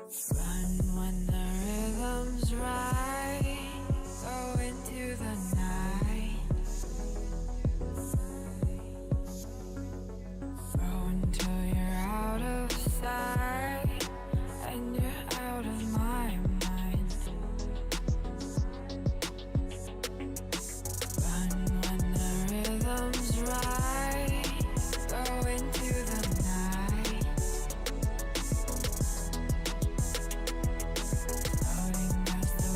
Run when the rhythm's right. Go into the night. Throw until you're out of sight and you're out of my mind. Run when the rhythm's right. Go into the night. Floating as the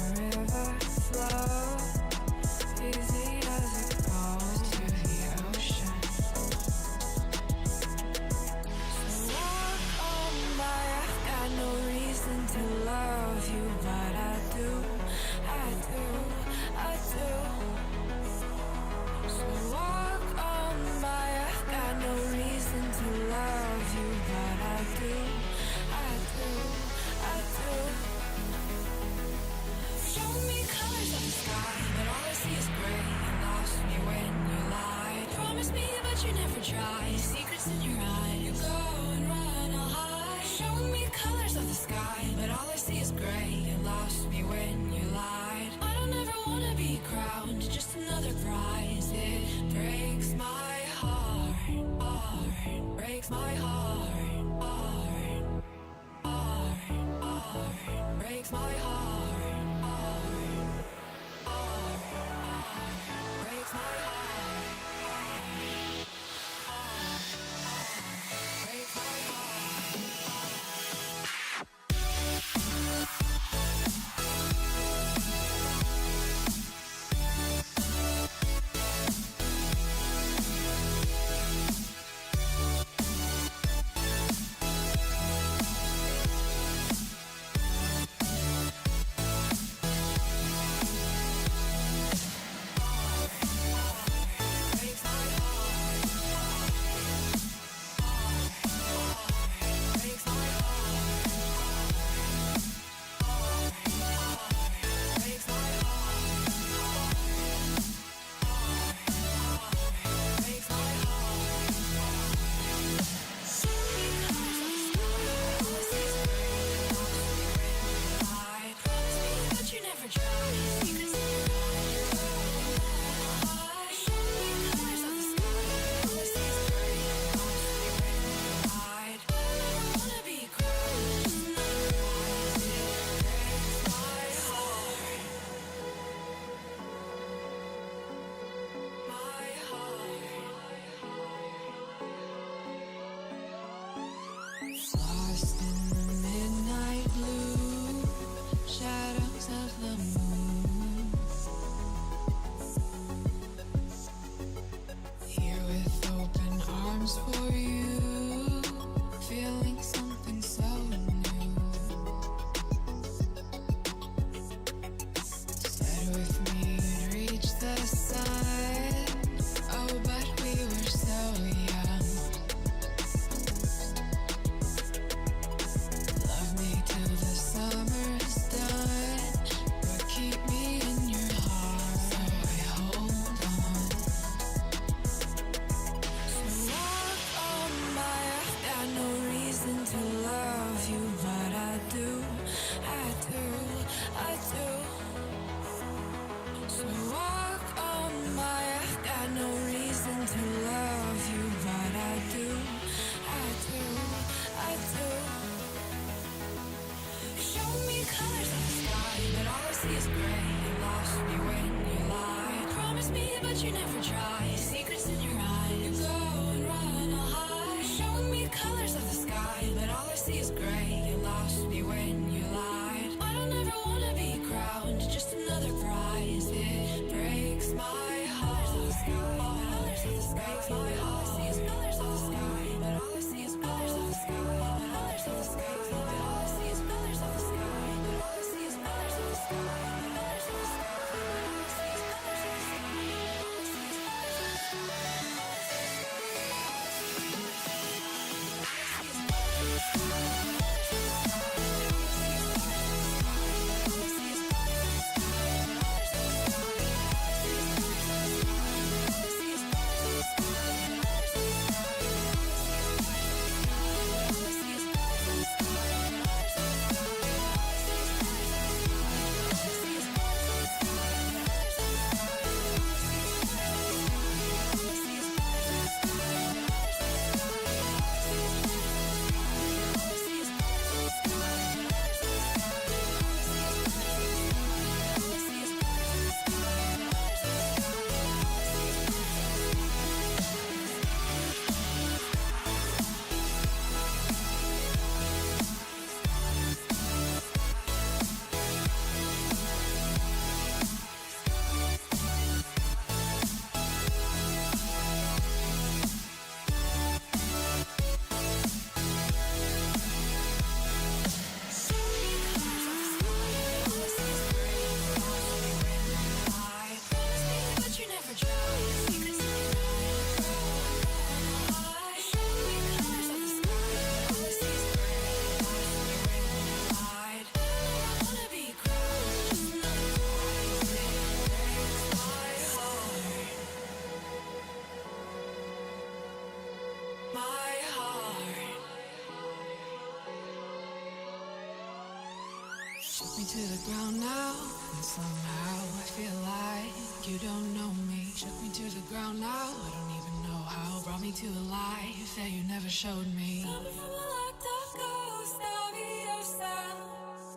me to the ground now, and somehow I feel like you don't know me. Shook me to the ground now, I don't even know how. Brought me to a life that you never showed me. Coming from a locked up ghost, I'll be your sound,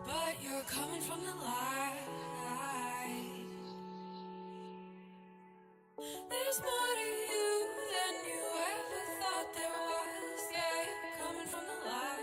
but you're coming from the light. There's more to you than you ever thought there was. Yeah, you're coming from the light.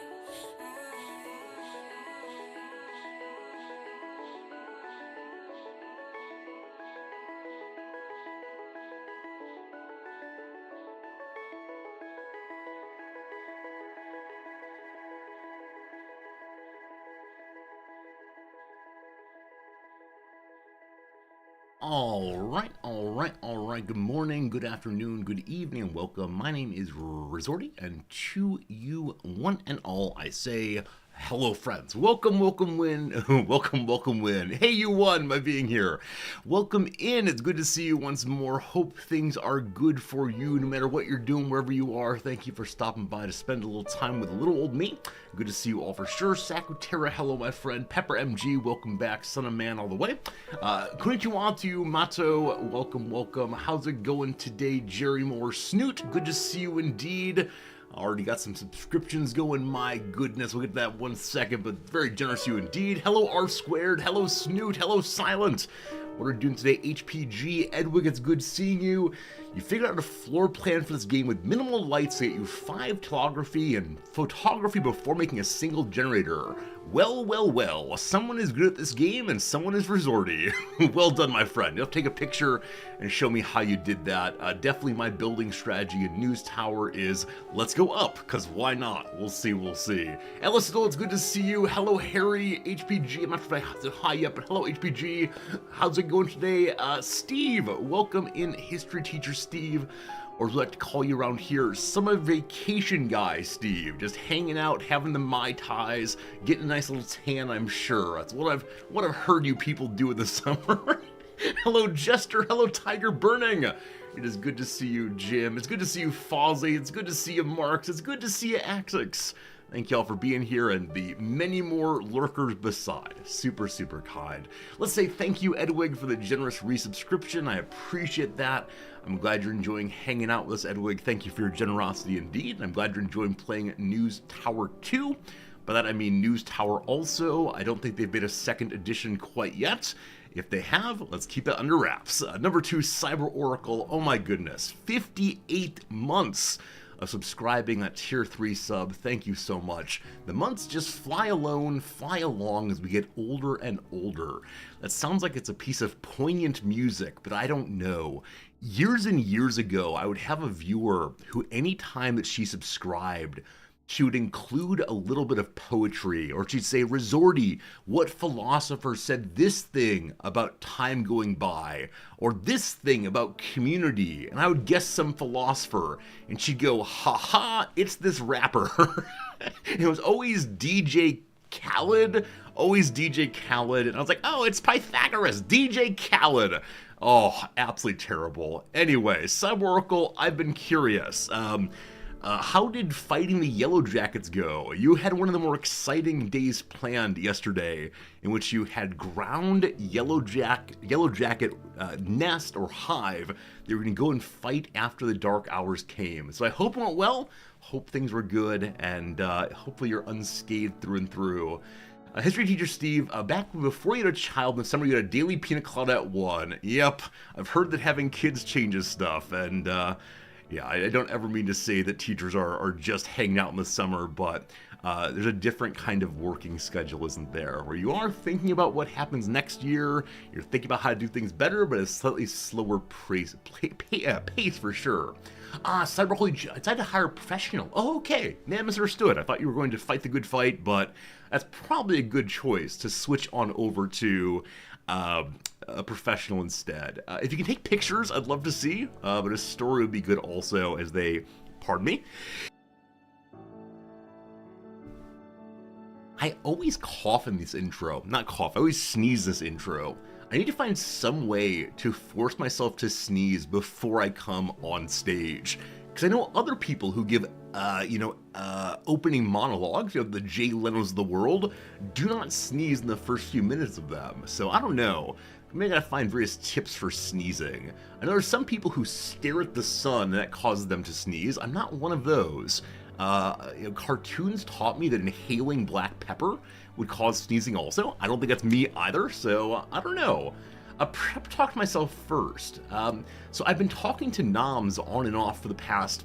All right. Good morning, good afternoon, good evening, and welcome. My name is Resorty, and to you, one and all, I say hello, friends. Welcome, win. welcome, win. Hey, you won by being here. Welcome in. It's good to see you once more. Hope things are good for you, no matter what you're doing, wherever you are. Thank you for stopping by to spend a little time with little old me. Good to see you all for sure. Sakutera, hello, my friend. Pepper MG, welcome back. Son of Man, all the way. Konnichiwa to you, Mato. Welcome. How's it going today, Jerry Moore Snoot? Good to see you indeed. Already got some subscriptions going, my goodness. We'll get to that one second, but very generous of you indeed. Hello, R Squared. Hello, Snoot. Hello, Silent. What are we doing today? HPG. Edwig, it's good seeing you. You figured out a floor plan for this game with minimal lights to get you 5 telegraphy and photography before making a single generator. Well. Someone is good at this game and someone is resorty. Well done, my friend. You'll have to take a picture and show me how you did that. Definitely my building strategy in News Tower is let's go up, because why not? We'll see. Ellis, it's good to see you. Hello, Harry. HPG. I'm not sure if I said hi yet, but hello, HPG. How's it going today? Steve, welcome in, History Teacher Steve. Or as we like to call you around here, summer vacation guy, Steve. Just hanging out, having the Mai Tais, getting a nice little tan, I'm sure. That's what I've heard you people do in the summer. Hello, Jester. Hello, Tiger Burning. It is good to see you, Jim. It's good to see you, Fozzie. It's good to see you, Marks. It's good to see you, Axix. Thank y'all for being here and the many more lurkers beside. Super kind. Let's say thank you, Edwig, for the generous resubscription. I appreciate that. I'm glad you're enjoying hanging out with us, Edwig. Thank you for your generosity indeed. And I'm glad you're enjoying playing News Tower 2. By that I mean News Tower also. I don't think they've made a second edition quite yet. If they have, let's keep it under wraps. Number 2, Cyber Oracle. Oh my goodness. 58 months of subscribing at tier 3 sub. Thank you so much. The months just fly along as we get older and older. That sounds like it's a piece of poignant music, but I don't know. Years and years ago, I would have a viewer who any time that she subscribed, she would include a little bit of poetry, or she'd say, Resorty, what philosopher said this thing about time going by, or this thing about community? And I would guess some philosopher, and she'd go, haha, it's this rapper. It was always DJ Khaled, and I was like, oh, it's Pythagoras, DJ Khaled. Oh, absolutely terrible. Anyway, Cyborkle, I've been curious. How did fighting the Yellow Jackets go? You had one of the more exciting days planned yesterday, in which you had ground Yellow Jacket nest or hive that you were going to go and fight after the dark hours came. So I hope it went well, hope things were good, and hopefully you're unscathed through and through. History Teacher Steve, back before you had a child in the summer, you had a daily pina colada at 1. Yep, I've heard that having kids changes stuff, and yeah, I don't ever mean to say that teachers are just hanging out in the summer, but there's a different kind of working schedule, isn't there? Where you are thinking about what happens next year, you're thinking about how to do things better, but at a slightly slower pace for sure. Cyberholy, decided to hire a professional. Oh, okay. Man, misunderstood. I thought you were going to fight the good fight, but that's probably a good choice to switch on over to a professional instead. If you can take pictures, I'd love to see, but a story would be good also as they, pardon me. I always cough in this intro. Not cough, I always sneeze this intro. I need to find some way to force myself to sneeze before I come on stage. Because I know other people who give, opening monologues, the Jay Leno's of the world, do not sneeze in the first few minutes of them. So I don't know. Maybe I gotta find various tips for sneezing. I know there's some people who stare at the sun and that causes them to sneeze. I'm not one of those. Cartoons taught me that inhaling black pepper would cause sneezing also. I don't think that's me either, so I don't know. Prep talk to myself first. So I've been talking to Noms on and off for the past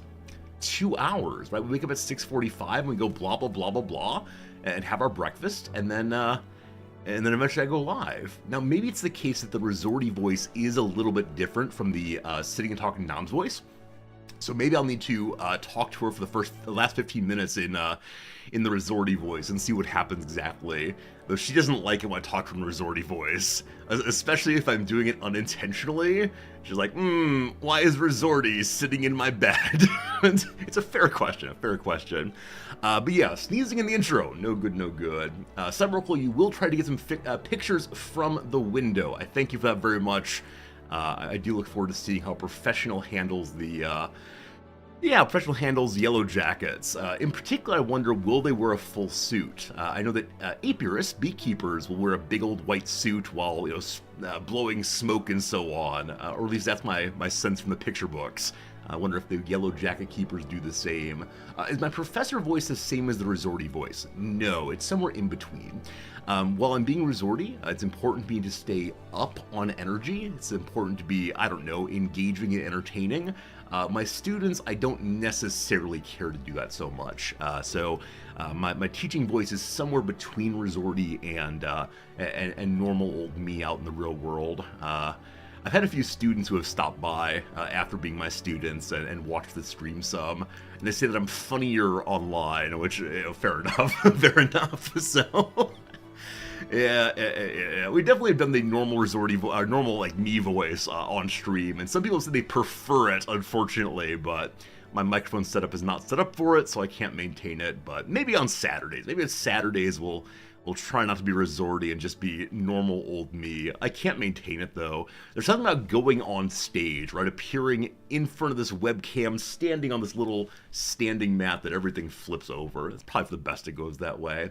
2 hours, right? We wake up at 6:45 and we go blah, blah, blah, blah, blah, and have our breakfast, and then eventually I go live. Now, maybe it's the case that the Resorty voice is a little bit different from the sitting and talking Noms voice. So maybe I'll need to talk to her for the last 15 minutes in the Resorty voice and see what happens exactly. Though she doesn't like it when I talk to her in Resorty voice, especially if I'm doing it unintentionally. She's like, why is Resorty sitting in my bed? It's a fair question, But yeah, sneezing in the intro, no good, no good. Cyberlocal, you will try to get some pictures from the window. I thank you for that very much. I do look forward to seeing how Professional handles Professional handles Yellow Jackets. In particular, I wonder, will they wear a full suit? I know that apiarists, beekeepers, will wear a big old white suit while blowing smoke and so on, or at least that's my sense from the picture books. I wonder if the Yellow Jacket keepers do the same. Is my professor voice the same as the Resorty voice? No, it's somewhere in between. While I'm being Resorty, it's important to me to stay up on energy. It's important to be, engaging and entertaining. My students, I don't necessarily care to do that so much. So my teaching voice is somewhere between Resorty and normal old me out in the real world. I've had a few students who have stopped by after being my students and watched the stream some, and they say that I'm funnier online, which, fair enough, fair enough, so... Yeah, we definitely have done the normal Resorty, normal, me voice on stream, and some people say they prefer it, unfortunately, but my microphone setup is not set up for it, so I can't maintain it, but maybe on Saturdays. Maybe on Saturdays we'll try not to be Resorty and just be normal old me. I can't maintain it, though. There's something about going on stage, right? Appearing in front of this webcam, standing on this little standing mat that everything flips over. It's probably for the best it goes that way.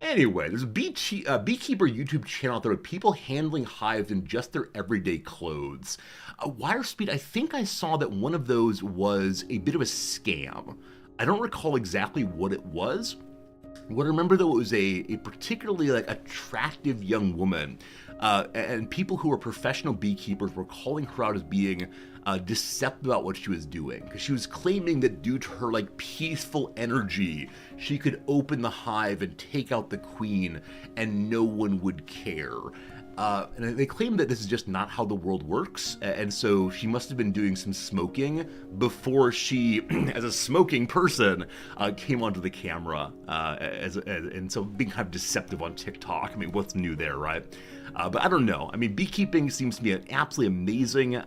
Anyway, there's a beekeeper YouTube channel out there with people handling hives in just their everyday clothes. WireSpeed, I think I saw that one of those was a bit of a scam. I don't recall exactly what it was. What I remember, though, it was a particularly attractive young woman, and people who were professional beekeepers were calling her out as being deceptive about what she was doing, because she was claiming that due to her peaceful energy, she could open the hive and take out the queen, and no one would care. And they claim that this is just not how the world works, and so she must have been doing some smoking before she, as a smoking person, came onto the camera, and so being kind of deceptive on TikTok. I mean, what's new there, right? But I don't know. I mean, beekeeping seems to be an absolutely amazing,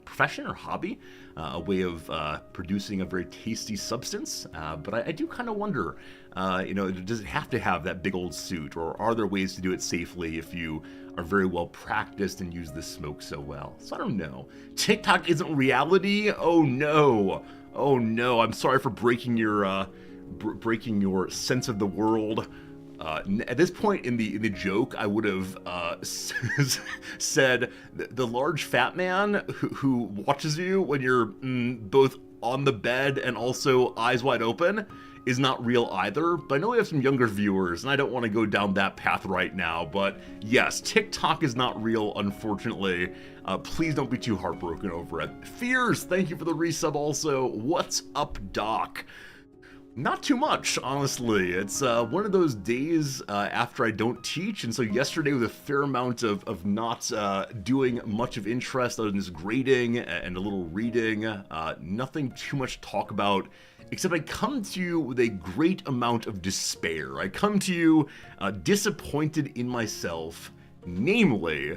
profession or hobby, a way of producing a very tasty substance. But I do kind of wonder, does it have to have that big old suit, or are there ways to do it safely if you are very well practiced and use the smoke so well? So I don't know. TikTok isn't reality? Oh no. Oh no. I'm sorry for breaking your sense of the world. At this point in the joke, I would have said the large fat man who watches you when you're both on the bed and also eyes wide open is not real either. But I know we have some younger viewers, and I don't want to go down that path right now. But yes, TikTok is not real, unfortunately. Please don't be too heartbroken over it. Fears, thank you for the resub also. What's up, Doc? Not too much, honestly. It's one of those days after I don't teach, and so yesterday was a fair amount of not doing much of interest other than just grading and a little reading. Nothing too much to talk about, except I come to you with a great amount of despair. I come to you disappointed in myself, namely,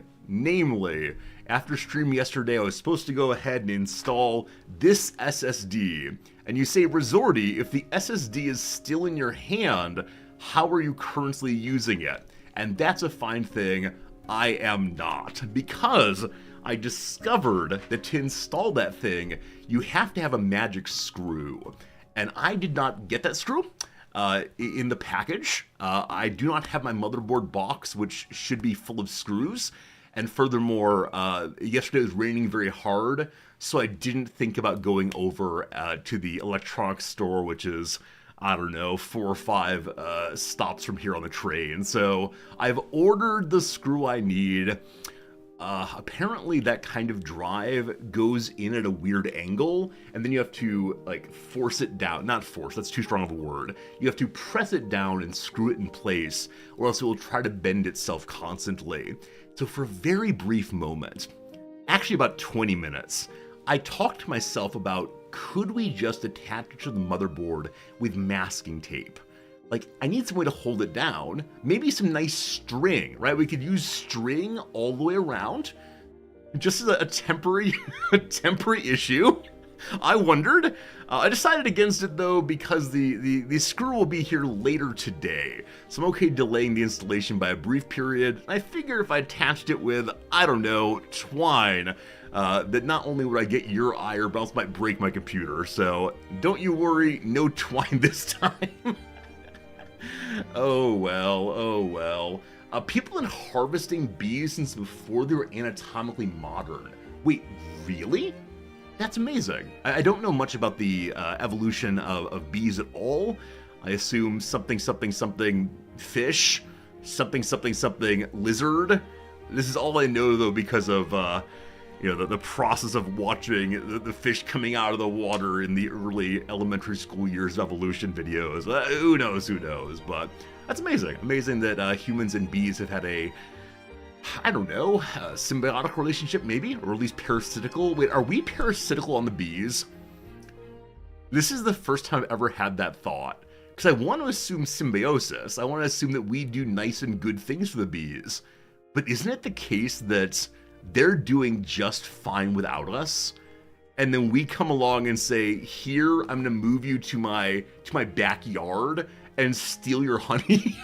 after stream yesterday, I was supposed to go ahead and install this SSD. And you say, Resorty, if the SSD is still in your hand, how are you currently using it? And that's a fine thing. I am not, because I discovered that to install that thing, you have to have a magic screw. And I did not get that screw in the package. I do not have my motherboard box, which should be full of screws. And furthermore, yesterday it was raining very hard, so I didn't think about going over to the electronics store, which is, I don't know, 4 or 5 stops from here on the train. So I've ordered the screw I need. Apparently that kind of drive goes in at a weird angle, and then you have to, like, force it down. Not force, that's too strong of a word. You have to press it down and screw it in place, or else it will try to bend itself constantly. So for a very brief moment, actually about 20 minutes, I talked to myself about, could we just attach it to the motherboard with masking tape? Like, I need some way to hold it down. Maybe some nice string, right? We could use string all the way around, just as a temporary, a temporary issue. I wondered. I decided against it though because the screw will be here later today, so I'm okay delaying the installation by a brief period. I figure if I attached it with, I don't know, twine, that not only would I get your ire, but also might break my computer. So don't you worry, no twine this time. Oh well, oh well. People been harvesting bees since before they were anatomically modern. Wait, really? That's amazing. I don't know much about the evolution of bees at all. I assume something fish, something lizard. This is all I know though because of the process of watching the fish coming out of the water in the early elementary school years of evolution videos. Who knows, but that's amazing. Amazing that humans and bees have had a symbiotic relationship maybe, or at least parasitical. Wait, are we parasitical on the bees? This is the first time I've ever had that thought, because I want to assume symbiosis. I want to assume that we do nice and good things for the bees, but isn't it the case that they're doing just fine without us, and then we come along and say, here, I'm gonna move you to my backyard and steal your honey?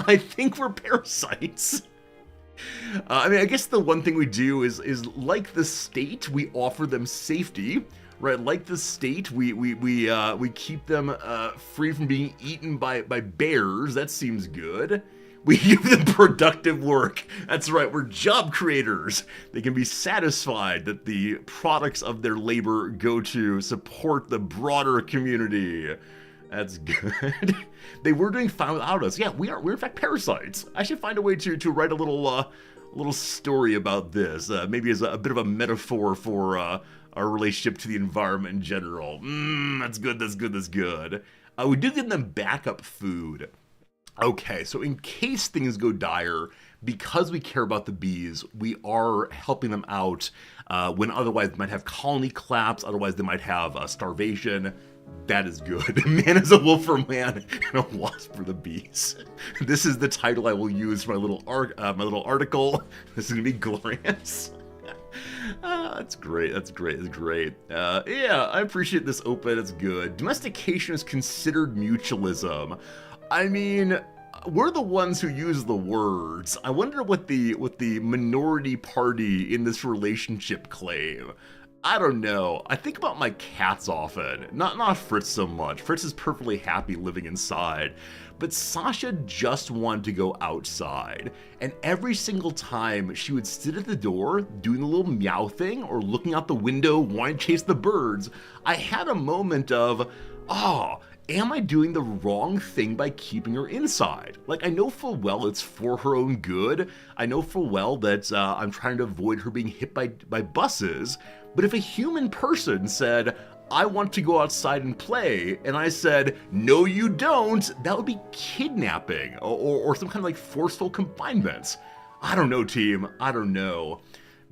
I think we're parasites. I guess the one thing we do is like the state, we offer them safety, right? Like the state, we keep them free from being eaten by bears. That seems good. We give them productive work. That's right, we're job creators. They can be satisfied that the products of their labor go to support the broader community. That's good. They were doing fine without us. Yeah, we're in fact parasites. I should find a way to write a little story about this, maybe as a bit of a metaphor for our relationship to the environment in general. That's good. We do give them backup food. Okay, so in case things go dire, because we care about the bees, we are helping them out when otherwise they might have colony collapse, otherwise they might have starvation. That is good. Man is a wolf for man and a wasp for the bees. This is the title I will use for my little article. This is gonna be glorious. That's great. Yeah, I appreciate this open. It's good. Domestication is considered mutualism. I mean, we're the ones who use the words. I wonder what the minority party in this relationship claim. I don't know. I think about my cats often. Not Fritz so much. Fritz is perfectly happy living inside. But Sasha just wanted to go outside. And every single time she would sit at the door doing the little meow thing or looking out the window wanting to chase the birds, I had a moment of, am I doing the wrong thing by keeping her inside? Like, I know full well it's for her own good. I know full well that I'm trying to avoid her being hit by buses. But if a human person said, I want to go outside and play, and I said, no you don't, that would be kidnapping or some kind of like forceful confinement. I don't know, team. I don't know.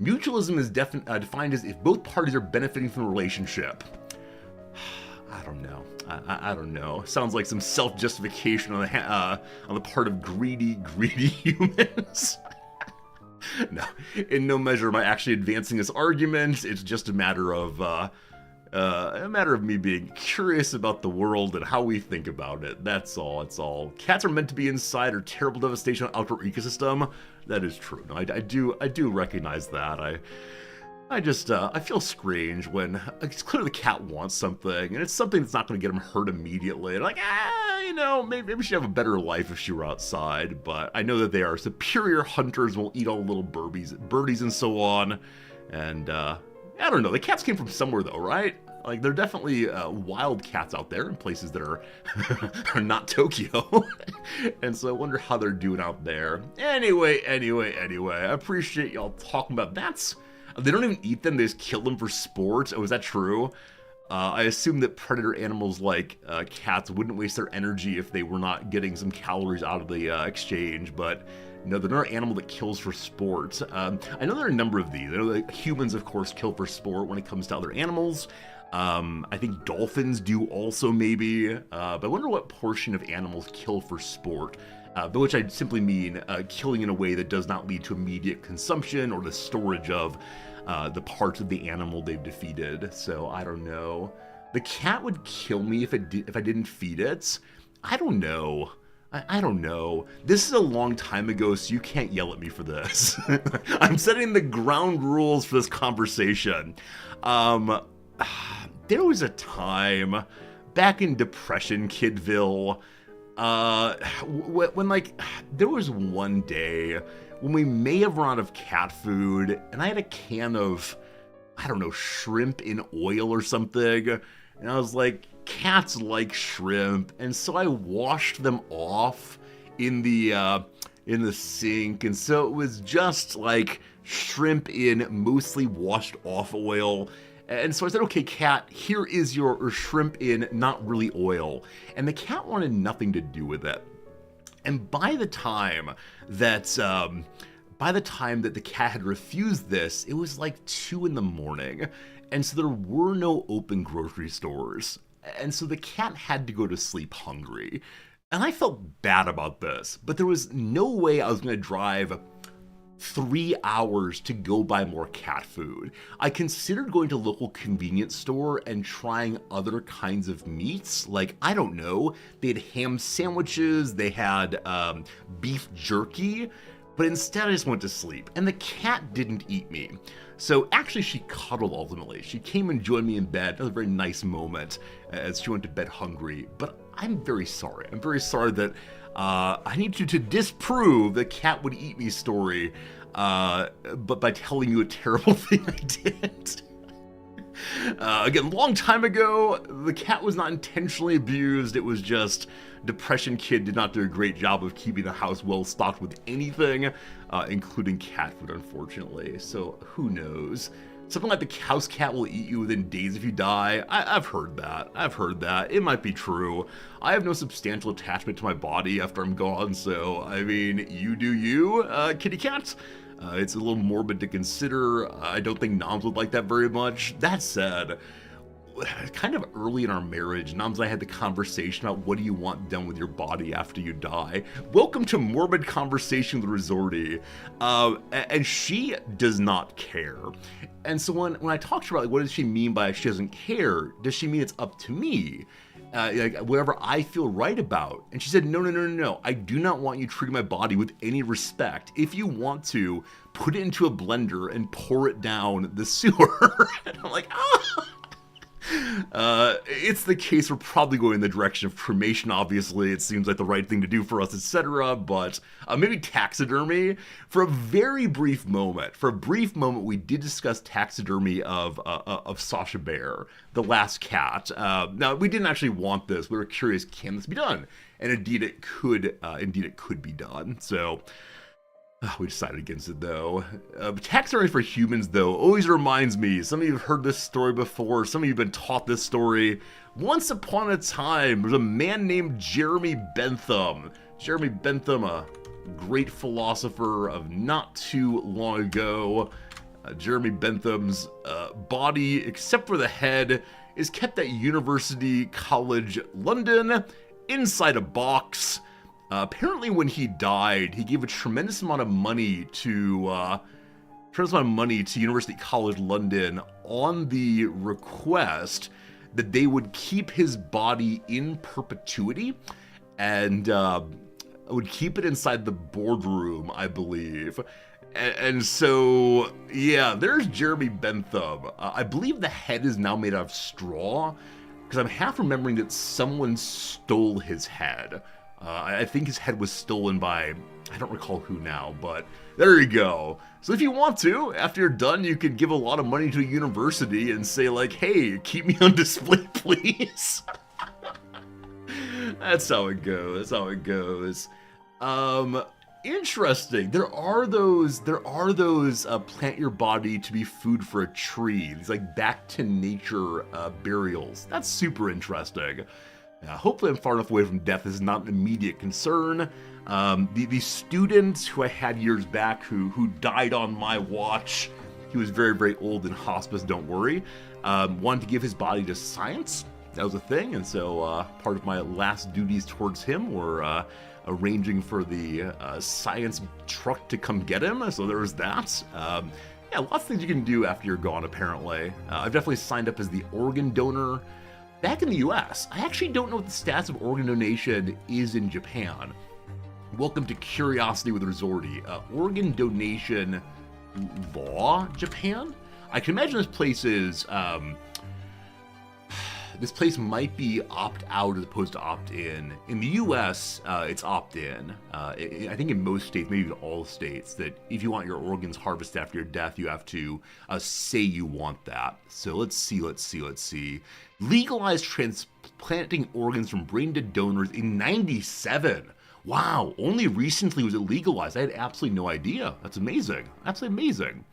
Mutualism is defined as if both parties are benefiting from the relationship. I don't know. I don't know. Sounds like some self-justification on the part of greedy humans. No, in no measure am I actually advancing this argument. It's just a matter of me being curious about the world and how we think about it. That's all. It's all. Cats are meant to be inside, or terrible devastation on outdoor ecosystem. That is true. No, I do recognize that. I feel strange when it's clear the cat wants something, and it's something that's not going to get him hurt immediately. And like, maybe she'd have a better life if she were outside, but I know that they are superior hunters and will eat all the little birdies and so on. And, I don't know, the cats came from somewhere though, right? Like, there are definitely wild cats out there in places that are, are not Tokyo. And so I wonder how they're doing out there. Anyway, I appreciate y'all talking about that. They don't even eat them, they just kill them for sport. Oh, is that true? I assume that predator animals like cats wouldn't waste their energy if they were not getting some calories out of the exchange, but no, they're not an animal that kills for sport. I know there are a number of these. I know that humans, of course, kill for sport when it comes to other animals. I think dolphins do also, maybe, but I wonder what portion of animals kill for sport. By which I simply mean killing in a way that does not lead to immediate consumption or the storage of the parts of the animal they've defeated. So I don't know. The cat would kill me if I didn't feed it. I don't know. I don't know. This is a long time ago, so you can't yell at me for this. I'm setting the ground rules for this conversation. There was a time back in Depression Kidville. When like, there was one day when we may have run out of cat food, and I had a can of, I don't know, shrimp in oil or something, and I was like, cats like shrimp, and so I washed them off in the sink, and so it was just like shrimp in mostly washed off oil. And so I said, okay, cat, here is your shrimp in not really oil. And the cat wanted nothing to do with it. And by the time that the cat had refused this, it was like 2 a.m. And so there were no open grocery stores. And so the cat had to go to sleep hungry. And I felt bad about this, but there was no way I was going to drive 3 hours to go buy more cat food. I considered going to a local convenience store and trying other kinds of meats. Like, I don't know, they had ham sandwiches, they had beef jerky, but instead I just went to sleep. And the cat didn't eat me. So actually she cuddled ultimately. She came and joined me in bed. It was a very nice moment as she went to bed hungry. But I'm very sorry. I'm very sorry that I need you to disprove the cat would eat me story, but by telling you a terrible thing I did. Again, long time ago, the cat was not intentionally abused. It was just Depression Kid did not do a great job of keeping the house well stocked with anything, including cat food, unfortunately. So who knows? Something like the house cat will eat you within days if you die. I've heard that. It might be true. I have no substantial attachment to my body after I'm gone, so, I mean, you do you, kitty cat. It's a little morbid to consider. I don't think Noms would like that very much. That said, kind of early in our marriage, Noms and I had the conversation about what do you want done with your body after you die. Welcome to Morbid Conversation with Resorty. And she does not care. And so when I talked to her about, like, what does she mean by she doesn't care? Does she mean it's up to me? Like, whatever I feel right about. And she said, no. I do not want you treating my body with any respect. If you want to, put it into a blender and pour it down the sewer. And I'm like, it's the case we're probably going in the direction of cremation, obviously. It seems like the right thing to do for us, etc. But maybe taxidermy. For a very brief moment, we did discuss taxidermy of Sasha Bear, the last cat. Now, we didn't actually want this. We were curious, can this be done? And indeed it could be done. So we decided against it, though. Taxidermy for humans, though, always reminds me, some of you have heard this story before, some of you have been taught this story. Once upon a time, there was a man named Jeremy Bentham. Jeremy Bentham, a great philosopher of not too long ago. Jeremy Bentham's body, except for the head, is kept at University College London, inside a box. Apparently when he died, he gave a tremendous amount of money to University College London on the request that they would keep his body in perpetuity and would keep it inside the boardroom, I believe. And so, yeah, there's Jeremy Bentham. I believe the head is now made out of straw, because I'm half remembering that someone stole his head. I think his head was stolen by, I don't recall who now, but there you go. So if you want to, after you're done, you could give a lot of money to a university and say like, hey, keep me on display, please. That's how it goes. That's how it goes. Interesting. There are those plant your body to be food for a tree. These like back to nature burials. That's super interesting. Hopefully I'm far enough away from death. This is not an immediate concern. The student who I had years back who died on my watch, he was very, very old in hospice, don't worry, wanted to give his body to science. That was a thing, and so part of my last duties towards him were arranging for the science truck to come get him, so there was that. Yeah, lots of things you can do after you're gone, apparently. I've definitely signed up as the organ donor back in the US. I actually don't know what the status of organ donation is in Japan. Welcome to Curiosity with Resorty. Organ donation law, Japan? I can imagine this place is... this place might be opt-out as opposed to opt-in. In the US, it's opt-in. I think in most states, maybe even all states, that if you want your organs harvested after your death, you have to say you want that. So let's see. Legalized transplanting organs from brain-dead donors in 97. Wow, only recently was it legalized. I had absolutely no idea. That's amazing. Absolutely amazing.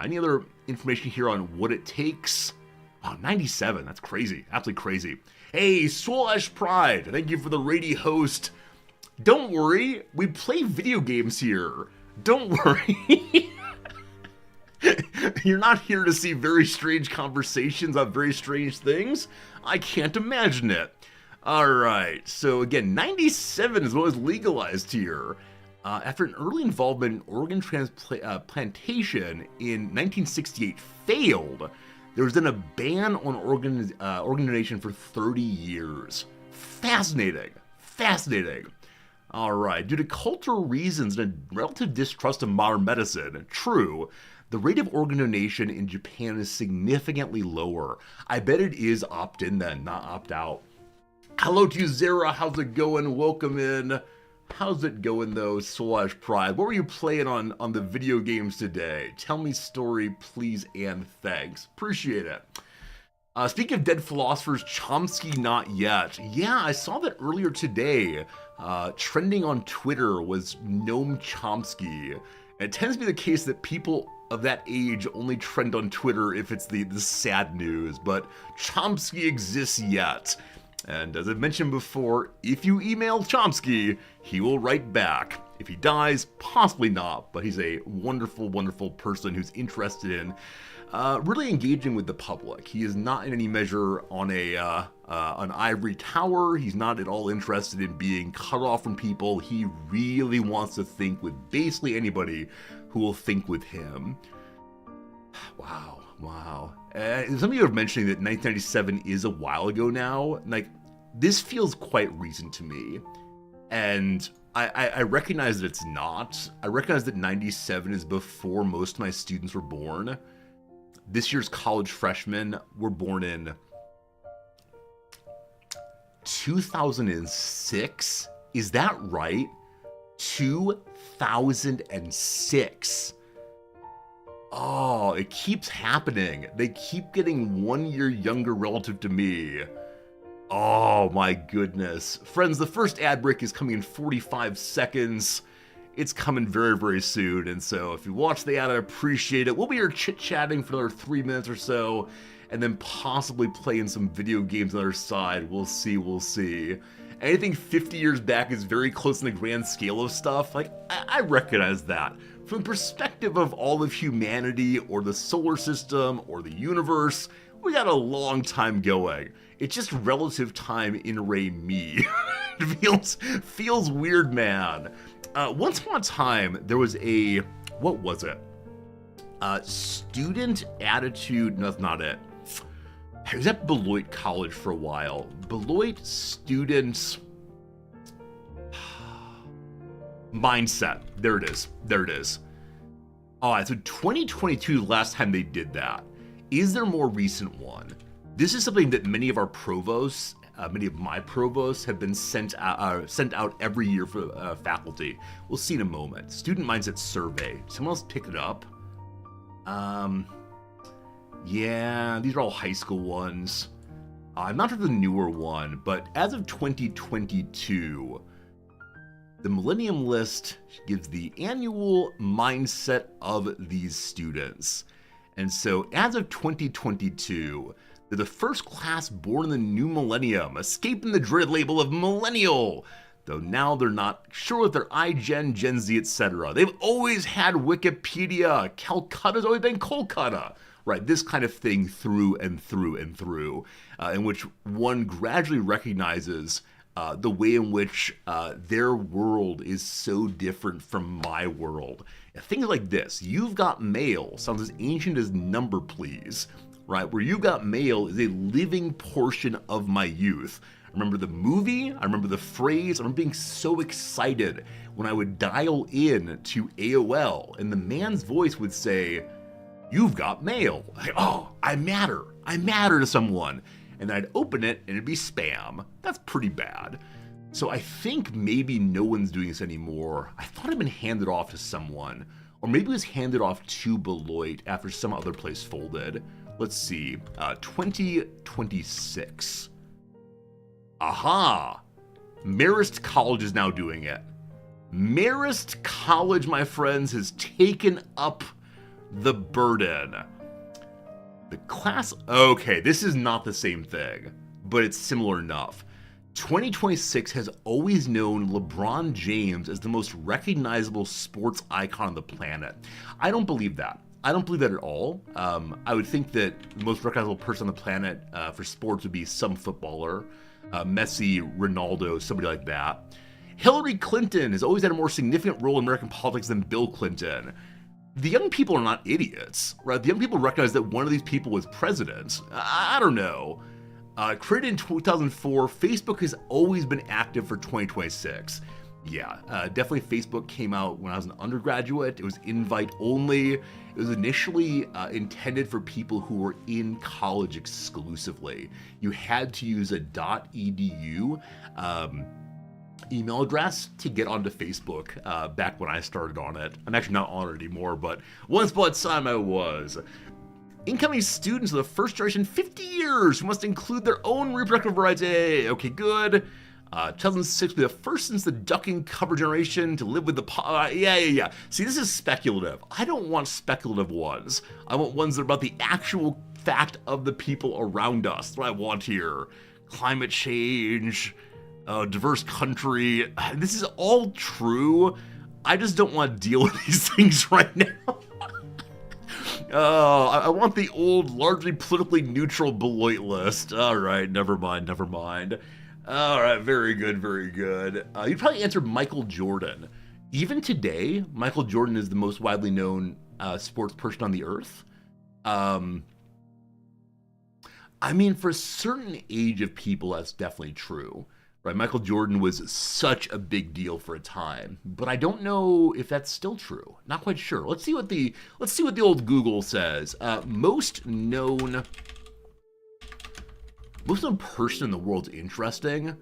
Any other information here on what it takes? Wow, 97, that's crazy, absolutely crazy. Hey, Soul Ash Pride, thank you for the radio host. Don't worry, we play video games here. Don't worry. You're not here to see very strange conversations about very strange things. I can't imagine it. Alright, so again, 97 is what was legalized here. After an early involvement in organ transplantation in 1968 failed, there was then a ban on organ donation for 30 years. Fascinating. Alright, due to cultural reasons and a relative distrust of modern medicine, true, the rate of organ donation in Japan is significantly lower. I bet it is opt-in then, not opt-out. Hello to you, Zara, how's it going? Welcome in. How's it going though, Soul Ash Pride? What were you playing on the video games today? Tell me story, please and thanks. Appreciate it. Speaking of dead philosophers, Chomsky not yet. Yeah, I saw that earlier today. Trending on Twitter was Noam Chomsky. And it tends to be the case that people of that age only trend on Twitter if it's the sad news, but Chomsky exists yet. And as I've mentioned before, if you email Chomsky, he will write back. If he dies, possibly not, but he's a wonderful, wonderful person who's interested in really engaging with the public. He is not in any measure on an ivory tower. He's not at all interested in being cut off from people. He really wants to think with basically anybody who will think with him. Wow. Some of you are mentioning that 1997 is a while ago now. Like, this feels quite recent to me. And I recognize that it's not. I recognize that 97 is before most of my students were born. This year's college freshmen were born in 2006. Is that right? 2006. Oh, it keeps happening. They keep getting 1 year younger relative to me. Oh my goodness. Friends, the first ad break is coming in 45 seconds. It's coming very, very soon, and so if you watch the ad, I appreciate it. We'll be here chit-chatting for another 3 minutes or so, and then possibly playing some video games on the other side. We'll see. Anything 50 years back is very close in the grand scale of stuff. Like, I recognize that. From the perspective of all of humanity, or the solar system, or the universe, we got a long time going. It's just relative time in Ray me. It feels weird, man. Once upon a time, there was what was it? Student attitude, no, that's not it. I was at Beloit College for a while. Beloit students, Mindset. There it is. There it is. All right, so 2022, the last time they did that. Is there a more recent one? This is something that many of our provosts, many of my provosts have been sent out every year for faculty. We'll see in a moment. Student Mindset Survey. Someone else picked it up? Yeah, these are all high school ones. I'm not sure the newer one, but as of 2022, the Millennium List gives the annual mindset of these students. And so as of 2022, they're the first class born in the new millennium, escaping the dreaded label of millennial. Though now they're not sure if they're iGen, Gen Z, etc. They've always had Wikipedia. Calcutta's always been Kolkata. Right, this kind of thing through and through and through, in which one gradually recognizes the way in which their world is so different from my world. Things like this. You've got mail sounds as ancient as number please, right? Where you got mail is a living portion of my youth. I remember the movie, I remember the phrase, I remember being so excited when I would dial in to AOL and the man's voice would say, "You've got mail." Like, oh, I matter to someone. And then I'd open it and it'd be spam. That's pretty bad. So I think maybe no one's doing this anymore. I thought it'd been handed off to someone, or maybe it was handed off to Beloit after some other place folded. Let's see, 2026. Aha! Marist College is now doing it. Marist College, my friends, has taken up the burden. The class, okay, this is not the same thing, but it's similar enough. 2026 has always known LeBron James as the most recognizable sports icon on the planet. I don't believe that. I don't believe that at all. I would think that the most recognizable person on the planet for sports would be some footballer, Messi, Ronaldo, somebody like that. Hillary Clinton has always had a more significant role in American politics than Bill Clinton. The young people are not idiots, right? The young people recognize that one of these people was president. I don't know. Created in 2004, Facebook has always been active for 2026. Yeah, definitely Facebook came out when I was an undergraduate. It was invite only. It was initially intended for people who were in college exclusively. You had to use a .edu email address to get onto Facebook back when I started on it. I'm actually not on it anymore, but once upon a time I was. Incoming students of the first generation 50 years who must include their own reproductive variety. Okay, good. 2006 will be the first since the duck and cover generation to live with the yeah. See, this is speculative. I don't want speculative ones. I want ones that are about the actual fact of the people around us. That's what I want here. Climate change, diverse country. This is all true. I just don't want to deal with these things right now. I want the old, largely politically neutral Beloit list. All right, never mind. All right, very good. You'd probably answer Michael Jordan. Even today, Michael Jordan is the most widely known sports person on the earth. I mean, for a certain age of people, that's definitely true. Right, Michael Jordan was such a big deal for a time, but I don't know if that's still true. Not quite sure. Let's see what the old Google says. Most known person in the world's interesting.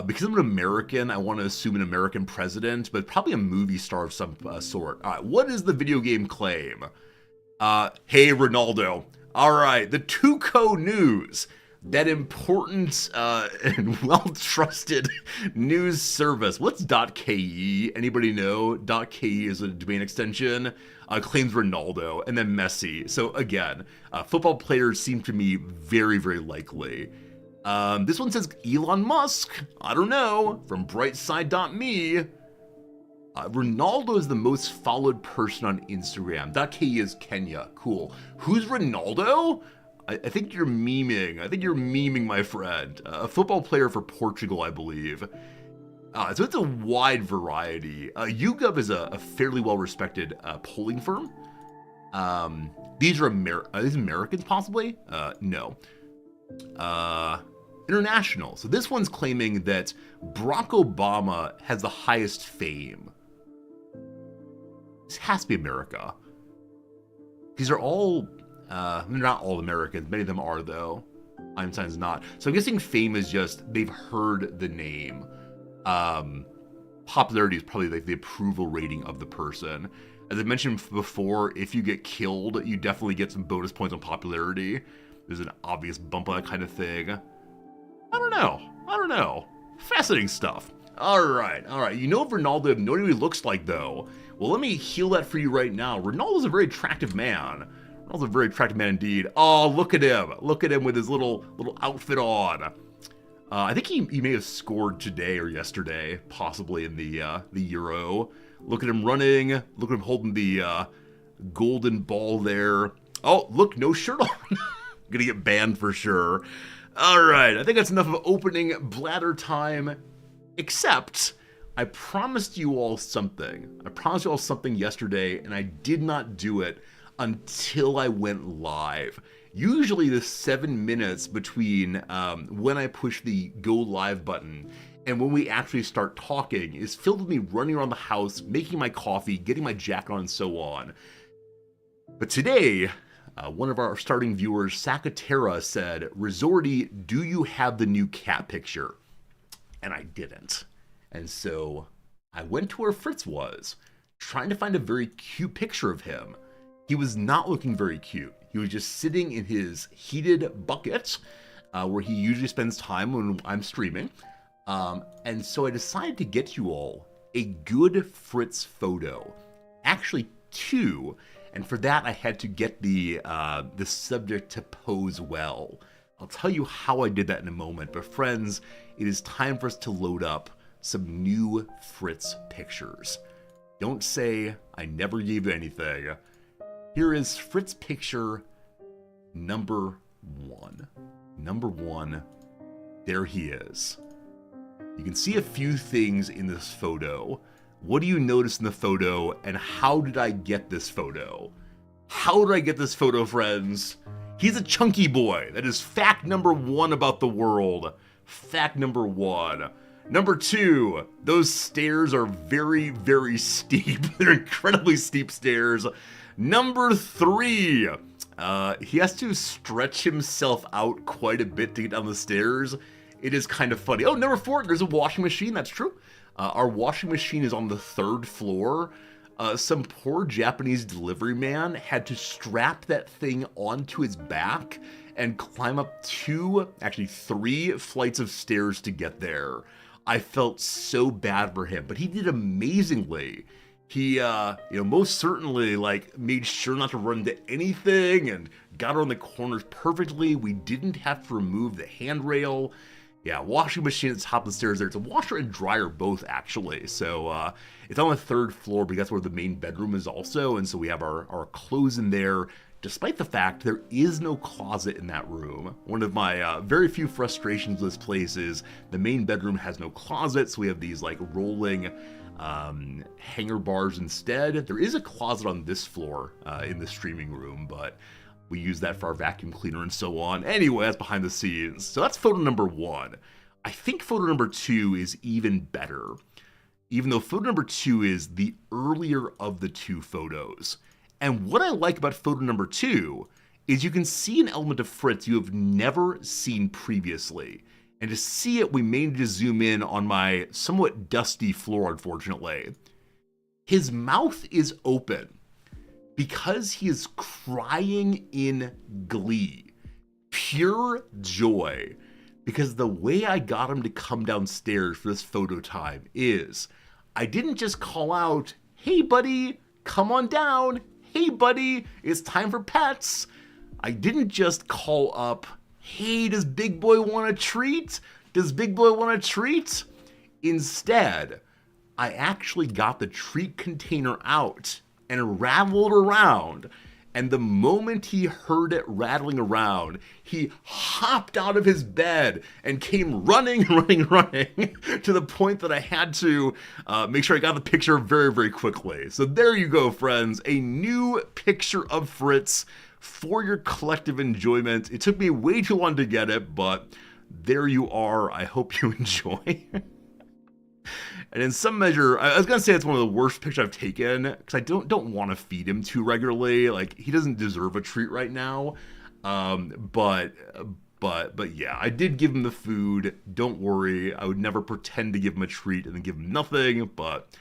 Because I'm an American, I want to assume an American president, but probably a movie star of some sort. All right, what is the video game claim? Hey, Ronaldo. All right, the Tuco News. That important and well-trusted news service. What's .ke? Anybody know? .ke is a domain extension. Claims Ronaldo and then Messi. So again, football players seem to me very, very likely. This one says Elon Musk. I don't know. From brightside.me. Ronaldo is the most followed person on Instagram. .ke is Kenya. Cool. Who's Ronaldo? I think you're memeing, my friend. A football player for Portugal, I believe. So it's a wide variety. YouGov is a fairly well-respected polling firm. These are these Americans, possibly? No. international. So this one's claiming that Barack Obama has the highest fame. This has to be America. These are all, they're not all Americans. Many of them are, though. Einstein's not. So I'm guessing fame is just, they've heard the name. Popularity is probably like the approval rating of the person. As I mentioned before, if you get killed, you definitely get some bonus points on popularity. There's an obvious bump on that kind of thing. I don't know. Fascinating stuff. All right. You know Ronaldo, know what he looks like, though. Well, let me heal that for you right now. Ronaldo's a very attractive man. Ronaldo's a very attractive man indeed. Oh, look at him. Look at him with his little outfit on. I think he may have scored today or yesterday, possibly in the Euro. Look at him running. Look at him holding the golden ball there. Oh, look, no shirt on. Gonna get banned for sure. All right, I think that's enough of opening bladder time. Except, I promised you all something. I promised you all something yesterday, and I did not do it until I went live. Usually the 7 minutes between when I push the go live button and when we actually start talking is filled with me running around the house, making my coffee, getting my jacket on, and so on. But today, one of our starting viewers, Sakatera, said, Resorty, do you have the new cat picture? And I didn't. And so I went to where Fritz was, trying to find a very cute picture of him. He was not looking very cute. He was just sitting in his heated bucket, where he usually spends time when I'm streaming. And so I decided to get you all a good Fritz photo. Actually, 2. And for that, I had to get the subject to pose well. I'll tell you how I did that in a moment. But friends, it is time for us to load up some new Fritz pictures. Don't say I never gave you anything. Here is Fritz picture number 1. Number 1, there he is. You can see a few things in this photo. What do you notice in the photo, and how did I get this photo? How did I get this photo, friends? He's a chunky boy. That is fact number 1 about the world. Fact number 1. Number 2, those stairs are very, very steep. They're incredibly steep stairs. Number 3, he has to stretch himself out quite a bit to get down the stairs. It is kind of funny. Oh, number 4, there's a washing machine. That's true. Our washing machine is on the 3rd floor. Some poor Japanese delivery man had to strap that thing onto his back and climb up 2, actually 3 flights of stairs to get there. I felt so bad for him, but he did amazingly. He, most certainly, made sure not to run into anything and got around the corners perfectly. We didn't have to remove the handrail. Yeah, washing machine at the top of the stairs there. It's a washer and dryer both, actually. So it's on the 3rd floor, but that's where the main bedroom is also. And so we have our clothes in there, despite the fact there is no closet in that room. One of my very few frustrations with this place is the main bedroom has no closet. So we have these rolling hanger bars instead. There is a closet on this floor in the streaming room, but we use that for our vacuum cleaner and so on. Anyway, that's behind the scenes. So that's photo number 1. I think photo number 2 is even better, even though photo number 2 is the earlier of the 2 photos. And what I like about photo number 2 is you can see an element of Fritz you have never seen previously. And to see it, we may need to zoom in on my somewhat dusty floor, unfortunately. His mouth is open because he is crying in glee. Pure joy. Because the way I got him to come downstairs for this photo time is, I didn't just call out, hey buddy, come on down. Hey buddy, it's time for pets. I didn't just call up, hey, does big boy want a treat? Does big boy want a treat? Instead, I actually got the treat container out and rattled around. And the moment he heard it rattling around, he hopped out of his bed and came running to the point that I had to make sure I got the picture very, very quickly. So there you go, friends. A new picture of Fritz for your collective enjoyment. It took me way too long to get it, but there you are. I hope you enjoy. And in some measure, I was gonna say it's one of the worst pictures I've taken because I don't want to feed him too regularly. Like, he doesn't deserve a treat right now. But yeah, I did give him the food. Don't worry, I would never pretend to give him a treat and then give him nothing. But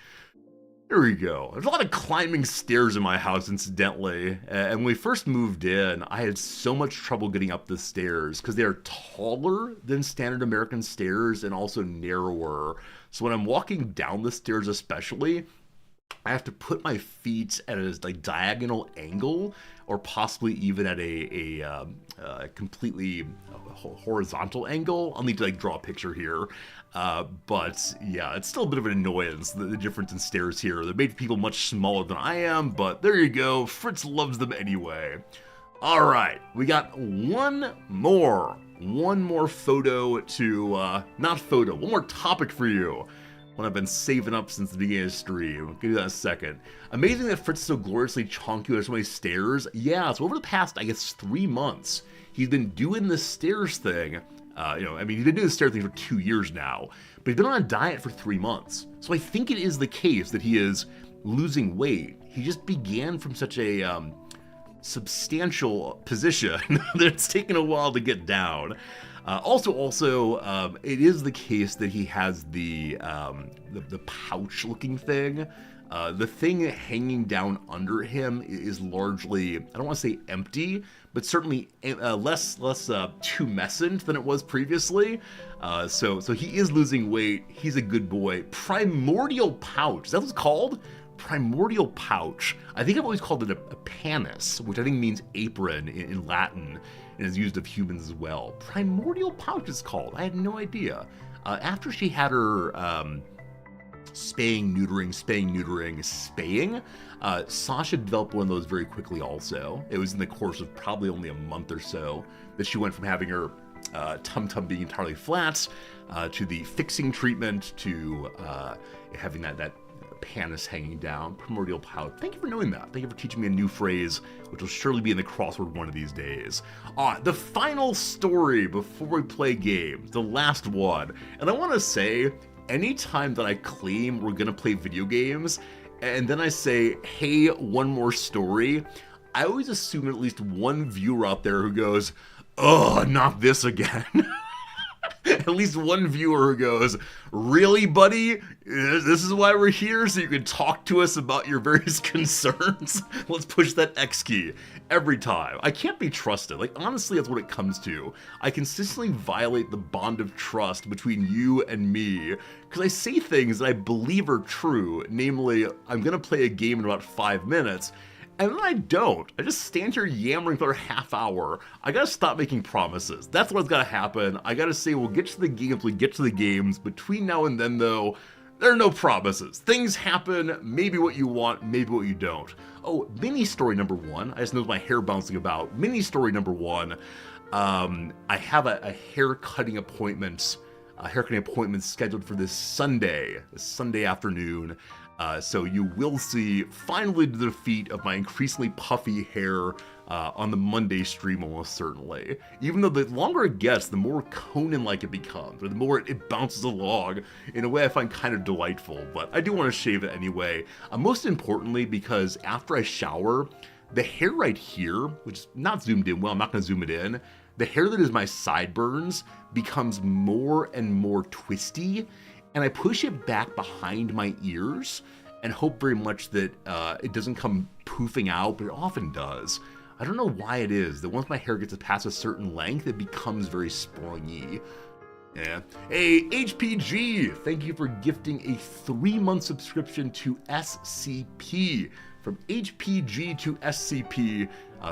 there we go. There's a lot of climbing stairs in my house, incidentally. And when we first moved in, I had so much trouble getting up the stairs because they are taller than standard American stairs and also narrower. So when I'm walking down the stairs especially, I have to put my feet at a like diagonal angle, or possibly even at a completely horizontal angle. I'll need to like draw a picture here. But yeah, it's still a bit of an annoyance, the difference in stairs here. They made people much smaller than I am, but there you go. Fritz loves them anyway. All right, we got one more photo to, not photo, one more topic for you. One I've been saving up since the beginning of the stream. I'll give you that in a second. Amazing that Fritz is so gloriously chonky with so many stairs. Yeah, so over the past, I guess, 3 months, he's been doing the stairs thing. He's been doing the stairs thing for 2 years now, but he's been on a diet for 3 months. So I think it is the case that he is losing weight. He just began from such a substantial position that it's taken a while to get down. Also, it is the case that he has the pouch-looking thing. The thing hanging down under him is largely, I don't want to say empty, but certainly less tumescent than it was previously. So he is losing weight. He's a good boy. Primordial pouch. Is that what it's called? Primordial pouch. I think I've always called it a panis, which I think means apron in Latin, and is used of humans as well. Primordial pouch is called. I had no idea. After she had her spaying, Sasha developed one of those very quickly also. It was in the course of probably only a month or so that she went from having her tum-tum being entirely flat to the fixing treatment to having that panis hanging down. Primordial pouch. Thank you for knowing that. Thank you for teaching me a new phrase, which will surely be in the crossword one of these days. The final story before we play games, the last one. And I want to say, anytime that I claim we're going to play video games, and then I say, hey, one more story, I always assume at least one viewer out there who goes, oh, not this again. At least one viewer who goes, really, buddy? This is why we're here, so you can talk to us about your various concerns? Let's push that X key every time. I can't be trusted. Like, honestly, that's what it comes to. I consistently violate the bond of trust between you and me, because I say things that I believe are true, namely, I'm gonna play a game in about 5 minutes, and then I don't. I just stand here yammering for a half hour. I gotta stop making promises. That's what's gotta happen. I gotta say we'll get to the games, we get to the games. Between now and then, though, there are no promises. Things happen, maybe what you want, maybe what you don't. Oh, mini story number 1. I just noticed my hair bouncing about. Mini story number 1. I have a haircutting appointment scheduled for this Sunday afternoon. So you will see finally the defeat of my increasingly puffy hair on the Monday stream almost certainly. Even though the longer it gets, the more Conan-like it becomes, or the more it bounces along in a way I find kind of delightful, but I do want to shave it anyway. Most importantly, because after I shower, the hair right here, which is not zoomed in well, I'm not going to zoom it in, the hair that is my sideburns becomes more and more twisty, and I push it back behind my ears and hope very much that it doesn't come poofing out, but it often does. I don't know why it is that once my hair gets past a certain length, it becomes very springy. Yeah. Hey, HPG, thank you for gifting a 3-month subscription to SCP. From HPG to SCP,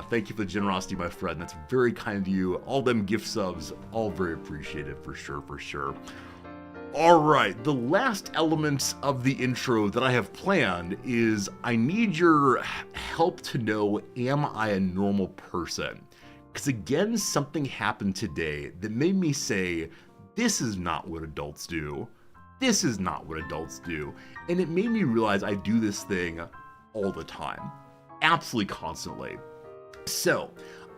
thank you for the generosity, my friend. That's very kind of you. All them gift subs, all very appreciated, for sure. Alright, the last element of the intro that I have planned is I need your help to know, am I a normal person? Because again, something happened today that made me say, this is not what adults do. This is not what adults do. And it made me realize I do this thing all the time. Absolutely constantly. So,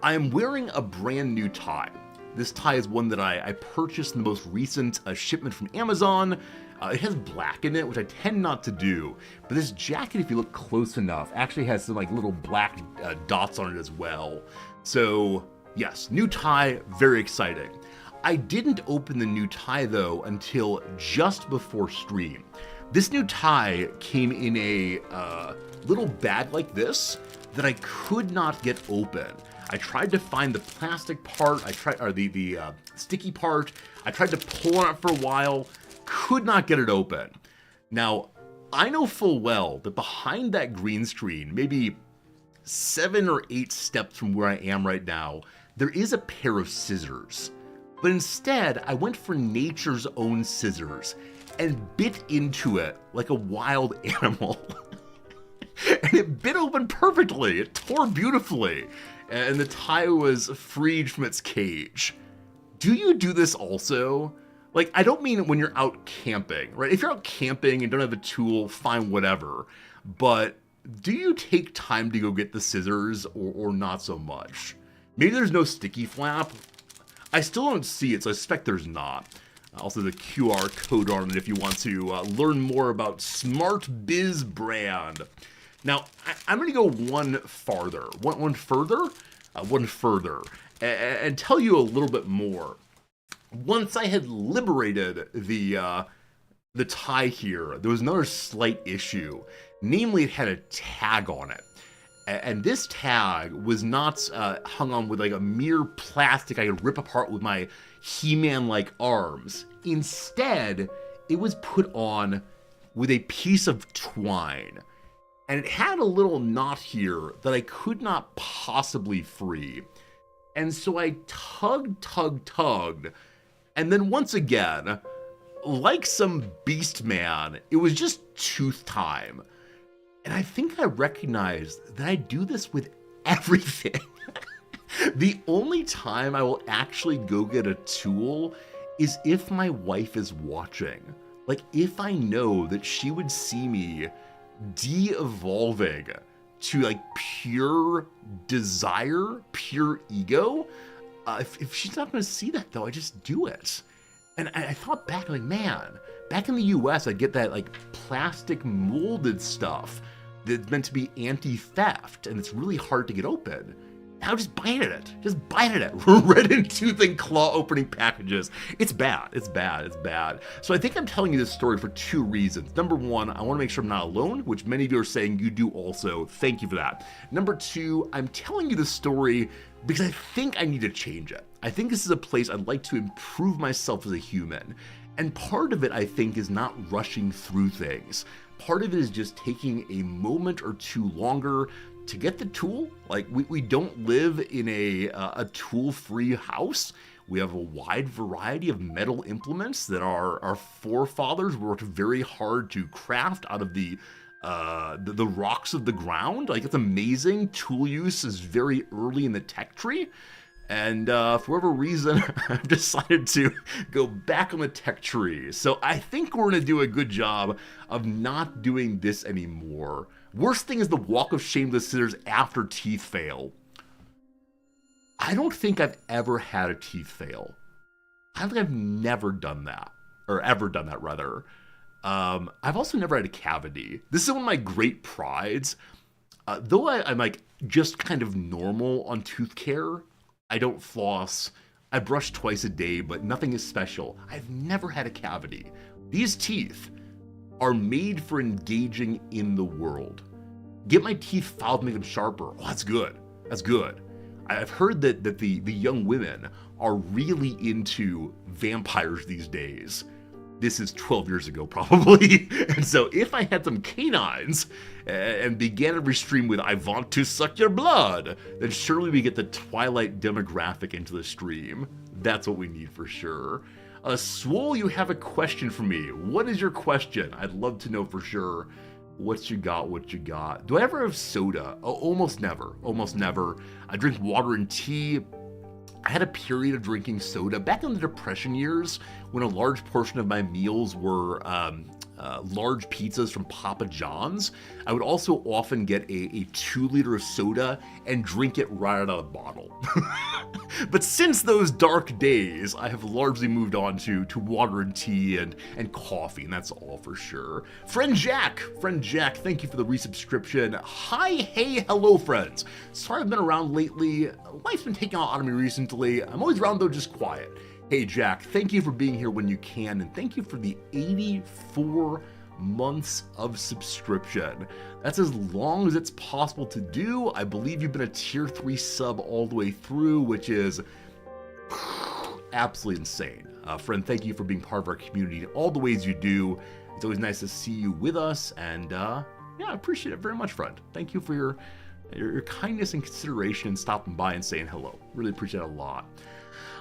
I am wearing a brand new tie. This tie is one that I purchased in the most recent shipment from Amazon. It has black in it, which I tend not to do. But this jacket, if you look close enough, actually has some like little black dots on it as well. So yes, new tie, very exciting. I didn't open the new tie though until just before stream. This new tie came in a little bag like this that I could not get open. I tried to find the plastic part, the sticky part. I tried to pull on it for a while, could not get it open. Now, I know full well that behind that green screen, maybe 7 or 8 steps from where I am right now, there is a pair of scissors. But instead, I went for nature's own scissors and bit into it like a wild animal. And it bit open perfectly. It tore beautifully. And the tie was freed from its cage. Do you do this also? Like, I don't mean when you're out camping, right? If you're out camping and don't have a tool, fine, whatever. But do you take time to go get the scissors or not so much? Maybe there's no sticky flap. I still don't see it, so I suspect there's not. Also, the QR code on it if you want to learn more about Smart Biz brand. Now, I'm going to go one further, and tell you a little bit more. Once I had liberated the tie here, there was another slight issue. Namely, it had a tag on it. And this tag was not hung on with like a mere plastic I could rip apart with my He-Man-like arms. Instead, it was put on with a piece of twine. And it had a little knot here that I could not possibly free. And so I tugged, and then once again, like some beast man, it was just tooth time. And I think I recognized that I do this with everything. The only time I will actually go get a tool is if my wife is watching. Like, if I know that she would see me de-evolving to like pure desire, pure ego, if she's not going to see that though, I just do it. And I thought back, like, man, back in the US, I'd get that like plastic molded stuff that's meant to be anti-theft, and it's really hard to get open. Now just bite at it. Just bite at it. Red and tooth and claw opening packages. It's bad. It's bad. It's bad. So I think I'm telling you this story for 2 reasons. Number 1, I want to make sure I'm not alone, which many of you are saying you do also. Thank you for that. Number 2, I'm telling you this story because I think I need to change it. I think this is a place I'd like to improve myself as a human. And part of it, I think, is not rushing through things. Part of it is just taking a moment or 2 longer to get the tool. Like, we don't live in a tool-free house. We have a wide variety of metal implements that our forefathers worked very hard to craft out of the rocks of the ground. Like, it's amazing. Tool use is very early in the tech tree. And for whatever reason, I've decided to go back on the tech tree. So I think we're going to do a good job of not doing this anymore. Worst thing is the walk of shame to the scissors after teeth fail. I don't think I've ever had a teeth fail. I think I've never done that. Or ever done that, rather. I've also never had a cavity. This is one of my great prides. Though I'm like just kind of normal on tooth care, I don't floss. I brush twice a day, but nothing is special. I've never had a cavity. These teeth are made for engaging in the world. Get my teeth filed to make them sharper. Oh, that's good. That's good. I've heard that the young women are really into vampires these days. This is 12 years ago, probably. And so if I had some canines and began every stream with, "I want to suck your blood," then surely we get the Twilight demographic into the stream. That's what we need for sure. Swole, you have a question for me. What is your question? I'd love to know for sure. What you got? Do I ever have soda? Oh, almost never. I drink water and tea. I had a period of drinking soda back in the Depression years when a large portion of my meals were large pizzas from Papa John's, I would also often get a 2-liter of soda and drink it right out of the bottle. But since those dark days, I have largely moved on to water and tea and coffee, and that's all for sure. Friend Jack, thank you for the resubscription. Hi, hey, hello, friends. Sorry I've been around lately. Life's been taking out of me recently. I'm always around, though, just quiet. Hey, Jack, thank you for being here when you can, and thank you for the 84 months of subscription. That's as long as it's possible to do. I believe you've been a tier 3 sub all the way through, which is absolutely insane. Friend, thank you for being part of our community in all the ways you do. It's always nice to see you with us, and yeah, I appreciate it very much, friend. Thank you for your kindness and consideration, stopping by and saying hello. Really appreciate it a lot.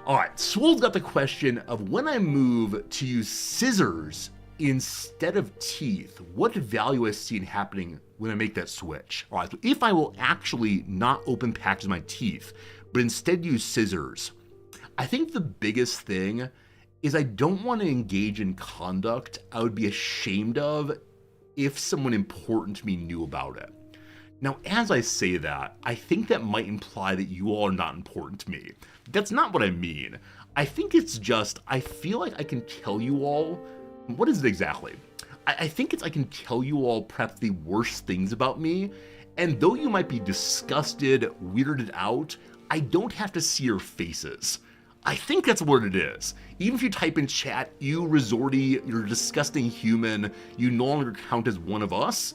All right, Swole's got the question of when I move to use scissors instead of teeth, what value I see happening when I make that switch? All right, so if I will actually not open packages of my teeth, but instead use scissors, I think the biggest thing is I don't want to engage in conduct I would be ashamed of if someone important to me knew about it. Now, as I say that, I think that might imply that you all are not important to me. That's not what I mean. I think it's just, I feel like I can tell you all, what is it exactly? I think it's I can tell you all perhaps the worst things about me, and though you might be disgusted, weirded out, I don't have to see your faces. I think that's what it is. Even if you type in chat, you Resorty, you're a disgusting human, you no longer count as one of us,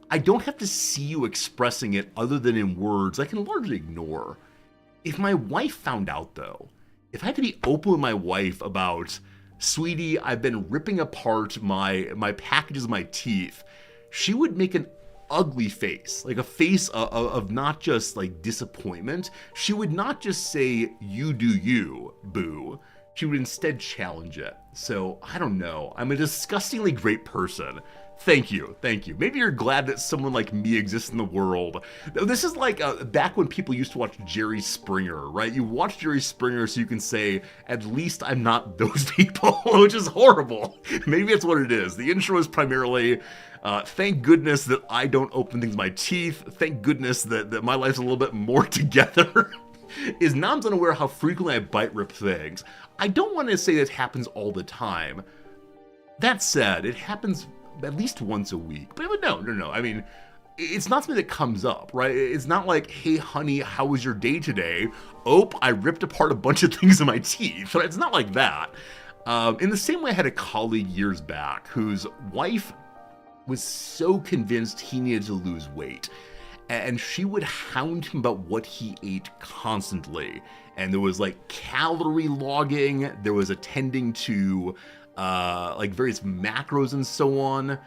I don't have to see you expressing it other than in words I can largely ignore. If my wife found out, though, if I had to be open with my wife about, sweetie, I've been ripping apart my packages of my teeth, she would make an ugly face, like a face of not just like disappointment. She would not just say, you do you, boo. She would instead challenge it. So, I don't know. I'm a disgustingly great person. Thank you. Maybe you're glad that someone like me exists in the world. This is like back when people used to watch Jerry Springer, right? You watch Jerry Springer so you can say, at least I'm not those people, which is horrible. Maybe that's what it is. The intro is primarily, thank goodness that I don't open things with my teeth. Thank goodness that my life's a little bit more together. Is Nam's unaware how frequently I bite rip things. I don't want to say this happens all the time. That said, it happens at least once a week. But no. I mean, it's not something that comes up, right? It's not like, hey, honey, how was your day today? Oh, I ripped apart a bunch of things in my teeth. It's not like that. In the same way, I had a colleague years back whose wife was so convinced he needed to lose weight. And she would hound him about what he ate constantly. And there was like calorie logging, there was attending to like various macros and so on.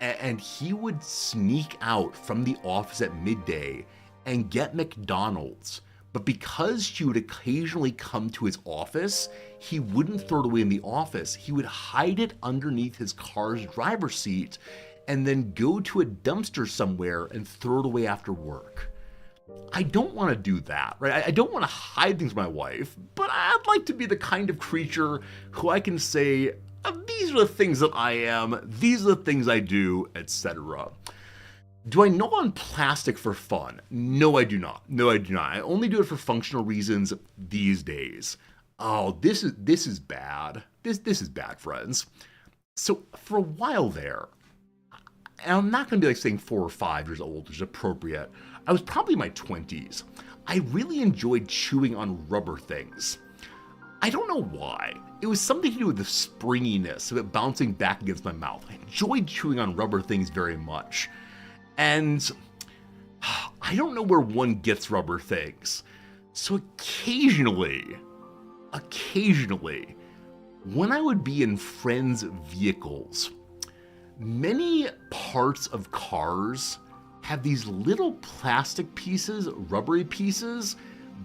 And he would sneak out from the office at midday and get McDonald's. But because she would occasionally come to his office, he wouldn't throw it away in the office. He would hide it underneath his car's driver's seat and then go to a dumpster somewhere and throw it away after work. I don't want to do that, right? I don't want to hide things from my wife, but I'd like to be the kind of creature who I can say, these are the things that I am, these are the things I do, etc. Do I gnaw on plastic for fun? No, I do not. I only do it for functional reasons these days. Oh, this is bad. This is bad, friends. So for a while there, and I'm not going to be like saying 4 or 5 years old, which is appropriate. I was probably in my 20s. I really enjoyed chewing on rubber things. I don't know why. It was something to do with the springiness of it bouncing back against my mouth. I enjoyed chewing on rubber things very much. And I don't know where one gets rubber things. So occasionally, when I would be in friends' vehicles, many parts of cars have these little plastic pieces, rubbery pieces,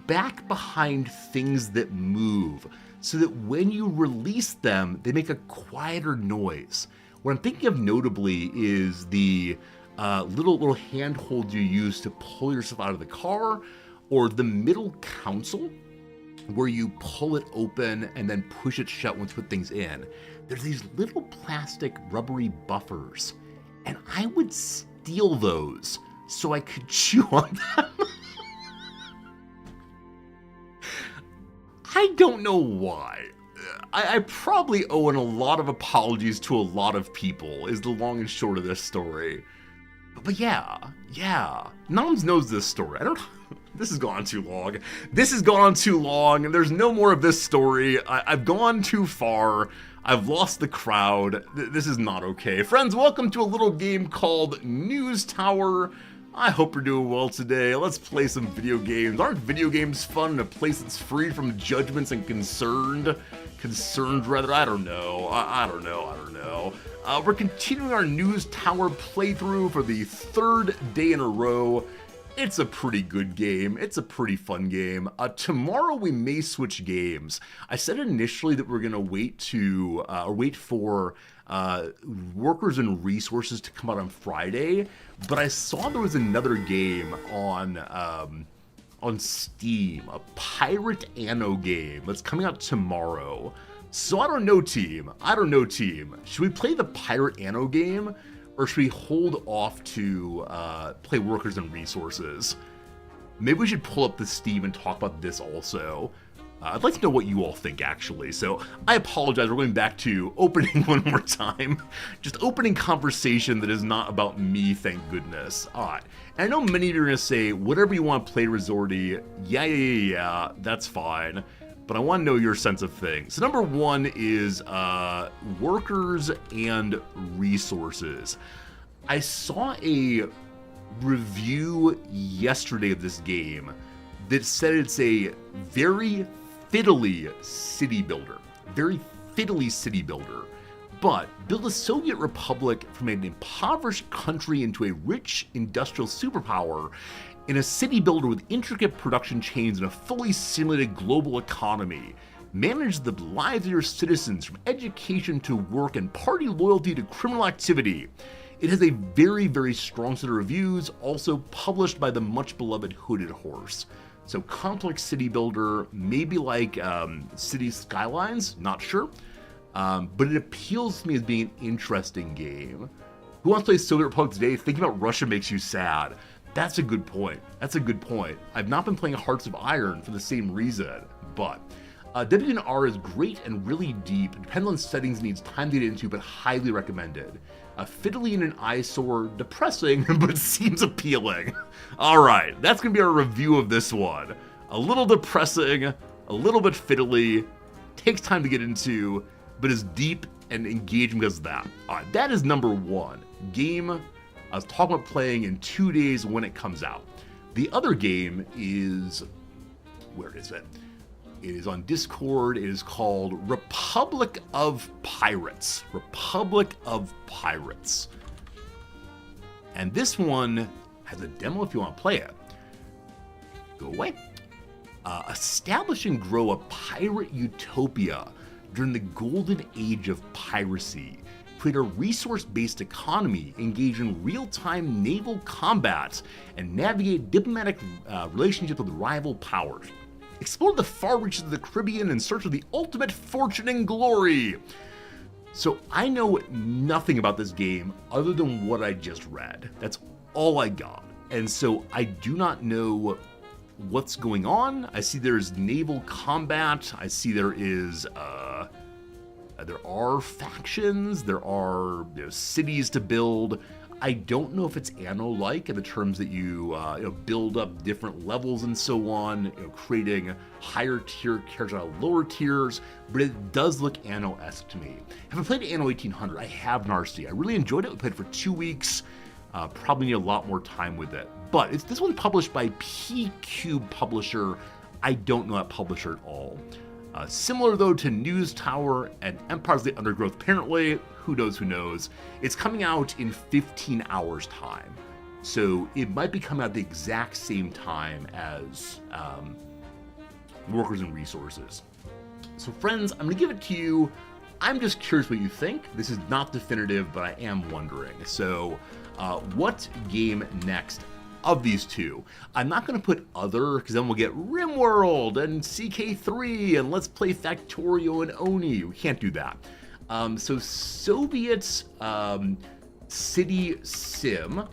back behind things that move, so that when you release them, they make a quieter noise. What I'm thinking of notably is the little handhold you use to pull yourself out of the car, or the middle console. where you pull it open and then push it shut once you put things in. There's these little plastic rubbery buffers, and I would steal those so I could chew on them. I don't know why. I probably owe a lot of apologies to a lot of people, is the long and short of this story. But yeah. Noms knows this story. This has gone too long. This has gone too long, and there's no more of this story. I've gone too far. I've lost the crowd. This is not okay. Friends, welcome to a little game called News Tower. I hope you're doing well today. Let's play some video games. Aren't video games fun in a place that's free from judgments and concerned rather? I don't know. I don't know. We're continuing our News Tower playthrough for the third day in a row. It's a pretty good game. It's a pretty fun game. Tomorrow we may switch games. I said initially that we're gonna wait for Workers and Resources to come out on Friday, but I saw there was another game on Steam, a Pirate Anno game that's coming out tomorrow. So I don't know, team. Should we play the Pirate Anno game, or should we hold off to play Workers and Resources? Maybe we should pull up the Steam and talk about this also. I'd like to know what you all think, actually. So I apologize, we're going back to opening one more time. Just opening conversation that is not about me, thank goodness. Alright, and I know many of you are going to say, whatever you want to play, Resorty, yeah, that's fine. But I want to know your sense of things. So number one is Workers and Resources. I saw a review yesterday of this game that said it's a very fiddly city builder. But build a Soviet republic from an impoverished country into a rich industrial superpower in a city builder with intricate production chains and a fully simulated global economy. Manage the lives of your citizens from education to work and party loyalty to criminal activity. It has a very, very strong set of reviews, also published by the much beloved Hooded Horse. So complex city builder, maybe like City Skylines, not sure. But it appeals to me as being an interesting game. Who wants to play Soviet Republic today? Thinking about Russia makes you sad. That's a good point. I've not been playing Hearts of Iron for the same reason, but WNR is great and really deep. It depends on settings, needs time to get into, but highly recommended. Fiddly in an eyesore, depressing, but seems appealing. Alright, that's going to be our review of this one. A little depressing, a little bit fiddly, takes time to get into, but is deep and engaging because of that. Alright, that is number one. Game I was talking about playing in 2 days when it comes out. The other game is... where is it? It is on Discord. It is called Republic of Pirates. And this one has a demo if you want to play it. Go away. Establish and grow a pirate utopia during the golden age of piracy. Create a resource-based economy, engage in real-time naval combat, and navigate diplomatic relationships with rival powers. Explore the far reaches of the Caribbean in search of the ultimate fortune and glory. So I know nothing about this game other than what I just read. That's all I got. And so I do not know what's going on. I see there's naval combat. I see there are factions. There are cities to build. I don't know if it's Anno-like in the terms that you build up different levels and so on, creating higher tier characters out of lower tiers, but it does look Anno-esque to me. Have I played Anno 1800? I have, Narcy. I really enjoyed it. We played it for 2 weeks. Probably need a lot more time with it. But it's this one published by P-Cube Publisher. I don't know that publisher at all. Similar, though, to News Tower and Empires of the Undergrowth, apparently. Who knows? It's coming out in 15 hours' time. So it might be coming out at the exact same time as Workers and Resources. So, friends, I'm going to give it to you. I'm just curious what you think. This is not definitive, but I am wondering. So, what game next? of these two. I'm not going to put other, because then we'll get RimWorld and CK3 and Let's Play Factorio and Oni. We can't do that. So Soviet City Sim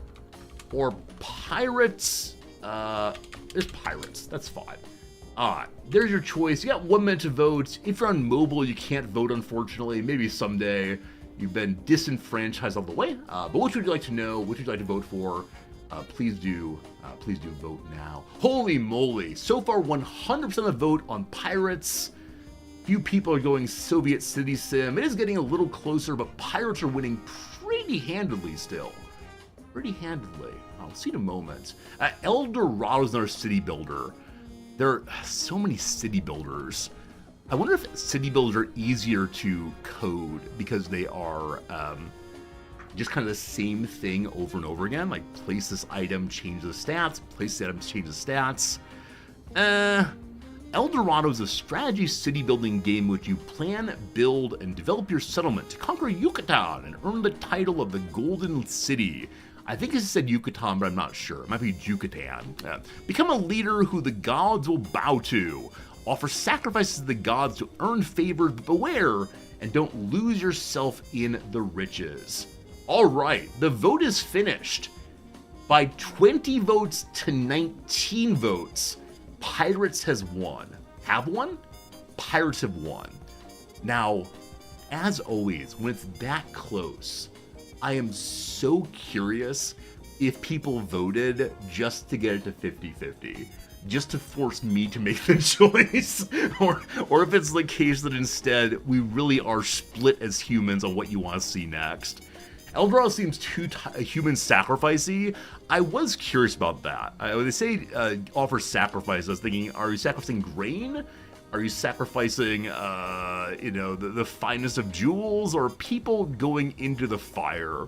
or Pirates. There's Pirates. That's fine. There's your choice. You got 1 minute to vote. If you're on mobile, you can't vote, unfortunately. Maybe someday. You've been disenfranchised all the way. But which would you like to know? Which would you like to vote for? Please do vote now. Holy moly! So far, 100% of the vote on Pirates. Few people are going Soviet City Sim. It is getting a little closer, but Pirates are winning pretty handedly still. Pretty handedly. I'll see in a moment. El Dorado is another city builder. There are so many city builders. I wonder if city builders are easier to code because they are just kind of the same thing over and over again. Like place this item, change the stats, place this item, change the stats. El Dorado is a strategy city building game in which you plan, build, and develop your settlement to conquer Yucatan and earn the title of the Golden City. I think it said Yucatan, but I'm not sure. It might be Yucatan. Become a leader who the gods will bow to. Offer sacrifices to the gods to earn favor, but beware and don't lose yourself in the riches. All right, the vote is finished. By 20 votes to 19 votes, Pirates has won. Have won? Pirates have won. Now, as always, when it's that close, I am so curious if people voted just to get it to 50-50. Just to force me to make the choice, or if it's the case that instead we really are split as humans on what you want to see next. El Dorado seems too human sacrificey. I was curious about that. When they say offer sacrifice, I was thinking, are you sacrificing grain? Are you sacrificing, the finest of jewels, or people going into the fire?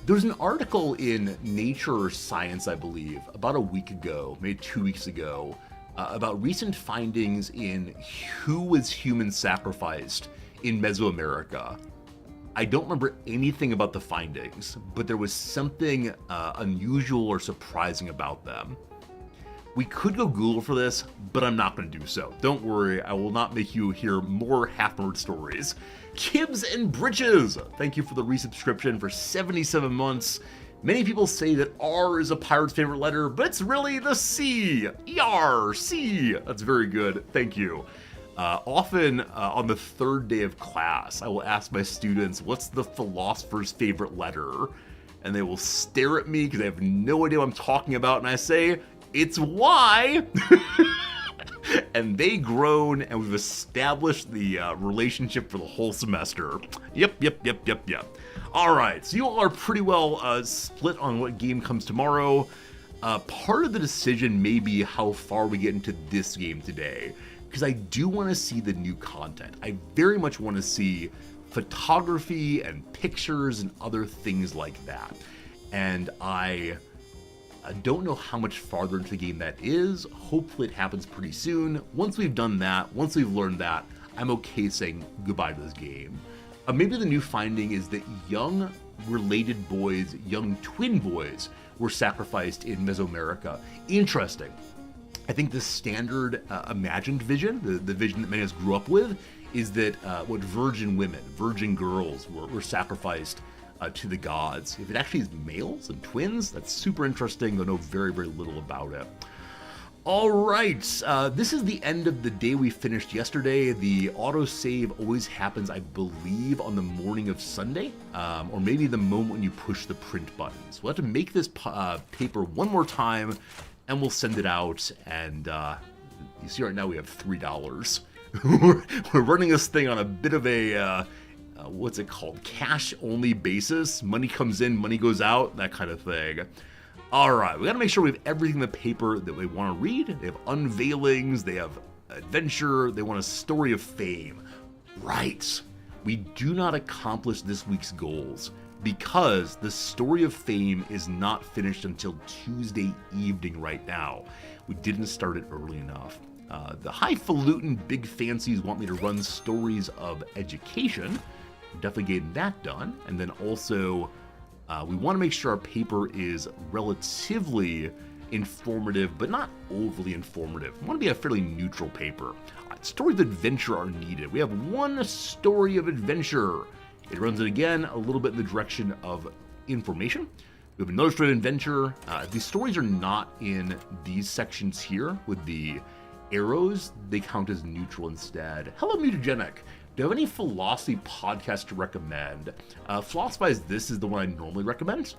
There's an article in Nature Science, I believe, about a week ago, maybe 2 weeks ago, about recent findings in who was human sacrificed in Mesoamerica. I don't remember anything about the findings, but there was something unusual or surprising about them. We could go Google for this, but I'm not going to do so. Don't worry, I will not make you hear more half-word stories. Kibs and Britches, thank you for the resubscription for 77 months. Many people say that R is a pirate's favorite letter, but it's really the C. ER, C. That's very good, thank you. Often on the third day of class, I will ask my students, what's the philosopher's favorite letter? And they will stare at me because they have no idea what I'm talking about, and I say, it's Y! And they groan, and we've established the relationship for the whole semester. Yep. All right, so you all are pretty well split on what game comes tomorrow. Part of the decision may be how far we get into this game today, because I do want to see the new content. I very much want to see photography and pictures and other things like that. And I don't know how much farther into the game that is. Hopefully it happens pretty soon. Once we've done that, once we've learned that, I'm okay saying goodbye to this game. Maybe the new finding is that young related boys, young twin boys, were sacrificed in Mesoamerica. Interesting. I think the standard imagined vision, the vision that many of us grew up with, is that what virgin women, virgin girls were sacrificed to the gods. If it actually is males and twins, that's super interesting. I know very, very little about it. All right, this is the end of the day we finished yesterday. The autosave always happens, I believe, on the morning of Sunday, or maybe the moment when you push the print buttons. We'll have to make this paper one more time, and we'll send it out. And you see right now we have $3. We're running this thing on a bit of a what's it called? Cash-only basis. Money comes in, money goes out, that kind of thing. All right, we got to make sure we have everything in the paper that we want to read. They have unveilings, they have adventure, they want a story of fame. Right. We do not accomplish this week's goals because the story of fame is not finished until Tuesday evening right now. We didn't start it early enough. The highfalutin big fancies want me to run stories of education. Definitely getting that done. And then also We want to make sure our paper is relatively informative, but not overly informative. We want to be a fairly neutral paper. Stories of adventure are needed. We have one story of adventure. It runs it again a little bit in the direction of information. We have another story of adventure. These stories are not in these sections here with the arrows. They count as neutral instead. Hello, Mutagenic. Do you have any philosophy podcasts to recommend? Philosophize This is the one I normally recommend.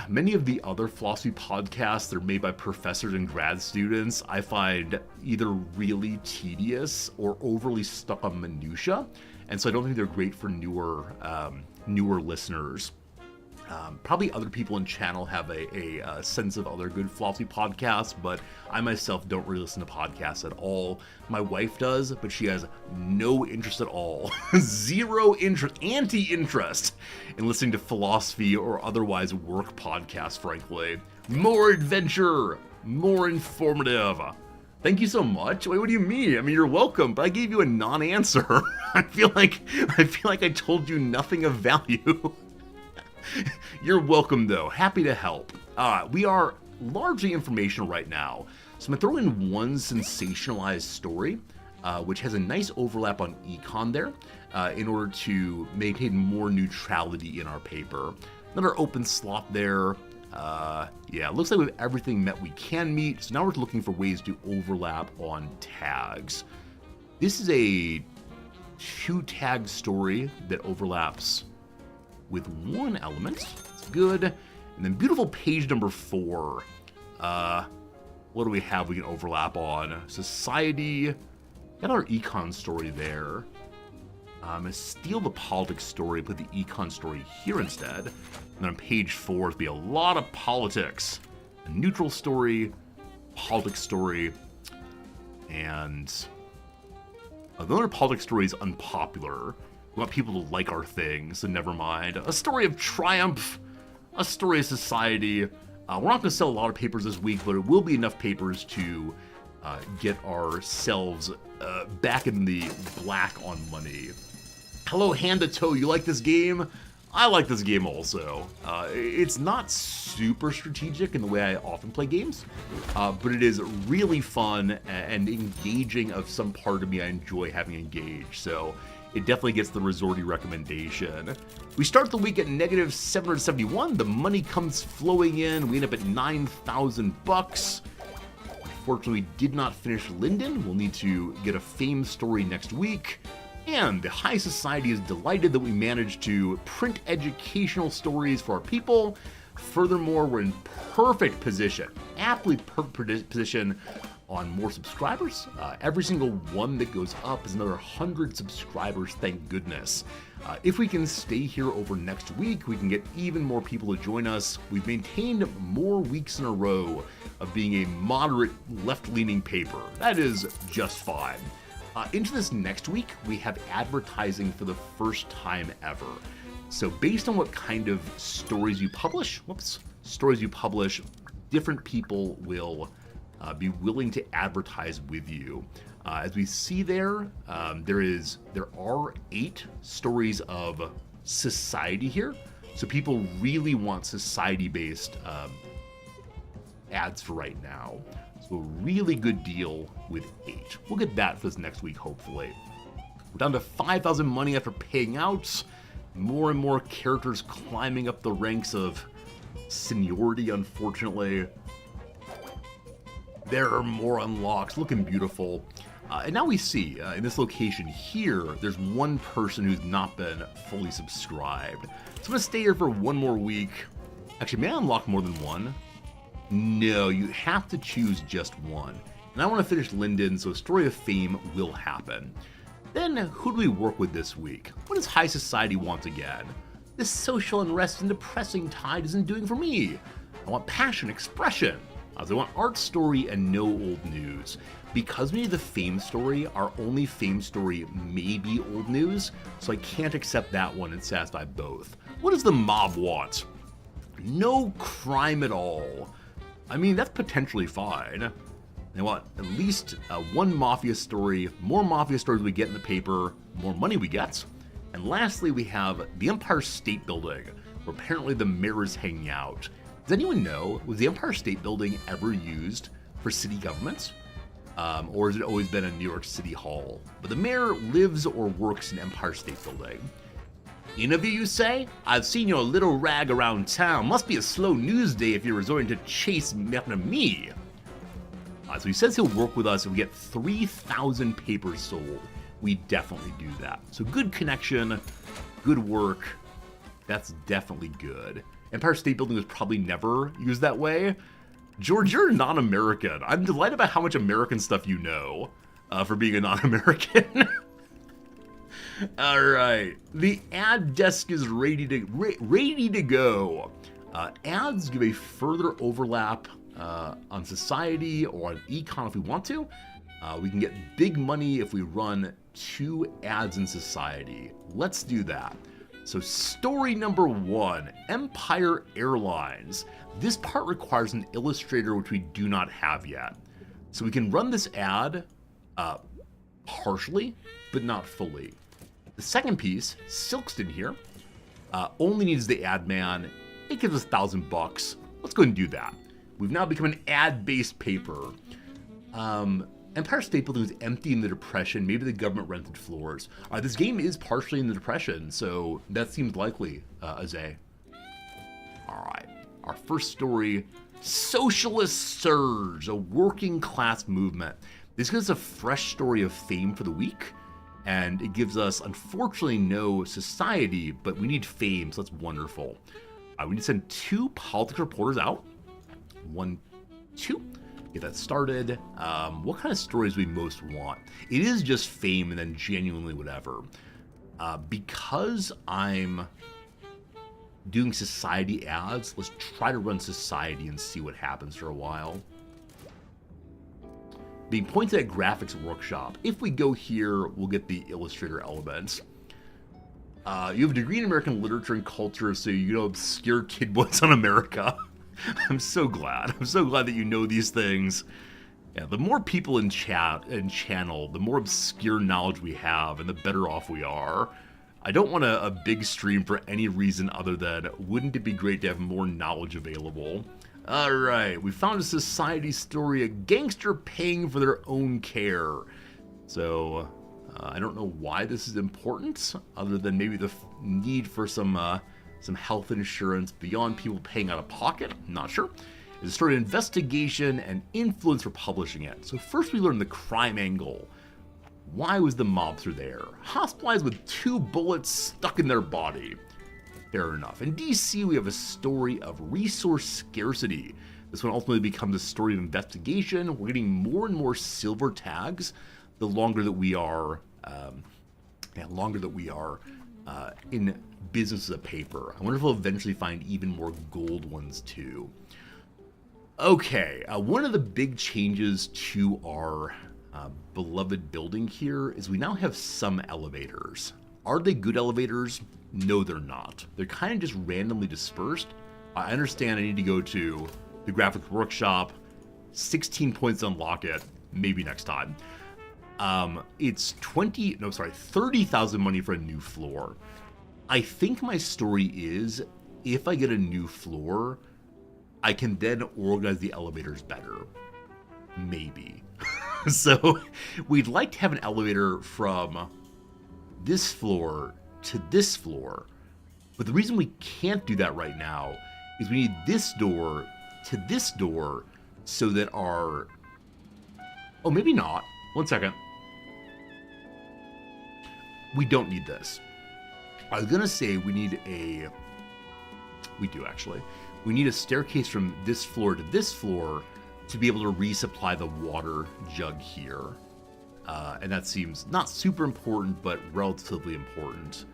Many of the other philosophy podcasts that are made by professors and grad students, I find either really tedious or overly stuck on minutia, and so I don't think they're great for newer listeners. Probably other people in channel have a sense of other good philosophy podcasts, but I myself don't really listen to podcasts at all. My wife does, but she has no interest at all. Zero interest, anti-interest in listening to philosophy or otherwise work podcasts, frankly. More adventure, more informative. Thank you so much. Wait, what do you mean? I mean, you're welcome, but I gave you a non-answer. I feel like I told you nothing of value. You're welcome, though. Happy to help. We are largely informational right now, so I'm going to throw in one sensationalized story, which has a nice overlap on econ there, in order to maintain more neutrality in our paper. Another open slot there. Yeah, looks like we have everything met we can meet, so now we're looking for ways to overlap on tags. This is a 2-tag story that overlaps with one element. It's good. And then beautiful page number 4. What do we have we can overlap on? Society. Got our econ story there. I'm going to steal the politics story, put the econ story here instead. And then on page 4, it'll be a lot of politics. A neutral story, politics story, and another politics story is unpopular. We want people to like our thing, so never mind. A story of triumph, a story of society. We're not going to sell a lot of papers this week, but it will be enough papers to get ourselves back in the black on money. Hello, Hand-to-Toe, you like this game? I like this game also. It's not super strategic in the way I often play games, but it is really fun and engaging of some part of me I enjoy having engaged, so it definitely gets the Resorty recommendation. We start the week at negative 771. The money comes flowing in. We end up at 9,000 bucks. Unfortunately, we did not finish Linden. We'll need to get a fame story next week. And the High Society is delighted that we managed to print educational stories for our people. Furthermore, we're in perfect position, aptly perfect position on more subscribers. Every single one that goes up is another 100 subscribers, thank goodness. If we can stay here over next week, we can get even more people to join us. We've maintained more weeks in a row of being a moderate left-leaning paper. That is just fine. Into this next week, we have advertising for the first time ever. So based on what kind of stories you publish, different people will be willing to advertise with you. As we see there, there are 8 stories of society here. So people really want society-based ads for right now. So a really good deal with 8. We'll get that for this next week, hopefully. We're down to 5,000 money after paying out. More and more characters climbing up the ranks of seniority, unfortunately. There are more unlocks, looking beautiful. And now we see, in this location here, there's one person who's not been fully subscribed. So I'm going to stay here for one more week. Actually, may I unlock more than one? No, you have to choose just one. And I want to finish Linden, so a story of fame will happen. Then, who do we work with this week? What does High Society want again? This social unrest and depressing tide isn't doing for me. I want passion, expression. I want art story and no old news. Because we need the fame story, our only fame story may be old news, so I can't accept that one and satisfy both. What does the mob want? No crime at all. I mean, that's potentially fine. They want at least one mafia story. More mafia stories we get in the paper, more money we get. And lastly, we have the Empire State Building, where apparently the mayor is hanging out. Does anyone know, was the Empire State Building ever used for city government? Or has it always been a New York City Hall? But the mayor lives or works in Empire State Building. Interview, you say? I've seen your little rag around town. Must be a slow news day if you're resorting to chase after me. So he says he'll work with us if we get 3,000 papers sold. We definitely do that. So good connection, good work. That's definitely good. Empire State Building was probably never used that way. George, you're non-American. I'm delighted by how much American stuff you know for being a non-American. All right, the ad desk is ready to go. Ads give a further overlap on society or on econ if we want to. We can get big money if we run 2 ads in society. Let's do that. So story number 1, Empire Airlines. This part requires an illustrator, which we do not have yet. So we can run this ad partially, but not fully. The second piece, Silkston here, only needs the ad man. It gives us $1,000. Let's go ahead and do that. We've now become an ad-based paper. Empire State Building was empty in the Depression. Maybe the government rented floors. This game is partially in the Depression, so that seems likely, Azay. All right, our first story, Socialist Surge, a working class movement. This gives us a fresh story of fame for the week, and it gives us, unfortunately, no society, but we need fame, so that's wonderful. We need to send 2 politics reporters out. 1, 2. Get that started. What kind of stories do we most want? It is just fame and then genuinely whatever. Because I'm doing society ads, let's try to run society and see what happens for a while. Being pointed at graphics workshop. If we go here, we'll get the illustrator elements. You have a degree in American literature and culture, so you know obscure kidbooks on America. I'm so glad. I'm so glad that you know these things. Yeah, the more people in chat and channel, the more obscure knowledge we have, and the better off we are. I don't want a big stream for any reason other than, wouldn't it be great to have more knowledge available? All right, we found a society story, a gangster paying for their own care. So, I don't know why this is important, other than maybe the need for some health insurance beyond people paying out of pocket. I'm not sure. It's a story of investigation and influence for publishing it. So first we learn the crime angle. Why was the mobster there? Hospitalized with 2 bullets stuck in their body. Fair enough. In DC, we have a story of resource scarcity. This one ultimately becomes a story of investigation. We're getting more and more silver tags the longer that we are, in business as a paper. I wonder if we'll eventually find even more gold ones too. Okay, one of the big changes to our beloved building here is we now have some elevators. Are they good elevators? No, they're not. They're kind of just randomly dispersed. I understand I need to go to the graphics workshop, 16 points to unlock it, maybe next time. It's 30,000 money for a new floor. I think my story is, if I get a new floor, I can then organize the elevators better. Maybe. So, we'd like to have an elevator from this floor to this floor. But the reason we can't do that right now is we need this door to this door so that our... Oh, maybe not. 1 second. We don't need this. I was gonna say we need a... We do, actually. We need a staircase from this floor to this floor to be able to resupply the water jug here. And that seems not super important, but relatively important.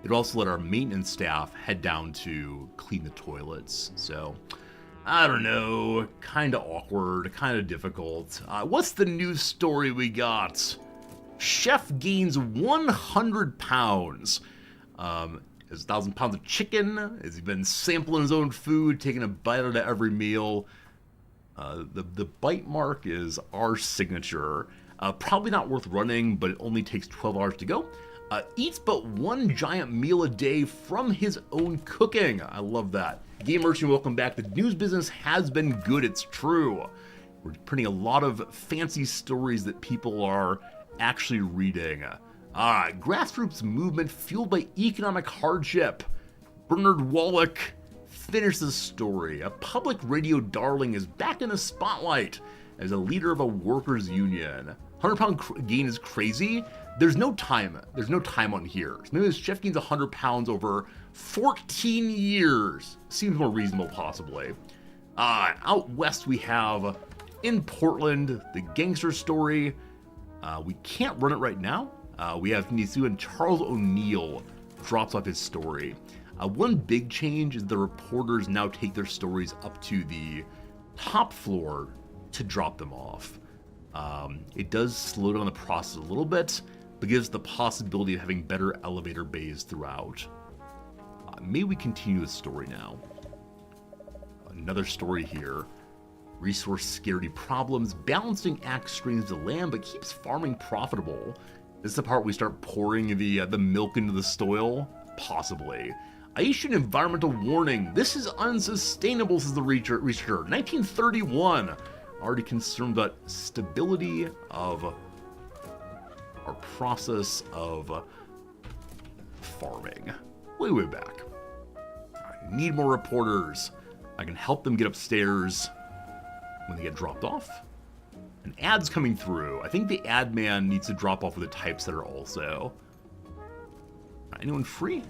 It'll also let our maintenance staff head down to clean the toilets. So, I don't know, kind of awkward, kind of difficult. What's the news story we got? Chef gains 100 pounds. Has 1,000 pounds of chicken. Has he been sampling his own food, taking a bite out of every meal? The bite mark is our signature. Probably not worth running, but it only takes 12 hours to go. Eats but one giant meal a day from his own cooking. I love that. Game Merchant, welcome back. The news business has been good, it's true. We're printing a lot of fancy stories that people are actually reading. Grassroots movement fueled by economic hardship. Bernard Wallach finished the story. A public radio darling is back in the spotlight as a leader of a workers' union. 100-pound gain is crazy. There's no time on here. So maybe this chef gains 100 pounds over 14 years. Seems more reasonable, possibly. Out west we have, in Portland, the gangster story. We can't run it right now. We have Nisu and Charles O'Neill drops off his story. One big change is the reporters now take their stories up to the top floor to drop them off. It does slow down the process a little bit, but gives the possibility of having better elevator bays throughout. May we continue the story now? Another story here. Resource scarcity problems. Balancing act strains the land, but keeps farming profitable. This is the part we start pouring the milk into the soil? Possibly. I issued an environmental warning. This is unsustainable, says the researcher. 1931. Already concerned about stability of our process of farming. Way back. I need more reporters. I can help them get upstairs when they get dropped off. An ad's coming through. I think the ad man needs to drop off with the types that are also. Anyone free?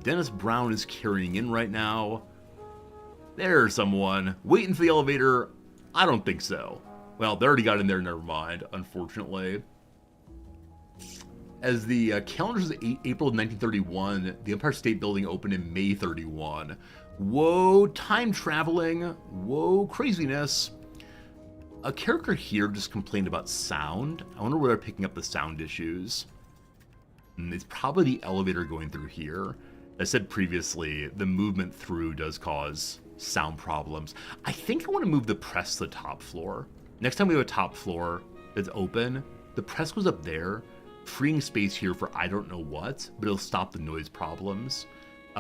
Dennis Brown is carrying in right now. There's someone. Waiting for the elevator. I don't think so. Well, they already got in there, never mind, unfortunately. As the calendar is April of 1931, the Empire State Building opened in May 31. Whoa, time traveling. Whoa, craziness. A character here just complained about sound. I wonder where they're picking up the sound issues. And it's probably the elevator going through here. As I said previously, the movement through does cause sound problems. I think I want to move the press to the top floor. Next time we have a top floor that's open, the press goes up there, freeing space here for I don't know what, but it'll stop the noise problems.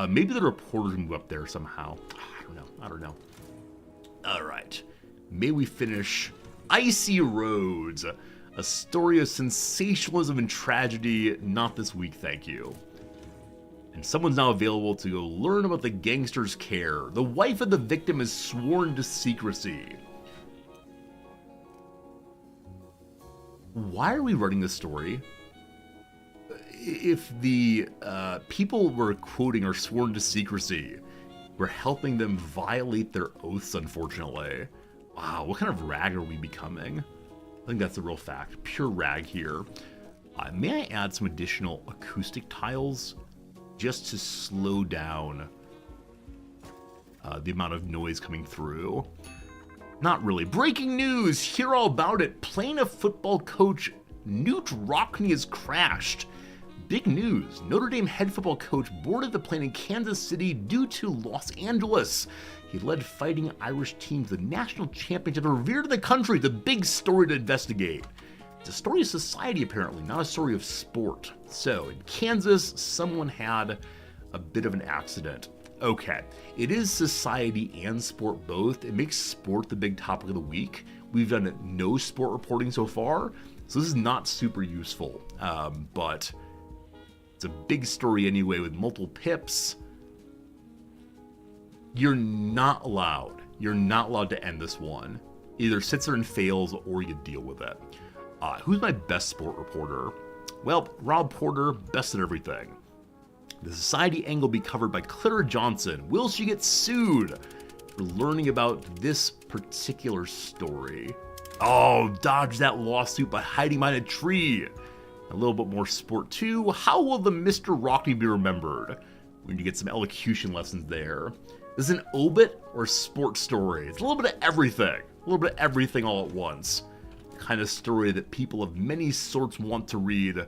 Maybe the reporters move up there somehow. I don't know. All right. May we finish Icy Roads, a story of sensationalism and tragedy. Not this week, thank you. And someone's now available to go learn about the gangster's care. The wife of the victim is sworn to secrecy. Why are we running this story? If the people we're quoting are sworn to secrecy, we're helping them violate their oaths, unfortunately. Wow, what kind of rag are we becoming? I think that's the real fact. Pure rag here. May I add some additional acoustic tiles just to slow down the amount of noise coming through? Not really. Breaking news! Hear all about it. Plane of football coach Newt Rockne has crashed. Big news. Notre Dame head football coach boarded the plane in Kansas City due to Los Angeles. He led Fighting Irish team to the national championship and revered the country. The big story to investigate. It's a story of society, apparently, not a story of sport. So, in Kansas, someone had a bit of an accident. Okay, it is society and sport both. It makes sport the big topic of the week. We've done no sport reporting so far, so this is not super useful. But it's a big story anyway with multiple pips. You're not allowed to end this one. Either sits there and fails or you deal with it. Who's my best sport reporter? Well, Rob Porter, best at everything. The society angle will be covered by Clara Johnson. Will she get sued for learning about this particular story? Oh, dodge that lawsuit by hiding behind a tree. A little bit more sport too. How will the Mr. Rockne be remembered? We need to get some elocution lessons there. Is it an obit or a sports story? It's a little bit of everything. A little bit of everything all at once. The kind of story that people of many sorts want to read.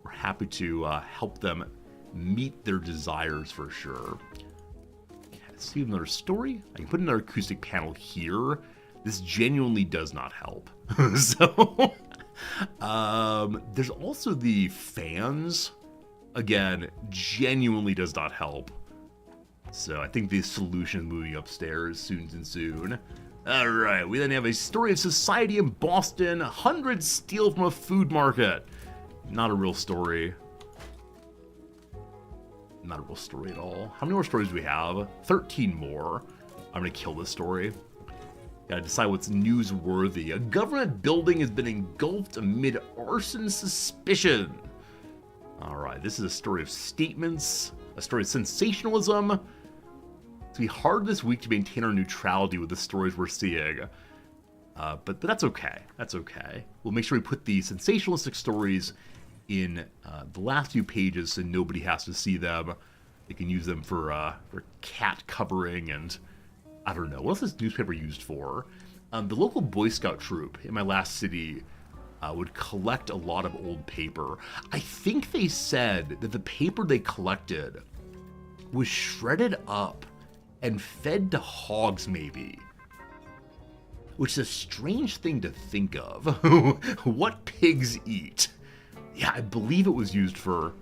We're happy to help them meet their desires for sure. Okay, let's see another story. I can put another acoustic panel here. This genuinely does not help. So There's also the fans. Again, genuinely does not help. So I think the solution is moving upstairs soon and soon. Alright, we then have a story of society in Boston. Hundreds steal from a food market. Not a real story. Not a real story at all. How many more stories do we have? 13 more. I'm gonna kill this story. Gotta decide what's newsworthy. A government building has been engulfed amid arson suspicion. Alright, this is a story of statements, a story of sensationalism. It's gonna be hard this week to maintain our neutrality with the stories we're seeing. But that's okay. That's okay. We'll make sure we put the sensationalistic stories in the last few pages so nobody has to see them. They can use them for cat covering and I don't know. What else is this newspaper used for? The local Boy Scout troop in my last city would collect a lot of old paper. I think they said that the paper they collected was shredded up and fed to hogs, maybe. Which is a strange thing to think of. What pigs eat. Yeah, I believe it was used for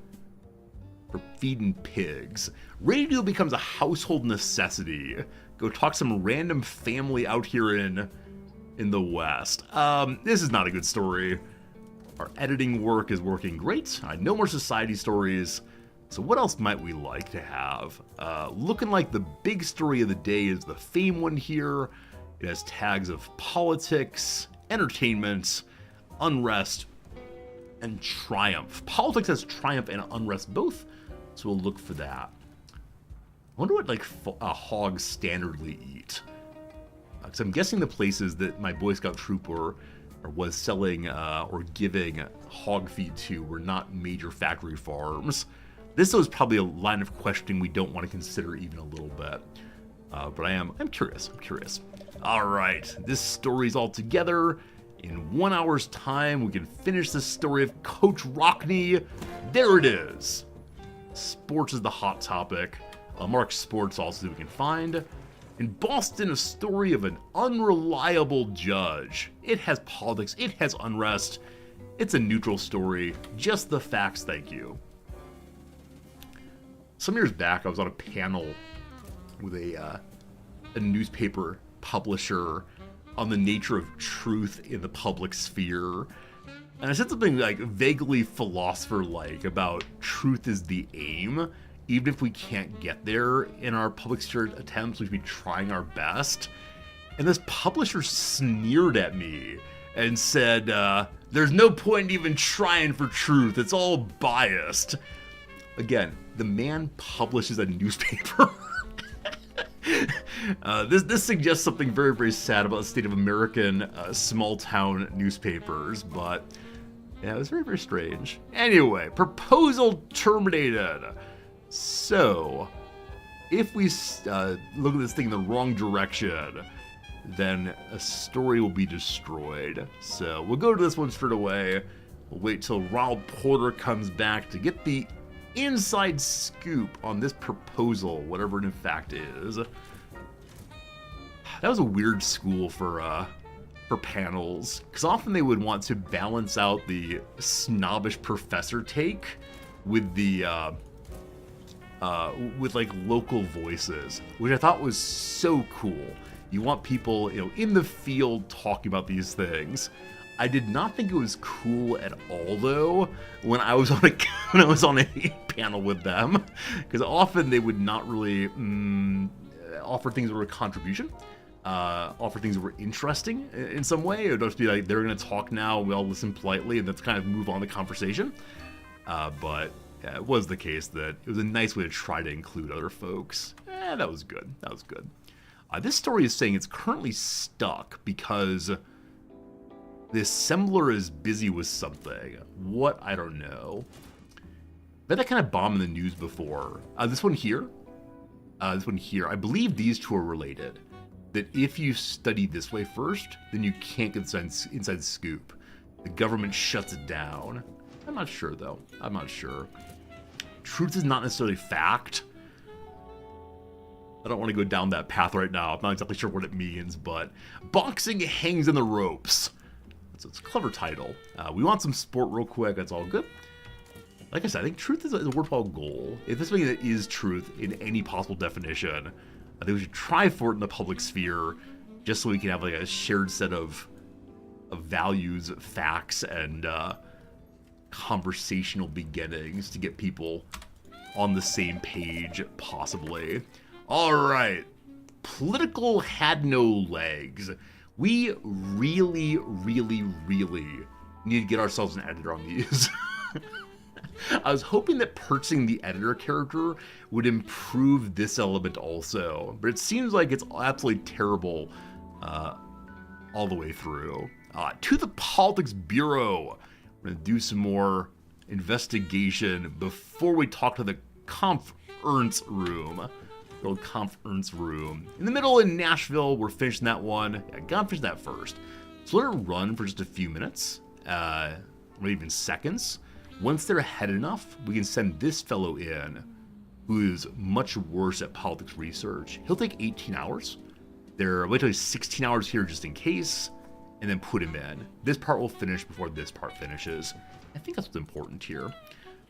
feeding pigs. Radio becomes a household necessity. Go talk to some random family out here in the West. This is not a good story. Our editing work is working great. No more society stories. So what else might we like to have? Looking like the big story of the day is the Fame one here. It has tags of politics, entertainment, unrest, and triumph. Politics has triumph and unrest both, so we'll look for that. I wonder what hogs standardly eat. Because I'm guessing the places that my Boy Scout troop was selling or giving hog feed to were not major factory farms. This was probably a line of questioning we don't want to consider even a little bit. But I'm curious. I'm curious. All right, this story's all together. In 1 hour's time, we can finish the story of Coach Rockne. There it is. Sports is the hot topic. Mark sports also that we can find. In Boston, a story of an unreliable judge. It has politics, it has unrest. It's a neutral story. Just the facts, thank you. Some years back, I was on a panel with a newspaper publisher on the nature of truth in the public sphere. And I said something like vaguely philosopher-like about truth is the aim. Even if we can't get there in our public sphere attempts, we should be trying our best. And this publisher sneered at me and said, there's no point even trying for truth. It's all biased. Again, the man publishes a newspaper. This suggests something very, very sad about the state of American small-town newspapers, but yeah, it was very, very strange. Anyway, proposal terminated. So, if we look at this thing in the wrong direction, then a story will be destroyed. So, we'll go to this one straight away. We'll wait till Ronald Porter comes back to get the inside scoop on this proposal, whatever it in fact is. That was a weird school for panels, because often they would want to balance out the snobbish professor take with the with like local voices, which I thought was so cool. You want people, in the field talking about these things. I did not think it was cool at all, though, when I was on a panel with them, because often they would not really offer things that were a contribution, offer things that were interesting in some way. It would just be like, they're going to talk now, we all listen politely, and that's kind of move on the conversation. But yeah, it was the case that it was a nice way to try to include other folks. That was good. That was good. This story is saying it's currently stuck because the assembler is busy with something. What? I don't know. I've had that kind of bomb in the news before. This one here. I believe these two are related. That if you study this way first, then you can't get inside scoop. The government shuts it down. I'm not sure, though. I'm not sure. Truth is not necessarily fact. I don't want to go down that path right now. I'm not exactly sure what it means, but boxing hangs in the ropes. It's a clever title. We want some sport real quick. That's all good. Like I said, I think truth is a worthwhile goal. If there's something that is truth in any possible definition, I think we should try for it in the public sphere, just so we can have like a shared set of values, facts, and conversational beginnings to get people on the same page, possibly. All right, political had no legs. We really, really, really need to get ourselves an editor on these. I was hoping that purchasing the editor character would improve this element also, but it seems like it's absolutely terrible all the way through. To the Politics Bureau. We're going to do some more investigation before we talk to the conference room. The old conference room. In the middle in Nashville, we're finishing that one. I gotta finish that first. So let it run for just a few minutes, or even seconds. Once they're ahead enough, we can send this fellow in, who is much worse at politics research. He'll take 18 hours. Wait till he's 16 hours here just in case, and then put him in. This part will finish before this part finishes. I think that's what's important here.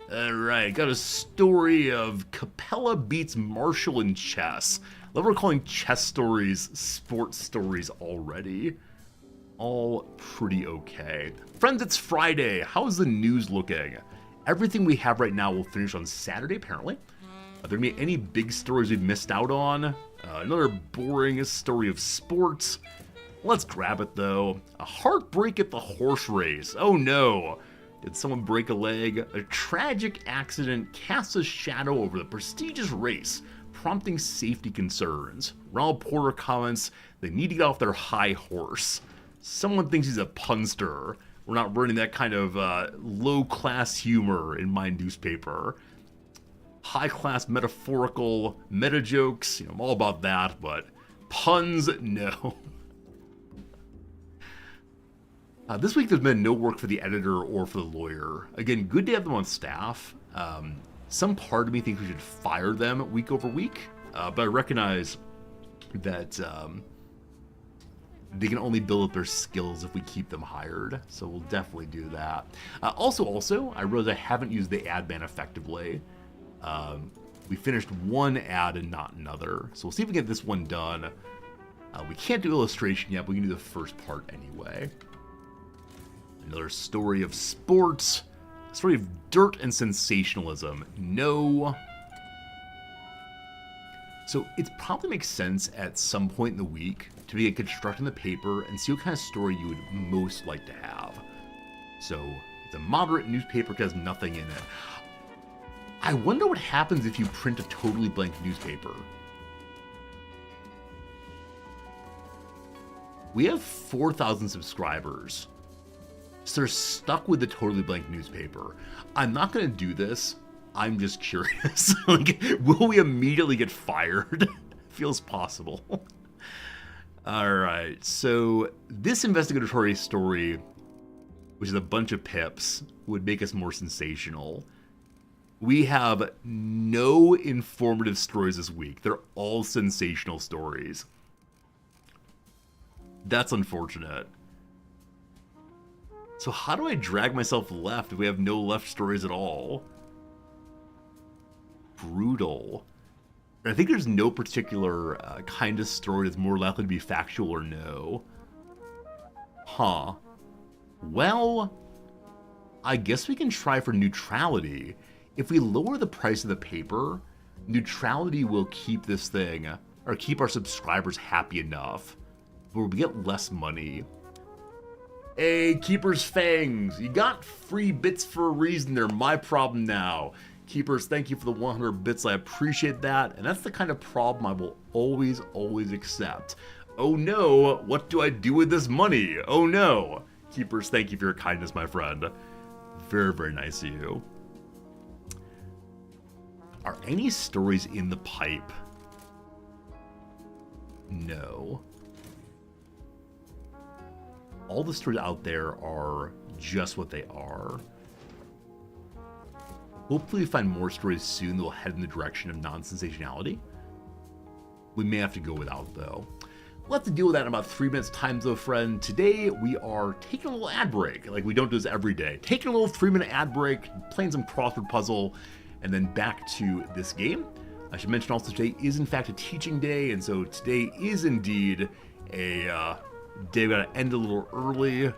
Alright, got a story of Capella beats Marshall in chess. Love we're calling chess stories sports stories already. All pretty okay. Friends, it's Friday. How's the news looking? Everything we have right now will finish on Saturday, apparently. Are there gonna be any big stories we've missed out on? Another boring story of sports. Let's grab it, though. A heartbreak at the horse race. Oh, no. Did someone break a leg? A tragic accident casts a shadow over the prestigious race, prompting safety concerns. Ronald Porter comments they need to get off their high horse. Someone thinks he's a punster. We're not running that kind of low-class humor in my newspaper. High-class metaphorical meta-jokes, I'm all about that, but puns, no. This week there's been no work for the editor or for the lawyer. Again, good to have them on staff. Some part of me thinks we should fire them week over week, but I recognize that they can only build up their skills if we keep them hired, so we'll definitely do that. Also, I realize I haven't used the ad ban effectively. We finished one ad and not another, so we'll see if we can get this one done. We can't do illustration yet, but we can do the first part anyway. Another story of sports, a story of dirt and sensationalism. No. So it probably makes sense at some point in the week to be constructing the paper and see what kind of story you would most like to have. So it's a moderate newspaper that has nothing in it. I wonder what happens if you print a totally blank newspaper. We have 4,000 subscribers. So they're stuck with the totally blank newspaper. I'm not going to do this. I'm just curious. Like, will we immediately get fired? Feels possible. All right. So this investigatory story, which is a bunch of pips, would make us more sensational. We have no informative stories this week. They're all sensational stories. That's unfortunate. So how do I drag myself left if we have no left stories at all? Brutal. I think there's no particular kind of story that's more likely to be factual or no. Huh. Well, I guess we can try for neutrality. If we lower the price of the paper, neutrality will keep this thing, or keep our subscribers happy enough, where we get less money. Hey, Keeper's Fangs, you got free bits for a reason. They're my problem now. Keepers, thank you for the 100 bits. I appreciate that. And that's the kind of problem I will always, always accept. Oh no, what do I do with this money? Oh no. Keepers, thank you for your kindness, my friend. Very, very nice of you. Are any stories in the pipe? No. All the stories out there are just what they are. Hopefully we find more stories soon that will head in the direction of non-sensationality. We may have to go without, though. We'll have to deal with that in about 3 minutes time, though, friend. Today, we are taking a little ad break. Like, we don't do this every day. Taking a little 3-minute ad break, playing some crossword puzzle, and then back to this game. I should mention also today is, in fact, a teaching day, and so today is indeed a day we gotta end a little early.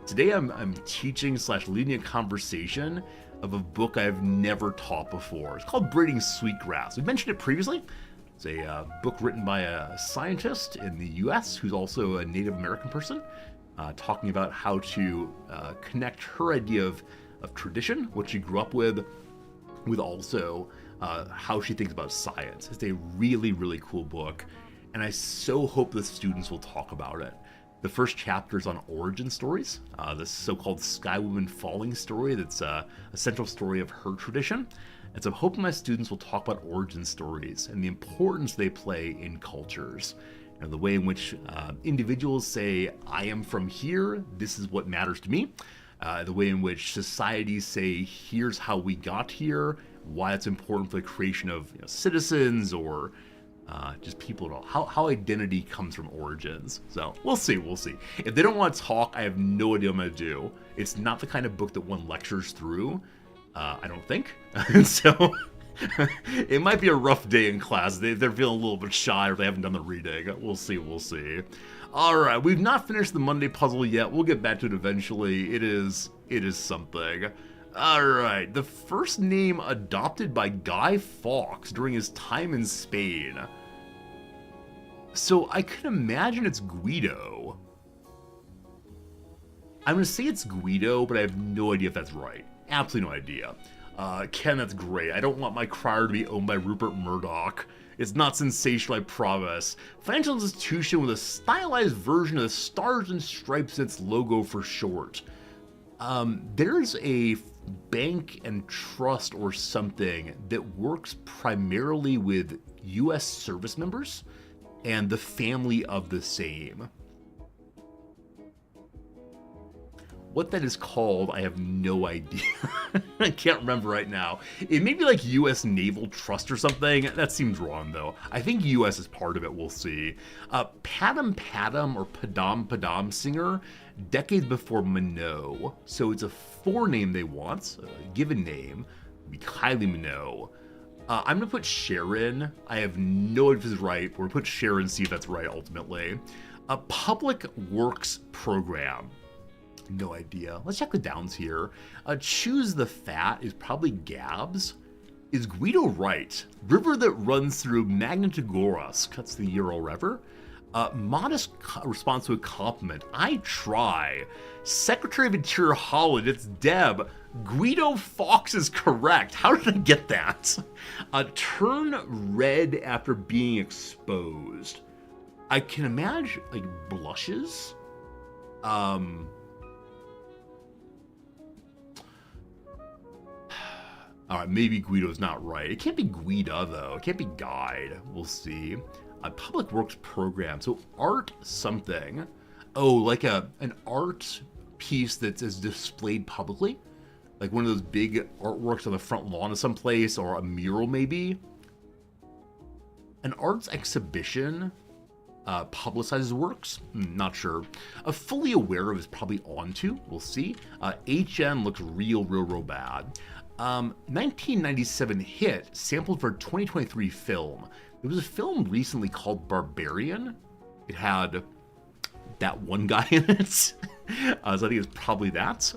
Today, I'm teaching / leading a conversation of a book I've never taught before. It's called Braiding Sweetgrass. We've mentioned it previously. It's a book written by a scientist in the US who's also a Native American person, talking about how to connect her idea of tradition, what she grew up with also how she thinks about science. It's a really, really cool book, and I so hope the students will talk about it. The first chapter is on origin stories, this so-called Sky Woman Falling story that's a central story of her tradition. And so I'm hoping my students will talk about origin stories and the importance they play in cultures. And the way in which individuals say, I am from here, this is what matters to me. The way in which societies say, here's how we got here, why it's important for the creation of citizens or just people at all. How identity comes from origins. So we'll see. If they don't want to talk, I have no idea what I'm going to do. It's not the kind of book that one lectures through. I don't think. So it might be a rough day in class. They're feeling a little bit shy or they haven't done the reading. We'll see. All right, we've not finished the Monday puzzle yet. We'll get back to it eventually. It is something. All right, the first name adopted by Guy Fawkes during his time in Spain. So I can imagine it's Guido. I'm going to say it's Guido, but I have no idea if that's right. Absolutely no idea. Ken, that's great. I don't want my crier to be owned by Rupert Murdoch. It's not sensational, I promise. Financial institution with a stylized version of the Stars and Stripes in its logo for short. There's a bank and trust or something that works primarily with U.S. service members and the family of the same. What that is called, I have no idea. I can't remember right now. It may be like U.S. Naval Trust or something. That seems wrong, though. I think U.S. is part of it. We'll see. Padam Padam or Padam Padam singer, decades before Minogue. So it's a forename they want, a given name, be Kylie Minogue. I'm going to put Sharon. I have no idea if this is right. We're going to put Sharon, see if that's right ultimately. A public works program. No idea. Let's check the downs here. Choose the Fat is probably Gabs. Is Guido right? River that runs through Magnitogorsk. That's the Ural River. Modest response to a compliment. I try. Secretary of Interior Holland. It's Deb. Guido Fawkes is correct. How did I get that? Turn red after being exposed. I can imagine, like, blushes. Alright, maybe Guido's not right. It can't be Guida, though. It can't be Guide. We'll see. A public works program. So art something. Oh, like an art piece that is displayed publicly? Like one of those big artworks on the front lawn of some place, or a mural maybe? An arts exhibition publicizes works? Not sure. Fully aware of is probably onto. We'll see. HN looks real bad. 1997 hit, sampled for 2023 film. There was a film recently called Barbarian. It had that one guy in it. So I think it's probably that.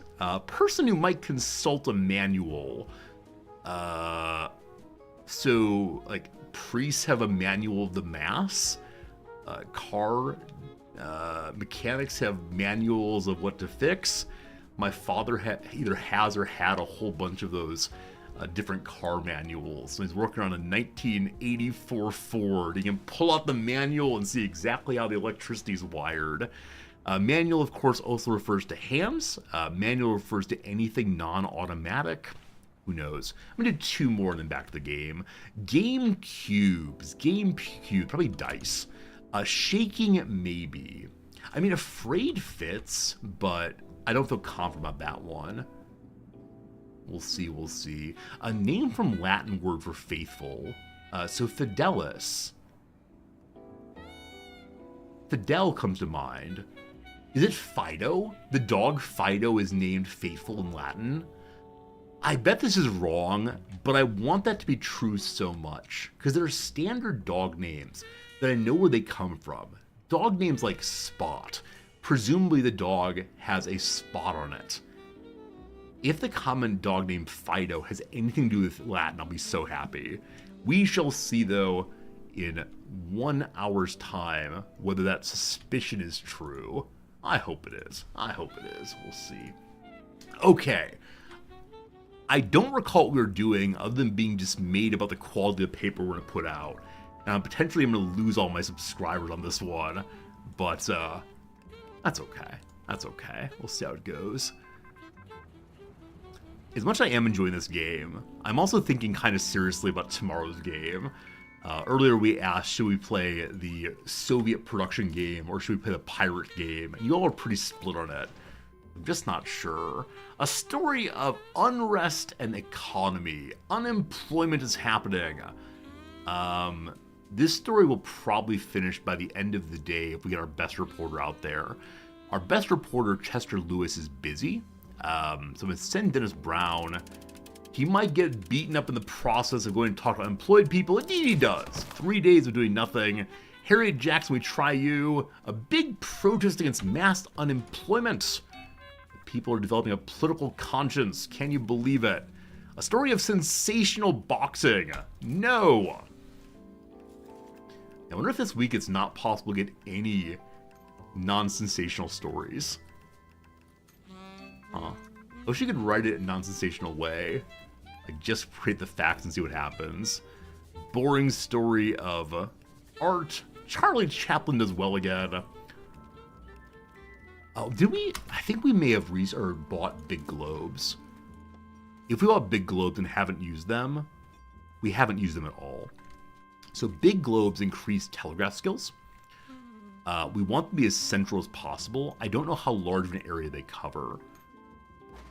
Person who might consult a manual. So, like, priests have a manual of the mass. Car mechanics have manuals of what to fix. My father either has or had a whole bunch of those different car manuals. So he's working on a 1984 Ford. He can pull out the manual and see exactly how the electricity is wired. Manual, of course, also refers to hams. Manual refers to anything non-automatic. Who knows? I'm going to do 2 more and then back to the game. Game cubes. Game cube, probably dice. Shaking, maybe. I mean, afraid fits, but I don't feel confident about that one. We'll see. A name from Latin word for faithful. So fidelis. Fidel comes to mind. Is it Fido? The dog Fido is named Faithful in Latin. I bet this is wrong, but I want that to be true so much, because there are standard dog names that I know where they come from. Dog names like Spot. Presumably the dog has a spot on it. If the common dog named Fido has anything to do with Latin, I'll be so happy. We shall see, though, in 1 hour's time, whether that suspicion is true. I hope it is. I hope it is. We'll see. Okay. I don't recall what we were doing other than being dismayed about the quality of the paper we're going to put out. And potentially I'm going to lose all my subscribers on this one. But that's okay. That's okay. We'll see how it goes. As much as I am enjoying this game, I'm also thinking kind of seriously about tomorrow's game. Earlier we asked, should we play the Soviet production game or should we play the pirate game? And you all are pretty split on it. I'm just not sure. A story of unrest and economy. Unemployment is happening. This story will probably finish by the end of the day if we get our best reporter out there. Our best reporter, Chester Lewis, is busy. So I'm going to send Dennis Brown. He might get beaten up in the process of going to talk to unemployed people. Indeed he does. 3 days of doing nothing. Harriet Jackson, we try you. A big protest against mass unemployment. People are developing a political conscience. Can you believe it? A story of sensational boxing. No. I wonder if this week it's not possible to get any non-sensational stories. Huh. I wish you could write it in a non-sensational way. Like, just create the facts and see what happens. Boring story of art. Charlie Chaplin does well again. Oh, did we? I think we may have bought Big Globes. If we bought Big Globes and haven't used them, we haven't used them at all. So Big Globes increase telegraph skills. We want them to be as central as possible. I don't know how large of an area they cover.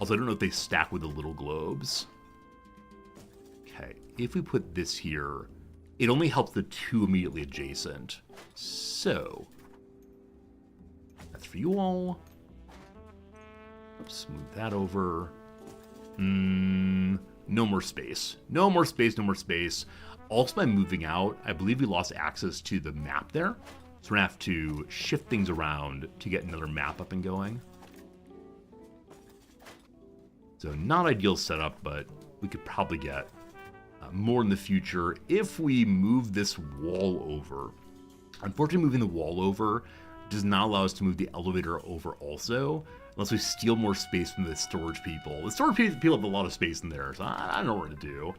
Also, I don't know if they stack with the little globes. Okay, if we put this here, it only helps the two immediately adjacent. So, that's for you all. Let's smooth that over. No more space. No more space, no more space. Also, by moving out, I believe we lost access to the map there. So we're going to have to shift things around to get another map up and going. So not ideal setup, but we could probably get more in the future if we move this wall over. Unfortunately, moving the wall over does not allow us to move the elevator over also, unless we steal more space from the storage people. The storage people have a lot of space in there, so I don't know what to do.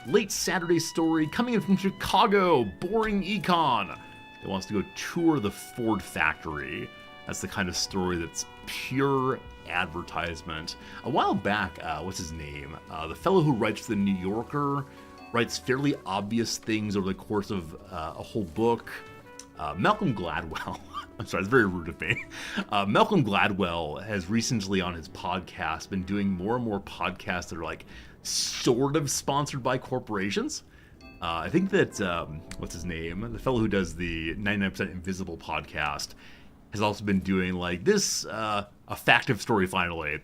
Late Saturday story coming in from Chicago, boring econ. It wants to go tour the Ford factory. That's the kind of story that's pure advertisement. A while back, what's his name? The fellow who writes for the New Yorker, writes fairly obvious things over the course of a whole book. Malcolm Gladwell. I'm sorry, it's very rude of me. Malcolm Gladwell has recently on his podcast been doing more and more podcasts that are like sort of sponsored by corporations. I think that, what's his name? The fellow who does the 99% Invisible podcast has also been doing like this, a factive story finally.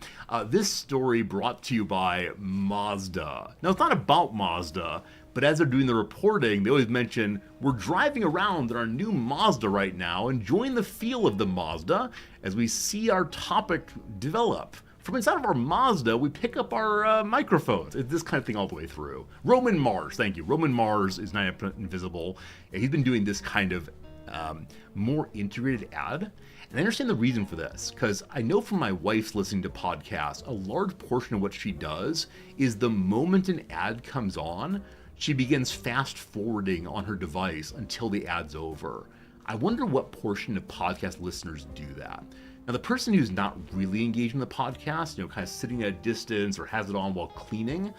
This story brought to you by Mazda. Now, it's not about Mazda, but as they're doing the reporting, they always mention, we're driving around in our new Mazda right now, enjoying the feel of the Mazda as we see our topic develop. From inside of our Mazda, we pick up our microphones. It's this kind of thing all the way through. Roman Mars, thank you. Roman Mars is 99% Invisible. And he's been doing this kind of more integrated ad. And I understand the reason for this, because I know from my wife's listening to podcasts, a large portion of what she does is the moment an ad comes on, she begins fast forwarding on her device until the ad's over. I wonder what portion of podcast listeners do that. Now, the person who's not really engaged in the podcast, kind of sitting at a distance or has it on while cleaning,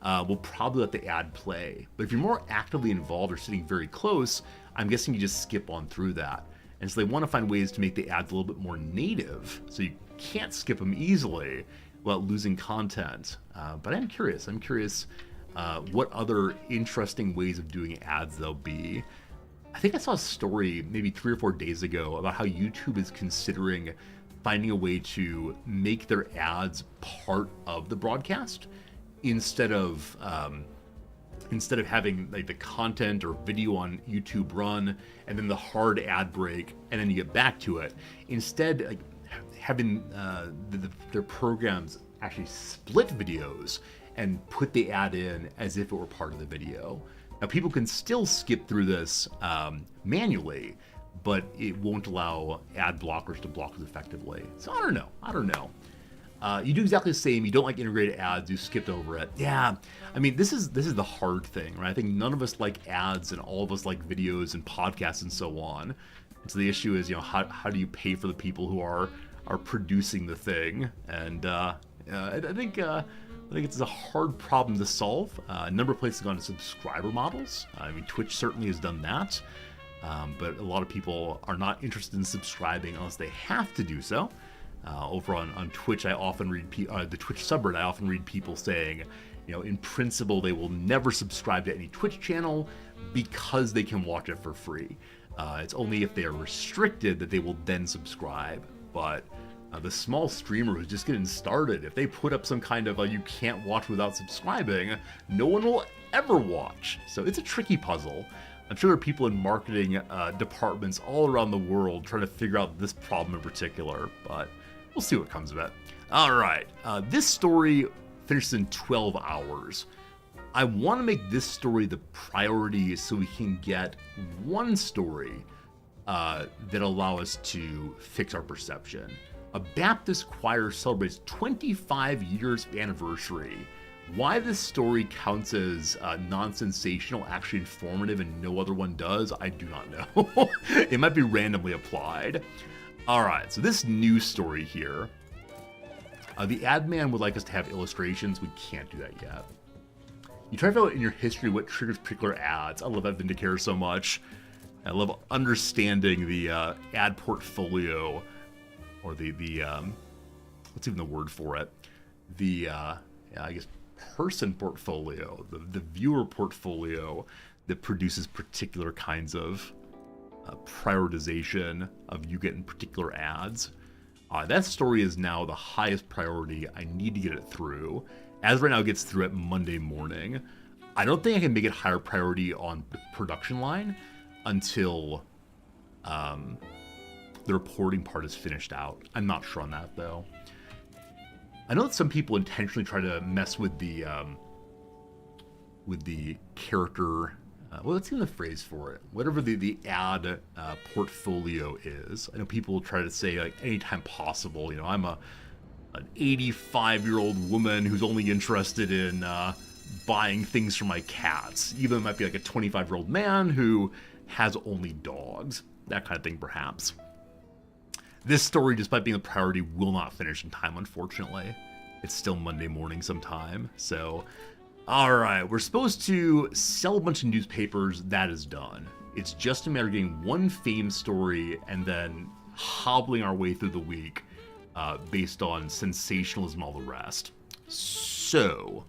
will probably let the ad play. But if you're more actively involved or sitting very close, I'm guessing you just skip on through that. And so they want to find ways to make the ads a little bit more native, so you can't skip them easily without losing content. But I'm curious. What other interesting ways of doing ads there'll be. I think I saw a story maybe 3 or 4 days ago about how YouTube is considering finding a way to make their ads part of the broadcast instead of having like the content or video on YouTube run and then the hard ad break and then you get back to it. Instead, like having their programs actually split videos and put the ad in as if it were part of the video. Now, people can still skip through this manually, but it won't allow ad blockers to block as effectively. So I don't know. You do exactly the same. You don't like integrated ads. You skipped over it. Yeah, I mean, this is the hard thing, right? I think none of us like ads, and all of us like videos and podcasts and so on. And so the issue is, how do you pay for the people who are producing the thing? And I think it's a hard problem to solve. A number of places have gone to subscriber models. I mean, Twitch certainly has done that. But a lot of people are not interested in subscribing unless they have to do so. Over on Twitch, I often read the Twitch subreddit. I often read people saying, in principle, they will never subscribe to any Twitch channel because they can watch it for free. It's only if they are restricted that they will then subscribe. But the small streamer who's just getting started, if they put up some kind of you can't watch without subscribing, no one will ever watch. So it's a tricky puzzle. I'm sure there are people in marketing departments all around the world trying to figure out this problem in particular, but we'll see what comes of it. All right, this story finishes in 12 hours. I want to make this story the priority so we can get one story that allow us to fix our perception. A Baptist choir celebrates 25 years anniversary. Why this story counts as non-sensational, actually informative, and no other one does, I do not know. It might be randomly applied. All right, so this news story here. The ad man would like us to have illustrations. We can't do that yet. You try to find out in your history what triggers particular ads. I love that Vindicator so much. I love understanding the ad portfolio, or the what's even the word for it? I guess person portfolio, the viewer portfolio that produces particular kinds of prioritization of you getting particular ads. That story is now the highest priority. I need to get it through. As right now, it gets through at Monday morning. I don't think I can make it higher priority on the production line until the reporting part is finished out. I'm not sure on that though. I know that some people intentionally try to mess with the character. What's even the phrase for it? Whatever the ad portfolio is. I know people will try to say like anytime possible. I'm an 85-year-old woman who's only interested in buying things for my cats. Even it might be like a 25-year-old man who has only dogs. That kind of thing, perhaps. This story, despite being a priority, will not finish in time, unfortunately. It's still Monday morning sometime, so... Alright, we're supposed to sell a bunch of newspapers. That is done. It's just a matter of getting one fame story and then hobbling our way through the week based on sensationalism and all the rest. So...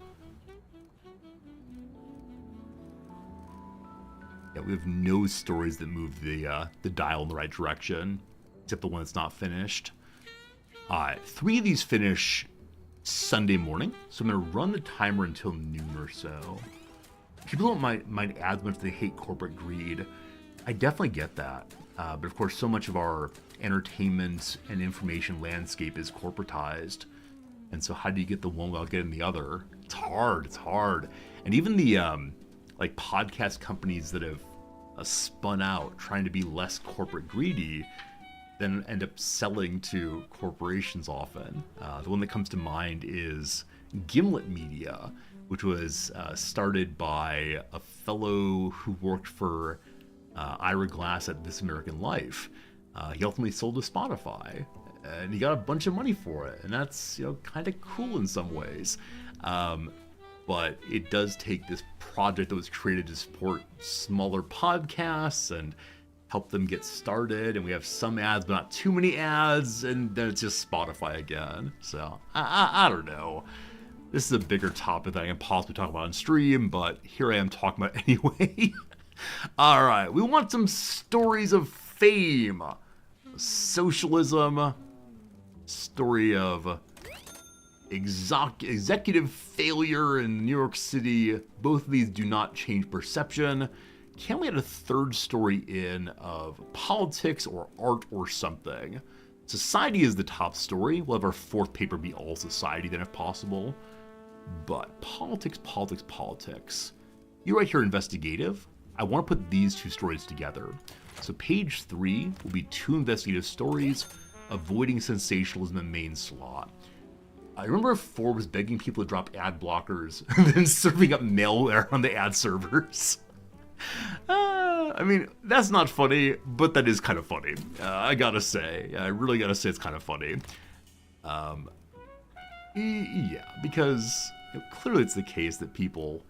yeah, we have no stories that move the dial in the right direction, except the one that's not finished. Alright, 3 of these finish Sunday morning, so I'm going to run the timer until noon or so. People don't mind ads much, they hate corporate greed. I definitely get that. But of course, so much of our entertainment and information landscape is corporatized. And so how do you get the one without getting the other? It's hard. And even the like podcast companies that have spun out trying to be less corporate greedy then end up selling to corporations often. The one that comes to mind is Gimlet Media, which was started by a fellow who worked for Ira Glass at This American Life. He ultimately sold to Spotify, and he got a bunch of money for it, and that's kind of cool in some ways. But it does take this project that was created to support smaller podcasts and help them get started, and we have some ads but not too many ads, and then it's just Spotify again. So I don't know. This is a bigger topic that I can possibly talk about on stream, but here I am talking about it anyway. All right, we want some stories of fame. Socialism, story of executive failure in New York City. Both of these do not change perception. Can we add a third story in of politics or art or something? Society is the top story. We'll have our fourth paper be all society then if possible. But politics. You right here, investigative. I want to put these two stories together. So page 3 will be 2 investigative stories, avoiding sensationalism in main slot. I remember Forbes begging people to drop ad blockers and then serving up malware on the ad servers. I mean, that's not funny, but that is kind of funny. I gotta say. I really gotta say it's kind of funny. Yeah, because clearly it's the case that people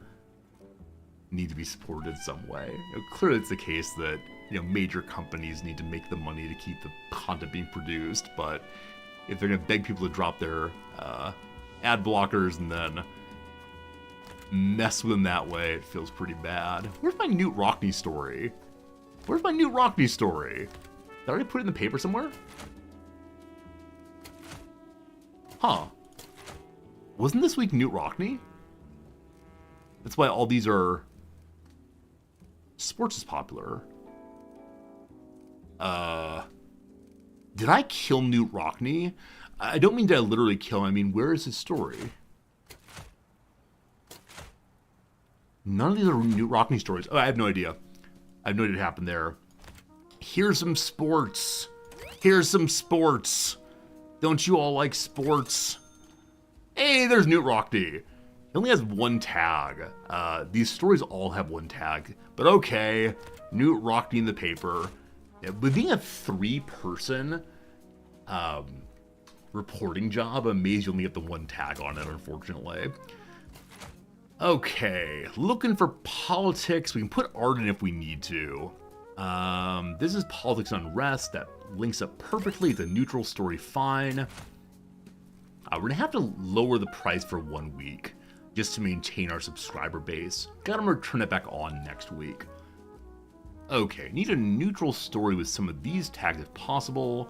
need to be supported in some way. Clearly it's the case that major companies need to make the money to keep the content being produced, but if they're going to beg people to drop their ad blockers and then mess with them that way, it feels pretty bad. Where's my Newt Rockne story? Did I already put it in the paper somewhere? Huh. Wasn't this week Newt Rockne? That's why all these are... Sports is popular. Did I kill Newt Rockne? I don't mean did I literally kill him. I mean, where is his story? None of these are Newt Rockne stories. Oh, I have no idea. I have no idea what happened there. Here's some sports. Don't you all like sports? Hey, there's Newt Rockne. He only has one tag. These stories all have one tag. But okay, Newt Rockne in the paper. Yeah, but being a 3-person reporting job, I'm amazed you only get the one tag on it, unfortunately. Okay, looking for politics. We can put art in if we need to. This is politics unrest. That links up perfectly. It's a neutral story, fine. We're gonna have to lower the price for 1 week just to maintain our subscriber base. Gotta return it back on next week. Okay, need a neutral story with some of these tags if possible.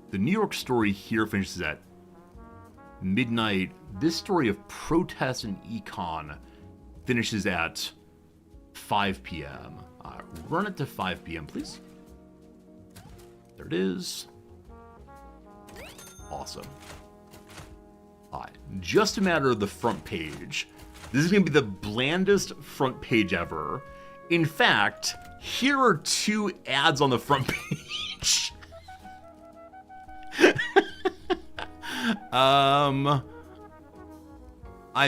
The New York story here finishes at midnight. This story of protest and econ finishes at 5 p.m. Run it to 5 p.m., please. There it is. Awesome. Alright, just a matter of the front page. This is going to be the blandest front page ever. In fact, here are 2 ads on the front page. I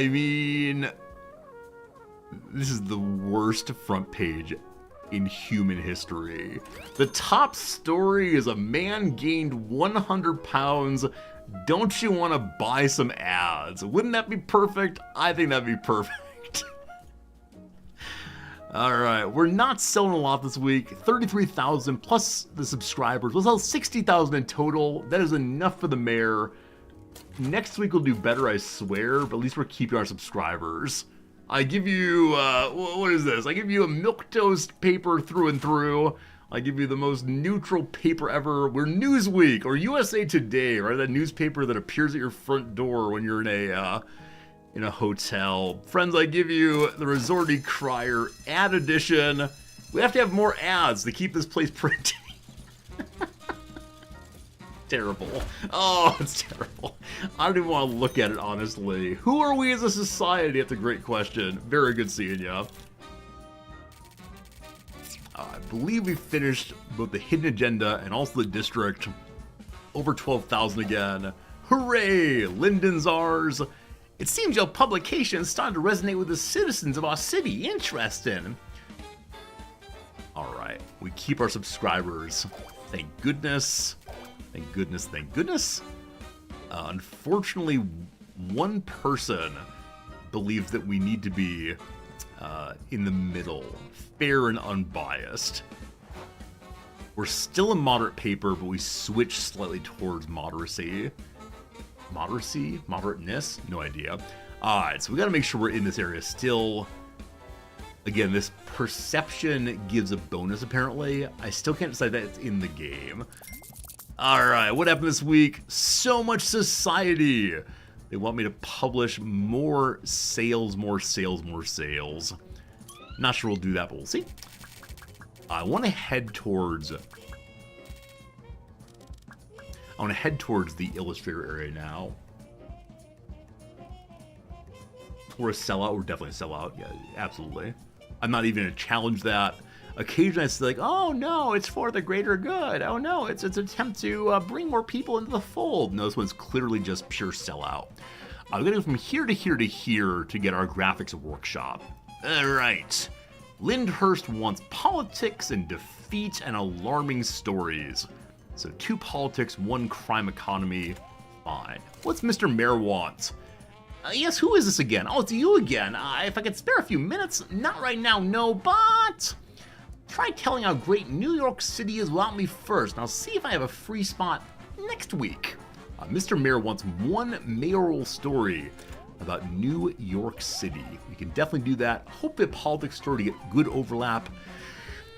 mean, this is the worst front page in human history. The top story is a man gained 100 pounds. Don't you want to buy some ads? Wouldn't that be perfect? I think that'd be perfect. All right, we're not selling a lot this week. 33,000 plus the subscribers. We'll sell 60,000 in total. That is enough for the mayor. Next week we'll do better, I swear, but at least we're keeping our subscribers. I give you, what is this? I give you a milquetoast paper through and through. I give you the most neutral paper ever. We're Newsweek or USA Today, right? That newspaper that appears at your front door when you're in a hotel. Friends, I give you the Resorty Crier ad edition. We have to have more ads to keep this place printing. Terrible. Oh, it's terrible. I don't even want to look at it, honestly. Who are we as a society? That's a great question. Very good seeing ya. I believe we finished both the Hidden Agenda and also the District. Over 12,000 again. Hooray! Linden's ours. It seems your publication is starting to resonate with the citizens of our city. Interesting. Alright, we keep our subscribers. Thank goodness. Thank goodness, thank goodness. Unfortunately, one person believes that we need to be in the middle. Fair and unbiased. We're still a moderate paper, but we switch slightly towards moderacy. Moderacy? Moderateness? No idea. Alright, so we gotta make sure we're in this area still. Again, this perception gives a bonus, apparently. I still can't decide that it's in the game. Alright, what happened this week? So much society! They want me to publish more sales. Not sure we'll do that, but we'll see. I want to head towards the Illustrator area now. We're a sellout. We're definitely a sellout. Yeah, absolutely. I'm not even going to challenge that. Occasionally I say like, oh no, it's for the greater good. Oh no, it's an attempt to bring more people into the fold. No, this one's clearly just pure sellout. I'm going to go from here to here to here to get our graphics workshop. All right. Lyndhurst wants politics and defeat and alarming stories. So 2 politics, 1 crime economy. Fine. What's Mr. Mayor want? Yes, who is this again? Oh, it's you again. If I could spare a few minutes. Not right now, no, but... Try telling how great New York City is without me first, and I'll see if I have a free spot next week. Mr. Mayor wants 1 mayoral story about New York City. We can definitely do that. Hope that politics story to get good overlap.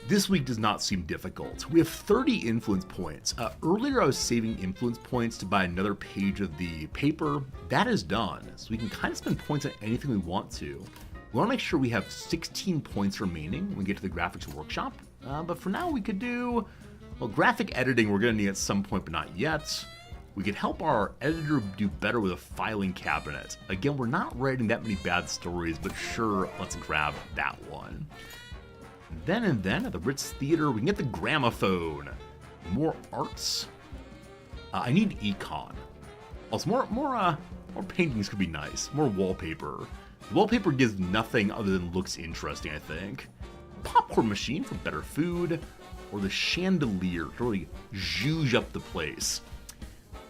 This week does not seem difficult. We have 30 influence points. Earlier I was saving influence points to buy another page of the paper. That is done, so we can kind of spend points on anything we want to. We want to make sure we have 16 points remaining when we get to the graphics workshop. But for now we could do, well, graphic editing we're going to need at some point, but not yet. We could help our editor do better with a filing cabinet. Again, we're not writing that many bad stories, but sure, let's grab that one. Then at the Ritz Theater, we can get the gramophone. More arts. I need econ. Also, more paintings could be nice. More wallpaper. The wallpaper gives nothing other than looks interesting, I think. Popcorn machine for better food. Or the chandelier to really zhuzh up the place.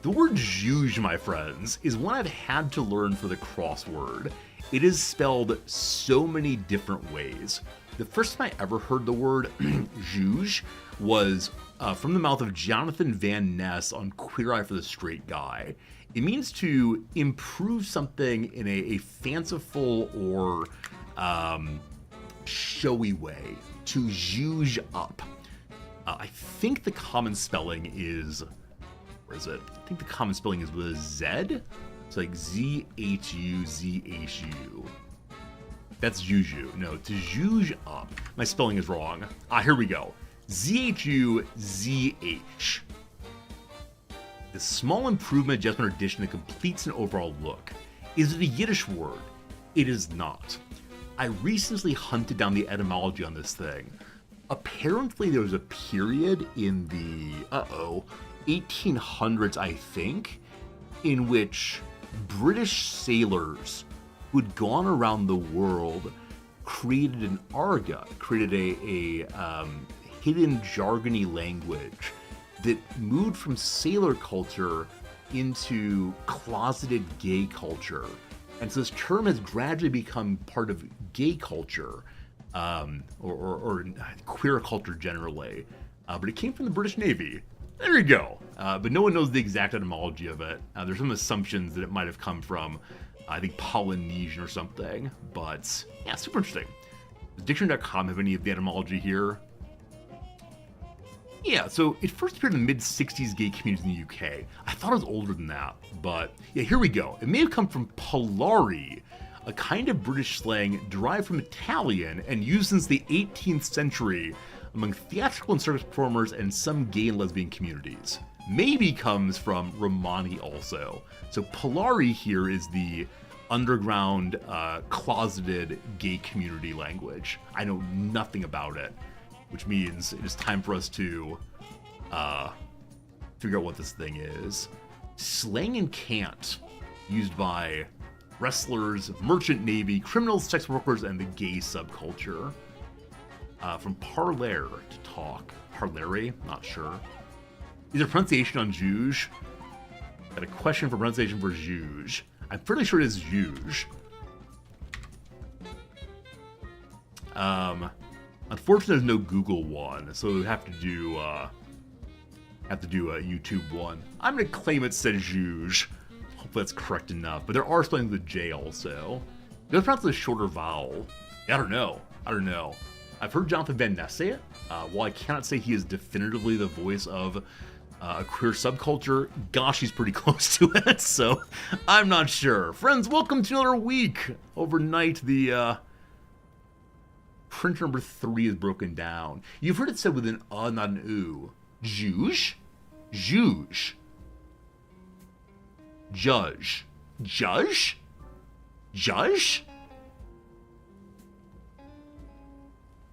The word zhuzh, my friends, is one I've had to learn for the crossword. It is spelled so many different ways. The first time I ever heard the word zhuzh was from the mouth of Jonathan Van Ness on Queer Eye for the Straight Guy. It means to improve something in a fanciful or showy way, to zhuzh up. I think the common spelling is, where is it? I think the common spelling is with a Z. It's like Z-H-U-Z-H-U. That's zhuzh. No, to zhuzh up. My spelling is wrong. Here we go. Z-H-U-Z-H. The small improvement, adjustment, or addition that completes an overall look. Is it a Yiddish word? It is not. I recently hunted down the etymology on this thing. Apparently there was a period in the, 1800s, I think, in which British sailors who had gone around the world created an argot, created a hidden jargony language that moved from sailor culture into closeted gay culture. And so this term has gradually become part of gay culture, or queer culture generally. But it came from the British Navy. There you go. But no one knows the exact etymology of it. There's some assumptions that it might have come from, I think, Polynesian or something. But yeah, super interesting. Does Dictionary.com have any of the etymology here? Yeah, so it first appeared in the mid-60s gay communities in the UK. I thought it was older than that, but yeah, here we go. It may have come from Polari, a kind of British slang derived from Italian and used since the 18th century among theatrical and circus performers and some gay and lesbian communities. Maybe comes from Romani also. So Polari here is the underground, closeted gay community language. I know nothing about it, which means it is time for us to figure out what this thing is. Slang and cant, used by wrestlers, merchant navy, criminals, sex workers, and the gay subculture. From parler, to talk. Parlare? Not sure. Is there pronunciation on zhuzh? Got a question for pronunciation for zhuzh. I'm pretty sure it is zhuzh. Unfortunately, there's no Google one, so we have to do a YouTube one. I'm gonna claim it says zhuzh. Hopefully that's correct enough. But there are spellings with J also. You gotta pronounce the shorter vowel. I don't know. I don't know. I've heard Jonathan Van Ness say it. While I cannot say he is definitively the voice of a queer subculture, gosh, he's pretty close to it, so I'm not sure. Friends, welcome to another week. Overnight, the print number 3 is broken down. You've heard it said with an not an oo. Juge? Juge. Judge. Judge? Judge?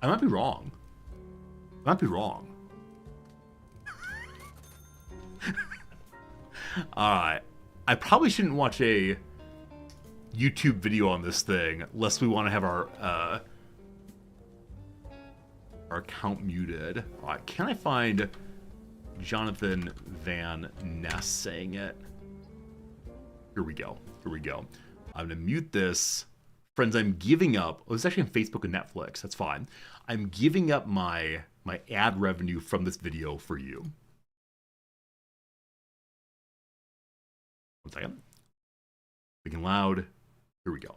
I might be wrong. I might be wrong. Alright. I probably shouldn't watch a YouTube video on this thing, lest we want to have our account muted. Alright, can I find Jonathan Van Ness saying it? Here we go. Here we go. I'm going to mute this. Friends, I'm giving up. Oh, it's actually on Facebook and Netflix. That's fine. I'm giving up my ad revenue from this video for you. One second. Speaking loud. Here we go.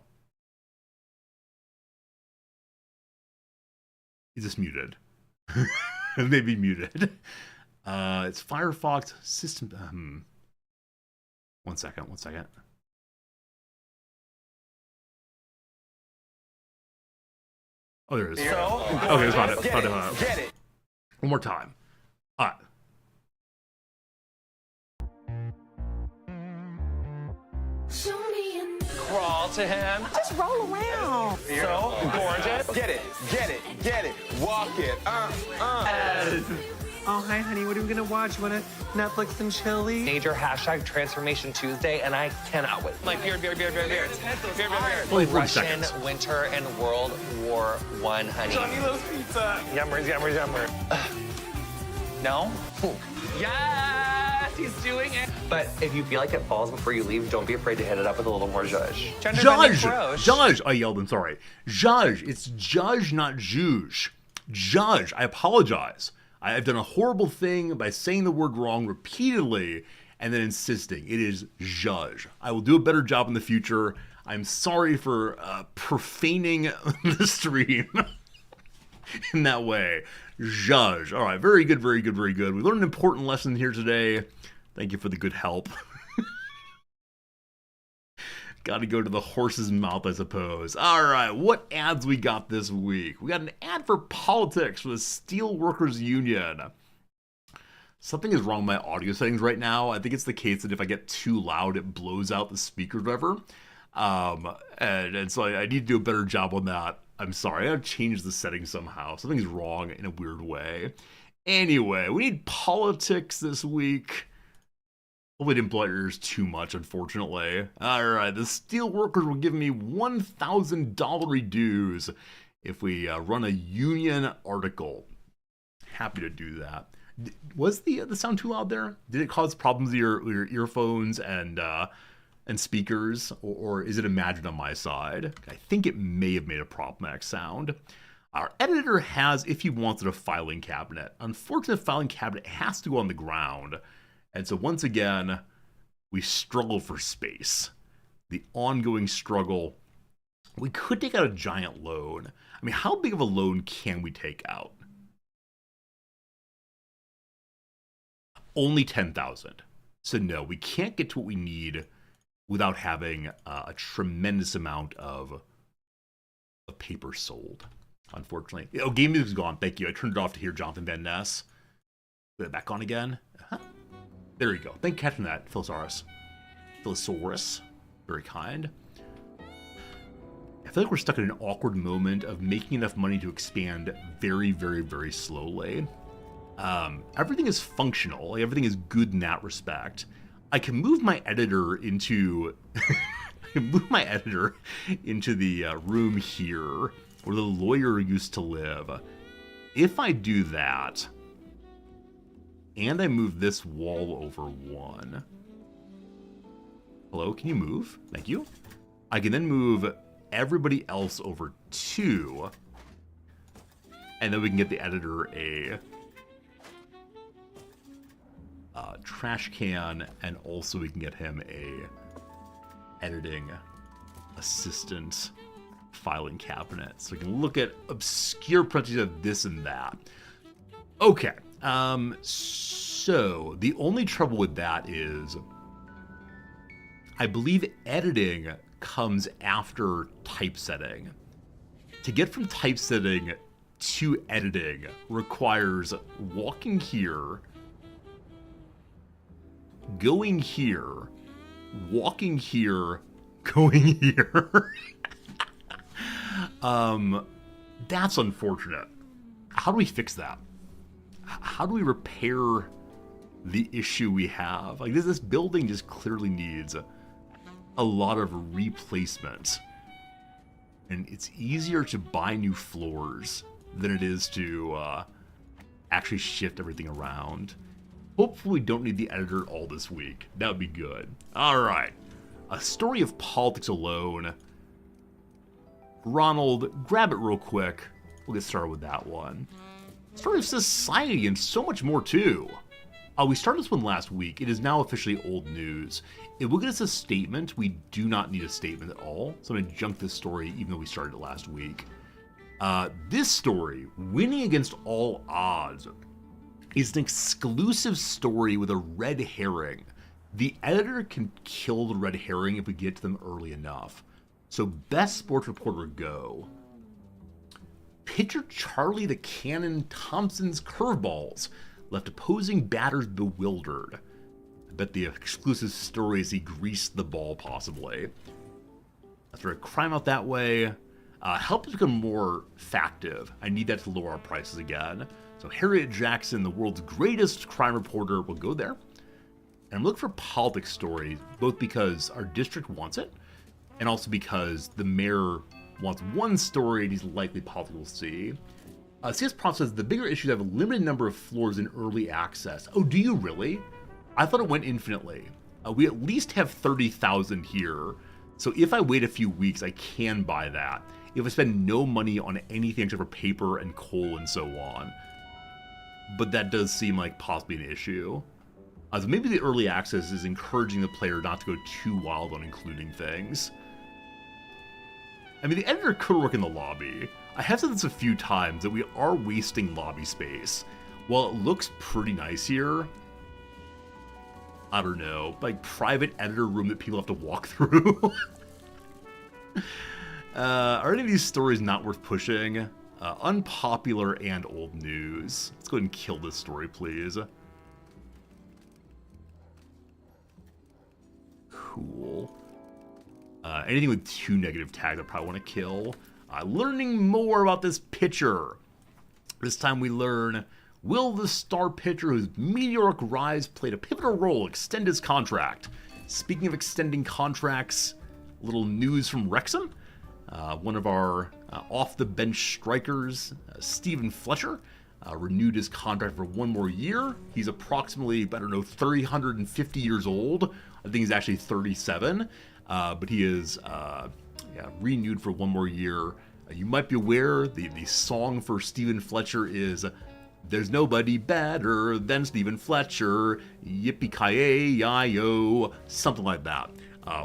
Is this muted? Maybe muted. It's Firefox system. One second. Oh, there it is. Okay, it's found it. Get it. One more time. All right. Crawl to him. Just roll around. So gorgeous. Get it. Walk it. Oh, hi, honey. What are we gonna watch? You wanna Netflix and chili? Major hashtag Transformation Tuesday, and I cannot wait. Like beard. Only 40 Russian seconds. winter and World War I, honey. Johnny loves pizza. Yummer. No? Yes, he's doing it. But if you feel like it falls before you leave, don't be afraid to hit it up with a little more zhuzh. Judge! I yelled, I'm sorry. Judge. It's judge, not juge. Judge. I apologize. I've done a horrible thing by saying the word wrong repeatedly and then insisting. It is judge. I will do a better job in the future. I'm sorry for profaning the stream in that way. Judge. All right, very good. We learned an important lesson here today. Thank you for the good help. Got to go to the horse's mouth, I suppose. All right, what ads we got this week? We got an ad for politics for the Steelworkers Union. Something is wrong with my audio settings right now. I think it's the case that if I get too loud, it blows out the speakers or whatever. And so I need to do a better job on that. I'm sorry, I gotta change the settings somehow. Something's wrong in a weird way. Anyway, we need politics this week. Hopefully didn't blow your ears too much, unfortunately. Alright, the Steelworkers will give me $1,000 dues if we run a union article. Happy to do that. Was the sound too loud there? Did it cause problems with your earphones and speakers, or is it imagined on my side? I think it may have made a problematic sound. Our editor has, if he wants it, a filing cabinet. Unfortunately, the filing cabinet has to go on the ground. And so once again, we struggle for space. The ongoing struggle. We could take out a giant loan. I mean, how big of a loan can we take out? Only 10,000. So no, we can't get to what we need without having a tremendous amount of paper sold, unfortunately. Oh, game music's gone. Thank you. I turned it off to hear Jonathan Van Ness. Put it back on again. There you go. Thank you for catching that, Philosaurus. Very kind. I feel like we're stuck in an awkward moment of making enough money to expand very slowly. Everything is functional. Like, everything is good in that respect. I can move my editor into the room here where the lawyer used to live. If I do that, and I move this wall over 1. Hello, can you move? Thank you. I can then move everybody else over 2. And then we can get the editor a trash can, and also we can get him a editing assistant filing cabinet. So we can look at obscure parentheses of this and that. Okay, so the only trouble with that is I believe editing comes after typesetting. To get from typesetting to editing requires walking here, going here, walking here, going here. That's unfortunate. How do we fix that? How do we repair the issue we have? Like this building just clearly needs a lot of replacement. And it's easier to buy new floors than it is to actually shift everything around. Hopefully we don't need the editor all this week. That would be good. All right. A story of politics alone. Ronald, grab it real quick. We'll get started with that one. Story of society and so much more too. We started this one last week. It is now officially old news. It will get us a statement. We do not need a statement at all. So I'm going to junk this story even though we started it last week. This story, Winning Against All Odds, is an exclusive story with a red herring. The editor can kill the red herring if we get to them early enough. So best sports reporter go. Pitcher Charlie the Cannon Thompson's curveballs left opposing batters bewildered. I bet the exclusive story is he greased the ball possibly. After a crime out that way, help us become more factive. I need that to lower our prices again. So Harriet Jackson, the world's greatest crime reporter, will go there. And I'm looking for politics stories, both because our district wants it, and also because the mayor wants one story and he's likely politics will see. CS Prompt says the bigger issues have a limited number of floors in early access. Oh, do you really? I thought it went infinitely. We at least have 30,000 here. So if I wait a few weeks, I can buy that. If I spend no money on anything except for paper and coal and so on. But that does seem like possibly an issue. So maybe the early access is encouraging the player not to go too wild on including things. I mean, the editor could work in the lobby. I have said this a few times that we are wasting lobby space. While it looks pretty nice here, I don't know, like private editor room that people have to walk through. Are any of these stories not worth pushing? Unpopular and old news. Let's go ahead and kill this story, please. Cool. Anything with 2 negative tags I probably want to kill. Learning more about this pitcher. This time we learn, will the star pitcher whose meteoric rise played a pivotal role extend his contract? Speaking of extending contracts, a little news from Wrexham. One of our off-the-bench strikers, Stephen Fletcher, renewed his contract for 1 more year. He's approximately, 350 years old. I think he's actually 37. But he is renewed for 1 more year. You might be aware the song for Stephen Fletcher is "There's Nobody Better Than Stephen Fletcher," yippee-ki-yay-yi-yo, something like that,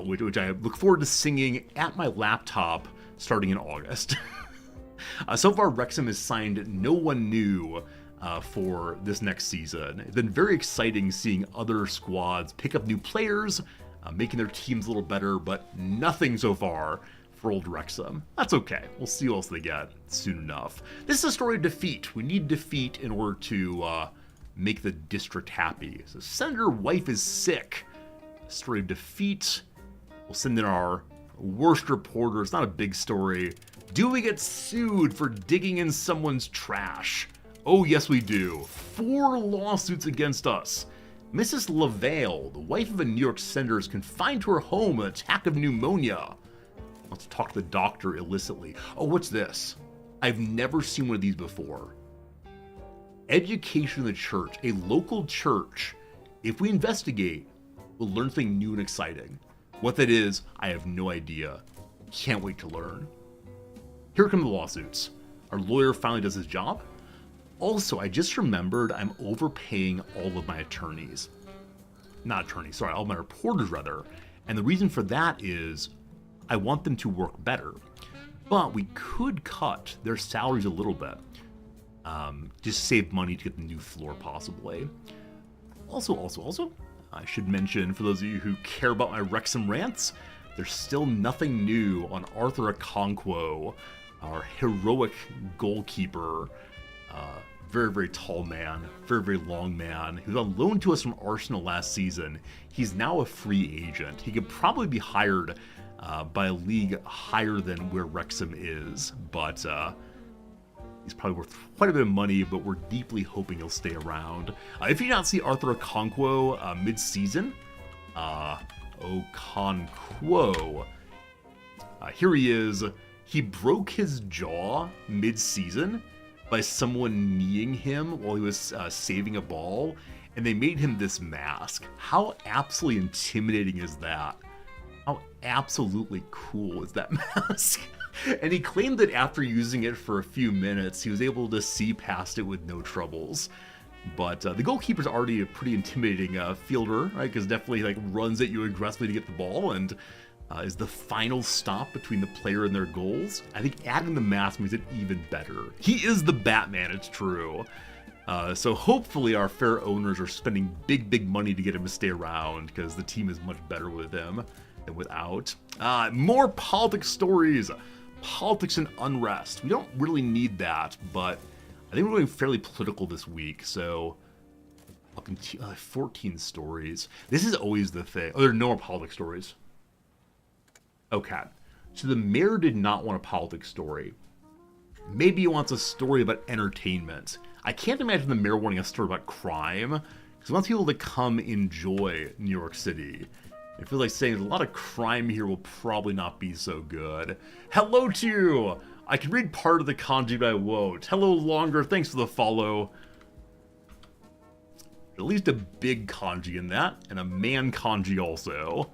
which I look forward to singing at my laptop starting in August. So far, Wrexham has signed no one new for this next season. It's been very exciting seeing other squads pick up new players, making their teams a little better, but nothing so far for old Wrexham. That's okay. We'll see what else they get soon enough. This is a story of defeat. We need defeat in order to make the district happy. So Senator wife is sick. A story of defeat. We'll send in our worst reporter. It's not a big story. Do we get sued for digging in someone's trash? Oh, yes, we do. 4 lawsuits against us. Mrs. LaVale, the wife of a New York senator, is confined to her home with an attack of pneumonia. Let's talk to the doctor illicitly. Oh, what's this? I've never seen one of these before. Education in the church, a local church. If we investigate, we'll learn something new and exciting. What that is, I have no idea. Can't wait to learn. Here come the lawsuits. Our lawyer finally does his job. Also, I just remembered I'm overpaying all of my attorneys. Not attorneys, sorry, all my reporters rather. And the reason for that is I want them to work better. but we could cut their salaries a little bit. Just save money to get the new floor, possibly. Also, I should mention, for those of you who care about my Wrexham rants, there's still nothing new on Arthur Okonkwo, our heroic goalkeeper. Very, very tall man, very, very long man. He was on loan to us from Arsenal last season. He's now a free agent. He could probably be hired by a league higher than where Wrexham is, but he's probably worth quite a bit of money, but we're deeply hoping he'll stay around. If you did not see Arthur Okonkwo mid-season, Okonkwo, here he is. He broke his jaw mid-season by someone kneeing him while he was saving a ball, and they made him this mask. How absolutely intimidating is that? How absolutely cool is that mask? And he claimed that after using it for a few minutes, he was able to see past it with no troubles. But the goalkeeper's already a pretty intimidating fielder, right? Because definitely runs at you aggressively to get the ball, and is the final stop between the player and their goals. I think adding the mask makes it even better. He is the Batman, it's true. So hopefully our fair owners are spending big money to get him to stay around, because the team is much better with him than without. More politics stories. Politics and unrest. We don't really need that, but I think we're going fairly political this week, so I'll continue. 14 stories. This is always the thing. Oh, there are no more politics stories. Okay, so the mayor did not want a politics story. Maybe he wants a story about entertainment. I can't imagine the mayor wanting a story about crime, because he wants people to come enjoy New York City. It feels like saying a lot of crime here will probably not be so good. Hello to you! I can read part of the kanji, but I won't. Hello, Longer, thanks for the follow. At least a big kanji in that, and a man kanji also.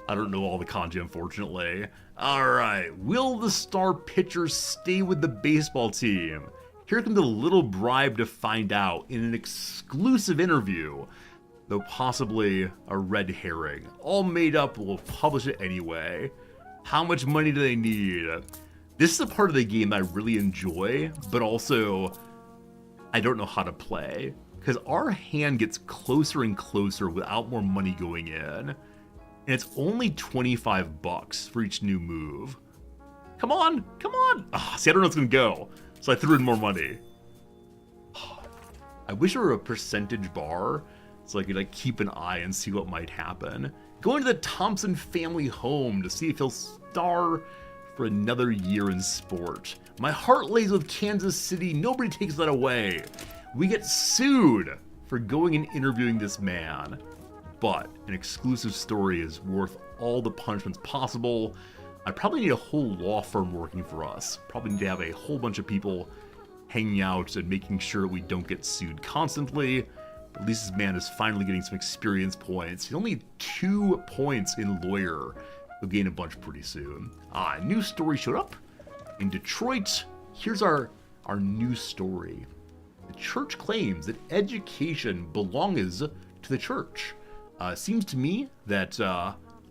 I don't know all the kanji, unfortunately. Alright, will the star pitcher stay with the baseball team? Here comes a little bribe to find out in an exclusive interview, though possibly a red herring. All made up, we'll publish it anyway. How much money do they need? This is a part of the game I really enjoy, but also I don't know how to play, because our hand gets closer and closer without more money going in. And it's only $25 for each new move. Come on, come on. See, I don't know how it's gonna go. So I threw in more money. I wish there were a percentage bar so I could keep an eye and see what might happen. Going to the Thompson family home to see if he'll star for another year in sport. My heart lays with Kansas City. Nobody takes that away. We get sued for going and interviewing this man. But an exclusive story is worth all the punishments possible. I probably need a whole law firm working for us. Probably need to have a whole bunch of people hanging out and making sure we don't get sued constantly. But at least this man is finally getting some experience points. He's only 2 points in lawyer. He'll gain a bunch pretty soon. A new story showed up in Detroit. Here's our new story. The church claims that education belongs to the church. Seems to me that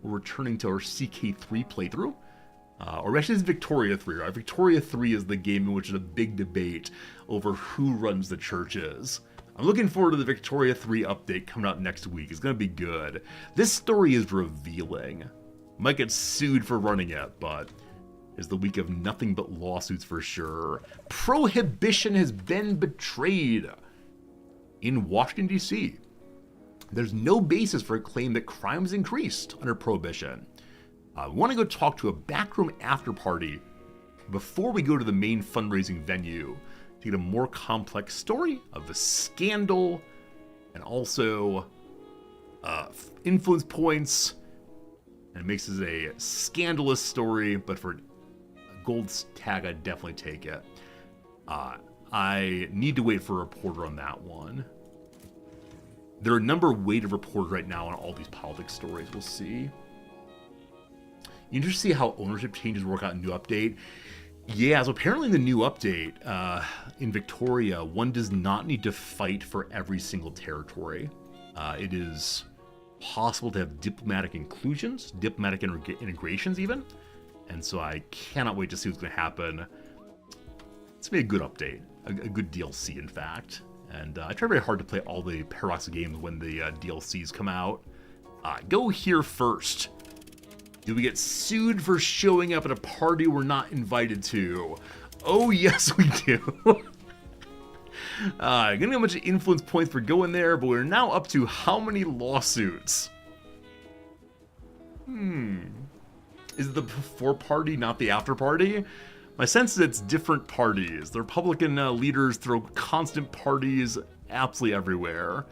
we're returning to our CK3 playthrough. Or actually it's Victoria 3, right? Victoria 3 is the game in which there's a big debate over who runs the churches. I'm looking forward to the Victoria 3 update coming out next week. It's going to be good. This story is revealing. Might get sued for running it, but it's the week of nothing but lawsuits for sure. Prohibition has been betrayed in Washington, D.C. There's no basis for a claim that crime has increased under Prohibition. I want to go talk to a backroom after party before we go to the main fundraising venue to get a more complex story of the scandal and also influence points. And it makes it a scandalous story, but for a gold tag, I'd definitely take it. I need to wait for a reporter on that one. There are a number of weighted reporters right now on all these politics stories. We'll see. You just see how ownership changes work out in new update. Yeah, so apparently in the new update in Victoria, one does not need to fight for every single territory. It is possible to have diplomatic inclusions, diplomatic integrations even. And so I cannot wait to see what's going to happen. It's going to be a good update, a good DLC, in fact. And I try very hard to play all the Paradox games when the DLCs come out. Go here first. Do we get sued for showing up at a party we're not invited to? Oh, yes, we do. Gonna get a bunch of influence points for going there, but we're now up to how many lawsuits? Is it the before party, not the after party? My sense is it's different parties. The Republican leaders throw constant parties absolutely everywhere.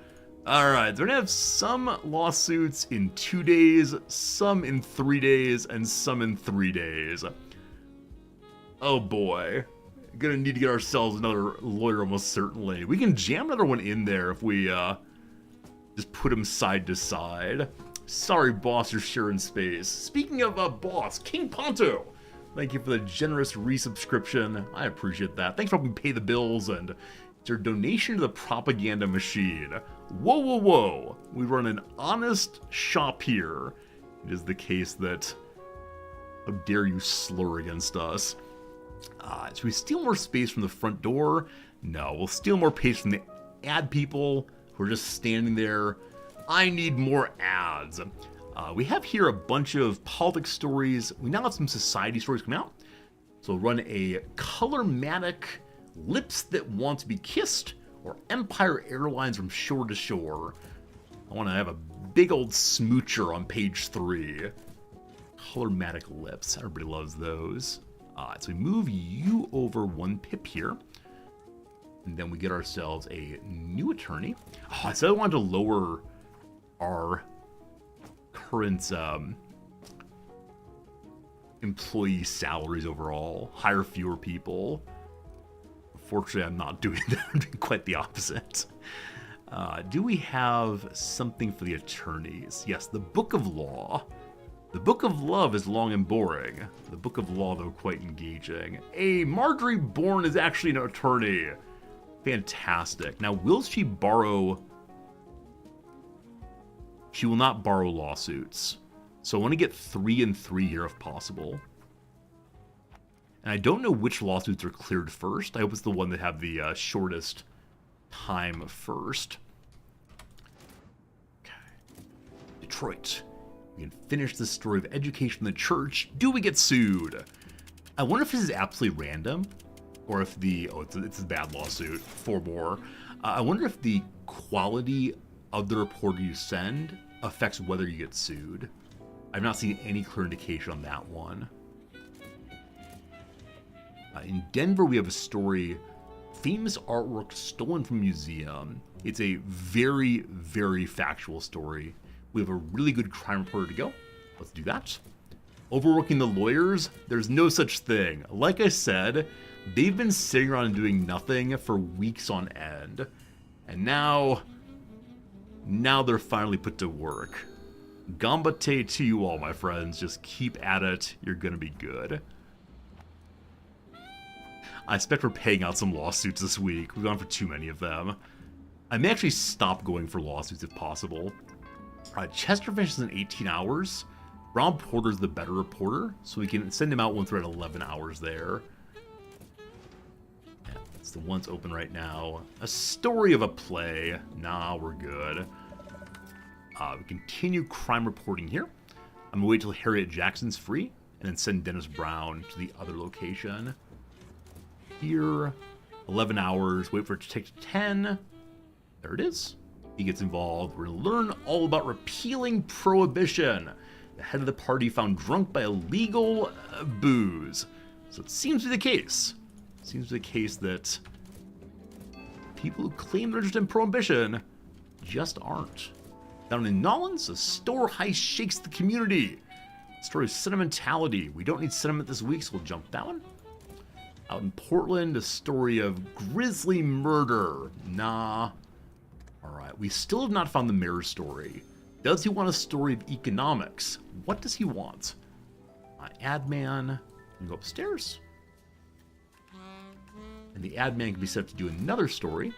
Alright, they're gonna have some lawsuits in 2 days, some in 3 days, and some in 3 days. Oh boy. Gonna need to get ourselves another lawyer almost certainly. We can jam another one in there if we just put them side to side. Sorry, boss, you're sharing space. Speaking of boss, King Ponto, thank you for the generous resubscription. I appreciate that. Thanks for helping pay the bills, and it's your donation to the propaganda machine. Whoa, whoa, whoa. We run an honest shop here. It is the case that, how dare you slur against us. Should we steal more space from the front door? No, we'll steal more space from the ad people who are just standing there. I need more ads. We have here a bunch of politics stories. We now have some society stories coming out. So we'll run a Colormatic Lips That Want to Be Kissed, or Empire Airlines from Shore to Shore. I want to have a big old smoocher on page 3. Colormatic Lips. Everybody loves those. So we move you over 1 pip here. And then we get ourselves a new attorney. Oh, I said I wanted to lower our current employee salaries overall. Hire fewer people. Fortunately, I'm not doing that. I'm doing quite the opposite. Do we have something for the attorneys? Yes, the Book of Law. The Book of Love is long and boring. The Book of Law, though, quite engaging. Marjorie Bourne is actually an attorney. Fantastic. Now, will she borrow... She will not borrow lawsuits. So I want to get 3 and 3 here if possible. And I don't know which lawsuits are cleared first. I hope it's the one that have the shortest time first. Okay. Detroit. We can finish the story of education in the church. Do we get sued? I wonder if this is absolutely random, or if the it's a bad lawsuit. 4 more. I wonder if the quality of the report you send affects whether you get sued. I've not seen any clear indication on that one. In Denver, we have a story: famous artwork stolen from a museum. It's a very, very factual story. We have a really good crime reporter to go. Let's do that. Overworking the lawyers? There's no such thing. Like I said, they've been sitting around and doing nothing for weeks on end. And now they're finally put to work. Gambate to you all, my friends. Just keep at it. You're gonna be good. I expect we're paying out some lawsuits this week. We've gone for too many of them. I may actually stop going for lawsuits if possible. Chester finishes in 18 hours. Ron Porter's the better reporter, so we can send him out once we're at 11 hours there. Yeah, it's the one's open right now. A story of a play. Nah, we're good. We continue crime reporting here. I'm gonna wait till Harriet Jackson's free, and then send Dennis Brown to the other location. Here, 11 hours, wait for it to take to 10. There it is. He gets involved. We're going to learn all about repealing prohibition. The head of the party found drunk by illegal booze. So it seems to be the case. It seems to be the case that people who claim they're interested in prohibition just aren't. Down in Nollins, a store heist shakes the community. Story of sentimentality. We don't need sentiment this week, so we'll jump that one. Out in Portland, a story of grisly murder. Nah. Alright, we still have not found the mayor's story. Does he want a story of economics? What does he want? Ad man. You go upstairs. And the ad man can be set up to do another story.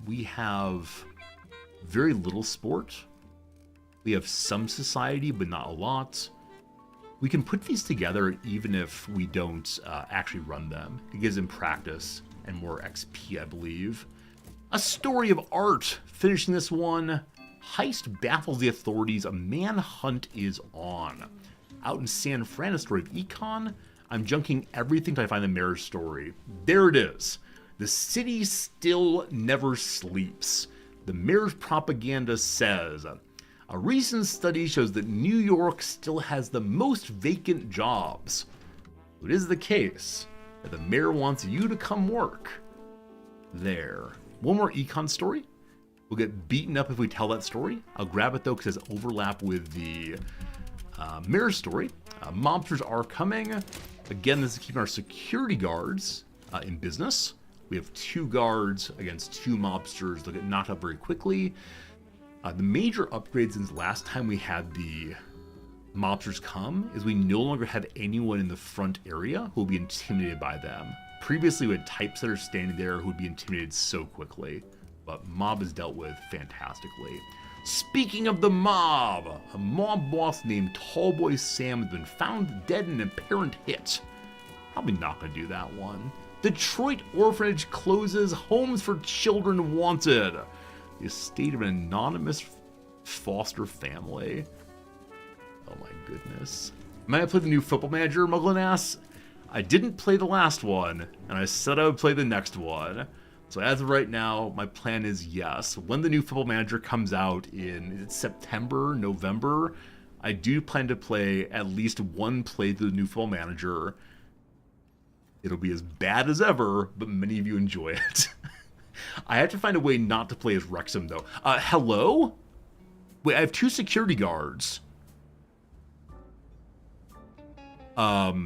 We have very little sport. We have some society, but not a lot. We can put these together even if we don't actually run them. It gives them practice and more XP, I believe. A story of art. Finishing this one. Heist baffles the authorities. A manhunt is on. Out in San Fran, a story of econ. I'm junking everything till I find the mayor's story. There it is. The city still never sleeps. The mayor's propaganda says, a recent study shows that New York still has the most vacant jobs. It is the case that the mayor wants you to come work there. One more econ story. We'll get beaten up if we tell that story. I'll grab it though because it has overlap with the mayor's story. Mobsters are coming. Again, this is keeping our security guards in business. We have 2 guards against 2 mobsters. They'll get knocked up very quickly. The major upgrade since last time we had the mobsters come is we no longer have anyone in the front area who will be intimidated by them. Previously, we had typesetters standing there who would be intimidated so quickly, but mob is dealt with fantastically. Speaking of the mob, a mob boss named Tallboy Sam has been found dead in an apparent hit. Probably not going to do that one. Detroit orphanage closes. Homes for children wanted. The estate of an anonymous foster family. Oh my goodness. Might I play the new Football Manager, Mugglenass? I didn't play the last one, and I said I would play the next one. So as of right now, my plan is yes. When the new Football Manager comes out in September, November, I do plan to play at least one playthrough of the new Football Manager. It'll be as bad as ever, but many of you enjoy it. I have to find a way not to play as Wrexham, though. Hello? Wait, I have 2 security guards. Where's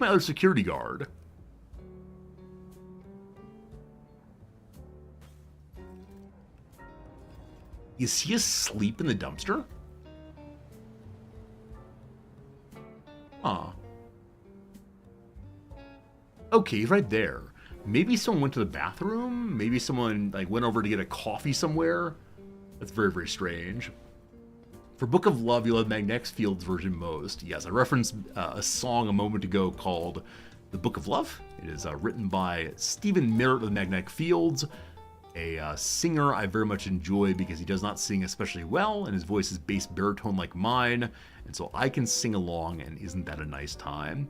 my other security guard? Is he asleep in the dumpster? Huh. Okay, he's right there. Maybe someone went to the bathroom. Maybe someone went over to get a coffee somewhere. That's very, very strange. For Book of Love, you love Magnetic Fields version most. Yes, I referenced a song a moment ago called The Book of Love. It is written by Stephen Merritt of Magnetic Fields, a singer I very much enjoy because he does not sing especially well, and his voice is bass baritone like mine, and so I can sing along, and isn't that a nice time?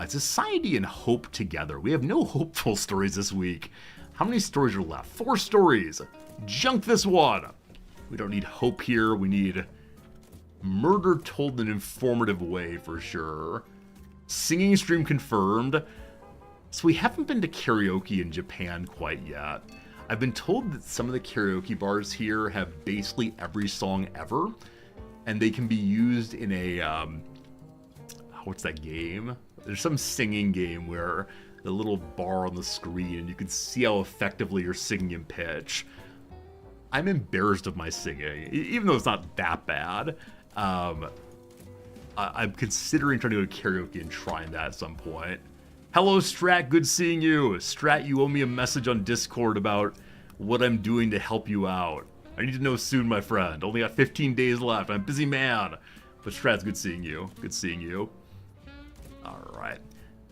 Society and hope together. We have no hopeful stories this week. How many stories are left? 4 stories. Junk this one. We don't need hope here. We need murder told in an informative way for sure. Singing stream confirmed. So we haven't been to karaoke in Japan quite yet. I've been told that some of the karaoke bars here have basically every song ever, and they can be used in a what's that game? There's some singing game where the little bar on the screen, and you can see how effectively you're singing in pitch. I'm embarrassed of my singing, even though it's not that bad. I'm considering trying to go to karaoke and trying that at some point. Hello, Strat. Good seeing you. Strat, you owe me a message on Discord about what I'm doing to help you out. I need to know soon, my friend. Only got 15 days left. I'm a busy man. But Strat's good seeing you. Good seeing you. Alright.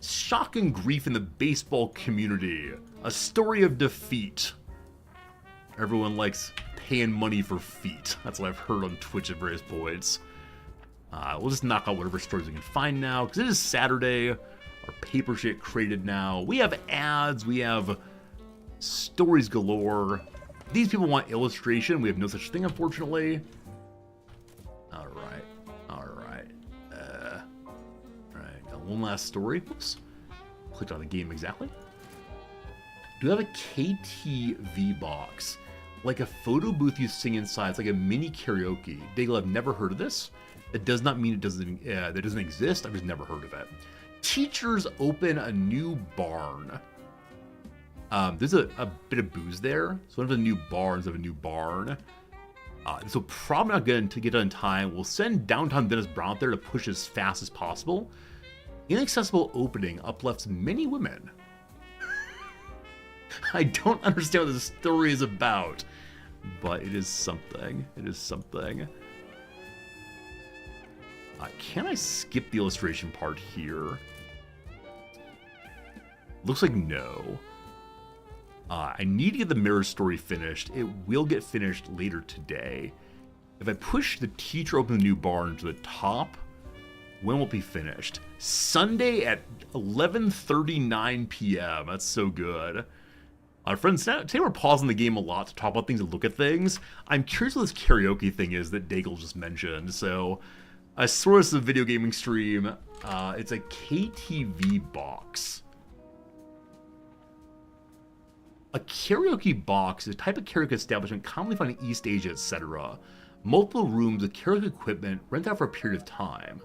Shock and grief in the baseball community. A story of defeat. Everyone likes paying money for feet. That's what I've heard on Twitch at various points. We'll just knock out whatever stories we can find now, because it is Saturday. Our paper shit created now. We have ads. We have stories galore. These people want illustration. We have no such thing, unfortunately. Alright. Alright. Alright. Got one last story. Oops. Clicked on the game exactly. Do you have a KTV box? Like a photo booth you sing inside. It's like a mini karaoke. Daigle, I've never heard of this. It does not mean it doesn't exist. I've just never heard of it. Teachers open a new barn. There's a bit of booze there. So one of the new barns have a new barn. So probably not going to get done in time. We'll send downtown Dennis Brown out there to push as fast as possible. Inaccessible opening uplifts many women. I don't understand what this story is about, but it is something. It is something. Can I skip the illustration part here? Looks like no. I need to get the mirror story finished. It will get finished later today. If I push the teacher open the new barn to the top, when will it be finished? Sunday at 11:39 p.m. That's so good. Friends, today we're pausing the game a lot to talk about things and look at things. I'm curious what this karaoke thing is that Daigle just mentioned. So, I swear this is a video gaming stream. It's a KTV box. A karaoke box is a type of karaoke establishment commonly found in East Asia, etc. Multiple rooms with karaoke equipment rented out for a period of time.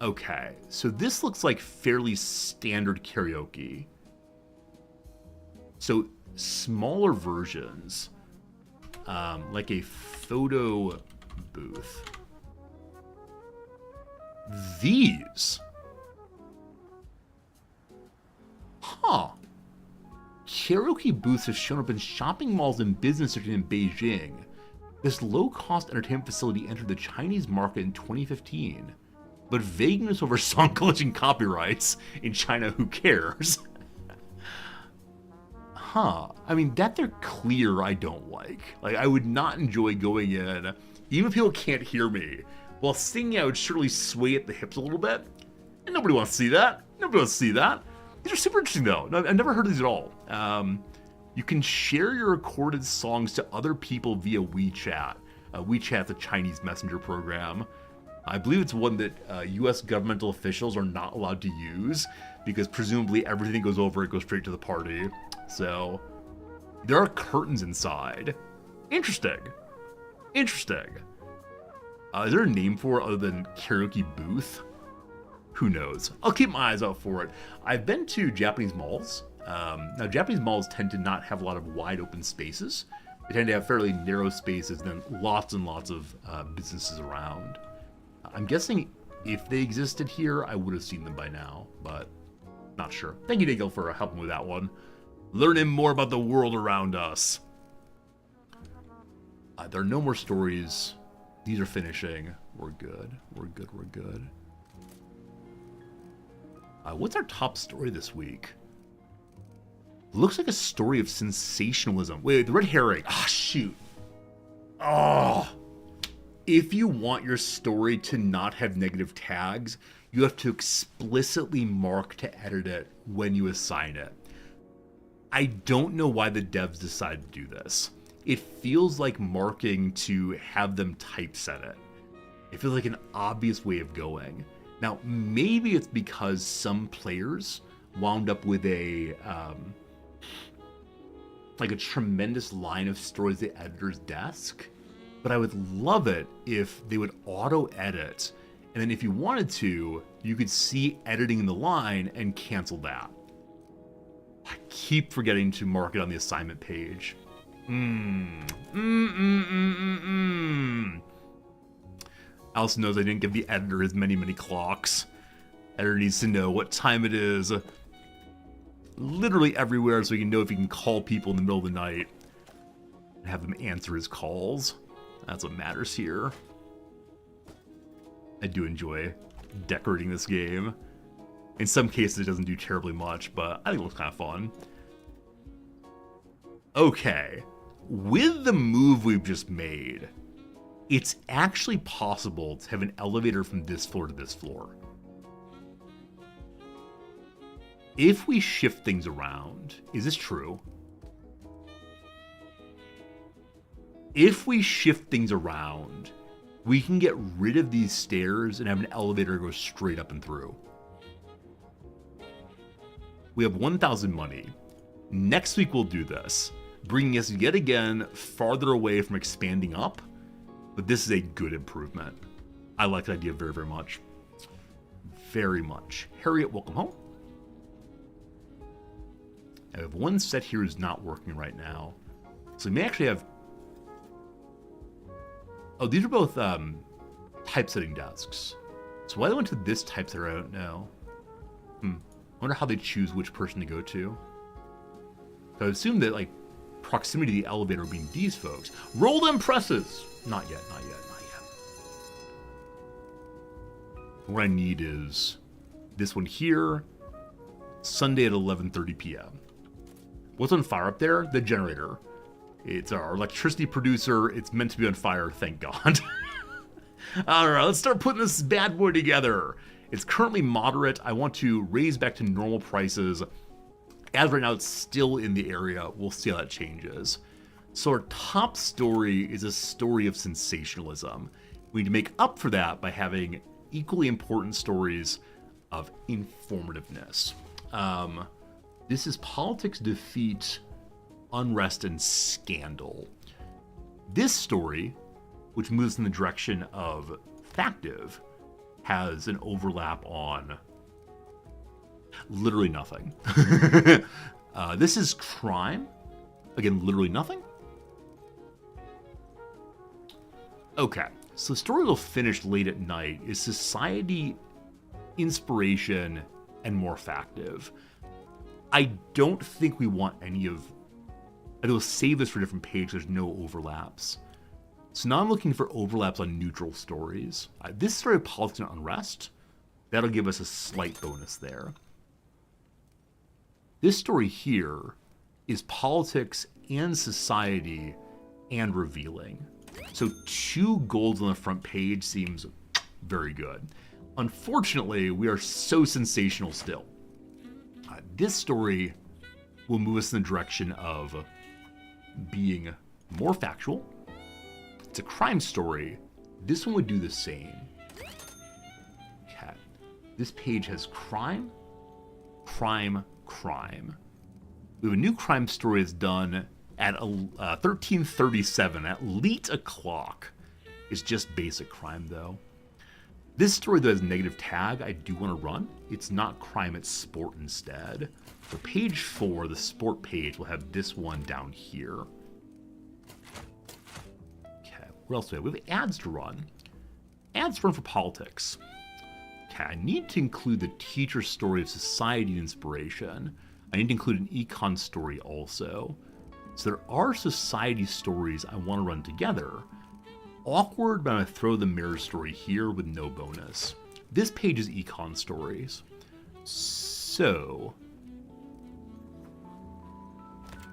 Okay, so this looks like fairly standard karaoke. So smaller versions, like a photo booth. These. Huh. Karaoke booths have shown up in shopping malls and business districts in Beijing. This low-cost entertainment facility entered the Chinese market in 2015. But vagueness over song collection copyrights in China, who cares? Huh. I mean, that they're clear I don't like. Like, I would not enjoy going in, even if people can't hear me. While singing, I would surely sway at the hips a little bit. And nobody wants to see that. Nobody wants to see that. These are super interesting, though. I've never heard of these at all. You can share your recorded songs to other people via WeChat. WeChat's a Chinese messenger program. I believe it's one that U.S. governmental officials are not allowed to use because presumably everything goes over, it goes straight to the party. So, there are curtains inside. Interesting. Interesting. Is there a name for it other than karaoke booth? Who knows? I'll keep my eyes out for it. I've been to Japanese malls. Now, Japanese malls tend to not have a lot of wide open spaces. They tend to have fairly narrow spaces and then lots and lots of businesses around. I'm guessing if they existed here, I would have seen them by now, but not sure. Thank you, Daigle, for helping with that one. Learning more about the world around us. There are no more stories. These are finishing. We're good. We're good. We're good. What's our top story this week? Looks like a story of sensationalism. Wait, the red herring. Ah, shoot. Oh. If you want your story to not have negative tags, you have to explicitly mark to edit it when you assign it. I don't know why the devs decided to do this. It feels like marking to have them typeset it. It feels like an obvious way of going. Now, maybe it's because some players wound up with a tremendous line of stories at the editor's desk, but I would love it if they would auto-edit, and then if you wanted to, you could see editing in the line and cancel that. I keep forgetting to mark it on the assignment page. Allison knows I didn't give the editor his many clocks. Editor needs to know what time it is. Literally everywhere, so he can know if he can call people in the middle of the night and have them answer his calls. That's what matters here. I do enjoy decorating this game. In some cases, it doesn't do terribly much, but I think it looks kind of fun. Okay, with the move we've just made, it's actually possible to have an elevator from this floor to this floor. If we shift things around, is this true? If we shift things around, we can get rid of these stairs and have an elevator go straight up and through. We have 1,000 money. Next week we'll do this, bringing us yet again farther away from expanding up, but this is a good improvement. I like the idea very, very much. Very much. Harriet, welcome home. I have one set here is not working right now. So we may actually have... Oh, these are both typesetting desks. So why they went to this typesetter, I don't know. I wonder how they choose which person to go to. So I assume that, like, proximity to the elevator would be these folks. Roll them presses! Not yet, not yet, not What I need is this one here, Sunday at 11:30 p.m. What's on fire up there? The generator. It's our electricity producer. It's meant to be on fire, thank God. All right, let's start putting this bad boy together. It's currently moderate. I want to raise back to normal prices. As right now, it's still in the area. We'll see how that changes. So our top story is a story of sensationalism. We need to make up for that by having equally important stories of informativeness. This is Politics, Defeat, Unrest, and Scandal. This story, which moves in the direction of Factive, has an overlap on literally nothing. This is Crime. Again, literally nothing. Okay, so the story will finish late at night is Society, Inspiration, and More Factive. I don't think we want any of... I will save this for a different page. There's no overlaps. So now I'm looking for overlaps on neutral stories. This story of Politics and Unrest, that'll give us a slight bonus there. This story here is Politics and Society and Revealing. So 2 golds on the front page seems very good. Unfortunately, we are so sensational still. This story will move us in the direction of being more factual. It's a crime story. This one would do the same. Okay. This page has crime, crime, crime. We have a new crime story that's done at 13:37, at late o'clock. It's just basic crime, though. This story, though, has a negative tag I do want to run. It's not crime, it's sport instead. For page 4, the sport page will have this one down here. Okay, what else do we have? We have ads to run. Ads to run for Politics. Okay, I need to include the teacher story of Society and Inspiration. I need to include an econ story also. So there are Society stories I want to run together. Awkward, but I'm going to throw the mirror story here with no bonus. This page is econ stories. So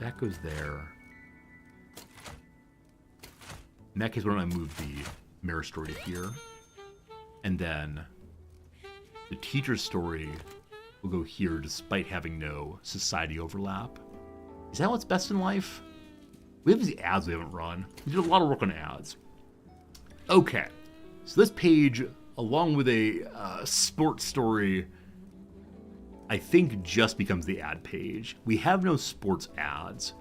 that goes there. In that case, why don't I move the mirror story to here? And then the teacher's story will go here despite having no Society overlap. Is that what's best in life? We have these ads we haven't run. We did a lot of work on ads. Okay, so this page, along with a sports story, I think just becomes the ad page. We have no sports ads,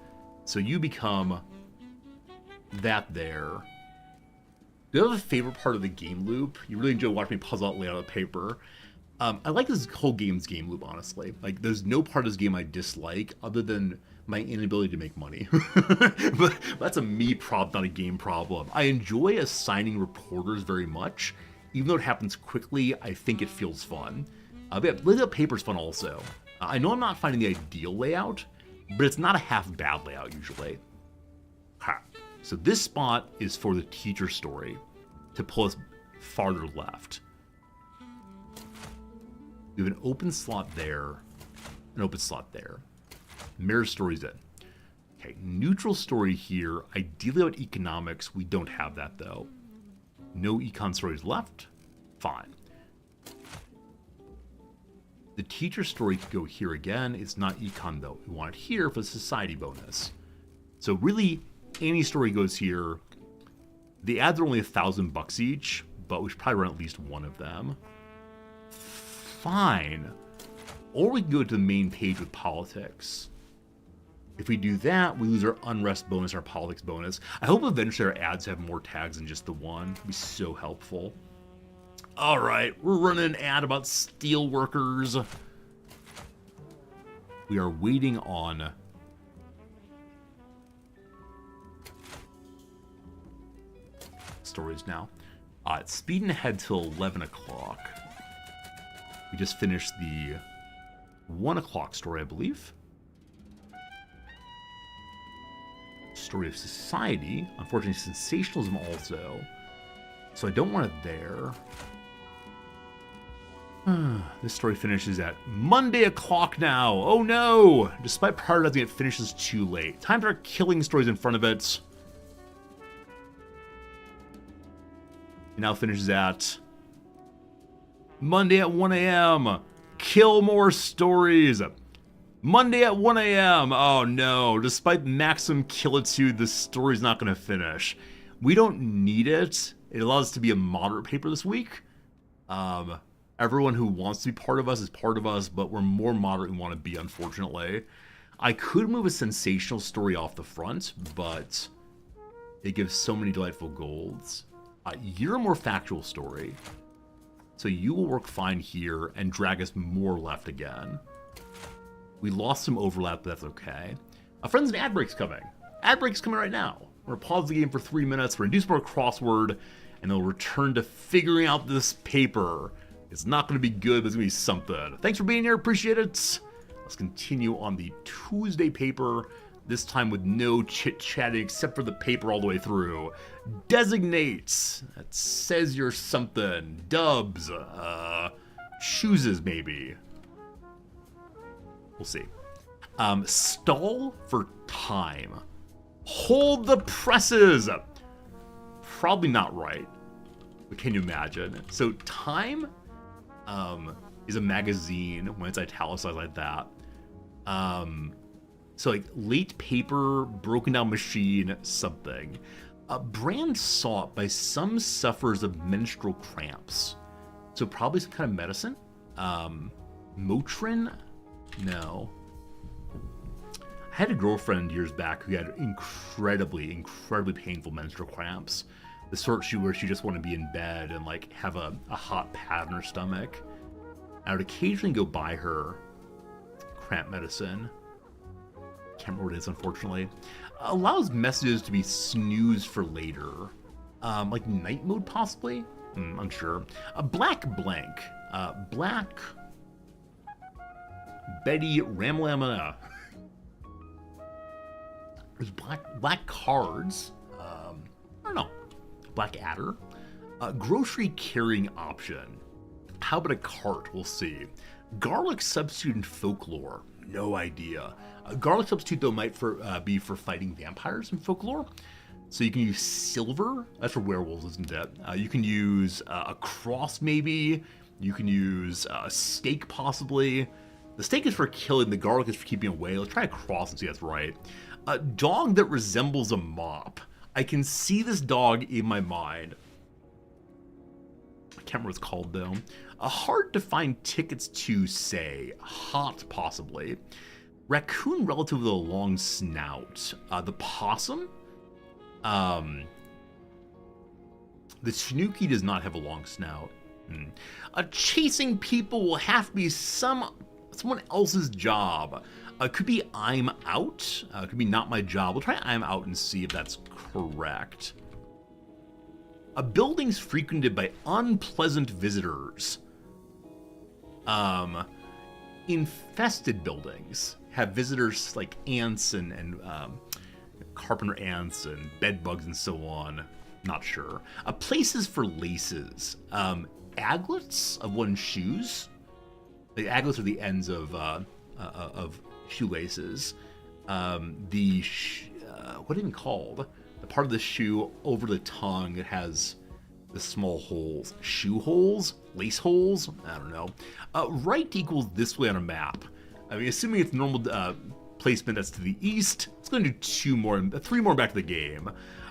so you become that there. Do you have a favorite part of the game loop? You really enjoy watching me puzzle out layout of paper. I like this whole game's game loop, honestly. Like, there's no part of this game I dislike other than my inability to make money. But that's a me problem, not a game problem. I enjoy assigning reporters very much. Even though it happens quickly, I think it feels fun. But yeah, layout paper's fun also. I know I'm not finding the ideal layout, but it's not a half bad layout usually. Ha. So this spot is for the teacher story to pull us farther left. We have an open slot there, an open slot there. Mirror story's in. Okay, neutral story here. Ideally about economics, we don't have that though. No econ stories left. Fine. The teacher story could go here again. It's not econ though. We want it here for the Society bonus. So really, any story goes here. The ads are only $1,000 each, but we should probably run at least one of them. Fine. Or we can go to the main page with Politics. If we do that, we lose our Unrest bonus, our Politics bonus. I hope eventually our ads have more tags than just the one. It'd be so helpful. All right, we're running an ad about steel workers. We are waiting on stories now. It's speeding ahead till 11 o'clock. We just finished the 1 o'clock story, I believe. Story of Society. Unfortunately, sensationalism also. So I don't want it there. This story finishes at Monday o'clock now. Oh no! Despite prioritizing, it finishes too late. Time to start killing stories in front of it. It now finishes at Monday at 1 a.m. Kill more stories. Monday at 1 a.m. Oh no, despite maximum killitude, the story's not going to finish. We don't need it. It allows us to be a moderate paper this week. Everyone who wants to be part of us is part of us, but we're more moderate than we want to be, unfortunately. I could move a sensational story off the front, but it gives so many delightful golds. You're a more factual story, so you will work fine here and drag us more left again. We lost some overlap, but that's okay. Friends, an ad break's coming. Ad break's coming right now. We're gonna pause the game for 3 minutes, we're gonna do some more crossword, and then we'll return to figuring out this paper. It's not gonna be good, but it's gonna be something. Thanks for being here, appreciate it. Let's continue on the Tuesday paper, this time with no chit-chatting except for the paper all the way through. Designates. That says you're something. Dubs. Chooses, maybe. We'll see. Stall for time. Hold the presses. Probably not right. But can you imagine? So time is a magazine when it's italicized like that. So like late paper, broken down machine, something. A brand sought by some sufferers of menstrual cramps. So probably some kind of medicine. Motrin? No. I had a girlfriend years back who had incredibly painful menstrual cramps. The sort where she just wanted to be in bed and like have a hot pad in her stomach. I would occasionally go buy her cramp medicine. Can't remember what it is, unfortunately. Allows messages to be snoozed for later. Like night mode, possibly? Unsure. Black blank. Black Betty Ramlamana. There's black cards. I don't know. Black Adder. Grocery carrying option. How about a cart? We'll see. Garlic substitute in folklore. No idea. Garlic substitute, though, might be for fighting vampires in folklore. So you can use silver. That's for werewolves, isn't it? You can use a cross, maybe. You can use a stake, possibly. The stake is for killing. The garlic is for keeping away. Let's try a cross and see if that's right. A dog that resembles a mop. I can see this dog in my mind. I can't remember what it's called, though. Hard to find tickets to, say. Hot, possibly. Raccoon relative with a long snout. The possum? The Snooki does not have a long snout. Chasing people will have to be someone else's job. Could be I'm out. Could be not my job. We'll try I'm out and see if that's correct. Buildings frequented by unpleasant visitors. Infested buildings have visitors like ants and carpenter ants and bed bugs and so on. Not sure. Places for laces. Aglets of one's shoes. The aglets are the ends of shoelaces. What is it called? The part of the shoe over the tongue that has the small holes. Shoe holes? Lace holes? I don't know. Right equals this way on a map. I mean, assuming it's normal placement that's to the east, it's going to do 3 more back to the game.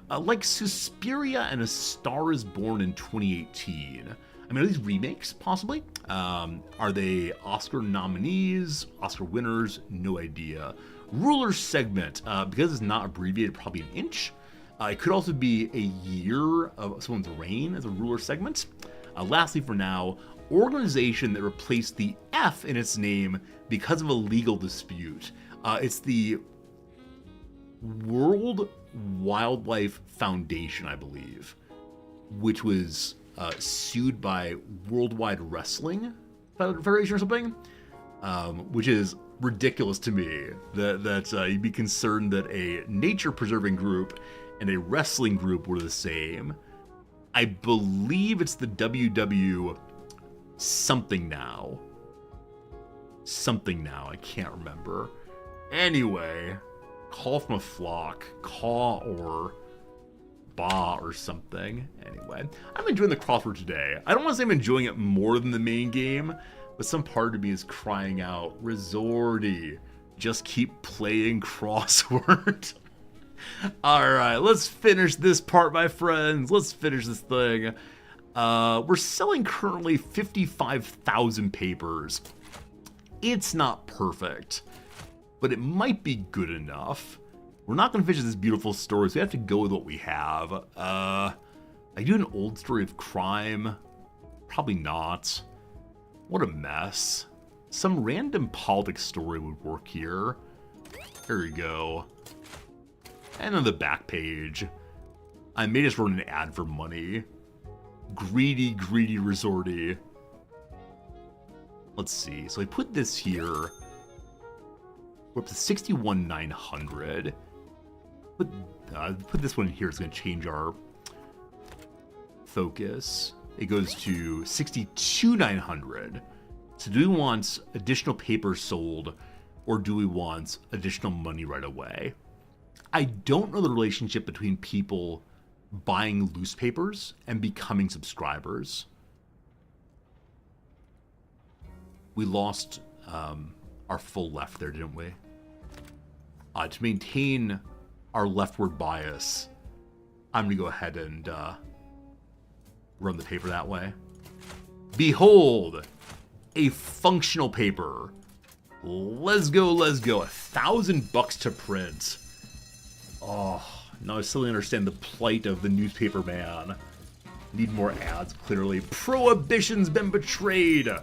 Like Suspiria and A Star is Born in 2018. I mean, are these remakes, possibly? Are they Oscar nominees? Oscar winners? No idea. Ruler segment, because it's not abbreviated, probably an inch. It could also be a year of someone's reign as a ruler segment. Lastly, for now, organization that replaced the F in its name because of a legal dispute. It's the World Wildlife Foundation, I believe, which was sued by Worldwide Wrestling Federation or something, which is ridiculous to me that you'd be concerned that a nature-preserving group and a wrestling group were the same. I believe it's the something now. Something now, I can't remember. Anyway, call from a flock. Caw or ba or something. Anyway, I'm enjoying the crossword today. I don't want to say I'm enjoying it more than the main game, but some part of me is crying out, Resorty, just keep playing crossword. Alright, let's finish this part, my friends. Let's finish this thing. We're selling currently 55,000 papers. It's not perfect, but it might be good enough. We're not going to finish this beautiful story, so we have to go with what we have. I do an old story of crime. Probably not. What a mess. Some random politics story would work here. There we go. And on the back page, I may just run an ad for money. Greedy, greedy Resorty. Let's see. So I put this here. We're up to 61,900. Put this one here. It's going to change our focus. It goes to 62,900. So do we want additional paper sold, or do we want additional money right away? I don't know the relationship between people buying loose papers and becoming subscribers. We lost our full left there, didn't we? To maintain our leftward bias, I'm going to go ahead and run the paper that way. Behold, a functional paper. Let's go, let's go. $1,000 to print. Oh, now I still understand the plight of the newspaper man. Need more ads, clearly. Prohibition's been betrayed. I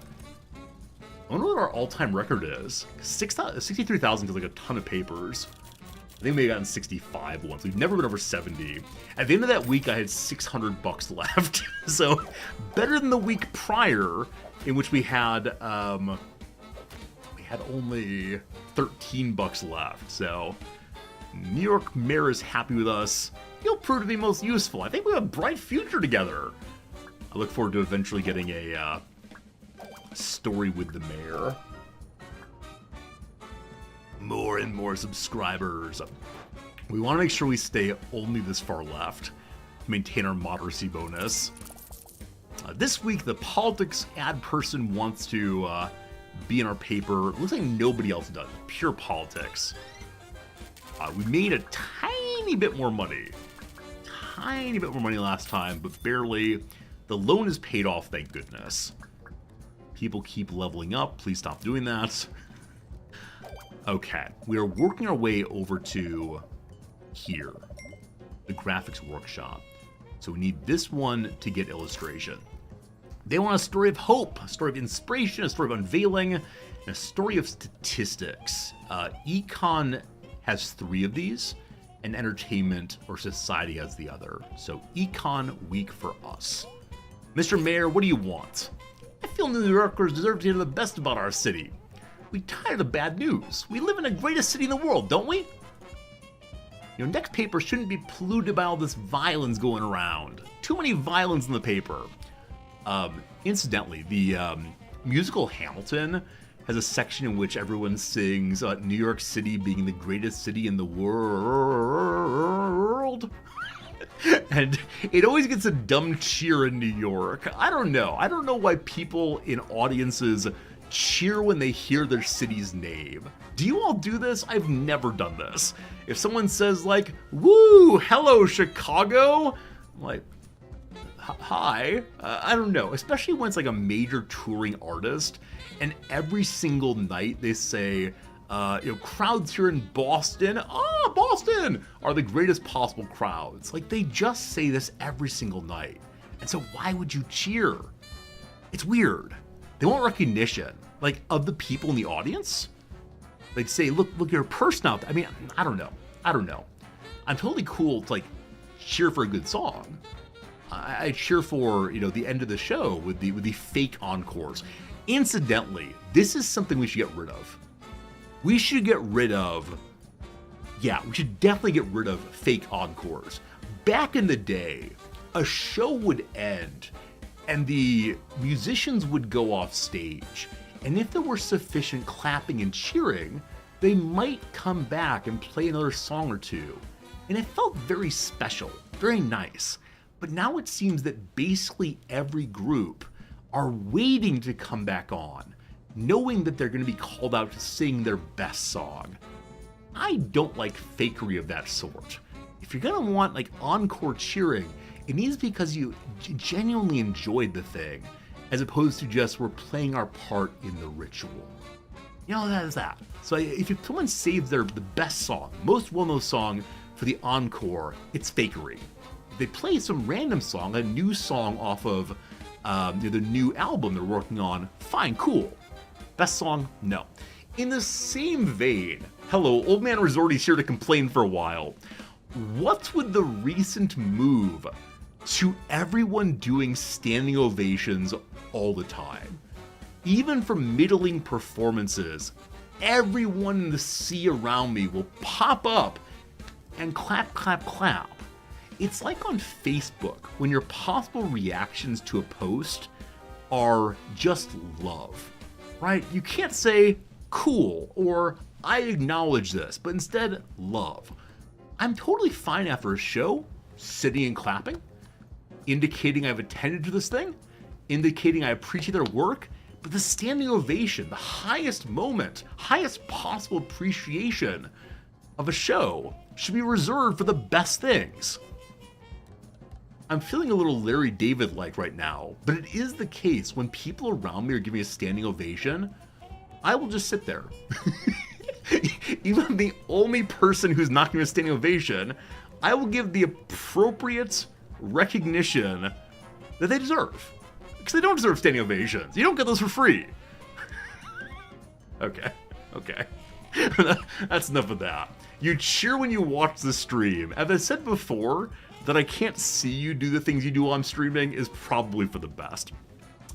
wonder what our all-time record is. 63,000 is like a ton of papers. I think we gotten 65 once. We've never been over 70. At the end of that week, I had $600 left. So better than the week prior, in which we had only $13 left. So New York Mayor is happy with us. He'll prove to be most useful. I think we have a bright future together. I look forward to eventually getting a story with the mayor. More and more subscribers. We want to make sure we stay only this far left to maintain our moderacy bonus. This week, the politics ad person wants to be in our paper. Looks like nobody else does. Pure politics. We made a tiny bit more money. Tiny bit more money last time, but barely. The loan is paid off, thank goodness. People keep leveling up. Please stop doing that. Okay, we are working our way over to here, the graphics workshop. So we need this one to get illustration. They want a story of hope, a story of inspiration, a story of unveiling, and a story of statistics. Econ has 3 of these, and entertainment or society has the other. So Econ week for us. Mr. Mayor, what do you want? I feel New Yorkers deserve to hear the best about our city. We tired of bad news. We live in the greatest city in the world, don't we? Your next paper shouldn't be polluted by all this violence going around. Too many violence in the paper. Incidentally, the musical Hamilton has a section in which everyone sings New York City being the greatest city in the world. And it always gets a dumb cheer in New York. I don't know. I don't know why people in audiences cheer when they hear their city's name. Do you all do this? I've never done this. If someone says like, woo, hello Chicago, I'm like, hi. I don't know, especially when it's like a major touring artist and every single night they say, crowds here in Boston, Boston are the greatest possible crowds. Like they just say this every single night. And so why would you cheer? It's weird. They want recognition, like of the people in the audience. They'd say, look, you're a person out there. I mean, I don't know. I'm totally cool to like cheer for a good song. I cheer for, the end of the show with the fake encores. Incidentally, this is something we should get rid of. We should definitely get rid of fake encores. Back in the day, a show would end And the musicians would go off stage, and if there were sufficient clapping and cheering, they might come back and play another song or two. And it felt very special, very nice. But now it seems that basically every group are waiting to come back on, knowing that they're going to be called out to sing their best song. I don't like fakery of that sort. If you're going to want like encore cheering, it needs to be because you genuinely enjoyed the thing, as opposed to just we're playing our part in the ritual. You know, that is that. So if someone saves the best song, most well-known song for the encore, it's fakery. If they play some random song, a new song off of the new album they're working on, fine, cool. Best song, no. In the same vein, hello, Old Man Resorty's here to complain for a while. What's with the recent move to everyone doing standing ovations all the time? Even for middling performances, everyone in the sea around me will pop up and clap, clap, clap. It's like on Facebook when your possible reactions to a post are just love, right? You can't say cool or I acknowledge this, but instead love. I'm totally fine after a show, sitting and clapping, indicating I've attended to this thing, indicating I appreciate their work, but the standing ovation, the highest moment, highest possible appreciation of a show should be reserved for the best things. I'm feeling a little Larry David-like right now, but it is the case when people around me are giving a standing ovation, I will just sit there. Even the only person who's not giving a standing ovation, I will give the appropriate recognition that they deserve. Because they don't deserve standing ovations. You don't get those for free. Okay. That's enough of that. You cheer when you watch the stream. As I said before, that I can't see you do the things you do while I'm streaming is probably for the best.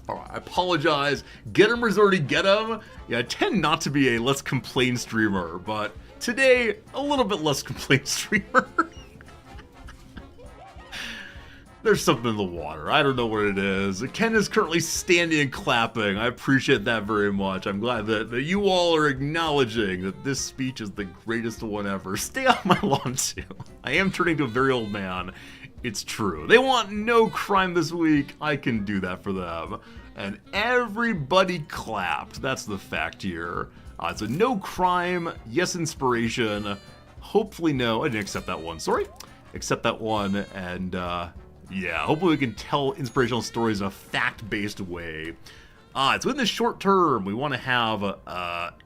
Alright, I apologize. Get him, Resorty, get him. Yeah, I tend not to be a let's complain streamer, but today, a little bit less complain streamer. There's something in the water. I don't know what it is. Ken is currently standing and clapping. I appreciate that very much. I'm glad that you all are acknowledging that this speech is the greatest one ever. Stay off my lawn too. I am turning to a very old man. It's true. They want no crime this week. I can do that for them. And everybody clapped. That's the fact here. So no crime, yes inspiration. Hopefully no. I didn't accept that one. Sorry. Accept that one and yeah, hopefully we can tell inspirational stories in a fact-based way. So in the short term, we want to have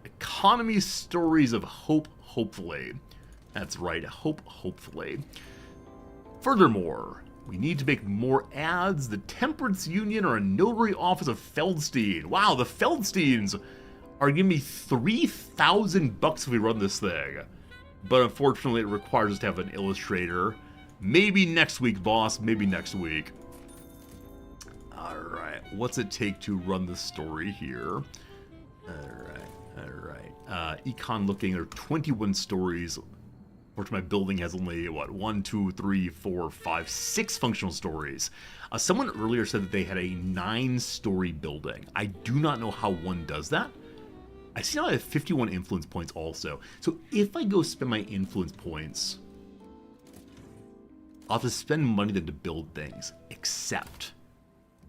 economy stories of hope, hopefully. That's right, hope, hopefully. Furthermore, we need to make more ads. The Temperance Union or a notary office of Feldstein. Wow, the Feldsteins are giving me $3,000 if we run this thing. But unfortunately, it requires us to have an illustrator. Maybe next week, boss. Maybe next week. Alright. What's it take to run the story here? Alright. Econ looking. There are 21 stories. Which my building has only, 1, 2, 3, 4, 5, 6 functional stories. Someone earlier said that they had a 9-story building. I do not know how one does that. I see now I have 51 influence points also. So if I go spend my influence points, I'll have to spend money then to build things, except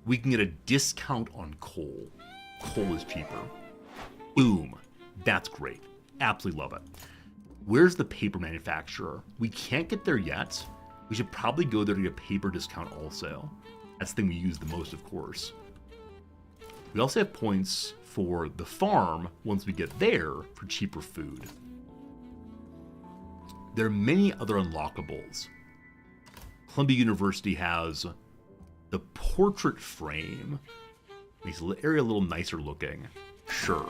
we can get a discount on coal. Coal is cheaper. Boom. That's great. Absolutely love it. Where's the paper manufacturer? We can't get there yet. We should probably go there to get a paper discount also. That's the thing we use the most, of course. We also have points for the farm once we get there for cheaper food. There are many other unlockables. Columbia University has the portrait frame. Makes the area a little nicer looking. Sure.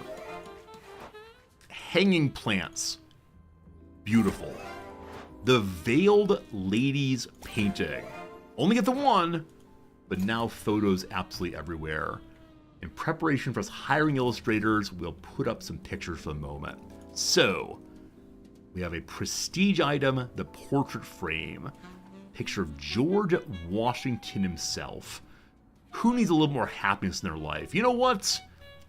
Hanging plants. Beautiful. The Veiled Ladies painting. Only get the one, but now photos absolutely everywhere. In preparation for us hiring illustrators, we'll put up some pictures for the moment. So, we have a prestige item, the portrait frame. Picture of George Washington himself. Who needs a little more happiness in their life? You know what?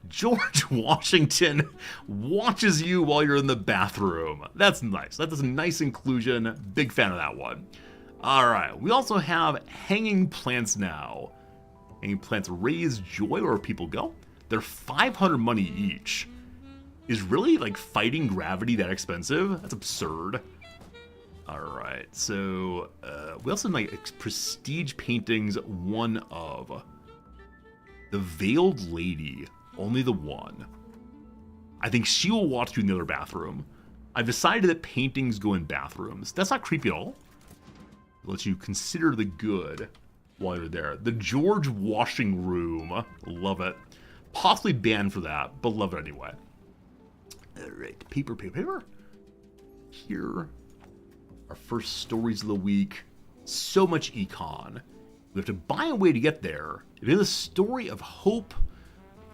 George Washington watches you while you're in the bathroom. That's nice. That is a nice inclusion. Big fan of that one. All right. We also have hanging plants now. Hanging plants raise joy wherever people go. They're 500 money each. Is really like fighting gravity that expensive? That's absurd. All right. So we also have like prestige paintings. One of the Veiled Lady. Only the one. I think she will watch you in the other bathroom. I've decided that paintings go in bathrooms. That's not creepy at all. It lets you consider the good while you're there. The George washing room. Love it. Possibly banned for that, but love it anyway. All right. Paper. Here. Our first stories of the week. So much econ. We have to buy a way to get there. It is a story of hope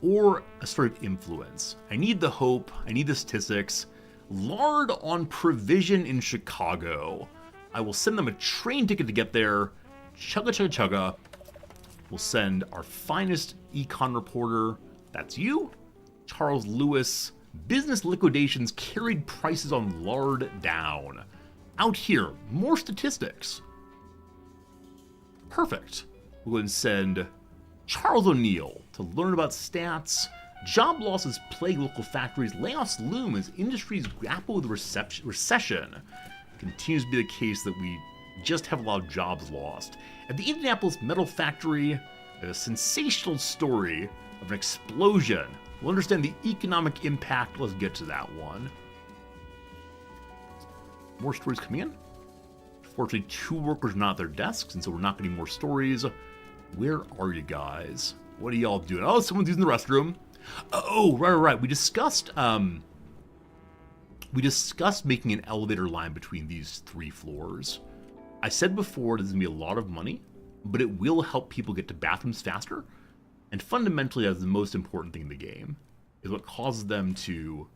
or a story of influence. I need the hope. I need the statistics. Lard on provision in Chicago. I will send them a train ticket to get there. Chugga. We'll send our finest econ reporter. That's you. Charles Lewis. Business liquidations carried prices on lard down. Out here, more statistics. Perfect. We'll go ahead and send Charles O'Neill to learn about stats. Job losses plague local factories. Layoffs loom as industries grapple with recession. Continues to be the case that we just have a lot of jobs lost. At the Indianapolis Metal Factory, a sensational story of an explosion. We'll understand the economic impact. Let's get to that one. More stories coming in. Fortunately, 2 workers are not at their desks, and so we're not getting more stories. Where are you guys? What are y'all doing? Oh, someone's using the restroom. Oh, right. We discussed making an elevator line between these 3 floors. I said before there's gonna be a lot of money, but it will help people get to bathrooms faster. And fundamentally, that's the most important thing in the game, is what causes them to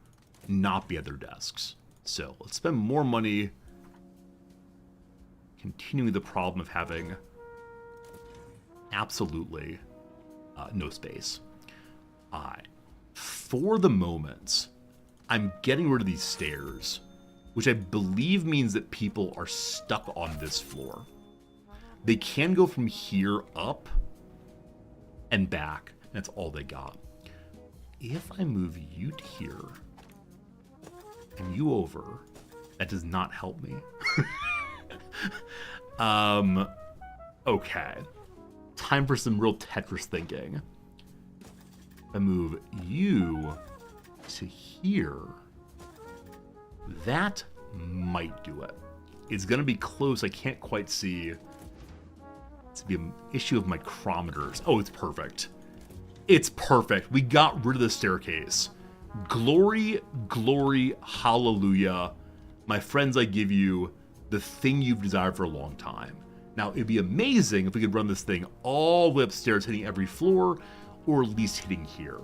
not be at their desks. So let's spend more money continuing the problem of having absolutely no space. For the moment, I'm getting rid of these stairs, which I believe means that people are stuck on this floor. They can go from here up and back. That's all they got. If I move you to here and you over, that does not help me. Okay. Time for some real Tetris thinking. I move you to here. That might do it. It's gonna be close. I can't quite see. It's gonna be an issue of micrometers. Oh, it's perfect. It's perfect. We got rid of the staircase. Glory, hallelujah. My friends, I give you the thing you've desired for a long time. Now, it'd be amazing if we could run this thing all the way upstairs, hitting every floor, or at least hitting here.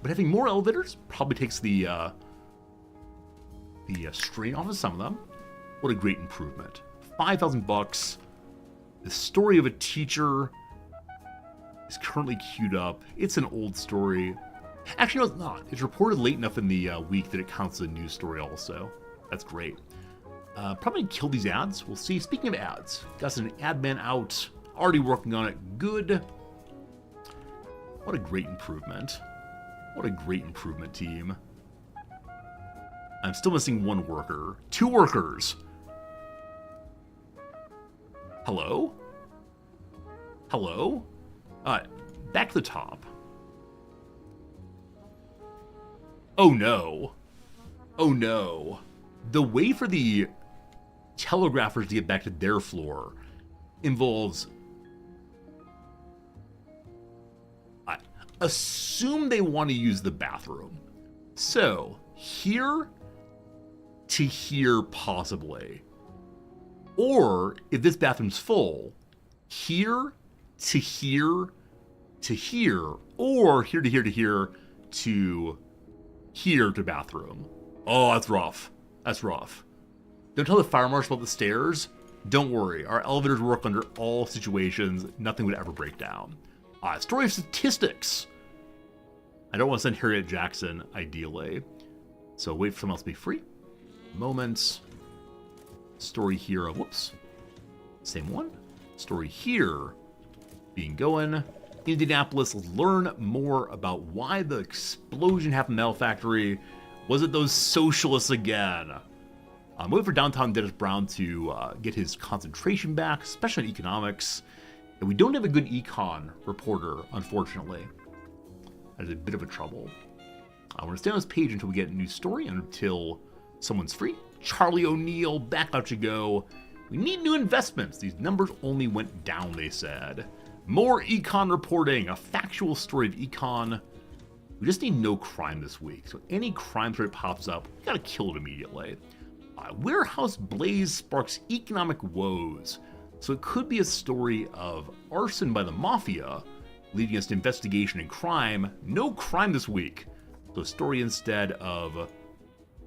But having more elevators probably takes the strain off of some of them. What a great improvement. $5,000. The story of a teacher is currently queued up. It's an old story. Actually, no, it's not. It's reported late enough in the week that it counts as a news story also. That's great. Probably kill these ads. We'll see. Speaking of ads, got an ad man out. Already working on it. Good. What a great improvement. What a great improvement, team. I'm still missing 1 worker. 2 workers. Hello? Hello? Back to the top. Oh no. Oh no. The way for the telegraphers to get back to their floor involves... assume they want to use the bathroom. So, here to here, possibly. Or, if this bathroom's full, here to here to here. Or here to here to here to here to bathroom. Oh, that's rough. That's rough. Don't tell the fire marshal about the stairs. Don't worry. Our elevators work under all situations. Nothing would ever break down. Story of statistics. I don't want to send Harriet Jackson, ideally. So wait for someone else to be free. Moments. Story here. Whoops. Same one. Story here. Being going. Indianapolis. Let's learn more about why the explosion happened in the Metal Factory. Was it those socialists again? I'm waiting for downtown Dennis Brown to get his concentration back, especially in economics. And we don't have a good econ reporter, unfortunately. That is a bit of a trouble. I want to stay on this page until we get a new story and until someone's free. Charlie O'Neill, back out you go. We need new investments. These numbers only went down, they said. More econ reporting, a factual story of econ. We just need no crime this week. So any crime story that pops up, we gotta kill it immediately. Warehouse blaze sparks economic woes. So it could be a story of arson by the mafia, leading us to investigation and crime. No crime this week. So a story instead of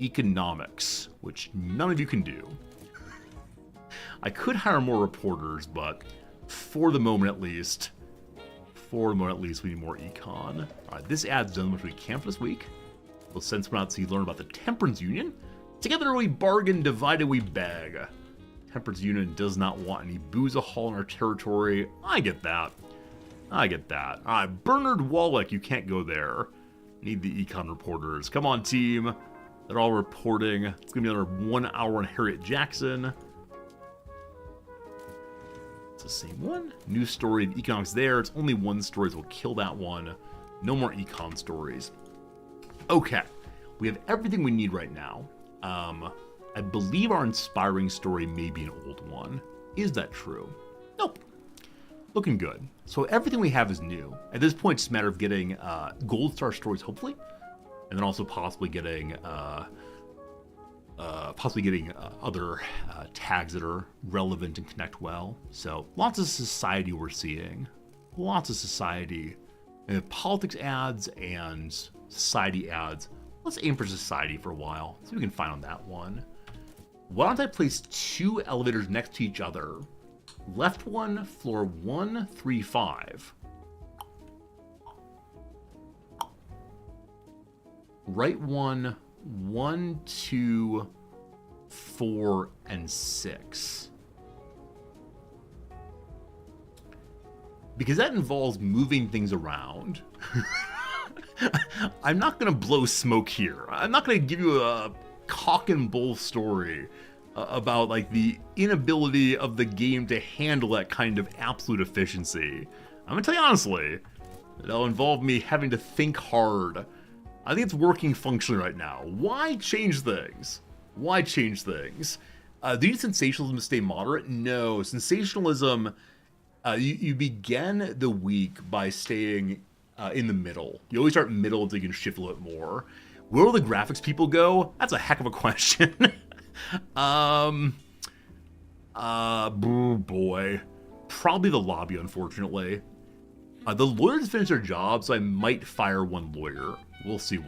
economics, which none of you can do. I could hire more reporters, but for the moment at least, we need more econ. Alright, this ad's done what we can for this week. We'll send someone out so you learn about the Temperance Union. Together we bargain, divided we beg. Temperance Union does not want any booze-a-haul in our territory. I get that. Alright, Bernard Wallach, you can't go there. Need the econ reporters. Come on, team. They're all reporting. It's gonna be another 1 hour on Harriet Jackson. It's the same one. New story of economics there. It's only one story, so we'll kill that one. No more econ stories. Okay. We have everything we need right now. I believe our inspiring story may be an old one. Is that true? Nope. Looking good. So everything we have is new. At this point, it's just a matter of getting gold star stories, hopefully, and then also possibly getting other tags that are relevant and connect well. So lots of society we're seeing. Lots of society. And politics ads and society ads. Let's aim for society for a while. See what we can find on that one. Why don't I place 2 elevators next to each other? Left one, floor 135. Right one, 1, 2, 4, and 6. Because that involves moving things around. I'm not going to blow smoke here. I'm not going to give you a cock and bull story about like the inability of the game to handle that kind of absolute efficiency. I'm going to tell you honestly, it'll involve me having to think hard. I think it's working functionally right now. Why change things? Why change things? Do you need sensationalism to stay moderate? No. Sensationalism, you begin the week by staying in the middle. You always start middle until you can shift a little bit more. Where will the graphics people go? That's a heck of a question. Boy. Probably the lobby, unfortunately. The lawyers finished their job, so I might fire one lawyer. We'll see.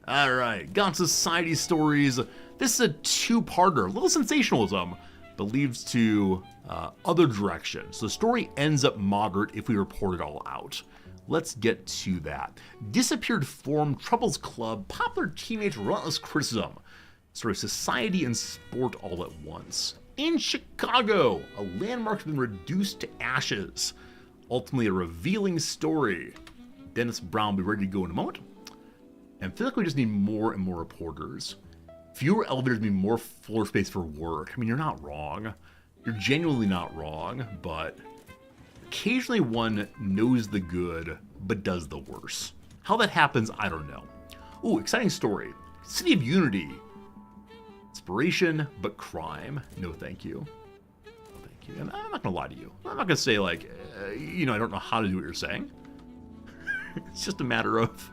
Alright, got society stories. This is a 2-parter. A little sensationalism, but leads to other directions. So the story ends up moderate if we report it all out. Let's get to that. Disappeared form, Troubles Club, popular teammates, relentless criticism. Story of society and sport all at once. In Chicago, a landmark has been reduced to ashes. Ultimately a revealing story. Dennis Brown will be ready to go in a moment. And I feel like we just need more and more reporters. Fewer elevators mean more floor space for work. I mean, you're not wrong. You're genuinely not wrong, but occasionally one knows the good, but does the worse. How that happens, I don't know. Ooh, exciting story. City of Unity. Inspiration, but crime. No, thank you. No, thank you. And I'm not gonna lie to you. I'm not gonna say like, I don't know how to do what you're saying. It's just a matter of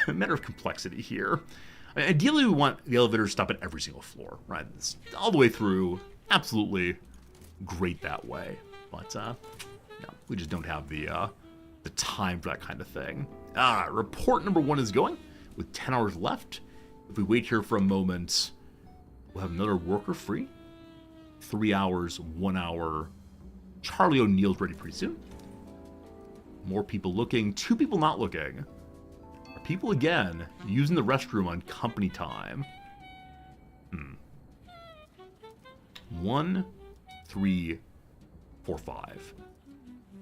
complexity here. I mean, ideally, we want the elevator to stop at every single floor, right? It's all the way through. Absolutely great that way. But no, we just don't have the time for that kind of thing. All right, report number 1 is going with 10 hours left. If we wait here for a moment, we'll have another worker free. 3 hours, 1 hour. Charlie O'Neill's ready pretty soon. More people looking, 2 people not looking. Are people again using the restroom on company time? 1, 3, 4, 5.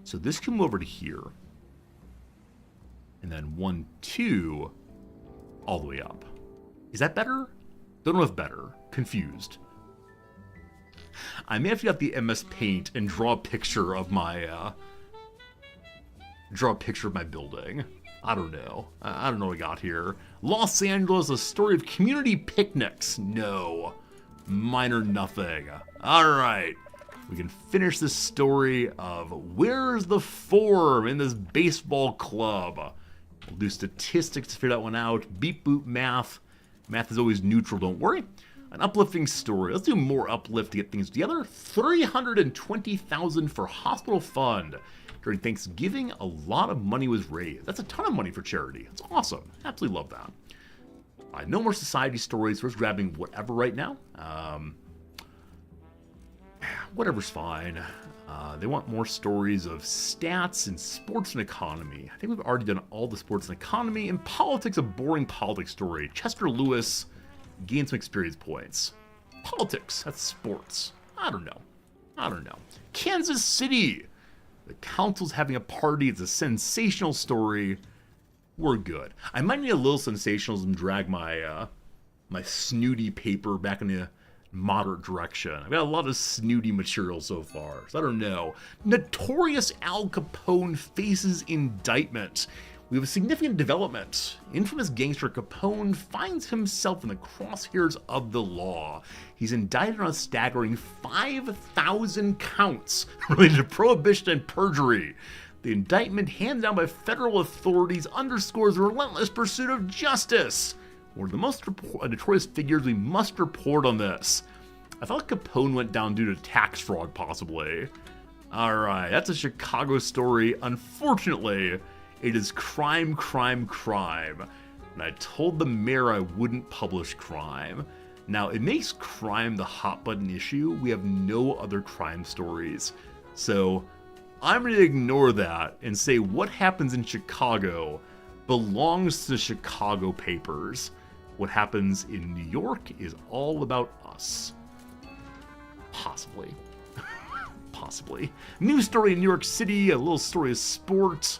So this can move over to here. And then 1, 2, all the way up. Is that better? Don't know if better. Confused. I may have to get the MS Paint and draw a picture of my, building. I don't know. I don't know what I got here. Los Angeles, a story of community picnics. No. Minor nothing. Alright. We can finish this story of where's the form in this baseball club. We'll do statistics to figure that one out. Beep boop math. Math is always neutral, don't worry. An uplifting story. Let's do more uplift to get things together. $320,000 for hospital fund. During Thanksgiving, a lot of money was raised. That's a ton of money for charity. It's awesome. Absolutely love that. No more society stories. We're just grabbing whatever right now. Whatever's fine. They want more stories of stats and sports and economy. I think we've already done all the sports and economy. And politics, a boring politics story. Chester Lewis gained some experience points. Politics, that's sports. I don't know. Kansas City. The council's having a party. It's a sensational story. We're good. I might need a little sensationalism to drag my my snooty paper back in a moderate direction. I've got a lot of snooty material so far, so I don't know. Notorious Al Capone faces indictment. We have a significant development. Infamous gangster Capone finds himself in the crosshairs of the law. He's indicted on a staggering 5,000 counts related to prohibition and perjury. The indictment handed down by federal authorities underscores the relentless pursuit of justice. One of the most notorious figures we must report on this. I thought Capone went down due to tax fraud, possibly. Alright, that's a Chicago story. Unfortunately, it is crime, crime, crime. And I told the mayor I wouldn't publish crime. Now, it makes crime the hot button issue. We have no other crime stories. So, I'm going to ignore that and say what happens in Chicago belongs to the Chicago papers. What happens in New York is all about us. Possibly. Possibly. News story in New York City, a little story of sports.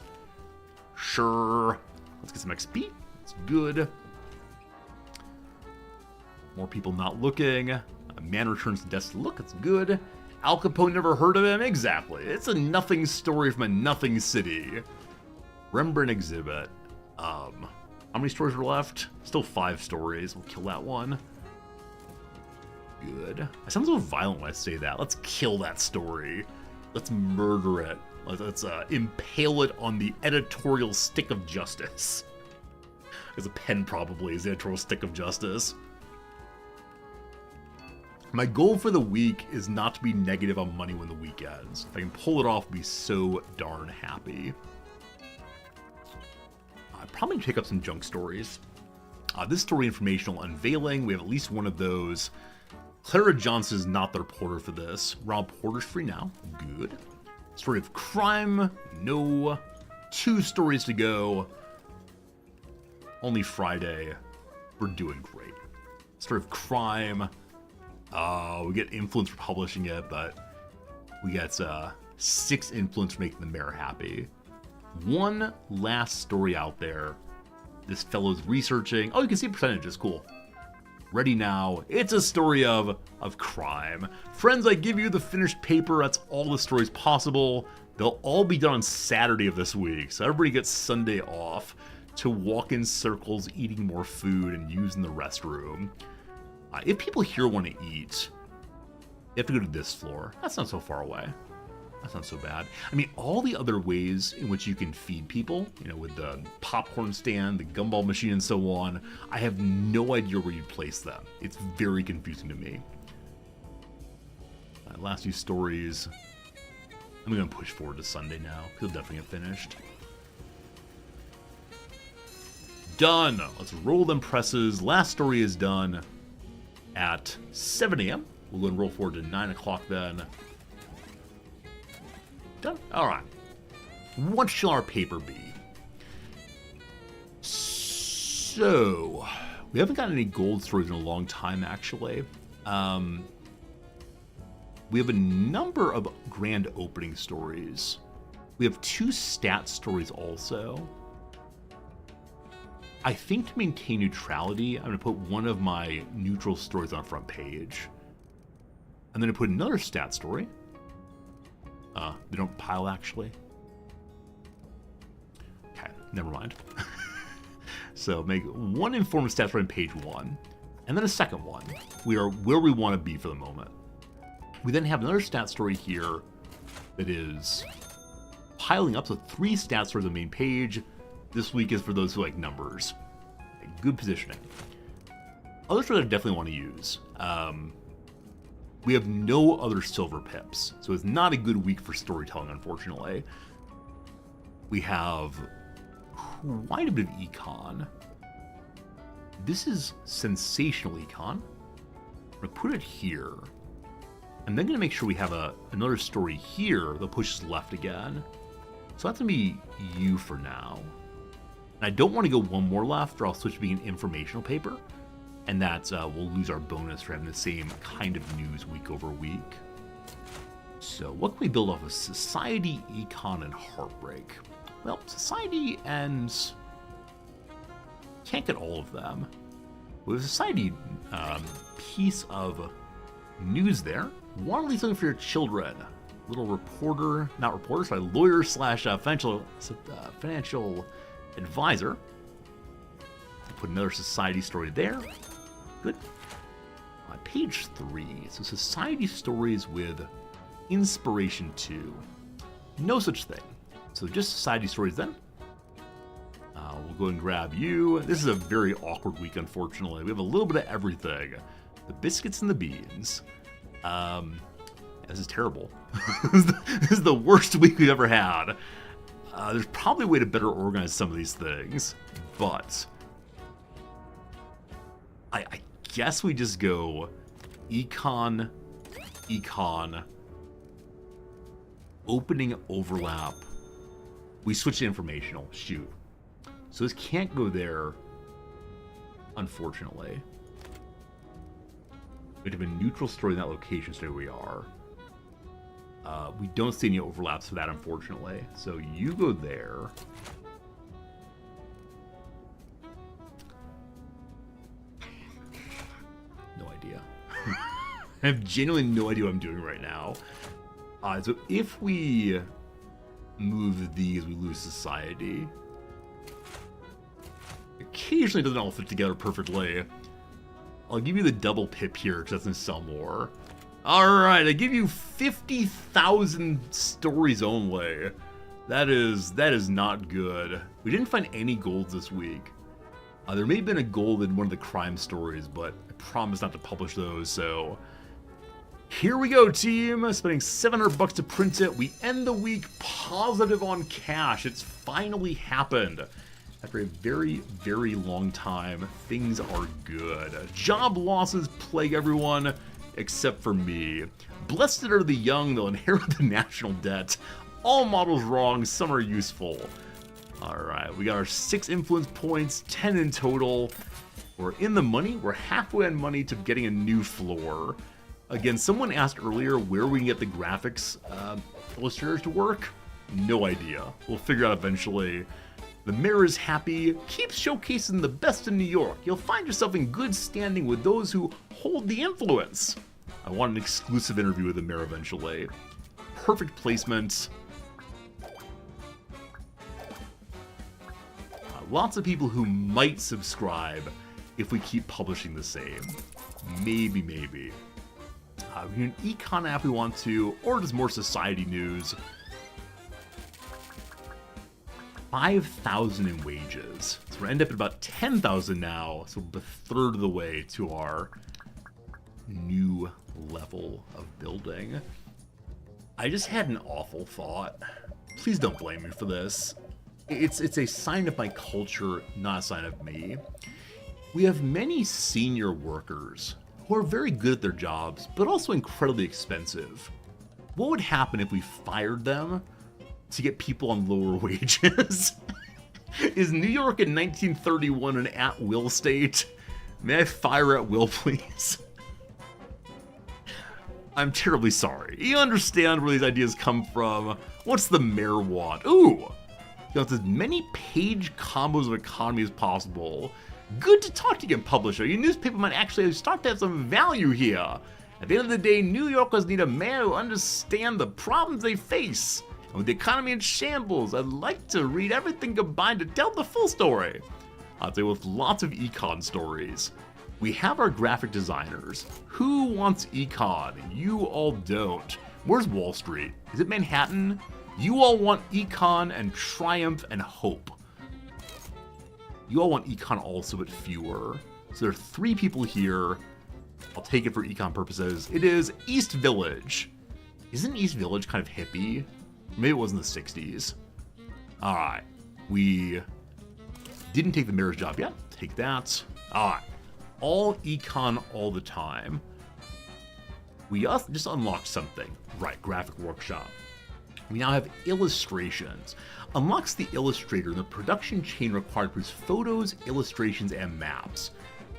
Sure. Let's get some XP. It's good. More people not looking. A man returns to desk to look. It's good. Al Capone, never heard of him? Exactly. It's a nothing story from a nothing city. Rembrandt exhibit. How many stories are left? Still 5 stories. We'll kill that one. Good. I sound so violent when I say that. Let's kill that story. Let's murder it. Let's impale it on the editorial stick of justice. There's a pen, probably, is the editorial stick of justice. My goal for the week is not to be negative on money when the week ends. If I can pull it off, I'll be so darn happy. I'd probably pick up some junk stories. This story, informational unveiling. We have at least one of those. Clara Johnson is not the reporter for this. Rob Porter's free now. Good. Story of crime. No. 2 stories to go. Only Friday. We're doing great. Story of crime. We get influence for publishing it, but we get 6 influence for making the mayor happy. One last story out there. This fellow's researching. Oh, you can see percentages. Cool. Ready now. It's a story of crime. Friends, I give you the finished paper. That's all the stories possible. They'll all be done on Saturday of this week, so everybody gets Sunday off to walk in circles, eating more food, and using the restroom. If people here want to eat, you have to go to this floor. That's not so far away. That's not so bad. I mean, all the other ways in which you can feed people, you know, with the popcorn stand, the gumball machine, and so on, I have no idea where you'd place them. It's very confusing to me. Last few stories. I'm going to push forward to Sunday now. He'll definitely get finished. Done. Let's roll them presses. Last story is done at 7 a.m. We'll go and roll forward to 9 o'clock then. Done. All right. what shall our paper be? So, we haven't gotten any gold stories in a long time, actually. We have a number of grand opening stories. We have 2 stat stories also. I think to maintain neutrality, I'm going to put one of my neutral stories on the front page. I'm going to put another stat story. They don't pile, actually. Okay, never mind. So make one informed stat story on page 1, and then a second one. We are where we want to be for the moment. We then have another stat story here that is piling up, so 3 stat stories on the main page. This week is for those who like numbers. Good positioning. Other stories I definitely want to use. We have no other silver pips, so it's not a good week for storytelling, unfortunately. We have quite a bit of econ. This is sensational econ. I'm going to put it here. I'm then going to make sure we have another story here that pushes left again. So that's going to be you for now. And I don't want to go one more left, or I'll switch to being an informational paper. And that's, we'll lose our bonus for having the same kind of news week over week. So what can we build off of? Society, econ, and heartbreak. Well, society ends... Can't get all of them. With society, piece of news there. Want to leave something for your children. Little reporter, not reporter, sorry, lawyer slash financial advisor. Put another society story there. Good. Page 3. So society stories with inspiration 2. No such thing. So just society stories then. We'll go and grab you. This is a very awkward week, unfortunately. We have a little bit of everything. The biscuits and the beans. This is terrible. This is the worst week we've ever had. There's probably a way to better organize some of these things, but I guess we just go econ, opening overlap. We switch to informational. Shoot. So this can't go there, unfortunately. We have a neutral story in that location, so here we are. We don't see any overlaps for that, unfortunately. So you go there. No idea. I have genuinely no idea what I'm doing right now. So if we move these, we lose society. Occasionally it doesn't all fit together perfectly. I'll give you the double pip here because that's going to sell more. Alright, I give you 50,000 stories only. That is not good. We didn't find any golds this week. There may have been a gold in one of the crime stories, but I promise not to publish those, so... Here we go, team! Spending $700 to print it. We end the week positive on cash. It's finally happened. After a very, very long time, things are good. Job losses plague everyone, except for me. Blessed are the young, they'll inherit the national debt. All models wrong, some are useful. Alright, we got our 6 influence points, 10 in total. We're in the money, we're halfway on money to getting a new floor. Again, someone asked earlier where we can get the graphics illustrators to work. No idea. We'll figure out eventually. The mayor is happy, keeps showcasing the best in New York. You'll find yourself in good standing with those who hold the influence. I want an exclusive interview with the mayor eventually. Perfect placement. Lots of people who might subscribe if we keep publishing the same. Maybe. We can an econ app we want to, or just more society news. 5,000 in wages. So we're end up at about 10,000 now, so we're a third of the way to our new level of building. I just had an awful thought. Please don't blame me for this. It's a sign of my culture, not a sign of me. We have many senior workers who are very good at their jobs, but also incredibly expensive. What would happen if we fired them to get people on lower wages. Is New York in 1931 an at-will state? May I fire at will, please? I'm terribly sorry. You understand where these ideas come from. What's the mayor want? Ooh! He wants as many page combos of economy as possible. Good to talk to you, publisher. Your newspaper might actually start to have some value here. At the end of the day, New Yorkers need a mayor who understands the problems they face. And with the economy in shambles, I'd like to read everything combined to tell the full story. I'd say with lots of econ stories. We have our graphic designers. Who wants econ? You all don't. Where's Wall Street? Is it Manhattan? You all want econ and triumph and hope. You all want econ also, but fewer. So there are 3 people here. I'll take it for econ purposes. It is East Village. Isn't East Village kind of hippie? Maybe it was in the 60s. Alright. We didn't take the mayor's job yet. Take that. Alright. All econ all the time. We just unlocked something. Right, graphic workshop. We now have illustrations. Unlocks the illustrator in the production chain required to produce photos, illustrations, and maps.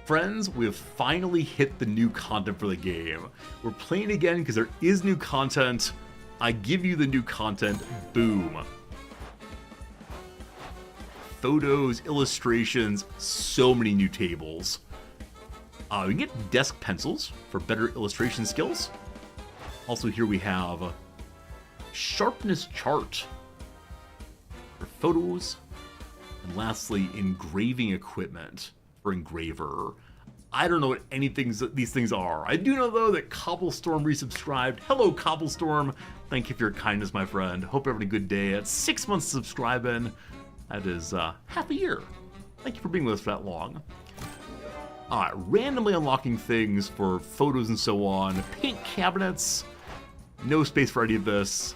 Friends, we have finally hit the new content for the game. We're playing again because there is new content. I give you the new content. Boom. Photos, illustrations, so many new tables. We can get desk pencils for better illustration skills. Also here we have sharpness chart for photos. And lastly, engraving equipment for engraver. I don't know what these things are. I do know though that Cobblestorm resubscribed. Hello Cobblestorm. Thank you for your kindness, my friend. Hope you're having a good day. At 6 months subscribing, that is half a year. Thank you for being with us for that long. Alright, randomly unlocking things for photos and so on. Paint cabinets. No space for any of this.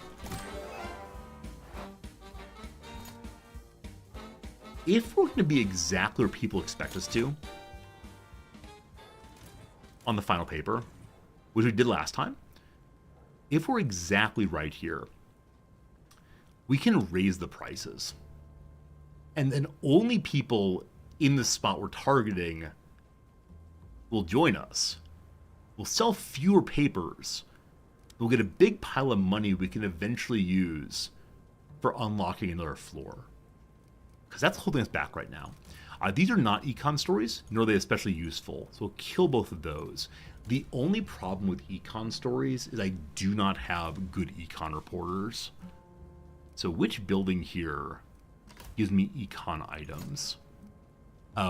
If we're going to be exactly where people expect us to, on the final paper, which we did last time, if we're exactly right here, we can raise the prices. And then only people in the spot we're targeting will join us. We'll sell fewer papers. We'll get a big pile of money we can eventually use for unlocking another floor. Because that's holding us back right now. These are not econ stories, nor are they especially useful, so we'll kill both of those. The only problem with econ stories is I do not have good econ reporters. So which building here gives me econ items?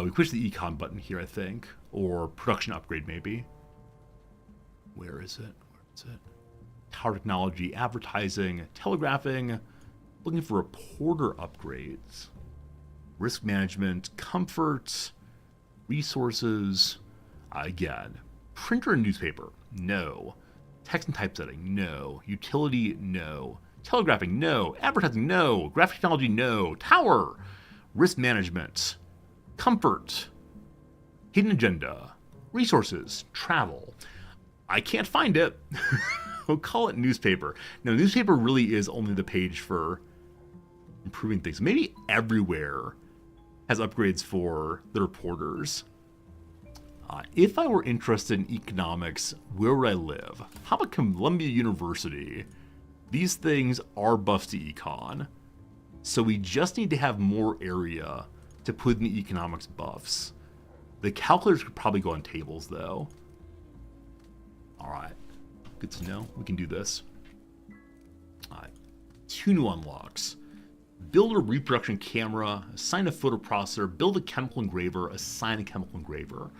We push the econ button here, I think, or production upgrade maybe. Where is it? Where is it? Tower technology, advertising, telegraphing, looking for reporter upgrades. Risk management, comfort, resources, again, printer and newspaper, no. Text and typesetting, no. Utility, no. Telegraphing, no. Advertising, no. Graphic technology, no. Tower, risk management, comfort, hidden agenda, resources, travel. I can't find it. We'll call it newspaper. Now, newspaper really is only the page for improving things. Maybe everywhere has upgrades for the reporters. If I were interested in economics, where would I live? How about Columbia University? These things are buffs to econ. So we just need to have more area to put in the economics buffs. The calculators could probably go on tables though. Alright, good to know. We can do this. Alright, 2 new unlocks. Build a reproduction camera, assign a photo processor, build a chemical engraver, assign a chemical engraver.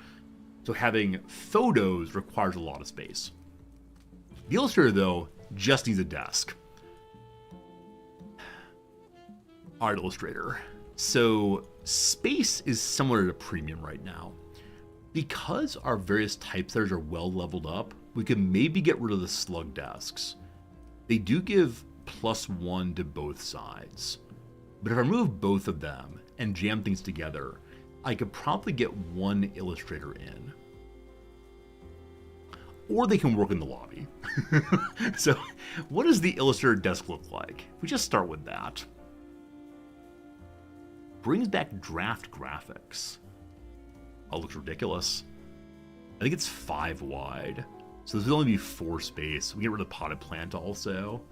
So having photos requires a lot of space. The illustrator, though, just needs a desk. Art illustrator. So space is somewhat at a premium right now. Because our various typesetters are well leveled up, we can maybe get rid of the slug desks. They do give +1 to both sides. But if I remove both of them and jam things together, I could probably get 1 illustrator in. or they can work in the lobby. So, what does the Illustrator desk look like? We just start with that. Brings back draft graphics. Oh, looks ridiculous. I think it's 5 wide. So this would only be 4 space. We get rid of the potted plant also.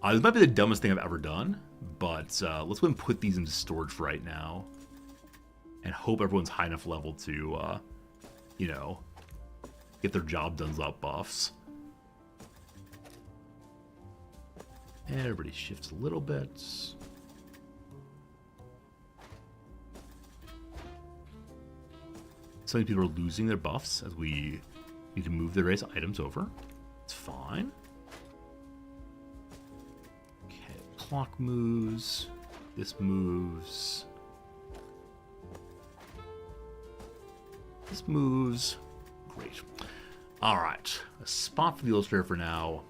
This might be the dumbest thing I've ever done, but let's go and put these into storage for right now. And hope everyone's high enough level to, you know, get their job done without buffs. And everybody shifts a little bit. So many people are losing their buffs as we need to move the various items over. It's fine. Okay, clock moves. This moves. This moves. Great. Alright. A spot for the Illustrator for now.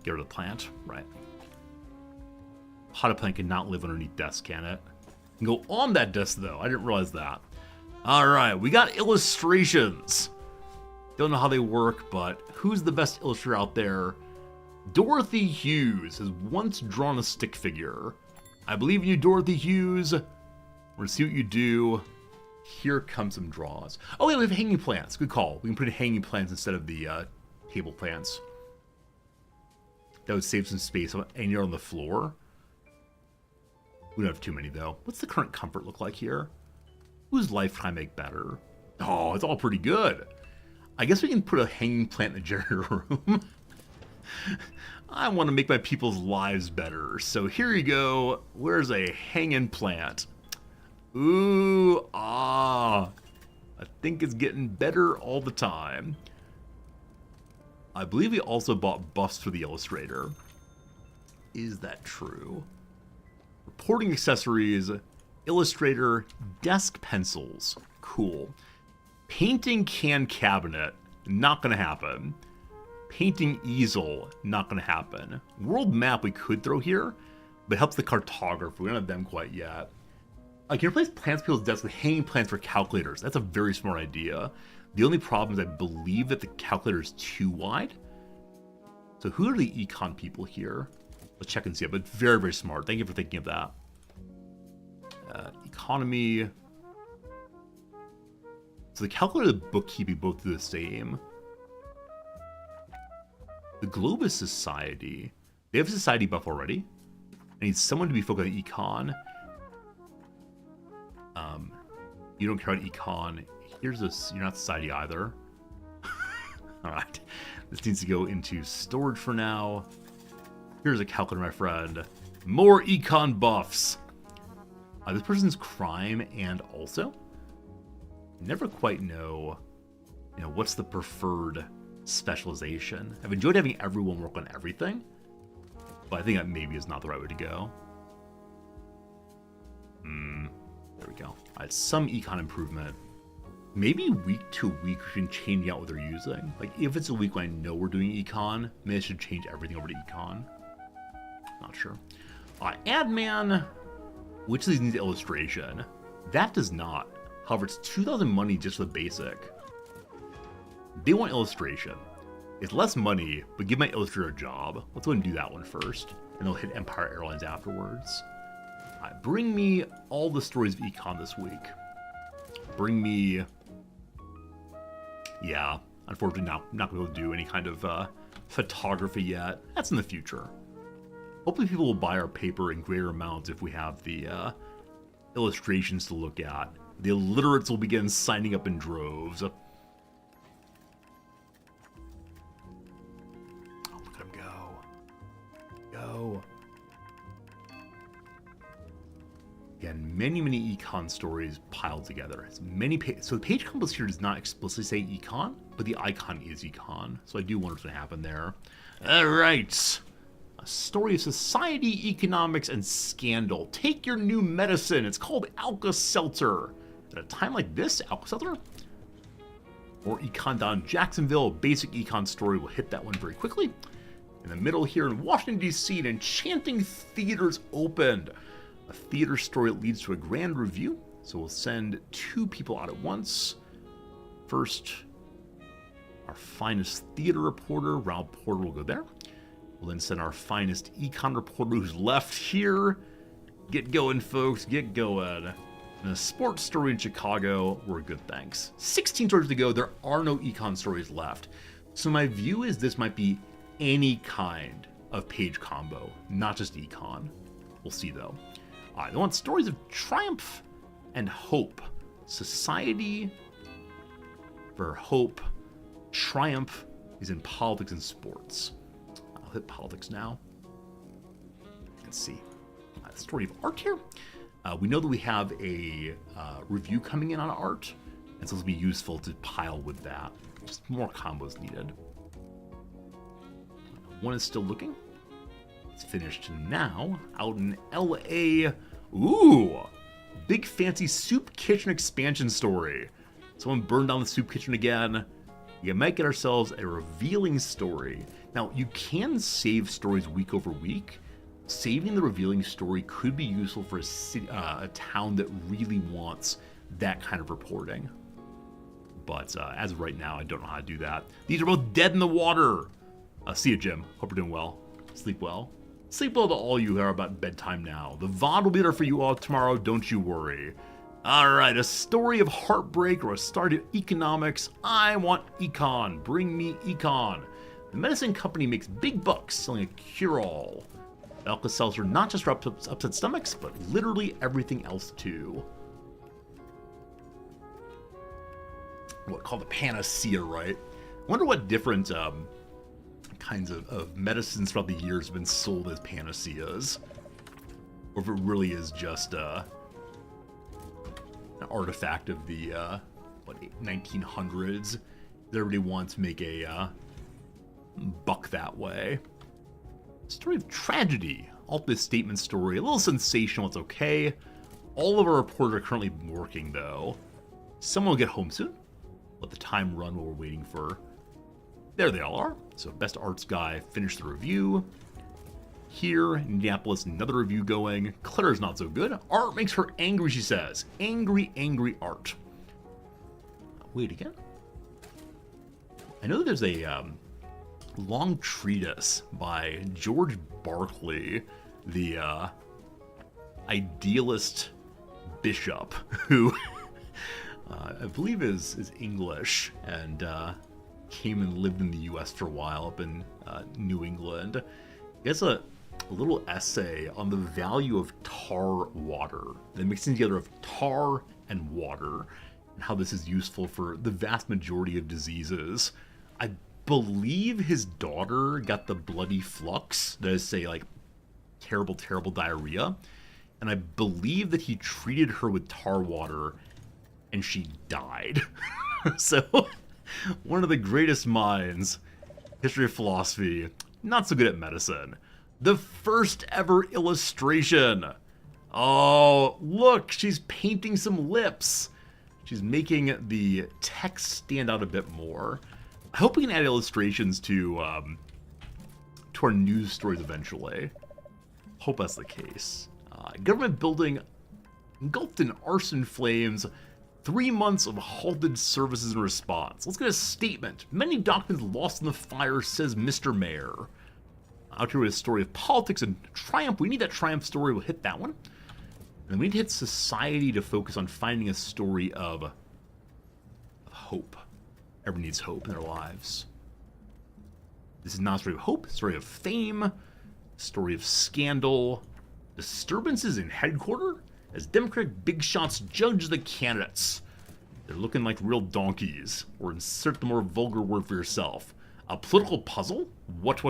Get rid of the plant. Right. Potted plant cannot live underneath desk, can it? Can go on that desk, though. I didn't realize that. Alright, we got illustrations. Don't know how they work, but who's the best illustrator out there? Dorothy Hughes has once drawn a stick figure. I believe in you, Dorothy Hughes. We're gonna see what you do. Here come some draws. Oh, yeah, we have hanging plants. Good call. We can put in hanging plants instead of the table plants. That would save some space anywhere on the floor. We don't have too many, though. What's the current comfort look like here? Whose life can I make better? Oh, it's all pretty good. I guess we can put a hanging plant in the generator room. I want to make my people's lives better. So here you go. Where's a hanging plant? Ooh, I think it's getting better all the time. I believe we also bought buffs for the Illustrator. Is that true? Reporting accessories, Illustrator, desk pencils. Cool. Painting can cabinet, not gonna happen. Painting easel, not gonna happen. World map we could throw here, but it helps the cartographer. We don't have them quite yet. I can replace plants people's desks with hanging plants for calculators. That's a very smart idea. The only problem is I believe that the calculator is too wide. So who are the econ people here? Let's check and see it, but very, very smart. Thank you for thinking of that. Economy. So the calculator and the bookkeeping both do the same. The Globus Society. They have a society buff already. I need someone to be focused on econ. You don't care about econ. Here's this. You're not society either. Alright. This needs to go into storage for now. Here's a calculator, my friend. More econ buffs. This person's crime and also. Never quite know, what's the preferred specialization. I've enjoyed having everyone work on everything, but I think that maybe is not the right way to go. There we go. Alright, some econ improvement. Maybe week to week we can change out what they're using. Like, if it's a week when I know we're doing econ, maybe I should change everything over to econ. Not sure. Adman. Which of these needs illustration? That does not. However, it's 2,000 money just for the basic. They want illustration. It's less money, but give my illustrator a job. Let's go and do that one first, and they'll hit Empire Airlines afterwards. Bring me all the stories of econ this week. Bring me... Yeah, unfortunately not going to do any kind of photography yet. That's in the future. Hopefully people will buy our paper in greater amounts if we have the illustrations to look at. The illiterates will begin signing up in droves. Oh, look at him go. Go. Again, many econ stories piled together. It's many so the page compass here does not explicitly say econ, but the icon is econ. So I do wonder what's going to happen there. All right. A story of society, economics, and scandal. Take your new medicine. It's called Alka-Seltzer. At a time like this, Alka-Seltzer? Or Econ down Jacksonville. A basic econ story. We'll hit that one very quickly. In the middle here in Washington, D.C., an enchanting theater's opened. A theater story that leads to a grand review. So we'll send 2 people out at once. First, our finest theater reporter, Rob Porter, will go there. We'll then send our finest econ reporter who's left here. Get going, folks, get going. And a sports story in Chicago, we're good, thanks. 16 stories to go, there are no econ stories left. So my view is this might be any kind of page combo, not just econ. We'll see though. I want stories of triumph and hope. Society for hope. Triumph is in politics and sports. I'll hit politics now. Let's see. The story of art here. We know that we have a review coming in on art, and so it'll be useful to pile with that. Just more combos needed. One is still looking. It's finished now. Out in LA. Ooh! Big fancy soup kitchen expansion story. Someone burned down the soup kitchen again. You might get ourselves a revealing story. Now, you can save stories week over week. Saving the revealing story could be useful for a city, a town that really wants that kind of reporting. But as of right now, I don't know how to do that. These are both dead in the water. See you, Jim. Hope you're doing well. Sleep well. Sleep well to all you who are about bedtime now. The VOD will be there for you all tomorrow, don't you worry. Alright, a story of heartbreak or a story of economics. I want econ. Bring me econ. The medicine company makes big bucks selling a cure-all. Alka-Seltzer not just for upset stomachs, but literally everything else too. What called a panacea, right? I wonder what different kinds of medicines throughout the years have been sold as panaceas, or if it really is just an artifact of the 1900s. Everybody wants to make a buck that way. Story of tragedy. Ultimate statement story. A little sensational, it's okay. All of our reporters are currently working though. Someone will get home soon. Let the time run while we're waiting for... There they all are. So best arts guy finished the review. Here, Indianapolis, another review going. Claire's not so good. Art makes her angry, she says. Angry, angry art. Wait again. I know that there's a long treatise by George Berkeley, the idealist bishop, who I believe is English and came and lived in the U.S. for a while up in New England. He has a little essay on the value of tar water, the mixing together of tar and water, and how this is useful for the vast majority of diseases. I believe his daughter got the bloody flux, that is, say, like, terrible, terrible diarrhea, and I believe that he treated her with tar water, and she died. So, one of the greatest minds, history of philosophy, not so good at medicine. The first ever illustration. Oh, look, she's painting some lips. She's making the text stand out a bit more. I hope we can add illustrations to our news stories eventually. Hope that's the case. Government building engulfed in arson flames. 3 months of halted services in response. Let's get a statement. Many documents lost in the fire, says Mr. Mayor. Out here with a story of politics and triumph. We need that triumph story. We'll hit that one. And then we need to hit society to focus on finding a story of hope. Everyone needs hope in their lives. This is not a story of hope, a story of fame, a story of scandal, disturbances in headquarters as Democratic big shots judge the candidates. They're looking like real donkeys. Or insert the more vulgar word for yourself. A political puzzle? What?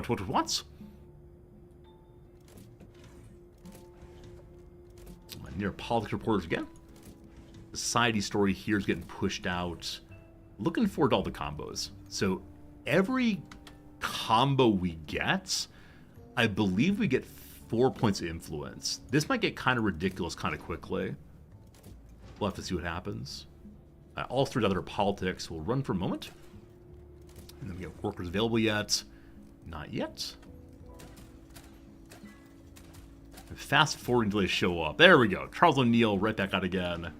Near politics reporters again. Society story here is getting pushed out. Looking forward to all the combos. So every combo we get, I believe we get 4 points of influence. This might get kind of ridiculous kind of quickly. We'll have to see what happens. All 3 other politics will run for a moment. And then we get workers available yet. Not yet. Fast forwarding until they show up. There we go. Charles O'Neill right back out again.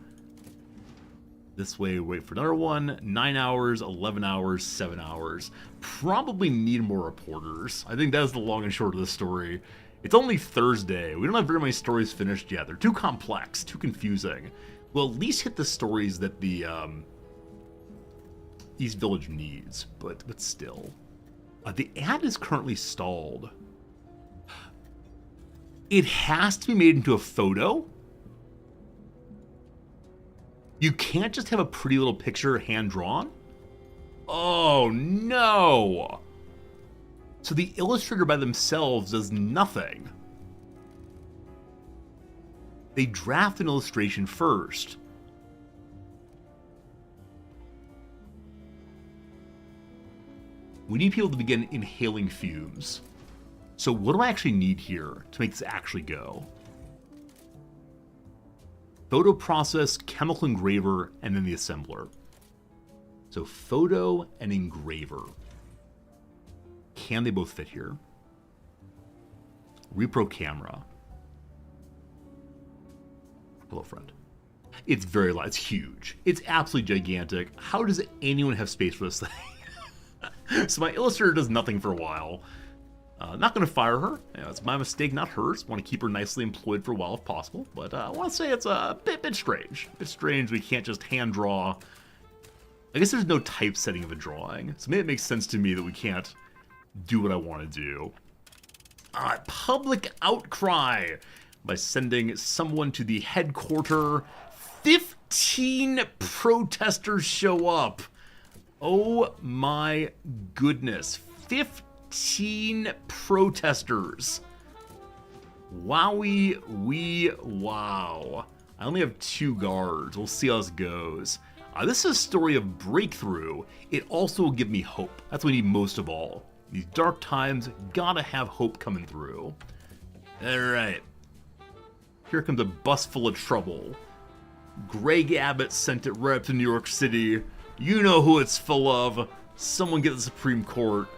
This way, wait for another one. 9 hours, 11 hours, 7 hours. Probably need more reporters. I think that's the long and short of the story. It's only Thursday. We don't have very many stories finished yet. They're too complex, too confusing. We'll at least hit the stories that the East Village needs, but still. The ad is currently stalled. It has to be made into a photo? You can't just have a pretty little picture hand-drawn? Oh, no! So the illustrator by themselves does nothing. They draft an illustration first. We need people to begin inhaling fumes. So what do I actually need here to make this actually go? Photo process, chemical engraver, and then the assembler. So photo and engraver. Can they both fit here? Repro camera. Hello, friend. It's very large. It's huge. It's absolutely gigantic. How does anyone have space for this thing? So my illustrator does nothing for a while. Not going to fire her. You know, it's my mistake, not hers. Want to keep her nicely employed for a while if possible. But I want to say it's a bit strange. A bit strange we can't just hand draw. I guess there's no typesetting of a drawing. So maybe it makes sense to me that we can't do what I want to do. Public outcry by sending someone to the headquarters. 15 protesters show up. Oh my goodness. 15 protesters. Wowie wee wow. I only have 2 guards. We'll see how this goes. This is a story of breakthrough. It also will give me hope. That's what we need most of all. These dark times, gotta have hope coming through. Alright. Here comes a bus full of trouble. Greg Abbott sent it right up to New York City. You know who it's full of. Someone get the Supreme Court.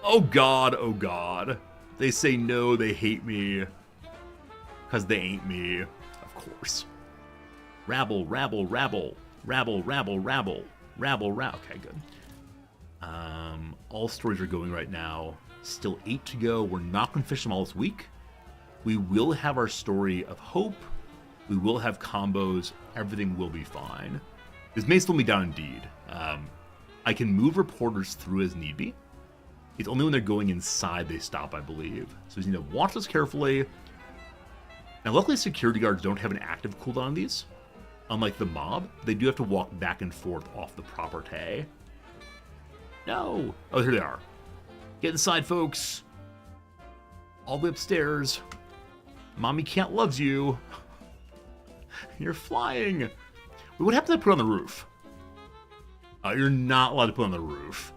Oh God, oh God. They say no, they hate me. Because they ain't me. Of course. Rabble, rabble, rabble. Rabble, rabble, rabble. Rabble, rabble. Okay, good. All stories are going right now. Still 8 to go. We're not going to finish them all this week. We will have our story of hope. We will have combos. Everything will be fine. This may slow me down indeed. I can move reporters through as need be. It's only when they're going inside they stop, I believe. So you need to watch this carefully. Now, luckily, security guards don't have an active cooldown on these. Unlike the mob, they do have to walk back and forth off the property. No! Oh, here they are. Get inside, folks. All the way upstairs. Mommy can't loves you. You're flying. What happened to put on the roof? You're not allowed to put on the roof.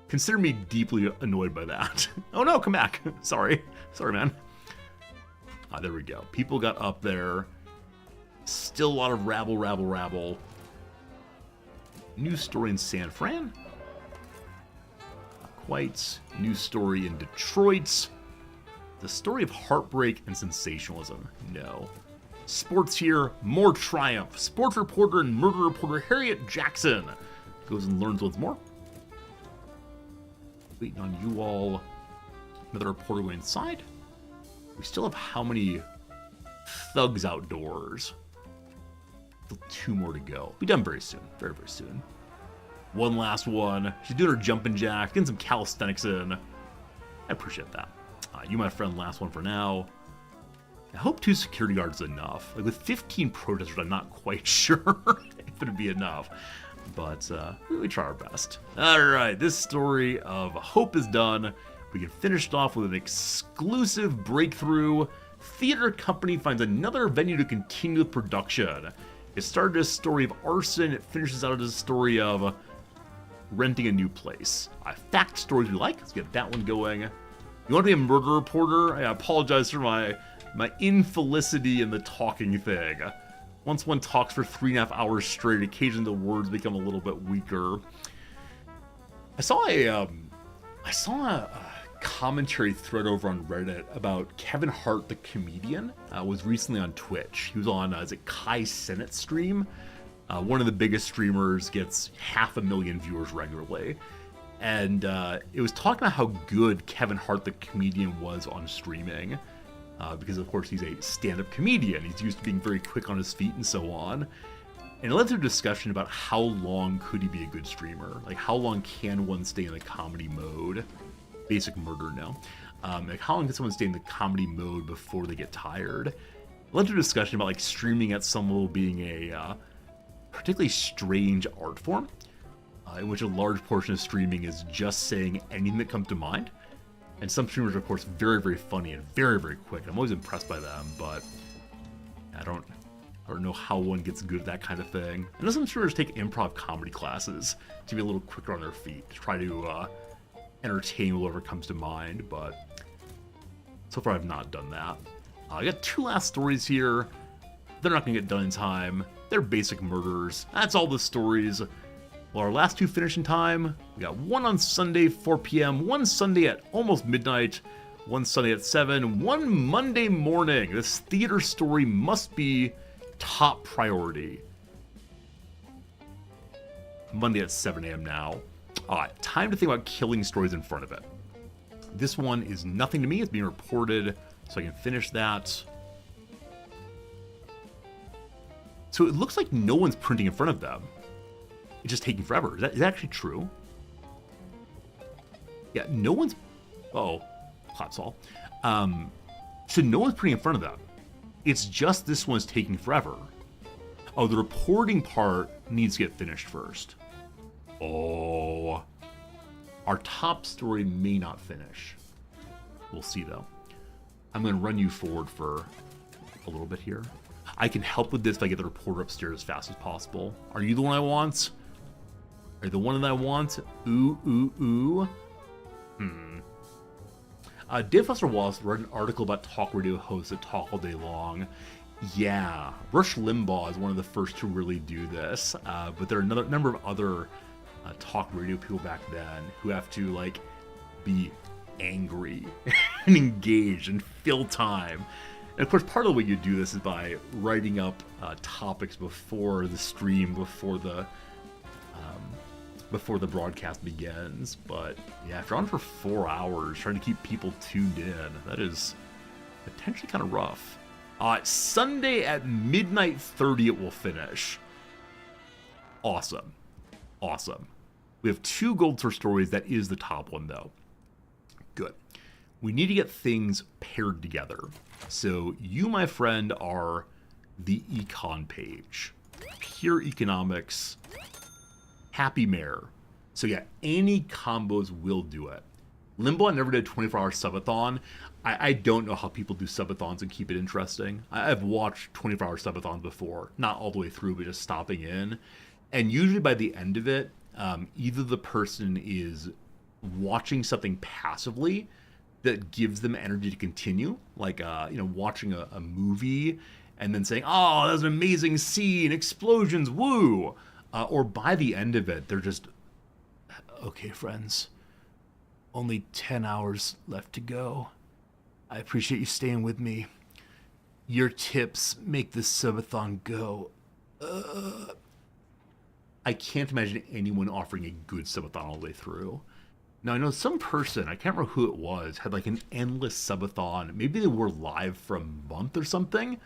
Consider me deeply annoyed by that. Oh no, come back. Sorry. Sorry, man. There we go. People got up there. Still a lot of rabble, rabble, rabble. News story in San Fran. Not quite. News story in Detroit. The story of heartbreak and sensationalism. No. Sports here. More triumph. Sports reporter and murder reporter Harriet Jackson goes and learns what's more. Waiting on you all. Another reporter going inside. We still have how many thugs outdoors? Still 2 more to go. Be done very soon. Very, very soon. One last one. She's doing her jumping jack. Getting some calisthenics in. I appreciate that. You, my friend, last one for now. I hope 2 security guards is enough. Like with 15 protesters, I'm not quite sure if it'd be enough. But we try our best. Alright, this story of hope is done. We get finished off with an exclusive breakthrough. Theater company finds another venue to continue with production. It started as a story of arson. It finishes out as a story of renting a new place. Fact stories we like. Let's get that one going. You want to be a murder reporter? I apologize for my infelicity in the talking thing. Once one talks for 3.5 hours straight, occasionally the words become a little bit weaker. I saw a commentary thread over on Reddit about Kevin Hart, the comedian, was recently on Twitch. He was on, is it Kai Cenat stream? One of the biggest streamers gets 500,000 viewers regularly. And it was talking about how good Kevin Hart, the comedian, was on streaming. Because, of course, he's a stand-up comedian. He's used to being very quick on his feet and so on. And it led to a discussion about how long could he be a good streamer? Like, how long can one stay in the comedy mode? Basic murder now. Like, how long can someone stay in the comedy mode before they get tired? It led to a discussion about, like, streaming at some level being a particularly strange art form, in which a large portion of streaming is just saying anything that comes to mind. And some streamers are, of course, very, very funny and very, very quick. I'm always impressed by them, but I don't know how one gets good at that kind of thing. I know some streamers take improv comedy classes to be a little quicker on their feet, to try to entertain whatever comes to mind, but so far I've not done that. I got 2 last stories here. They're not going to get done in time. They're basic murders. That's all the stories. Well, our last 2 finish in time. We got one on Sunday, 4 p.m., one Sunday at almost midnight, one Sunday at 7, one Monday morning. This theater story must be top priority. Monday at 7 a.m. now. Alright, time to think about killing stories in front of it. This one is nothing to me. It's being reported, so I can finish that. So it looks like no one's printing in front of them. It's just taking forever. Is that actually true? Yeah, no one's... Oh, hot Saul. So no one's printing in front of them. It's just this one's taking forever. Oh, the reporting part needs to get finished first. Oh. Our top story may not finish. We'll see, though. I'm going to run you forward for a little bit here. I can help with this if I get the reporter upstairs as fast as possible. Are you the one I want? Are you the one that I want? Ooh, ooh, ooh. Dave Foster Wallace wrote an article about talk radio hosts that talk all day long. Yeah, Rush Limbaugh is one of the first to really do this, but there are another number of other talk radio people back then who have to, like, be angry and engaged and fill time. And of course, part of the way you do this is by writing up topics before the stream, before the broadcast begins. But yeah, if you're on for 4 hours trying to keep people tuned in, that is potentially kind of rough. Sunday at midnight 30 it will finish. Awesome. We have 2 Gold Source stories. That is the top one, though. Good. We need to get things paired together. So you, my friend, are the econ page. Pure economics. Happy Mayor. So yeah, any combos will do it. Limbaugh never did 24-hour subathon. I don't know how people do subathons and keep it interesting. I've watched 24-hour subathons before. Not all the way through, but just stopping in. And usually by the end of it, either the person is watching something passively that gives them energy to continue, like watching a movie and then saying, "Oh, that was an amazing scene, explosions, woo!" Or by the end of it, they're just, "Okay, friends, only 10 hours left to go. I appreciate you staying with me. Your tips make this subathon go." I can't imagine anyone offering a good subathon all the way through. Now, I know some person, I can't remember who it was, had like an endless subathon. Maybe they were live for a month or something.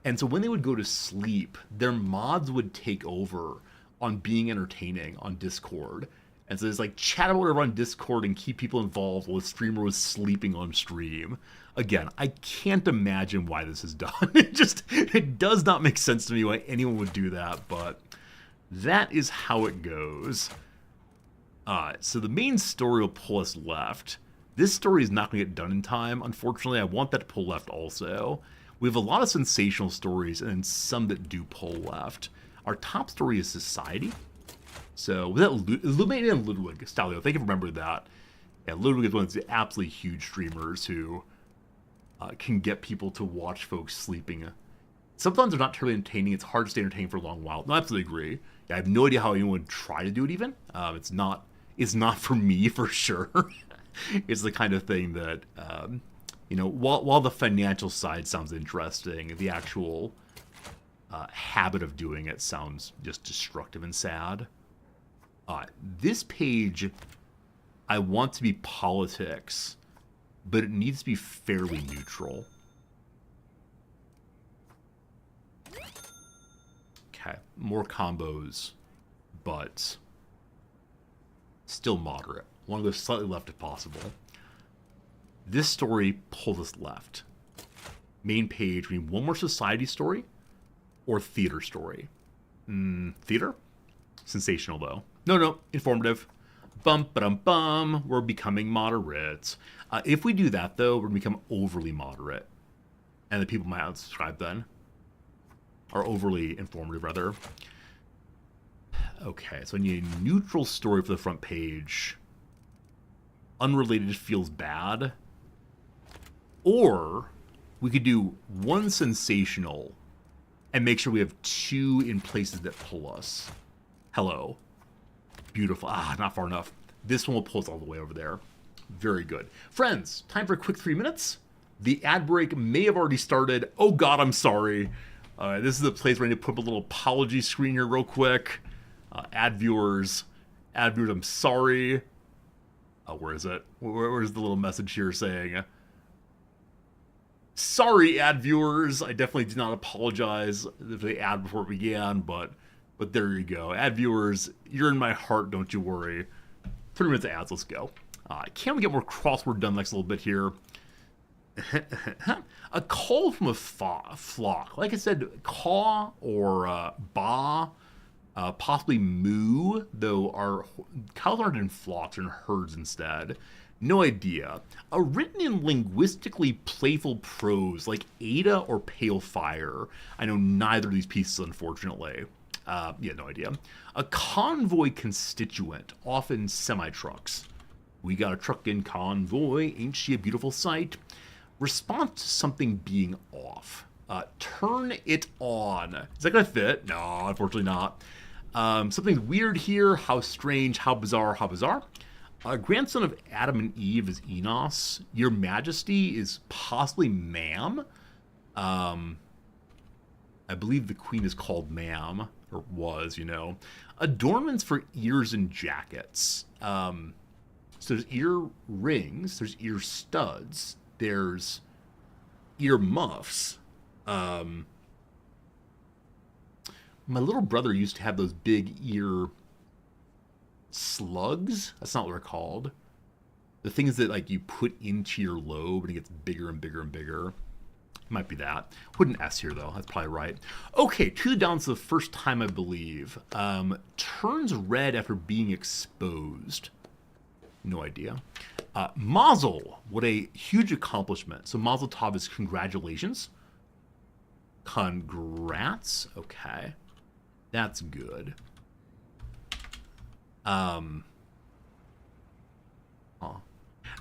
And so when they would go to sleep, their mods would take over on being entertaining on Discord. And so it's like chat about whatever on Discord and keep people involved while the streamer was sleeping on stream. Again, I can't imagine why this is done. It does not make sense to me why anyone would do that, but that is how it goes. So the main story will pull us left. This story is not going to get done in time. Unfortunately, I want that to pull left also. We have a lot of sensational stories and then some that do pull left. Our top story is Society. So was that Ludwig and Ludwig Stalio? I think I remember that. Yeah, Ludwig is one of the absolutely huge streamers who can get people to watch folks sleeping. Sometimes they're not terribly entertaining. It's hard to stay entertained for a long while. No, I absolutely agree. Yeah, I have no idea how anyone would try to do it even. It's not for me for sure. It's the kind of thing that, while the financial side sounds interesting, the actual habit of doing it sounds just destructive and sad. This page, I want to be politics, but it needs to be fairly neutral. Okay, more combos, but still moderate. Want to go slightly left if possible. This story, pull us left. Main page, we need one more society story or theater story. Theater? Sensational, though. No, informative. Bum-ba-dum-bum. We're becoming moderate. If we do that, though, we're going to become overly moderate. And the people might unsubscribe then. Or overly informative, rather. Okay, so I need a neutral story for the front page. Unrelated feels bad. Or we could do one sensational and make sure we have two in places that pull us. Hello. Beautiful. Not far enough. This one will pull us all the way over there. Very good. Friends, time for a quick 3 minutes. The ad break may have already started. Oh God, I'm sorry. This is the place where I need to put up a little apology screen here real quick. Ad viewers, I'm sorry. Where is it? Where's the little message here saying... Sorry, ad viewers. I definitely do not apologize if the ad before it began, but there you go. Ad viewers, you're in my heart, don't you worry. 3 minutes of ads, let's go. Can we get more crossword done next little bit here? A call from a flock. Like I said, caw or ba, possibly moo, though our cows aren't in flocks, or in herds instead. No idea. Written in linguistically playful prose like Ada or Pale Fire. I know neither of these pieces, unfortunately. No idea. A convoy constituent, often semi-trucks. We got a truckin' convoy, ain't she a beautiful sight? Response to something being off. Turn it on. Is that gonna fit? No, unfortunately not. Something's weird here. How strange, how bizarre, how bizarre. Grandson of Adam and Eve is Enos. Your Majesty is possibly ma'am. I believe the queen is called ma'am, or was, Adornments for ears and jackets. So there's ear rings, there's ear studs, there's ear muffs. My little brother used to have those big ear slugs. That's not what they're called. The things that you put into your lobe and it gets bigger and bigger and bigger. Might be that. Put an S here though. That's probably right. Okay, two downs the first time, I believe. Turns red after being exposed. No idea. Mazel. What a huge accomplishment. So Mazel Tov is congratulations. Congrats. Okay. That's good.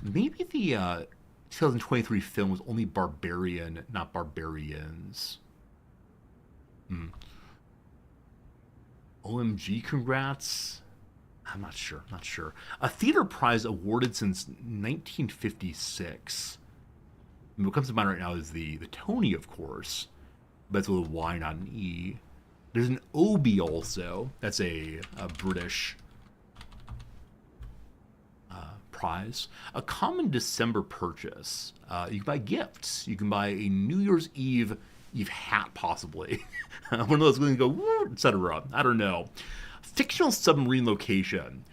Maybe the 2023 film was only Barbarian, not Barbarians. OMG, congrats. I'm not sure. A theater prize awarded since 1956. What comes to mind right now is the Tony, of course. But it's with a Y, not an E. There's an Obie also. That's a British prize. A common December purchase. You can buy gifts. You can buy a New Year's Eve hat, possibly. One of those going to go, woo, etc. I don't know. Fictional submarine location.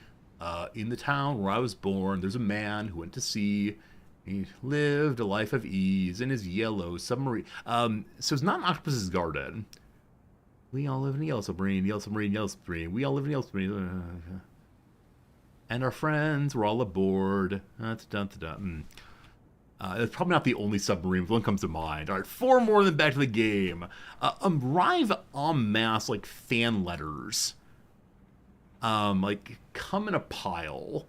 In the town where I was born, there's a man who went to sea. He lived a life of ease in his yellow submarine. So it's not an Octopus's Garden. We all live in a yellow submarine, yellow submarine, yellow submarine. We all live in a yellow submarine. And our friends were all aboard. It's probably not the only submarine, but one comes to mind. All right, 4 more than back to the game. Arrive en masse, like fan letters. Come in a pile.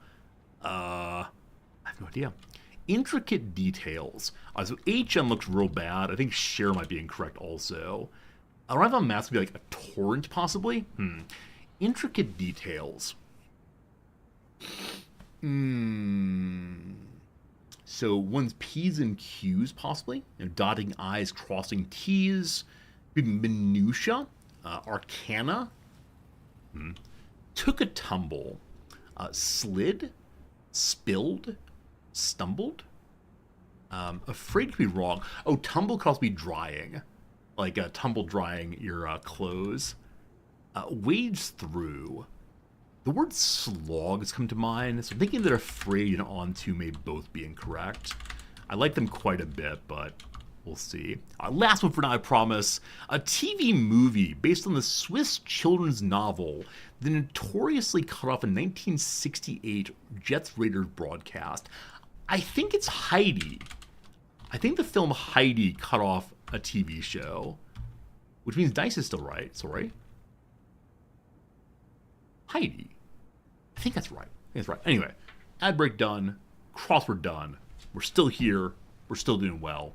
I have no idea. Intricate details. So HM looks real bad. I think share might be incorrect also. Arrive en masse would be like a torrent, possibly? Intricate details. So one's P's and Q's, possibly. Dotting I's, crossing T's. Minutia, Arcana, Took a Tumble, Slid, Spilled, Stumbled, Afraid to be Wrong. Oh, tumble could also be drying, like tumble drying your clothes. Wades Through. The word slog has come to mind, so I'm thinking that Afraid and Onto may both be incorrect. I like them quite a bit, but we'll see. Last one for now, I promise. A TV movie based on the Swiss children's novel that notoriously cut off a 1968 Jets Raiders broadcast. I think it's Heidi. I think the film Heidi cut off a TV show, which means Dice is still right. Sorry. Heidi. I think that's right. Anyway, ad break done. Crossword done. We're still here. We're still doing well.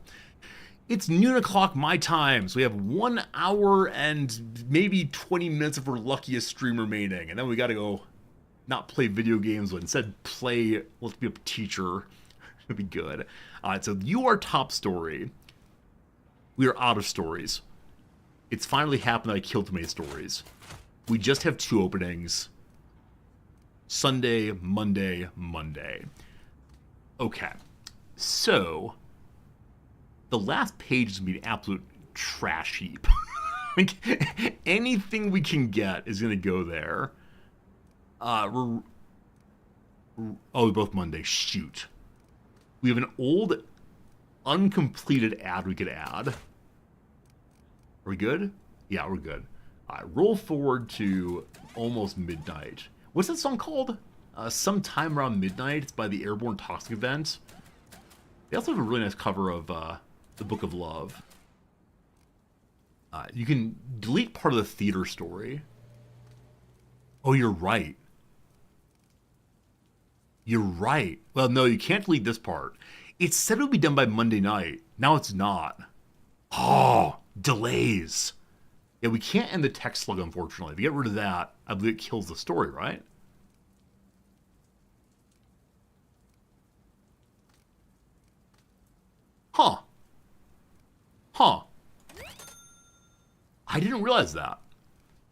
It's noon o'clock my time, so we have 1 hour and maybe 20 minutes of our luckiest stream remaining. And then we gotta go not play video games, but instead play Let's Be a Teacher. It'll be good. Alright, so you are top story. We are out of stories. It's finally happened that I killed too many stories. We just have 2 openings. Sunday, Monday, Monday. Okay. So, the last page is going to be an absolute trash heap. Like, anything we can get is going to go there. Oh, both Monday. Shoot. We have an old, uncompleted ad we could add. Are we good? Yeah, we're good. Roll forward to almost midnight. What's that song called? Sometime Around Midnight. It's by the Airborne Toxic Event. They also have a really nice cover of The Book of Love. You can delete part of the theater story. Oh, you're right. You're right. Well, no, you can't delete this part. It said it would be done by Monday night. Now it's not. Oh, delays. Yeah, we can't end the text slug, unfortunately. If you get rid of that, I believe it kills the story, right? Huh. I didn't realize that.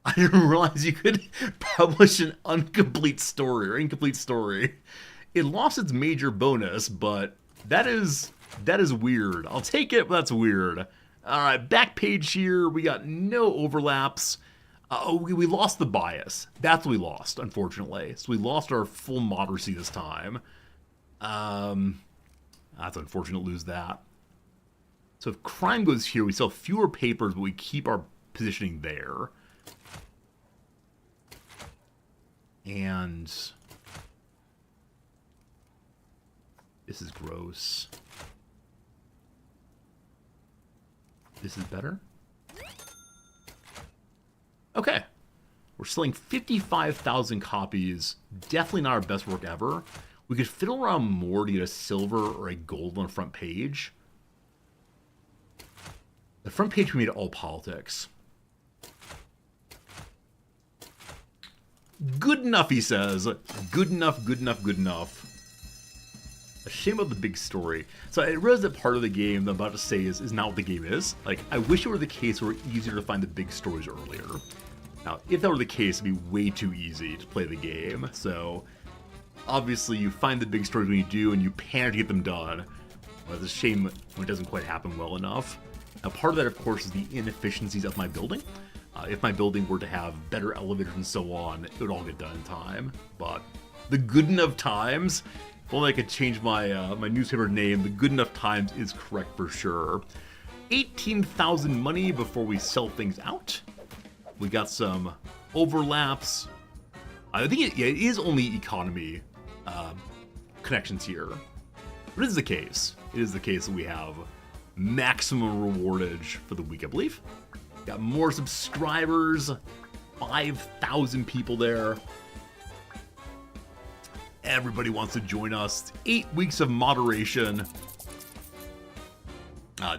I didn't realize you could publish an incomplete story or incomplete story. It lost its major bonus, but that is weird. I'll take it, but that's weird. All right, back page here. We got no overlaps. We lost the bias. That's what we lost, unfortunately. So we lost our full moderacy this time. That's unfortunate to lose that. So if crime goes here, we sell fewer papers, but we keep our positioning there. And this is gross. This is better. Okay. We're selling 55,000 copies. Definitely not our best work ever. We could fiddle around more to get a silver or a gold on the front page. The front page we made all politics. Good enough, he says. Good enough, good enough, good enough. A shame about the big story. So I realize that part of the game that I'm about to say is not what the game is. Like, I wish it were the case where it were easier to find the big stories earlier. Now, if that were the case, it'd be way too easy to play the game. So, obviously, you find the big stories when you do, and you panic to get them done. Well, it's a shame when it doesn't quite happen well enough. Now, part of that, of course, is the inefficiencies of my building. If my building were to have better elevators and so on, it would all get done in time. But the Good Enough Times, if only I could change my my newspaper name, the Good Enough Times is correct for sure. 18,000 money before we sell things out. We got some overlaps. I think it is only economy connections here. But it is the case. It is the case that we have maximum rewardage for the week, I believe. Got more subscribers, 5,000 people there. Everybody wants to join us. 8 weeks of moderation.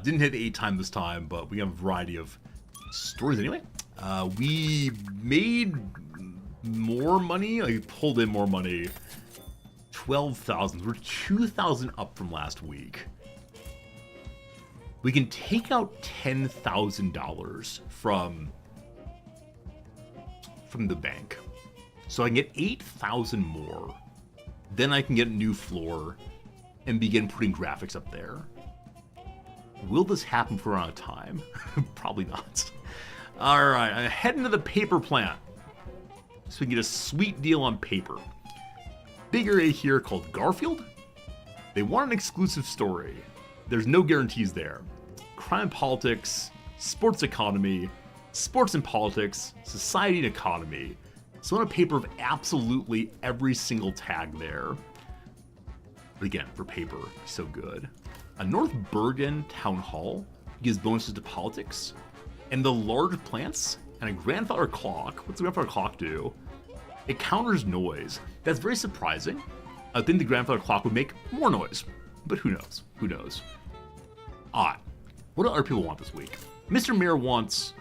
Didn't hit the 8 time this time, but we have a variety of stories anyway. We made more money. I pulled in more money. 12,000. We're 2,000 up from last week. We can take out $10,000 from the bank. So I can get 8,000 more. Then I can get a new floor and begin putting graphics up there. Will this happen for a time? Probably not. All right, I'm heading to the paper plant so we can get a sweet deal on paper. Big area here called Garfield. They want an exclusive story. There's no guarantees there. Crime and politics, sports economy, sports and politics, society and economy. So on a paper of absolutely every single tag there. But again, for paper, so good. A North Bergen Town Hall gives bonuses to politics. And the large plants and a grandfather clock. What's the grandfather clock do? It counters noise. That's very surprising. I think the grandfather clock would make more noise. But who knows? Who knows? What do other people want this week? Mr. Mayor wants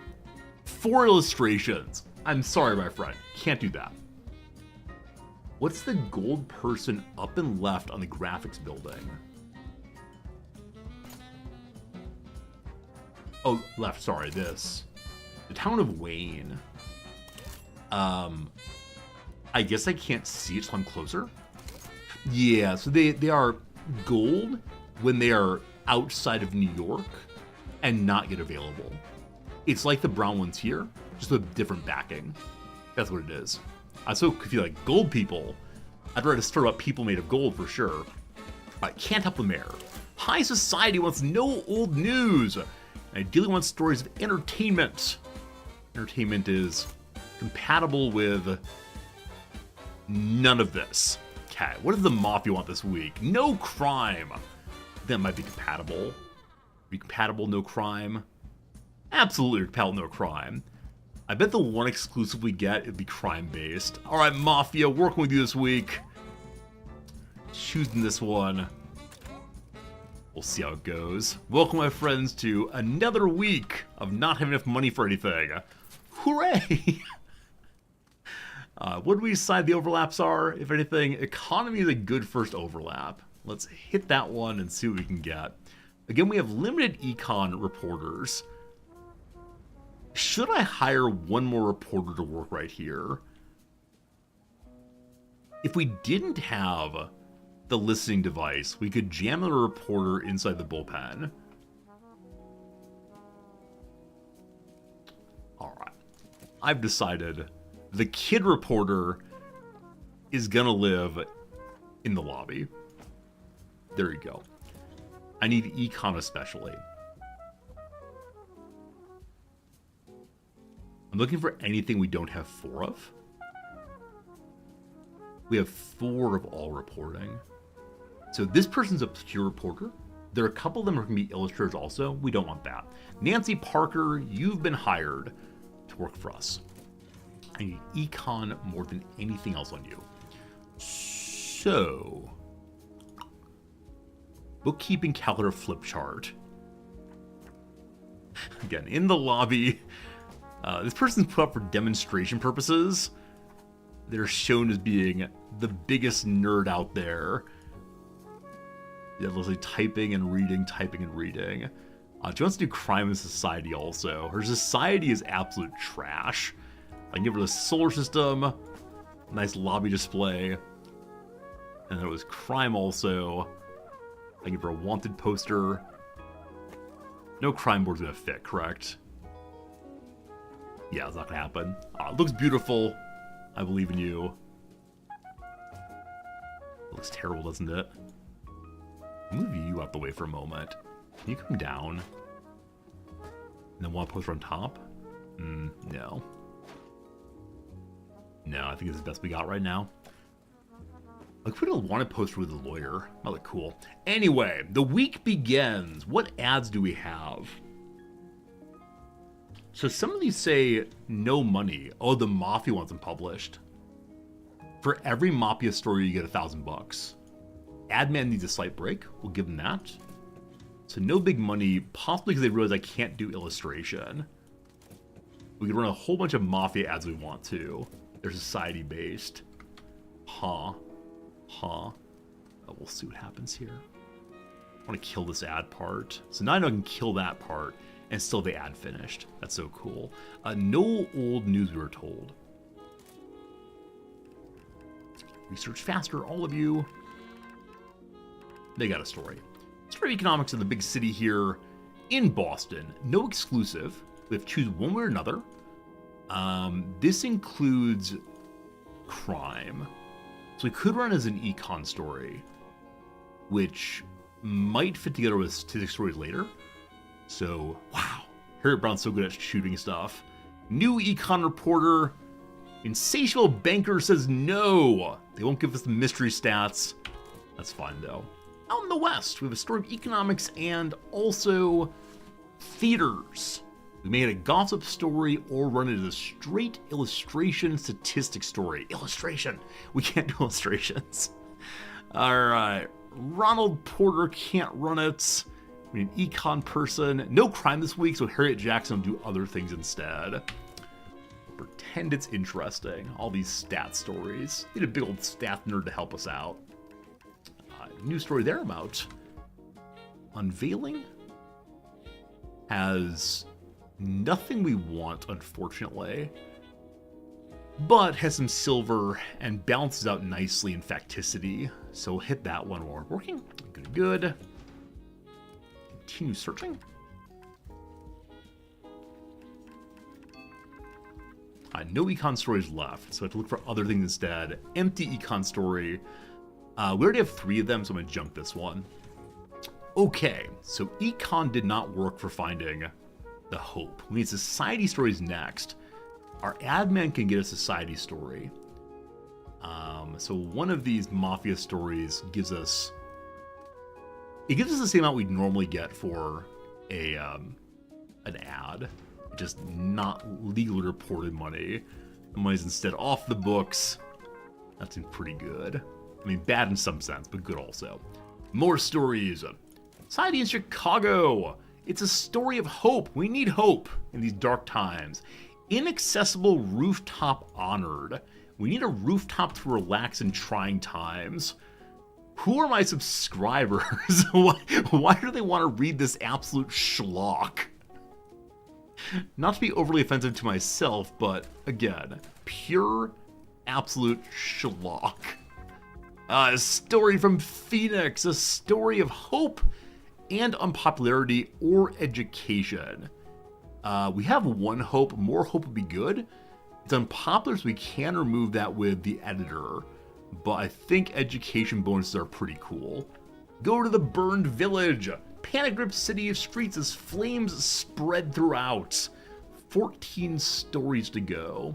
4 illustrations. I'm sorry, my friend. Can't do that. What's the gold person up and left on the graphics building? Oh, left, sorry, this. The town of Wayne. I guess I can't see it till I'm closer. Yeah, so they are gold when they are outside of New York and not yet available. It's like the brown ones here, just with different backing. That's what it is. I'm so confused, like gold people. I'd rather start about people made of gold for sure. Can't help the mayor. High society wants no old news. And ideally wants stories of entertainment. Entertainment is compatible with none of this. Okay, what does the mafia want this week? No crime. That might be compatible. Be compatible, no crime. Absolutely compatible, no crime. I bet the one exclusive we get would be crime-based. Alright, Mafia, working with you this week. Choosing this one. We'll see how it goes. Welcome, my friends, to another week of not having enough money for anything. Hooray! What do we decide the overlaps are? If anything, economy is a good first overlap. Let's hit that one and see what we can get. Again, we have limited econ reporters. Should I hire one more reporter to work right here? If we didn't have the listening device, we could jam the reporter inside the bullpen. Alright. I've decided the kid reporter is gonna live in the lobby. There you go. I need econ especially. I'm looking for anything we don't have 4 of. We have 4 of all reporting. So this person's a pure reporter. There are a couple of them who can be illustrators also. We don't want that. Nancy Parker, you've been hired to work for us. I need econ more than anything else on you. So, bookkeeping calendar flip chart. Again, in the lobby. This person's put up for demonstration purposes. They're shown as being the biggest nerd out there. Yeah, literally typing and reading, typing and reading. She wants to do crime in society also. Her society is absolute trash. I can give her the solar system, nice lobby display, and there was crime also. I can give her a wanted poster. No crime board's gonna fit, correct? Yeah, it's not gonna happen. It looks beautiful. I believe in you. It looks terrible, doesn't it? Move you out the way for a moment. Can you come down? And then one poster on top? No. No, I think this is the best we got right now. Like, put a wanted poster with a lawyer. That look cool. Anyway, the week begins. What ads do we have? So some of these say no money. Oh, the Mafia wants them published. For every Mafia story, you get $1,000. Adman needs a slight break. We'll give them that. So no big money, possibly because they realize I can't do illustration. We can run a whole bunch of Mafia ads we want to. They're society-based. Huh. We'll see what happens here. want to kill this ad part. So now I know I can kill that part and still the ad finished. That's so cool. No old news, we were told. Research faster, all of you. They got a story. Story of economics in the big city here in Boston. No exclusive. We have to choose one way or another. This includes crime. So we could run as an econ story, which might fit together with statistic stories later. So, wow. Harriet Brown's so good at shooting stuff. New econ reporter. Insatiable banker says no. They won't give us the mystery stats. That's fine, though. Out in the West, we have a story of economics and also theaters. We made a gossip story or run it as a straight illustration statistic story. Illustration. We can't do illustrations. All right. Ronald Porter can't run it. We need an econ person. No crime this week, so Harriet Jackson will do other things instead. Pretend it's interesting. All these stat stories. Need a big old stat nerd to help us out. New story there about Unveiling has nothing we want, unfortunately, but has some silver and balances out nicely in facticity. So we'll hit that one while we're working. Good. Continue searching. No econ stories left, so I have to look for other things instead. Empty econ story. We already have 3 of them, so I'm gonna junk this one. Okay, so econ did not work for finding the hope. We need society stories next. Our ad man can get a society story. So one of these mafia stories gives us... It gives us the same amount we'd normally get for an ad. Just not legally reported money. The money's instead off the books. That seems pretty good. I mean, bad in some sense, but good also. More stories. Society in Chicago. It's a story of hope. We need hope in these dark times. Inaccessible rooftop honored. We need a rooftop to relax in trying times. Who are my subscribers? Why do they want to read this absolute schlock? Not to be overly offensive to myself, but again, pure, absolute schlock. A story from Phoenix, a story of hope and unpopularity or education. We have one hope, more hope would be good. It's unpopular, so we can remove that with the editor, but I think education bonuses are pretty cool. Go to the burned village. Panic-gripped city of streets as flames spread throughout. 14 stories to go.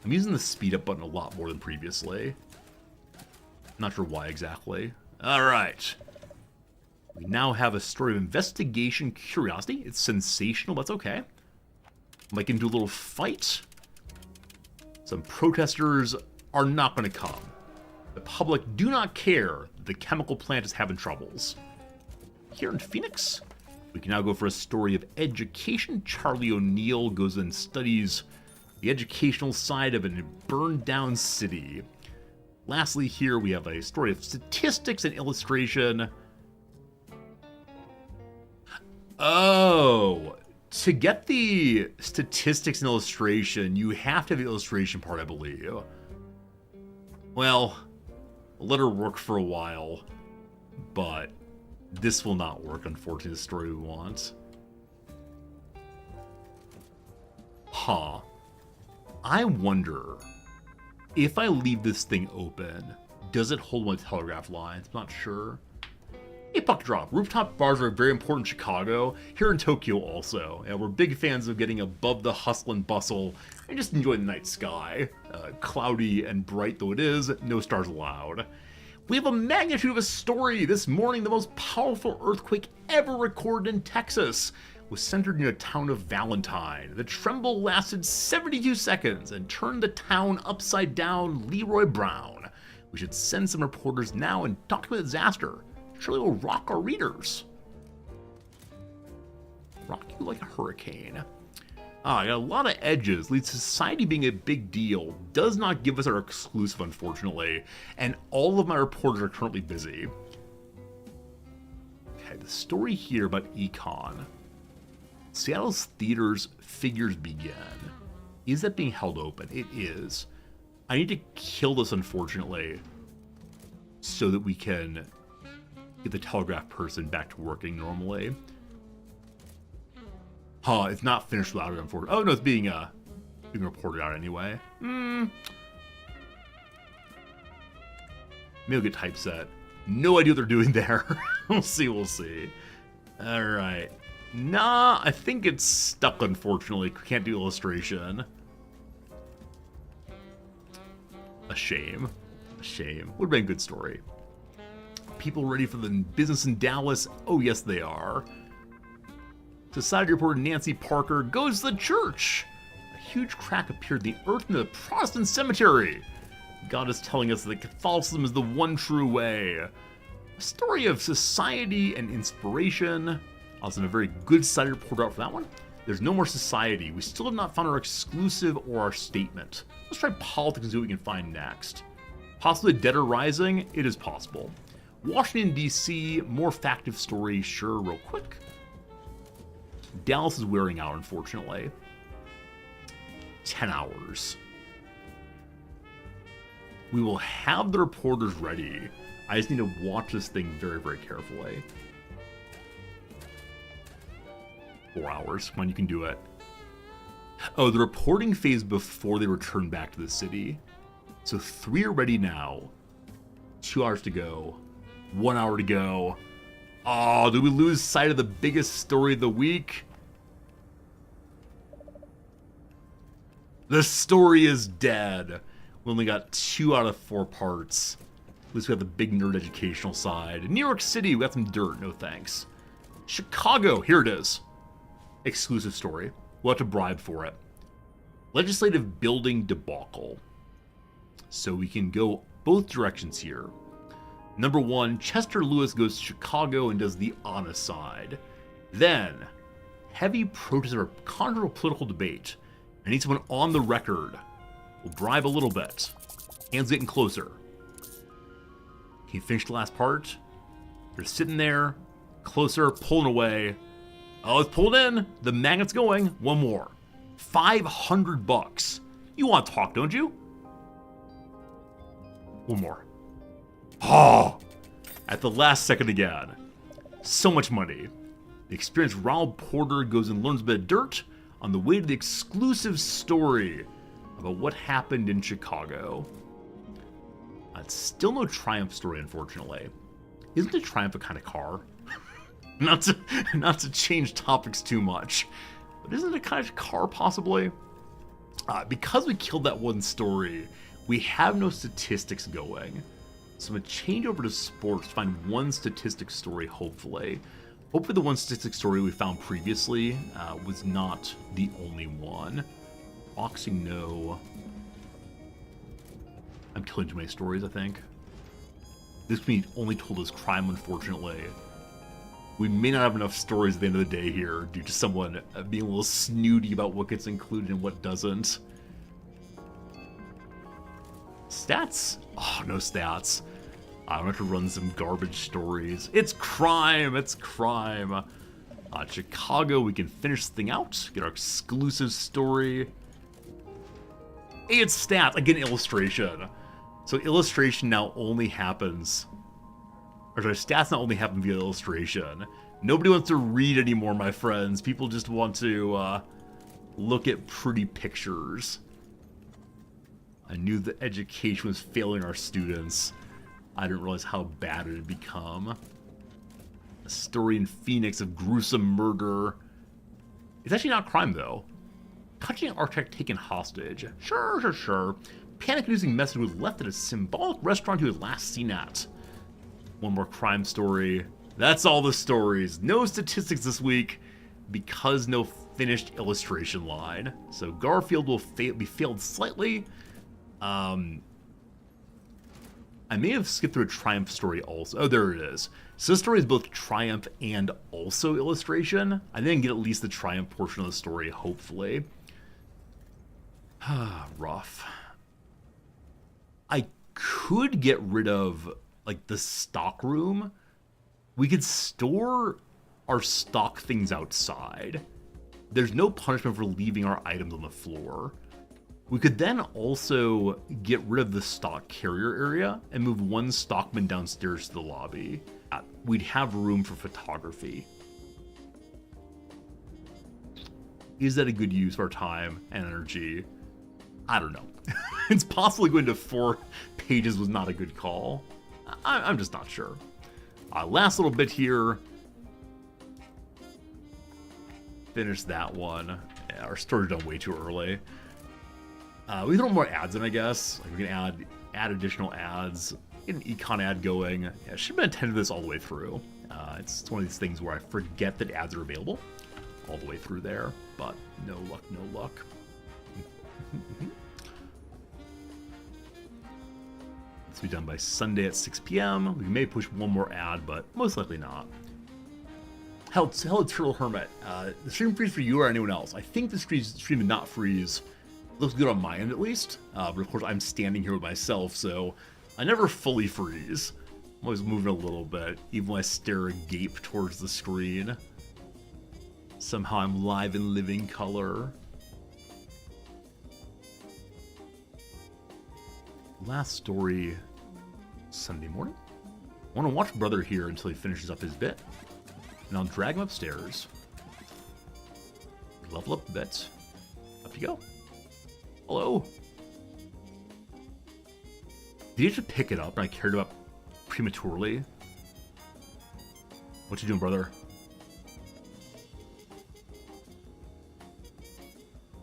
I'm using the speed up button a lot more than previously. Not sure why exactly. All right. We now have a story of investigation curiosity. It's sensational, but that's okay. Might get into a little fight. Some protesters are not going to come. The public do not care the chemical plant is having troubles. Here in Phoenix, we can now go for a story of education. Charlie O'Neill goes and studies the educational side of a burned down city. Lastly, here we have a story of statistics and illustration. Oh, to get the statistics and illustration, you have to have the illustration part, I believe. Well, let her work for a while, but this will not work, unfortunately, the story we want. Huh. I wonder, if I leave this thing open, does it hold my telegraph lines? I'm not sure. Hey, Puck Drop. Rooftop bars are very important in Chicago, here in Tokyo also, and we're big fans of getting above the hustle and bustle and just enjoy the night sky. Cloudy and bright though it is, no stars allowed. We have a magnitude of a story. This morning, the most powerful earthquake ever recorded in Texas was centered near the town of Valentine. The tremble lasted 72 seconds and turned the town upside down. Leroy Brown. We should send some reporters now and document the disaster. Surely will rock our readers. Rock you like a hurricane. I got a lot of edges. Leads to society being a big deal. Does not give us our exclusive, unfortunately. And all of my reporters are currently busy. Okay, the story here about econ. Seattle's theaters figures begin. Is that being held open? It is. I need to kill this, unfortunately, so that we can get the telegraph person back to working normally. Huh, it's not finished without it, unfortunately. Oh, no, it's being reported out anyway. Maybe I'll get typeset. No idea what they're doing there. We'll see. Alright. Nah, I think it's stuck, unfortunately. Can't do illustration. A shame. Would've been a good story. People ready for the business in Dallas? Oh, yes, they are. Society reporter Nancy Parker goes to the church. A huge crack appeared in the earth in the Protestant cemetery. God is telling us that Catholicism is the one true way. A story of society and inspiration. I was in a very good society report out for that one. There's no more society. We still have not found our exclusive or our statement. Let's try politics and see what we can find next. Possibly Dead or Rising? It is possible. Washington, D.C., more factive story, sure, real quick. Dallas is wearing out, unfortunately. 10 hours. We will have the reporters ready. I just need to watch this thing very, very carefully. 4 hours. Come on, you can do it. Oh, the reporting phase before they return back to the city. So 3 are ready now. 2 hours to go. 1 hour to go. Oh, did we lose sight of the biggest story of the week? The story is dead. We only got 2 out of 4 parts. At least we have the big nerd educational side. New York City, we got some dirt, no thanks. Chicago, here it is. Exclusive story. We'll have to bribe for it. Legislative building debacle. So we can go both directions here. Number 1, Chester Lewis goes to Chicago and does the honest side. Then, heavy protest or controversial political debate. I need someone on the record. We'll bribe a little bit. Hands getting closer. Can you finish the last part? They're sitting there, closer, pulling away. Oh, it's pulled in. The magnet's going. One more. $500. You want to talk, don't you? One more. Oh! At the last second again. So much money. The experienced Ronald Porter goes and learns a bit of dirt on the way to the exclusive story about what happened in Chicago. It's still no Triumph story, unfortunately. Isn't a Triumph a kind of car? not to change topics too much, but isn't it a kind of car, possibly? Because we killed that one story, we have no statistics going. So I'm going to change over to sports to find one statistic story, hopefully. Hopefully the one statistic story we found previously was not the only one. Boxing, no. I'm killing too many stories, I think. This means only told as crime, unfortunately. We may not have enough stories at the end of the day here due to someone being a little snooty about what gets included and what doesn't. Stats? Oh, no stats. I'm going to run some garbage stories. It's crime! It's crime! Chicago, we can finish this thing out. Get our exclusive story. Hey, it's stats! Again, illustration. So illustration now only happens... Or sorry, stats not only happen via illustration. Nobody wants to read anymore, my friends. People just want to look at pretty pictures. I knew that education was failing our students. I didn't realize how bad it had become. A story in Phoenix of gruesome murder. It's actually not crime, though. Touching architect taken hostage. Sure. Panic-inducing message was left at a symbolic restaurant he was last seen at. One more crime story. That's all the stories. No statistics this week because no finished illustration line. So Garfield will be failed slightly. I may have skipped through a Triumph story also. Oh, there it is. So this story is both Triumph and also illustration. I didn't get at least the Triumph portion of the story, hopefully. Rough. I could get rid of, like, the stock room. We could store our stock things outside. There's no punishment for leaving our items on the floor. We could then also get rid of the stock carrier area and move one stockman downstairs to the lobby. We'd have room for photography. Is that a good use of our time and energy? I don't know. It's possibly going to 4 pages was not a good call. I'm just not sure. Last little bit here. Finish that one. Yeah, our story's done way too early. We can throw more ads in, I guess. Like we can add additional ads. Get an econ ad going. Yeah, I should have been attentive to this all the way through. It's one of these things where I forget that ads are available all the way through there, but no luck, no luck. This will be done by Sunday at 6 p.m. We may push one more ad, but most likely not. Hello, Turtle Hermit. The stream freeze for you or anyone else? I think the stream did not freeze. Looks good on my end at least, but of course I'm standing here with myself, so I never fully freeze. I'm always moving a little bit, even when I stare agape towards the screen. Somehow I'm live in living color. Last story, Sunday morning. I want to watch Brother here until he finishes up his bit, and I'll drag him upstairs. Level up a bit. Up you go. Hello. Did you have to pick it up and I cared about prematurely? What you doing, brother?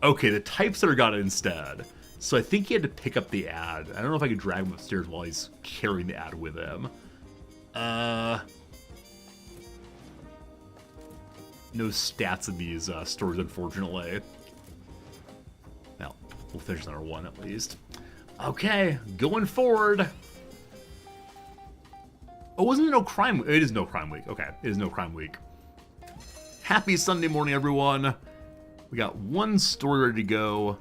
Okay, the typesetter got it instead. So I think he had to pick up the ad. I don't know if I could drag him upstairs while he's carrying the ad with him. No stats in these stories, unfortunately. Well, we'll finish another one at least. Okay, going forward. Oh, wasn't it No Crime Week? It is No Crime Week. Okay, it is No Crime Week. Happy Sunday morning, everyone. We got one story ready to go.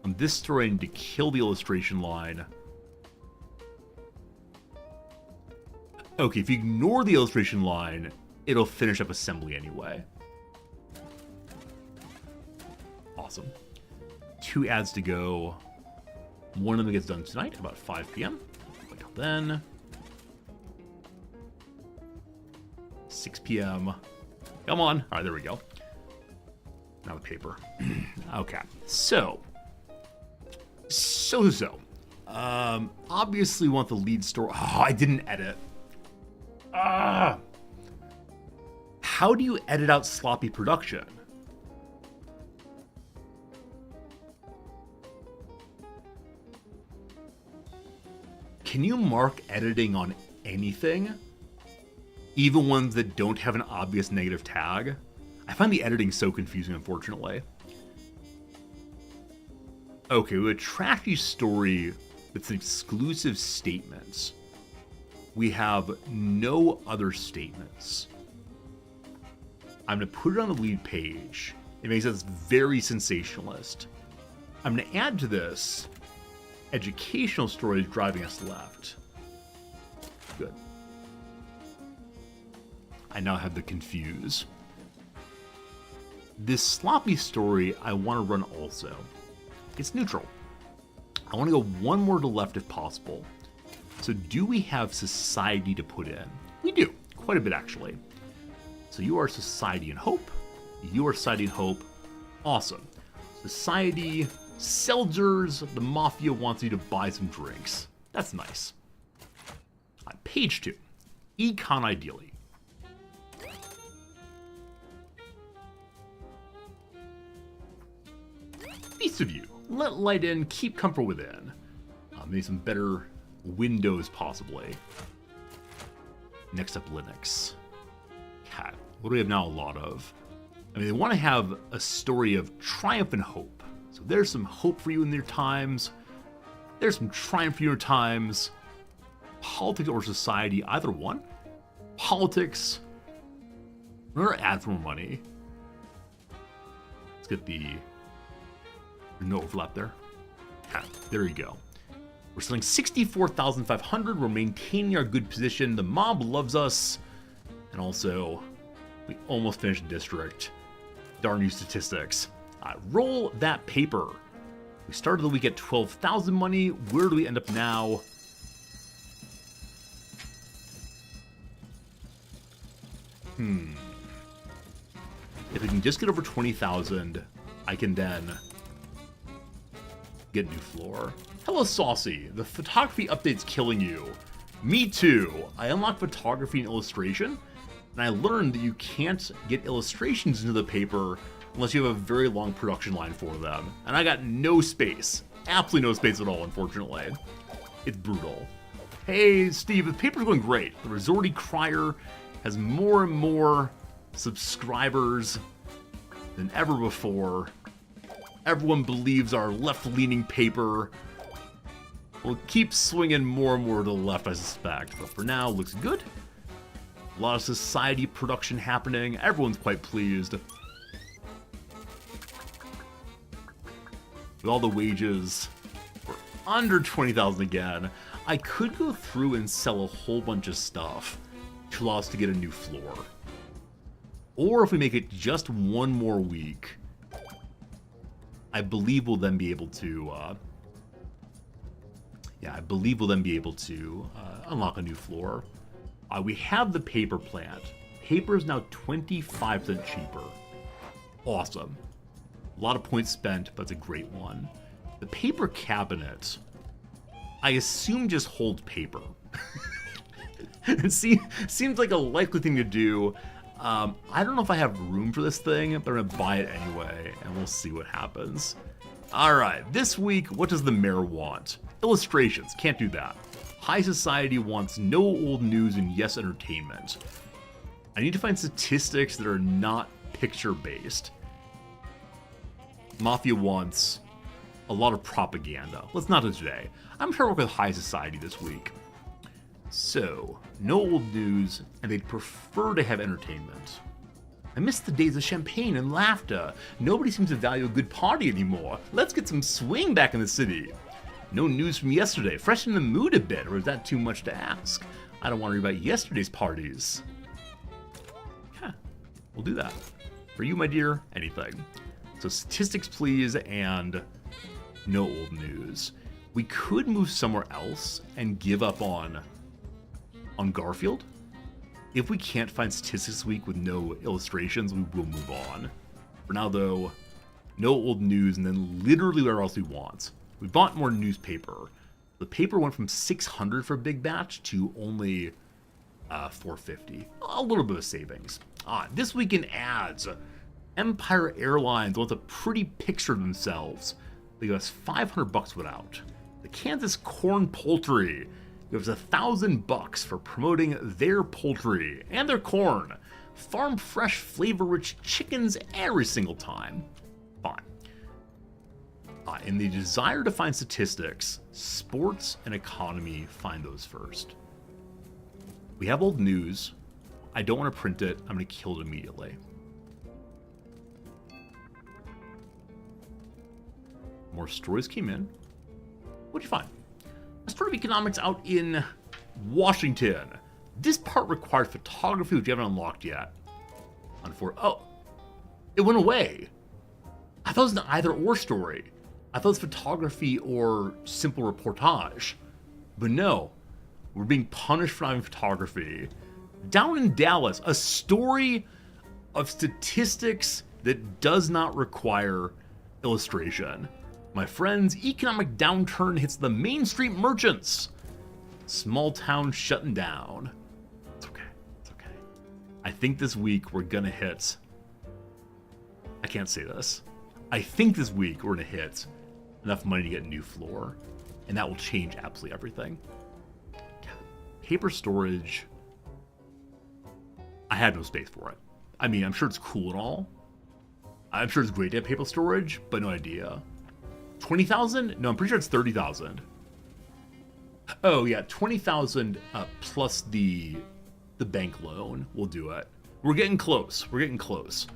On this story, I need to kill the illustration line. Okay, if you ignore the illustration line, it'll finish up assembly anyway. Awesome. 2 ads to go. One of them gets done tonight, about 5 p.m. Wait till then. 6 p.m. Come on. All right, there we go. Now the paper. Okay, so. Obviously want the lead story. Oh, I didn't edit. How do you edit out sloppy production? Can you mark editing on anything? Even ones that don't have an obvious negative tag? I find the editing so confusing, unfortunately. Okay, with a trashy story with some exclusive statements, we have no other statements. I'm going to put it on the lead page. It makes us very sensationalist. I'm going to add to this educational stories driving us left. Good. I now have the confuse. This sloppy story I want to run also. It's neutral. I want to go one more to left if possible. So do we have society to put in? We do. Quite a bit, actually. So you are society and hope. You are society and hope. Awesome. Society, Seltzers, the mafia wants you to buy some drinks. That's nice. Page 2. Econ ideally. Each of you. Let light in, keep comfort within. Maybe some better windows, possibly. Next up, Linux. Cat. What do we have now? A lot of. I mean, they want to have a story of triumph and hope. So there's some hope for you in your times. There's some triumph for your times. politics or society, either one. Politics. We're gonna add for more money. Let's get the no overlap there. Yeah, there you go. We're selling 64,500. We're maintaining our good position. The mob loves us. And also, we almost finished district. Darn you statistics. Roll that paper. We started the week at 12,000 money. Where do we end up now? If we can just get over 20,000, I can then get a new floor. Hello, Saucy. The photography update's killing you. Me too. I unlocked photography and illustration, and I learned that you can't get illustrations into the paper unless you have a very long production line for them. And I got no space. Absolutely no space at all, unfortunately. It's brutal. Hey, Steve, the paper's going great. The Resorty Crier has more and more subscribers than ever before. Everyone believes our left-leaning paper will keep swinging more and more to the left, I suspect. But for now, looks good. A lot of society production happening. Everyone's quite pleased. With all the wages, we're under 20,000 again. I could go through and sell a whole bunch of stuff to allow us to get a new floor. Or if we make it just one more week, I believe we'll then be able to, unlock a new floor. We have the paper plant. Paper is now 25% cheaper. Awesome. A lot of points spent, but it's a great one. The paper cabinet, I assume, just holds paper. It seems like a likely thing to do. I don't know if I have room for this thing, but I'm gonna buy it anyway, and we'll see what happens. Alright, this week, what does the mayor want? Illustrations, can't do that. High society wants no old news and yes entertainment. I need to find statistics that are not picture-based. Mafia wants a lot of propaganda. Let's not do it today. I'm trying to work with high society this week. So, no old news, and they'd prefer to have entertainment. I miss the days of champagne and laughter. Nobody seems to value a good party anymore. Let's get some swing back in the city. No news from yesterday. Freshen the mood a bit, or is that too much to ask? I don't want to read about yesterday's parties. Yeah, we'll do that. For you, my dear, anything. So statistics, please, and no old news. We could move somewhere else and give up on Garfield. If we can't find statistics this week with no illustrations, we will move on. For now, though, no old news, and then literally whatever else we want. We bought more newspaper. The paper went from 600 for a big batch to only 450. A little bit of savings. This week in ads, Empire Airlines wants a pretty picture of themselves. They give us $500 without. The Kansas Corn Poultry gives $1,000 for promoting their poultry and their corn. Farm fresh, flavor-rich chickens every single time. Fine. In the desire to find statistics, sports and economy find those first. We have old news. I don't want to print it. I'm going to kill it immediately. More stories came in. What'd you find? A story of economics out in Washington. This part requires photography, which you haven't unlocked yet. Oh, it went away. I thought it was an either or story. I thought it was photography or simple reportage. But no, we're being punished for not having photography. Down in Dallas, a story of statistics that does not require illustration. My friends, economic downturn hits the Main Street merchants. Small town shutting down. It's okay. It's okay. I think this week we're gonna hit. I can't say this. I think this week we're gonna hit enough money to get a new floor, and that will change absolutely everything. Paper storage. I had no space for it. I mean, I'm sure it's cool and all. I'm sure it's great to have paper storage, but no idea. 20,000? No, I'm pretty sure it's 30,000. Oh yeah, 20,000 plus the bank loan will do it. We're getting close. We're getting close.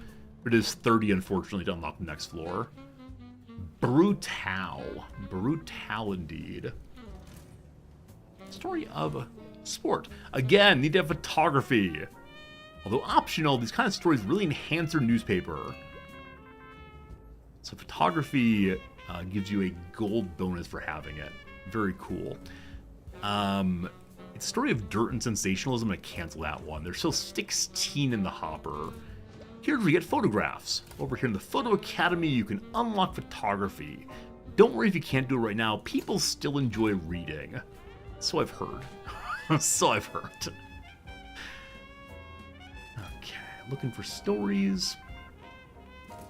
It is 30, unfortunately, to unlock the next floor. Brutal indeed. Story of sport. Again, need to have photography. Although optional, these kind of stories really enhance your newspaper. So photography gives you a gold bonus for having it. Very cool. It's a story of dirt and sensationalism. I'm going to cancel that one. There's still 16 in the hopper. Here we get photographs. Over here in the Photo Academy, you can unlock photography. Don't worry if you can't do it right now. People still enjoy reading. So I've heard. So I've heard. Okay, looking for stories.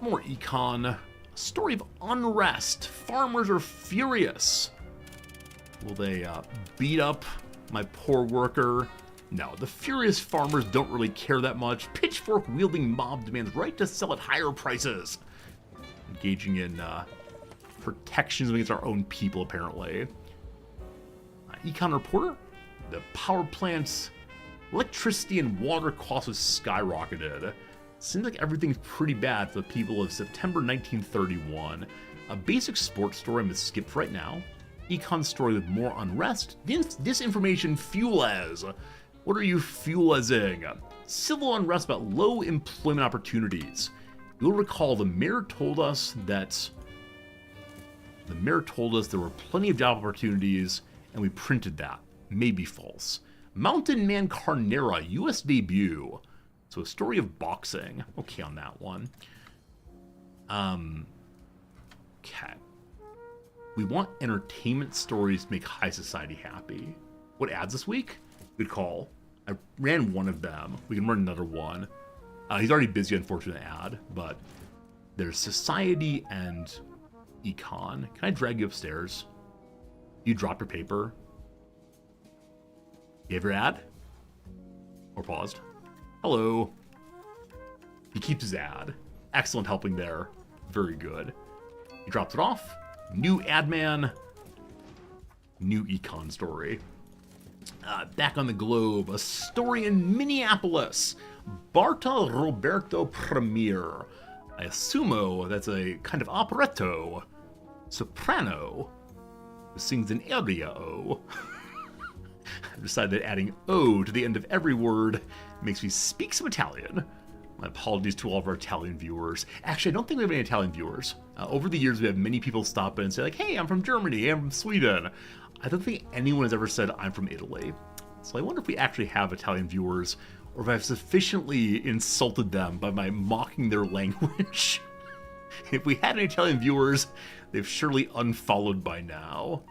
More econ. A story of unrest. Farmers are furious. Will they beat up my poor worker? No, the furious farmers don't really care that much. Pitchfork-wielding mob demands right to sell at higher prices. Engaging in protections against our own people, apparently. Econ reporter. The power plant's electricity and water costs have skyrocketed. Seems like everything's pretty bad for the people of September 1931. A basic sports story I'm going to skip right now. Econ story with more unrest. Disinformation fuelers. What are you fuelizing? Civil unrest about low employment opportunities. You'll recall the mayor told us there were plenty of job opportunities, and we printed that. Maybe false. Mountain Man Carnera, US debut. So a story of boxing. Okay on that one. Okay. We want entertainment stories to make high society happy. What ads this week? Good call. I ran one of them. We can run another one. He's already busy, unfortunate ad, but there's society and econ. Can I drag you upstairs? You drop your paper. You have your ad? Or paused? Hello. He keeps his ad. Excellent helping there. Very good. He drops it off. New ad man. New econ story. Back on the globe, a story in Minneapolis. Barta Roberto Premier. I assumo that's a kind of operetto. Soprano. Who sings an aria-o. I've decided that adding O to the end of every word makes me speak some Italian. My apologies to all of our Italian viewers. Actually, I don't think we have any Italian viewers. Over the years, we have many people stop in and say, like, hey, I'm from Germany, hey, I'm from Sweden. I don't think anyone has ever said, I'm from Italy. So I wonder if we actually have Italian viewers, or if I've sufficiently insulted them by my mocking their language. If we had any Italian viewers, they've surely unfollowed by now.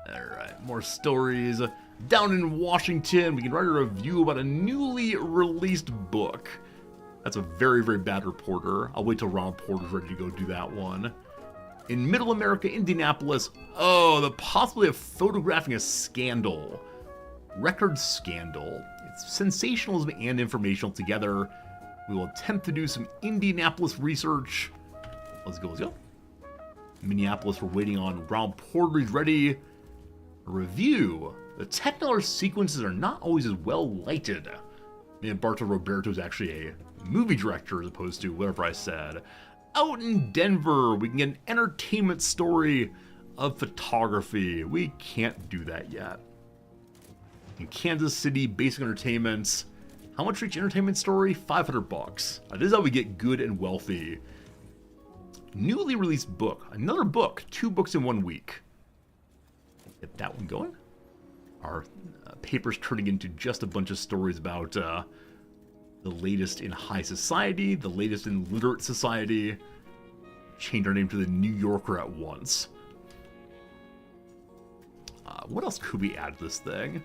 Alright, more stories. Down in Washington, we can write a review about a newly released book. That's a very, very bad reporter. I'll wait till Ronald Porter's ready to go do that one. In Middle America, Indianapolis, the possibility of photographing a scandal. Record scandal. It's sensationalism and informational together. We will attempt to do some Indianapolis research. Let's go, let's go. Minneapolis, we're waiting on Ronald Porter. He's ready. A review. The Technicolor sequences are not always as well lighted. And Barta Roberto is actually a movie director as opposed to whatever I said. Out in Denver, we can get an entertainment story of photography. We can't do that yet. In Kansas City, basic entertainments. How much for each entertainment story? $500. This is how we get good and wealthy. Newly released book. Another book. 2 books in 1 week. Get that one going. Our paper's turning into just a bunch of stories about the latest in high society, the latest in literate society. Change our name to the New Yorker at once. What else could we add to this thing?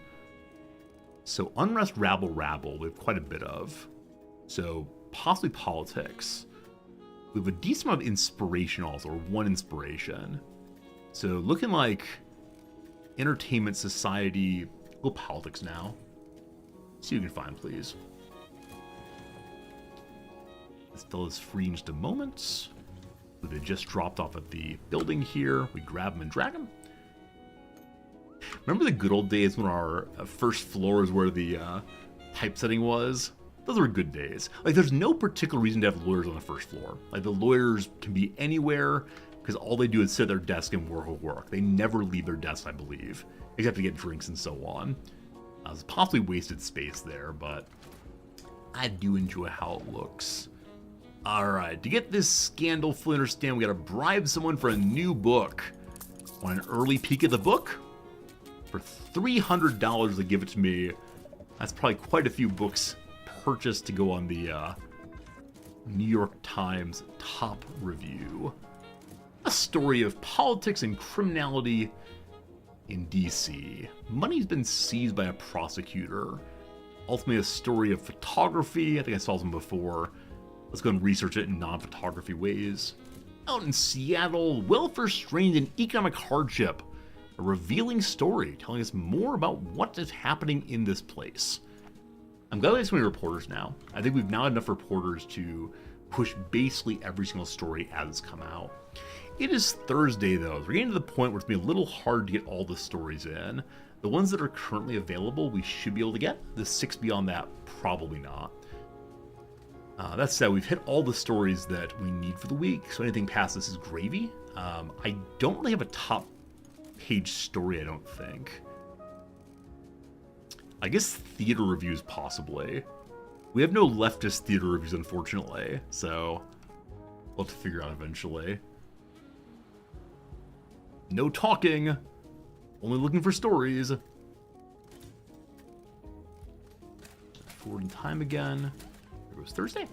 So unrest, rabble, we have quite a bit of. So possibly politics. We have a decent amount of inspiration also, or 1 inspiration. So looking like entertainment, society, well, politics now. See what you can find, please. Still is free in just a moment. They just dropped off at the building here. We grab them and drag them. Remember the good old days when our first floor is where the typesetting was? Those were good days. Like, there's no particular reason to have lawyers on the first floor. Like, the lawyers can be anywhere because all they do is sit at their desk and work. They never leave their desk, I believe, except to get drinks and so on. It's possibly wasted space there, but I do enjoy how it looks. Alright, to get this scandal fully understand, we gotta bribe someone for a new book. Want an early peek at the book? For $300 they give it to me. That's probably quite a few books purchased to go on the New York Times top review. A story of politics and criminality in DC. Money's been seized by a prosecutor. Ultimately a story of photography. I think I saw some before. Let's go and research it in non-photography ways. Out in Seattle, welfare strained in economic hardship. A revealing story telling us more about what is happening in this place. I'm glad we have so many reporters now. I think we've now had enough reporters to push basically every single story as it's come out. It is Thursday though. We're getting to the point where it's going to be a little hard to get all the stories in. The ones that are currently available, we should be able to get. The 6 beyond that, probably not. That said, we've hit all the stories that we need for the week, so anything past this is gravy. I don't really have a top page story, I don't think. I guess theater reviews, possibly. We have no leftist theater reviews, unfortunately, so we'll have to figure out eventually. No talking, only looking for stories. Forward in time again. It was Thursday.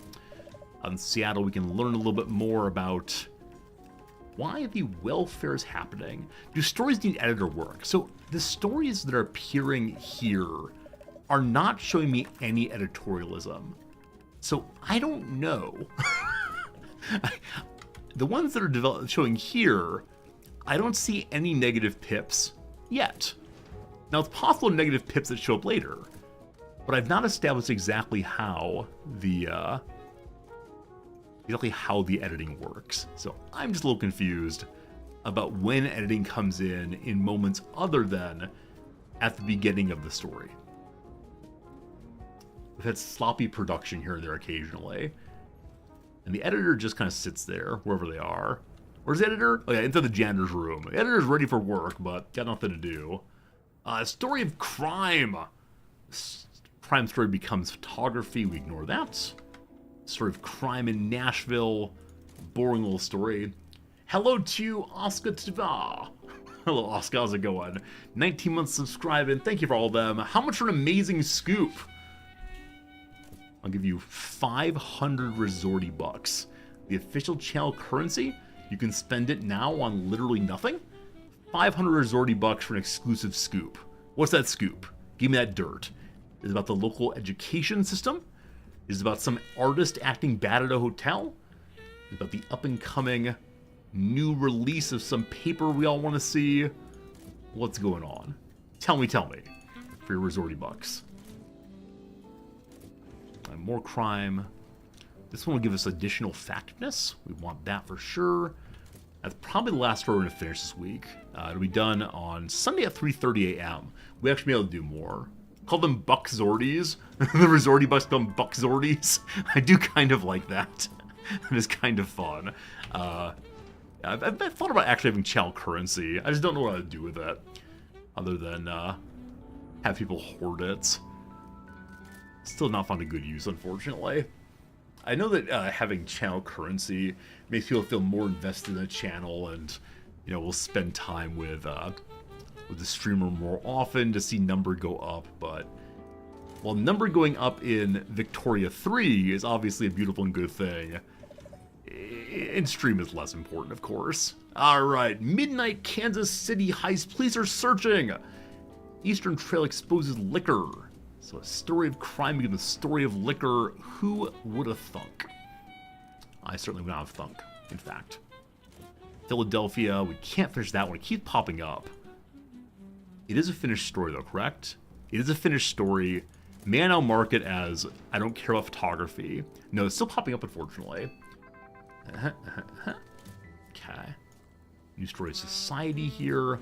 Out in Seattle, we can learn a little bit more about why the welfare is happening. Do stories need editor work? So the stories that are appearing here are not showing me any editorialism. So I don't know. The ones that are showing here, I don't see any negative pips yet. Now it's possible negative pips that show up later, but I've not established exactly how the editing works. So I'm just a little confused about when editing comes in moments other than at the beginning of the story. We've had sloppy production here and there occasionally, and the editor just kind of sits there wherever they are. Where's the editor? Oh yeah, into the janitor's room. The editor's ready for work, but got nothing to do. Story of crime. Crime story becomes photography. We ignore that. Story of crime in Nashville. Boring little story. Hello to Oscar Tva. Hello, Oscar. How's it going? 19 months subscribing. Thank you for all of them. How much for an amazing scoop? I'll give you 500 Resorty bucks. The official channel currency. You can spend it now on literally nothing. 500 Resorty bucks for an exclusive scoop. What's that scoop? Give me that dirt. Is it about the local education system? Is it about some artist acting bad at a hotel? Is it about the up-and-coming new release of some paper we all want to see? What's going on? Tell me, for your Resorty bucks. And more crime. This one will give us additional factness. We want that for sure. That's probably the last story we're going to finish this week. It'll be done on Sunday at 3:30 a.m. We actually be able to do more. Call them Buck Zordies. The Resorty Bucks call them Buck Zordies. I do kind of like that. It is kind of fun. I've thought about actually having channel currency. I just don't know what I'd do with it. Other than have people hoard it. Still not found a good use, unfortunately. I know that having channel currency makes people feel more invested in the channel, and we'll spend time with the streamer more often to see number go up. But while number going up in Victoria 3 is obviously a beautiful and good thing, in stream is less important, of course. All right, midnight Kansas City heist. Police are searching. Eastern Trail exposes liquor. So a story of crime becomes a story of liquor. Who would have thunk? I certainly would not have thunk, in fact. Philadelphia, we can't finish that one. It keeps popping up. It is a finished story, though, correct? It is a finished story. May I now mark it as I don't care about photography? No, it's still popping up, unfortunately. Okay. New Story of Society here.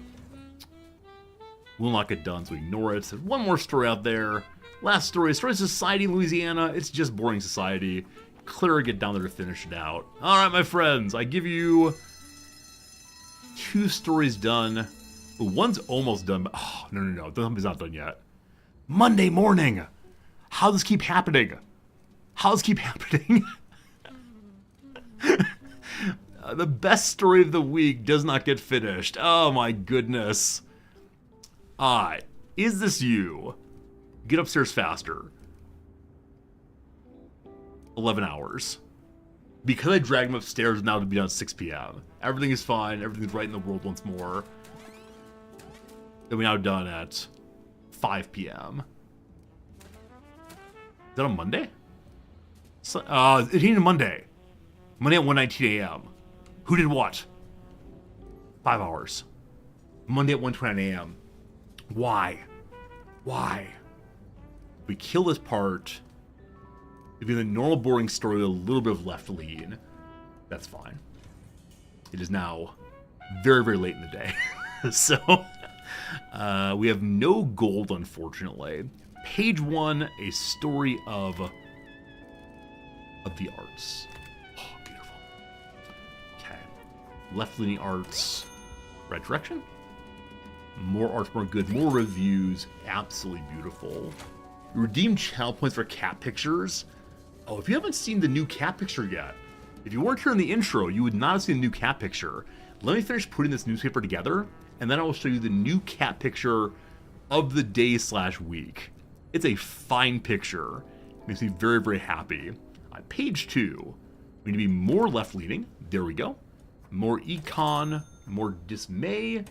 Will not get done, so ignore it. There's one more story out there. Last story, Story Society in Louisiana. It's just boring society. Clara get down there to finish it out. Alright, my friends, I give you 2 stories done. One's almost done, but no, it's not done yet. Monday morning! How does this keep happening? How does this keep happening? The best story of the week does not get finished. Oh my goodness. Alright, is this you? Get upstairs faster. 11 hours. Because I dragged him upstairs, now to be done at 6 p.m. Everything is fine, everything's right in the world once more. Then we're now done at 5 p.m. Is that on Monday? It ain't a Monday. Monday at 1:19 a.m. Who did what? 5 hours. Monday at 1:29 a.m. Why? Why? We kill this part. It'd be the normal boring story with a little bit of left lean. That's fine. It is now very, very late in the day. So, we have no gold, unfortunately. Page 1, a story of the arts. Oh, beautiful. Okay. Left-leaning arts. Right direction? More arts, more good, more reviews. Absolutely beautiful. Redeem channel points for cat pictures. Oh, if you haven't seen the new cat picture yet, if you weren't here in the intro, you would not have seen the new cat picture. Let me finish putting this newspaper together, and then I will show you the new cat picture of the day/week. It's a fine picture. It makes me very, very happy. On page 2, we need to be more left-leaning. There we go. More econ, more dismay.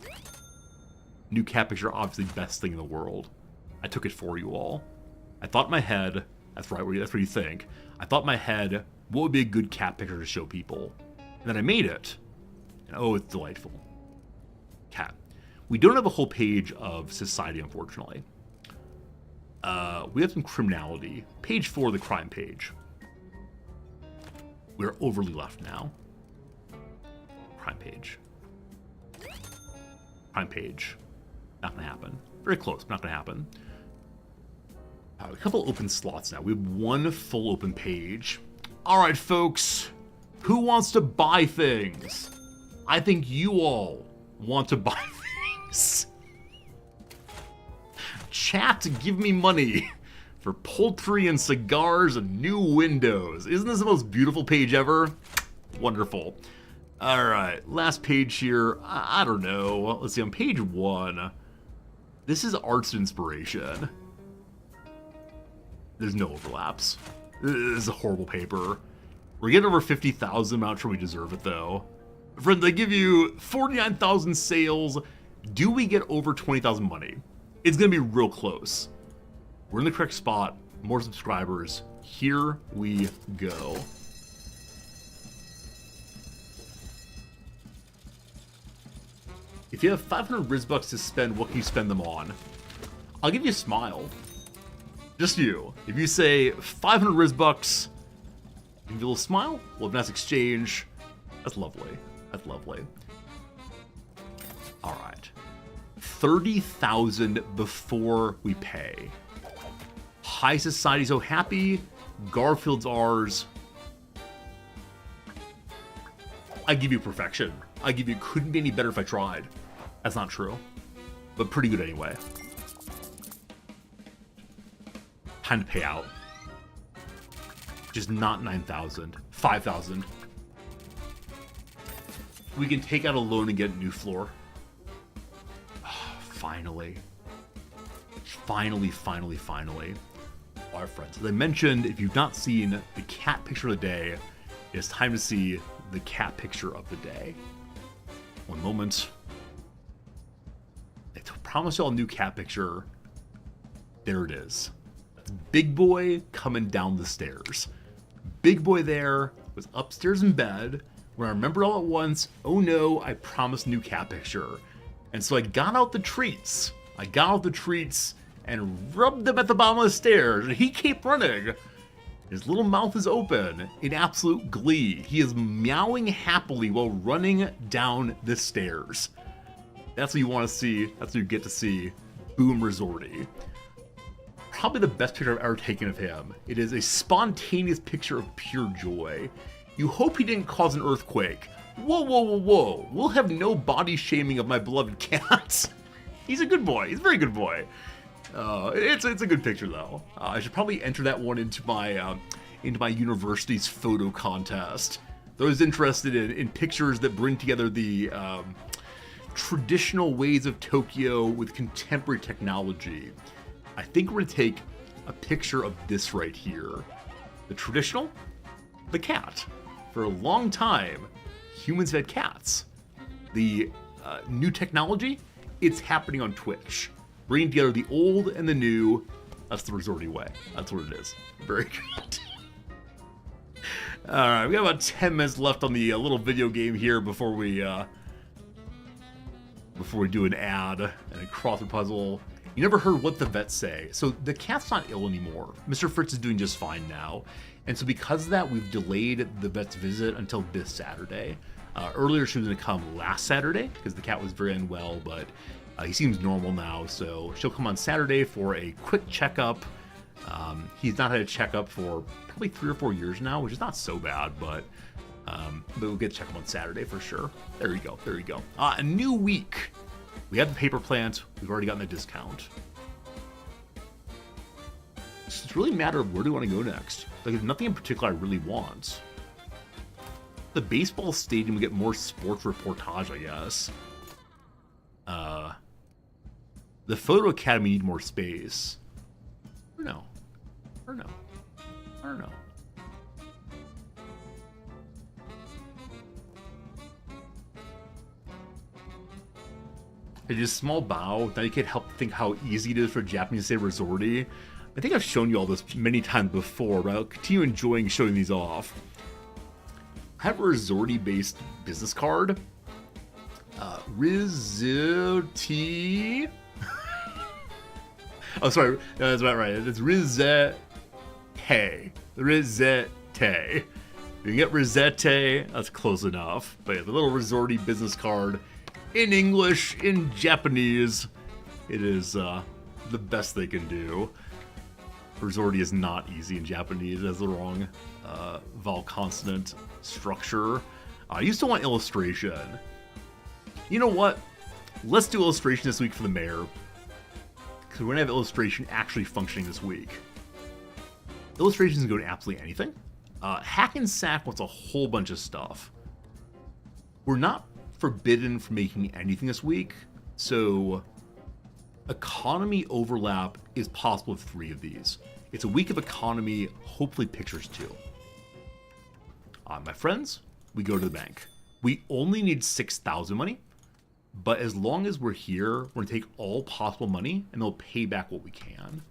New cat picture, obviously best thing in the world. I took it for you all. I thought in my head, that's right, that's what you think. I thought in my head, what would be a good cat picture to show people? And then I made it. And oh, it's delightful. Cat. We don't have a whole page of society, unfortunately. We have some criminality. Page 4, the crime page. We're overly left now. Crime page. Crime page. Not gonna happen. Very close, but not gonna happen. A couple open slots now. We have 1 full open page. Alright, folks. Who wants to buy things? I think you all want to buy things. Chat, give me money for poultry and cigars and new windows. Isn't this the most beautiful page ever? Wonderful. Alright, last page here. I don't know. Let's see, on page 1, this is arts inspiration. There's no overlaps. This is a horrible paper. We're getting over 50,000. I'm not sure we deserve it, though. Friends, I give you 49,000 sales. Do we get over 20,000 money? It's going to be real close. We're in the correct spot. More subscribers. Here we go. If you have 500 Rizbucks to spend, what can you spend them on? I'll give you a smile. Just you. If you say 500 Rizbucks, you can get a little smile. We'll have a nice exchange. That's lovely. That's lovely. All right. 30,000 before we pay. High society so happy. Garfield's ours. I give you perfection. I give you couldn't be any better if I tried. That's not true. But pretty good anyway. Time to pay out. Just not 9,000. 5,000. We can take out a loan and get a new floor. Oh, finally. Finally. All right, friends. As I mentioned, if you've not seen the cat picture of the day, it's time to see the cat picture of the day. One moment. I promise you all a new cat picture. There it is. That's Big Boy coming down the stairs. Big Boy there was upstairs in bed when I remembered all at once, oh no, I promised new cat picture. And so I got out the treats. And rubbed them at the bottom of the stairs, and he kept running. His little mouth is open in absolute glee. He is meowing happily while running down the stairs. That's what you want to see. That's what you get to see. Boom Resorty. Probably the best picture I've ever taken of him. It is a spontaneous picture of pure joy. You hope he didn't cause an earthquake. Whoa, whoa, whoa, whoa. We'll have no body shaming of my beloved cat. He's a good boy. He's a very good boy. It's a good picture though. I should probably enter that one into my university's photo contest. Those interested in pictures that bring together the traditional ways of Tokyo with contemporary technology. I think we're gonna take a picture of this right here. The traditional, the cat. For a long time, humans had cats. The new technology, it's happening on Twitch. Bringing together the old and the new. That's the Resorty way. That's what it is. Very good. Alright, we got about 10 minutes left on the little video game here before we do an ad and a crossword puzzle. You never heard what the vets say. So the cat's not ill anymore. Mr. Fritz is doing just fine now. And so because of that, we've delayed the vet's visit until this Saturday. Earlier she was going to come last Saturday because the cat was very unwell, but he seems normal now. So she'll come on Saturday for a quick checkup. He's not had a checkup for probably 3 or 4 years now, which is not so bad, but we'll get a checkup on Saturday for sure. There you go. There you go. A new week. We have the paper plant. We've already gotten the discount. It's really a matter of where do we want to go next. Like, there's nothing in particular I really want. The baseball stadium will get more sports reportage, I guess. The photo academy need more space. Or no. Or no. I don't know. It is small bow. Now you can help think how easy it is for Japanese to say resorty. I think I've shown you all this many times before, but I'll continue enjoying showing these off. I have a resorty-based business card. Rizotti. Oh, sorry. No, that's about right. It's Rizette. Rizette. If you can get Rizette, that's close enough. But yeah, the little resorty business card in English, in Japanese, it is the best they can do. Resorty is not easy in Japanese. It has the wrong vowel consonant structure. I used to want illustration. You know what? Let's do illustration this week for the mayor. Because we're going to have illustration actually functioning this week. Illustrations can go to absolutely anything. Hack and Sack wants a whole bunch of stuff. We're not forbidden from making anything this week, so economy overlap is possible with 3 of these. It's a week of economy, hopefully pictures too. My friends, we go to the bank. We only need 6,000 money, but as long as we're here, we're gonna take all possible money and they'll pay back what we can.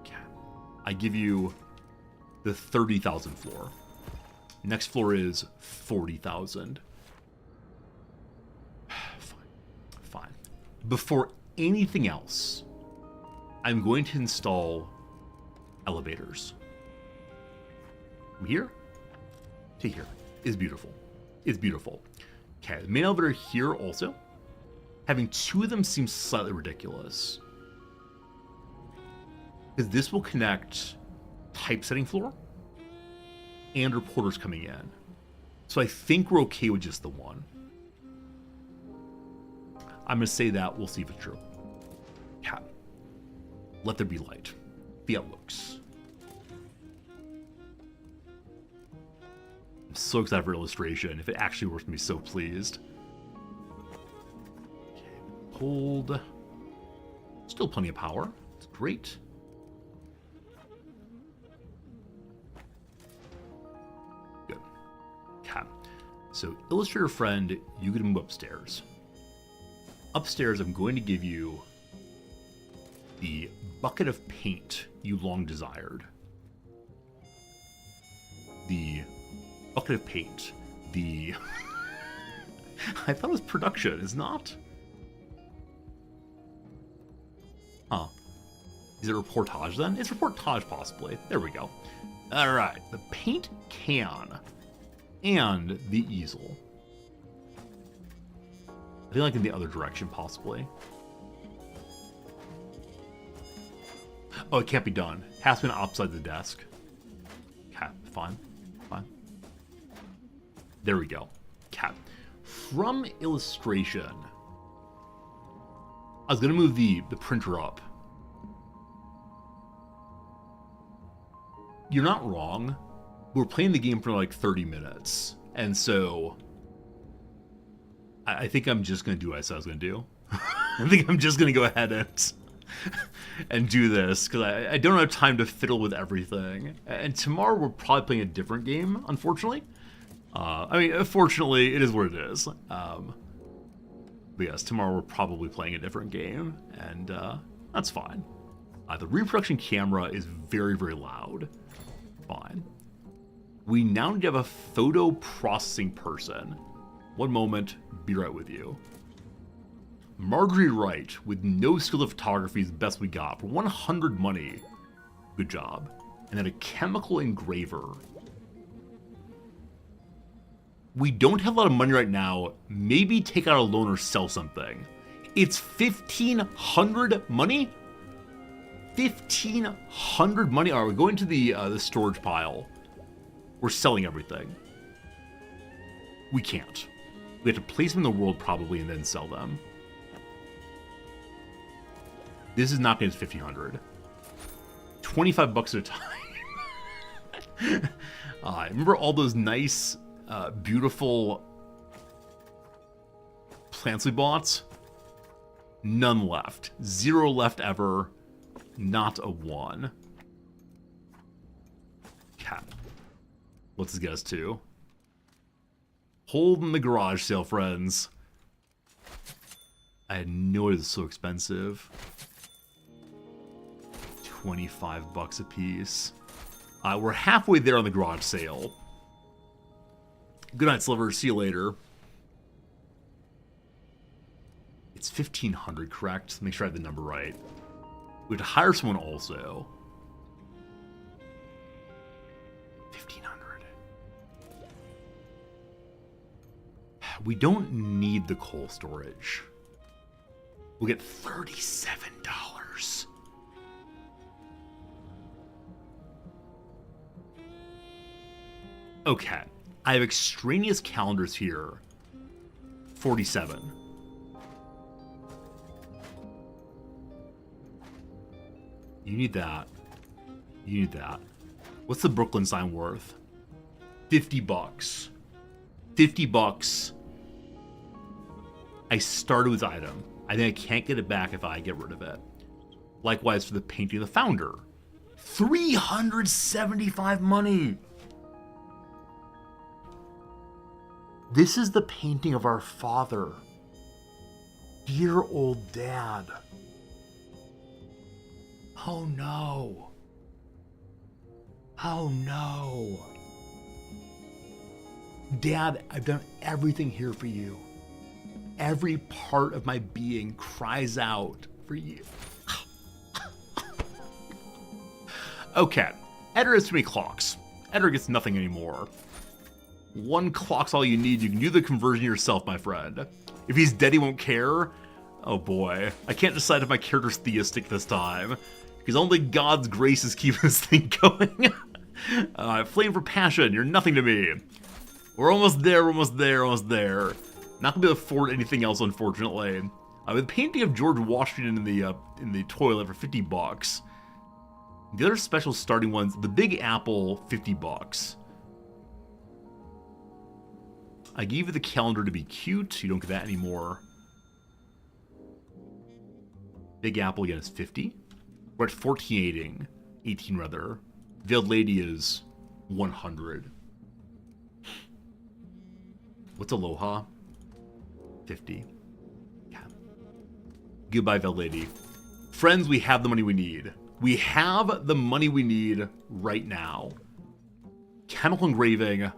Okay. I give you the 30,000 floor. Next floor is 40,000. Fine. Before anything else, I'm going to install elevators. From here to here is beautiful. It's beautiful. Okay, the main elevator here also. Having 2 of them seems slightly ridiculous. Because this will connect typesetting floor and reporters coming in. So I think we're okay with just the one. I'm going to say that. We'll see if it's true. Yeah. Let there be light. Fiat looks. I'm so excited for illustration. If it actually works, I'm going to be so pleased. Okay. Hold. Still plenty of power. It's great. Good. Okay. So, Illustrator friend, you get to move upstairs. Upstairs, I'm going to give you the bucket of paint you long desired. The bucket of paint. The... I thought it was production, it's not? Huh. Is it reportage then? It's reportage possibly. There we go. Alright, the paint can and the easel. I feel like in the other direction possibly. Oh, it can't be done. Has to be upside the desk. Okay, fine. Fine. There we go. Okay. From illustration, I was going to move the printer up. You're not wrong. We're playing the game for like 30 minutes. And so I think I'm just going to do what I said I was going to do. I think I'm just going to go ahead and do this because I don't have time to fiddle with everything. And tomorrow we're probably playing a different game, unfortunately. I mean, fortunately, it is what it is. But yes, tomorrow we're probably playing a different game, and that's fine. The reproduction camera is very, very loud. Fine. We now need to have a photo processing person. One moment, be right with you. Marjorie Wright, with no skill of photography, is the best we got. For 100 money, good job. And then a chemical engraver. We don't have a lot of money right now. Maybe take out a loan or sell something. It's 1,500 money? 1,500 money? All right, we're going to the storage pile. We're selling everything. We can't. We have to place them in the world probably and then sell them. This is not going to 1,500. 25 bucks at a time. Remember all those nice, beautiful plants we bought? None left. 0 left ever. Not a 1. Cap. What's this get us to? Holding the garage sale, friends. I had no idea it was so expensive. 25 bucks a piece. We're halfway there on the garage sale. Good night, Sliver. See you later. It's 1,500, correct? Make sure I have the number right. We have to hire someone also. 1,500. We don't need the coal storage. We'll get $37. Okay. I have extraneous calendars here. 47. You need that. You need that. What's the Brooklyn sign worth? 50 bucks. 50 bucks. I started with this item. I think I can't get it back if I get rid of it. Likewise for the painting of the founder. 375 money. This is the painting of our father. Dear old dad. Oh no. Oh no. Dad, I've done everything here for you. Every part of my being cries out for you. Okay. Eder has too many clocks. Eder gets nothing anymore. 1 clock's all you need. You can do the conversion yourself, my friend. If he's dead, he won't care. Oh boy. I can't decide if my character's theistic this time. Because only God's grace is keeping this thing going. Flame for passion, you're nothing to me. We're almost there, we're almost there, almost there. Not gonna be able to afford anything else, unfortunately. With a painting of George Washington in the toilet for 50 bucks. The other special starting ones, the Big Apple, 50 bucks. I gave you the calendar to be cute. You don't get that anymore. Big Apple again is 50. We're at 14.18. 18 rather. Veiled Lady is 100. What's Aloha? 50. Yeah. Goodbye, Veiled Lady. Friends, we have the money we need. We have the money we need right now. Chemical engraving.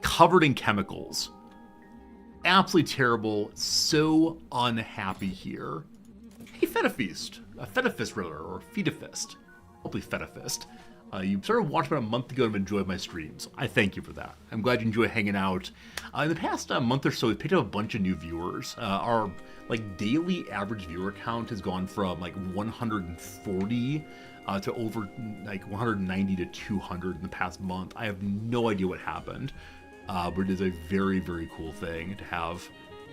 Covered in chemicals. Absolutely terrible. So unhappy here. Hey, Fetafeast. A Fetafist, rather, or Fetafist. Hopefully Fetafist. You started watching about a month ago and have enjoyed my streams. I thank you for that. I'm glad you enjoy hanging out. In the past month or so, we've picked up a bunch of new viewers. Our daily average viewer count has gone from 140 to over 190 to 200 in the past month. I have no idea what happened, but it is a very, very cool thing to have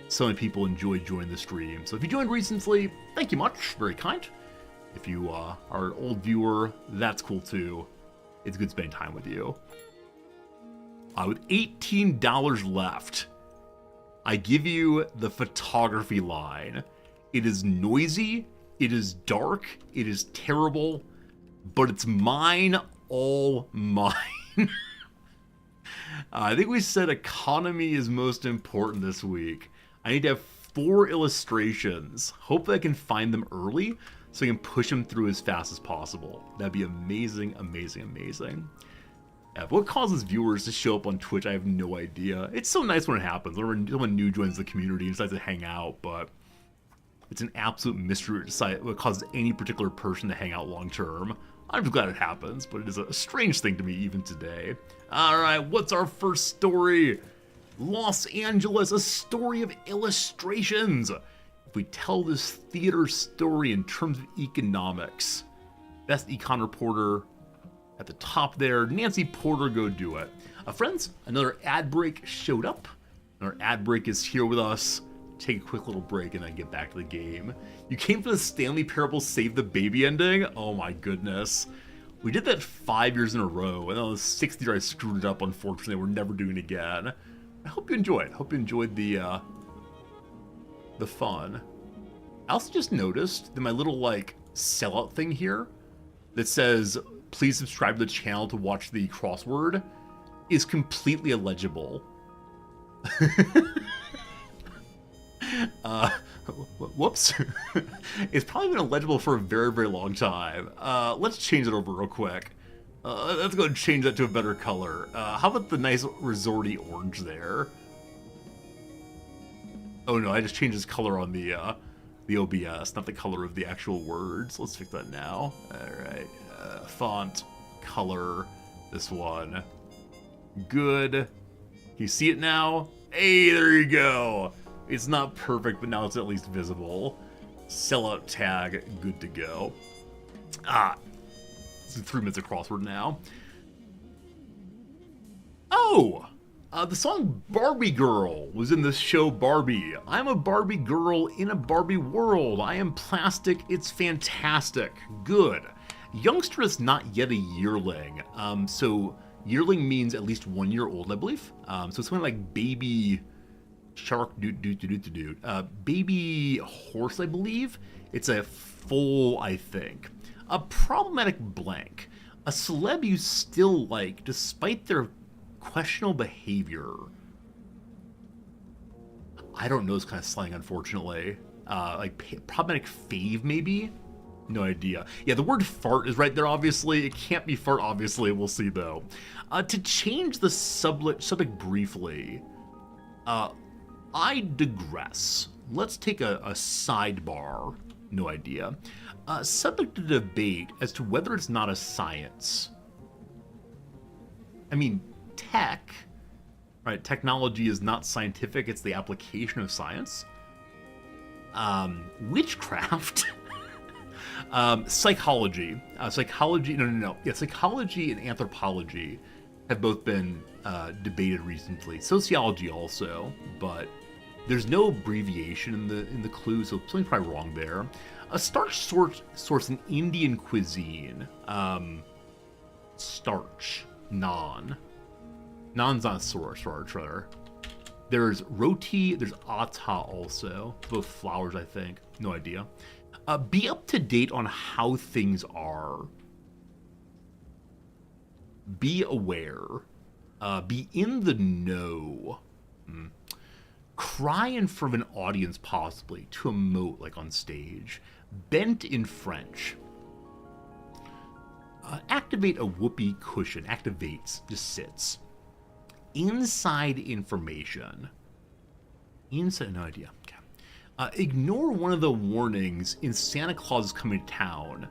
so many people enjoy joining the stream. So if you joined recently, thank you much. Very kind. If you are an old viewer, that's cool too. It's good spending time with you. With $18 left, I give you the photography line. It is noisy, it is dark, it is terrible, but it's mine, all mine. I think we said economy is most important this week. I need to have 4 illustrations. Hopefully I can find them early so I can push them through as fast as possible. That'd be amazing, amazing, amazing. What causes viewers to show up on Twitch, I have no idea. It's so nice when it happens, when someone new joins the community and decides to hang out, but it's an absolute mystery to decide what causes any particular person to hang out long term. I'm just glad it happens, but it is a strange thing to me even today. Alright, what's our first story? Los Angeles, a story of illustrations. If we tell this theater story in terms of economics, best econ reporter at the top there, Nancy Porter, go do it. Friends, another ad break showed up. Another ad break is here with us. Take a quick little break and then get back to the game. You came for the Stanley Parable Save the Baby ending? Oh my goodness. We did that 5 years in a row, and on the 6th year I screwed it up, unfortunately. We're never doing it again. I hope you enjoyed. I hope you enjoyed the fun. I also just noticed that my little sellout thing here that says please subscribe to the channel to watch the crossword is completely illegible. Whoops. It's probably been illegible for a very, very long time. Let's change it over real quick. Let's go and change that to a better color. How about the nice resorty orange there? Oh no, I just changed this color on the OBS, not the color of the actual words. Let's fix that now. Alright. Font, color, this one. Good. Can you see it now? Hey, there you go. It's not perfect, but now it's at least visible. Sellout tag, good to go. It's 3 minutes of crossword now. Oh! The song Barbie Girl was in this show Barbie. I'm a Barbie girl in a Barbie world. I am plastic. It's fantastic. Good. Youngster is not yet a yearling. So yearling means at least 1 year old, I believe. So it's something like baby shark baby horse, I believe. It's a foal, I think. A problematic blank. A celeb you still like, despite their questionable behavior. I don't know this kind of slang, unfortunately. Problematic fave, maybe? No idea. Yeah, the word fart is right there, obviously. It can't be fart, obviously. We'll see, though. To change the subject briefly, I digress. Let's take a sidebar. No idea. Subject to debate as to whether it's not a science. I mean, tech, right? Technology is not scientific. It's the application of science. Witchcraft. Psychology. Yeah, psychology and anthropology have both been debated recently. Sociology also, but there's no abbreviation in the clue, so something's probably wrong there. A starch source in Indian cuisine. Starch. Nan's not a source, rather. There's roti, there's atta also. Both flowers, I think. No idea. Be up to date on how things are. Be aware. Be in the know. Cry in front of an audience, possibly, to emote, like on stage. Bent in French. Activate a whoopee cushion. Activates, just sits. Inside information. Inside, no idea. Okay. Ignore one of the warnings in Santa Claus is Coming to Town.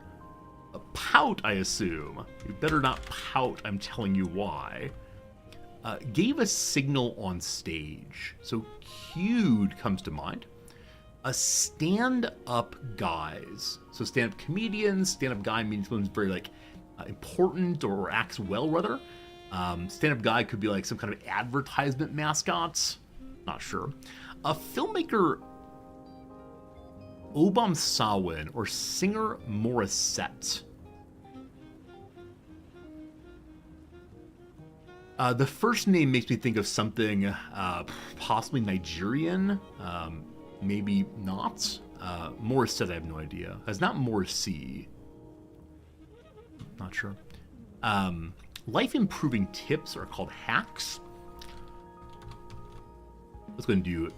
pout, I assume. You better not pout, I'm telling you why. Gave a signal on stage. So cued comes to mind. A stand-up guys. So stand-up comedians, stand-up guy means someone's very like important or acts well, rather. Stand-up guy could be like some kind of advertisement mascots. Not sure. A filmmaker, Obam Sawin, or singer Morissette. The first name makes me think of something possibly Nigerian, maybe not. Morissette, I have no idea. It's not Morrissey. Not sure. Life-improving tips are called hacks. Let's go and do,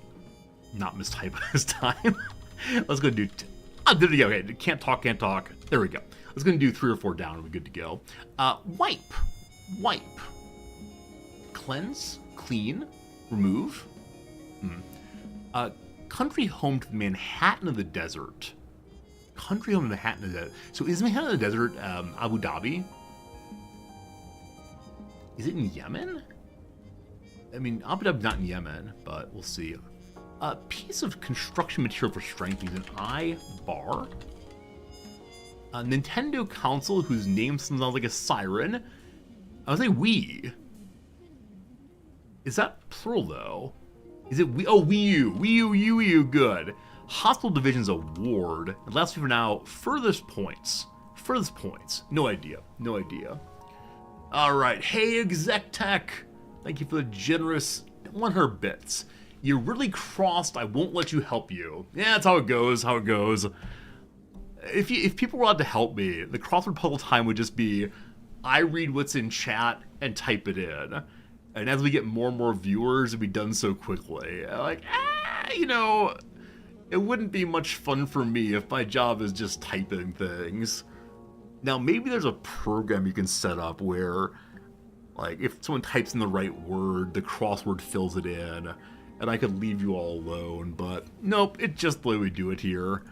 not mistype this time. Let's go and do, there we go, okay, can't talk. There we go. Let's go and do 3 or 4 down and we're good to go. Wipe. Cleanse, clean, remove. Country home to the Manhattan of the desert. Country home to Manhattan of the desert. So is Manhattan of the desert Abu Dhabi? Is it in Yemen? I mean, Abu Dhabi's not in Yemen, but we'll see. A piece of construction material for strength is an I-bar. A Nintendo console whose name sounds like a siren. I would say Wii. Is that plural, though? Is it Wii? Oh, Wii U. Wii U, good. Hospital Division's a ward. And last for now, furthest points. No idea. All right. Hey, Exec Tech. Thank you for the generous 100 bits. You're really crossed. I won't let you help you. Yeah, that's how it goes. If people were allowed to help me, the crossword puzzle time would just be, I read what's in chat and type it in. And as we get more and more viewers, it'd be done so quickly. Like, it wouldn't be much fun for me if my job is just typing things. Now, maybe there's a program you can set up where, like, if someone types in the right word, the crossword fills it in, and I could leave you all alone, but nope, it's just the way we do it here.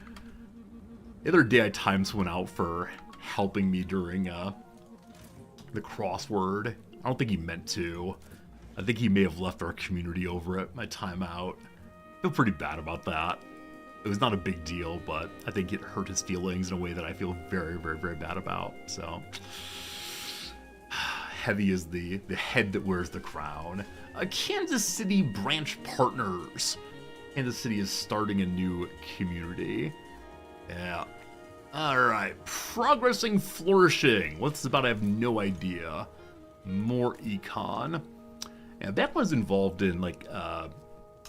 The other day I timed someone out for helping me during the crossword. I don't think he meant to. I think he may have left our community over it, my timeout. I feel pretty bad about that. It was not a big deal, but I think it hurt his feelings in a way that I feel very, very, very bad about. So, heavy is the head that wears the crown. Kansas City branch partners. Kansas City is starting a new community. Yeah. Alright. Progressing, flourishing. What's this about? I have no idea. More econ. Yeah, that was involved in like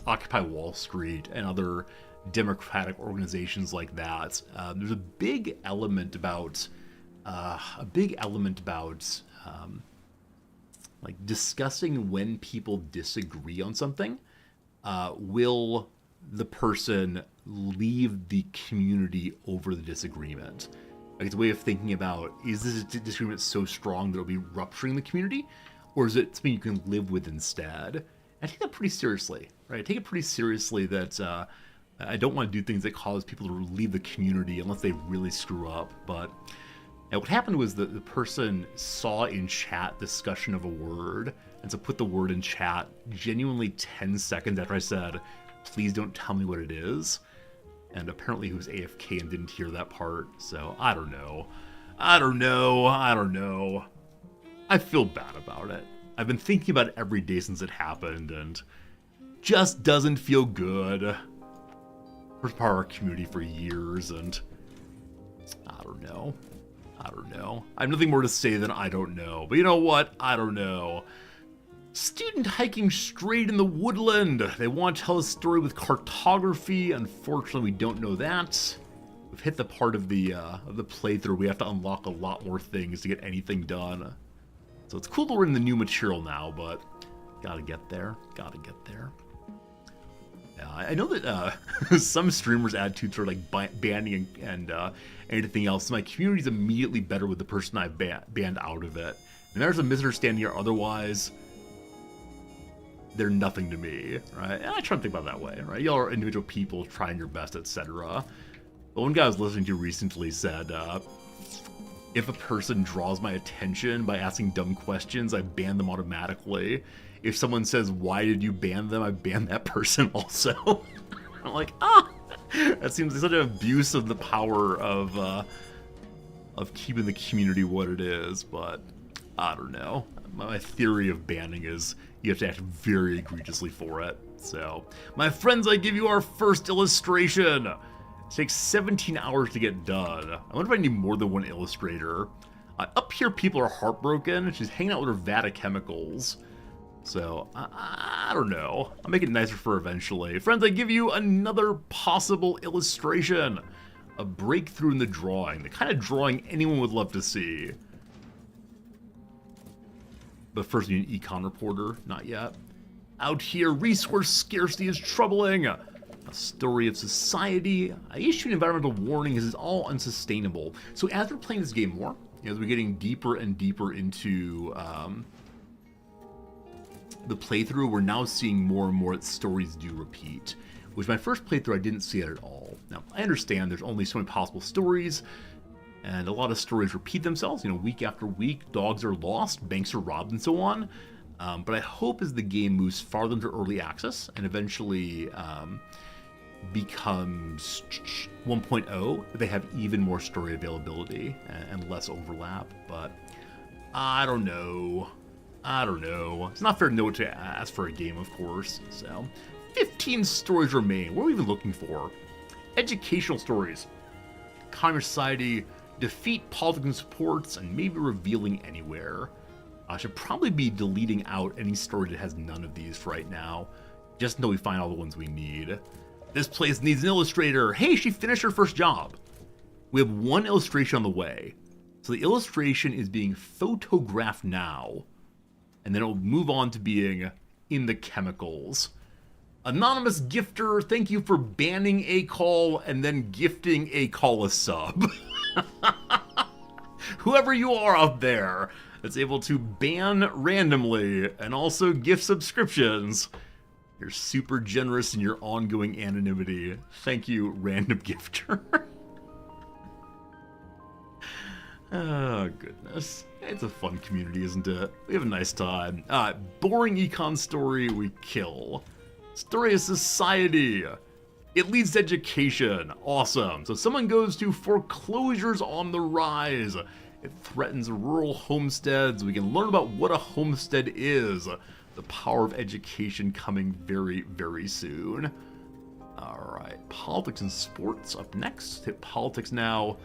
Occupy Wall Street and other democratic organizations like that. There's a big element about like discussing when people disagree on something. Will the person leave the community over the disagreement? Like, it's a way of thinking about, is this disagreement so strong that it'll be rupturing the community? Or is it something you can live with instead? I take that pretty seriously, right? I take it pretty seriously that I don't want to do things that cause people to leave the community unless they really screw up. But what happened was that the person saw in chat discussion of a word, and so put the word in chat genuinely 10 seconds after I said, please don't tell me what it is. And apparently he was AFK and didn't hear that part, so I don't know. I feel bad about it. I've been thinking about it every day since it happened, and just doesn't feel good. First part of our community for years, and I don't know. I have nothing more to say than I don't know. But you know what? I don't know. Student hiking straight in the woodland. They want to tell a story with cartography. Unfortunately, we don't know that. We've hit the part of the playthrough. We have to unlock a lot more things to get anything done. So it's cool that we're in the new material now, but gotta get there. I know that some streamers' attitudes are like banning and anything else. My community's immediately better with the person I've banned out of it. And there's a misunderstanding here otherwise. They're nothing to me, right? And I try to think about it that way, right? Y'all are individual people trying your best, etc. But one guy I was listening to recently said, if a person draws my attention by asking dumb questions, I ban them automatically. If someone says, why did you ban them, I ban that person also. I'm like, that seems like such an abuse of the power of keeping the community what it is, but I don't know. My theory of banning is you have to act very egregiously for it. So, my friends, I give you our first illustration. It takes 17 hours to get done. I wonder if I need more than one illustrator. Up here, people are heartbroken. She's hanging out with her vat of chemicals. So, I don't know. I'll make it nicer for her eventually. Friends, I give you another possible illustration. A breakthrough in the drawing. The kind of drawing anyone would love to see. But first, we need an econ reporter. Not yet. Out here, resource scarcity is troubling. A story of society. I issue an environmental warning as it's all unsustainable. So as we're playing this game more, as we're getting deeper and deeper into the playthrough, we're now seeing more and more that stories do repeat. Which my first playthrough, I didn't see it at all. Now, I understand there's only so many possible stories, and a lot of stories repeat themselves, week after week. Dogs are lost, banks are robbed, and so on. But I hope as the game moves farther into early access and eventually becomes 1.0, they have even more story availability and less overlap. But I don't know. It's not fair to know what to ask for a game, of course. So, 15 stories remain. What are we even looking for? Educational stories. Communist society, defeat politics and supports, and maybe revealing anywhere. I should probably be deleting out any story that has none of these for right now, just until we find all the ones we need. This place needs an illustrator. Hey, she finished her first job. We have one illustration on the way. So the illustration is being photographed now, and then it'll move on to being in the chemicals. Anonymous gifter, thank you for banning a call and then gifting a call a sub. Whoever you are out there that's able to ban randomly and also gift subscriptions, you're super generous in your ongoing anonymity. Thank you, random gifter. Oh, goodness. It's a fun community, isn't it? We have a nice time. Boring econ story, we kill. Story of society. It leads to education. Awesome. So someone goes to foreclosures on the rise. It threatens rural homesteads. We can learn about what a homestead is. The power of education coming very, very soon. Alright, politics and sports up next. Hit politics now.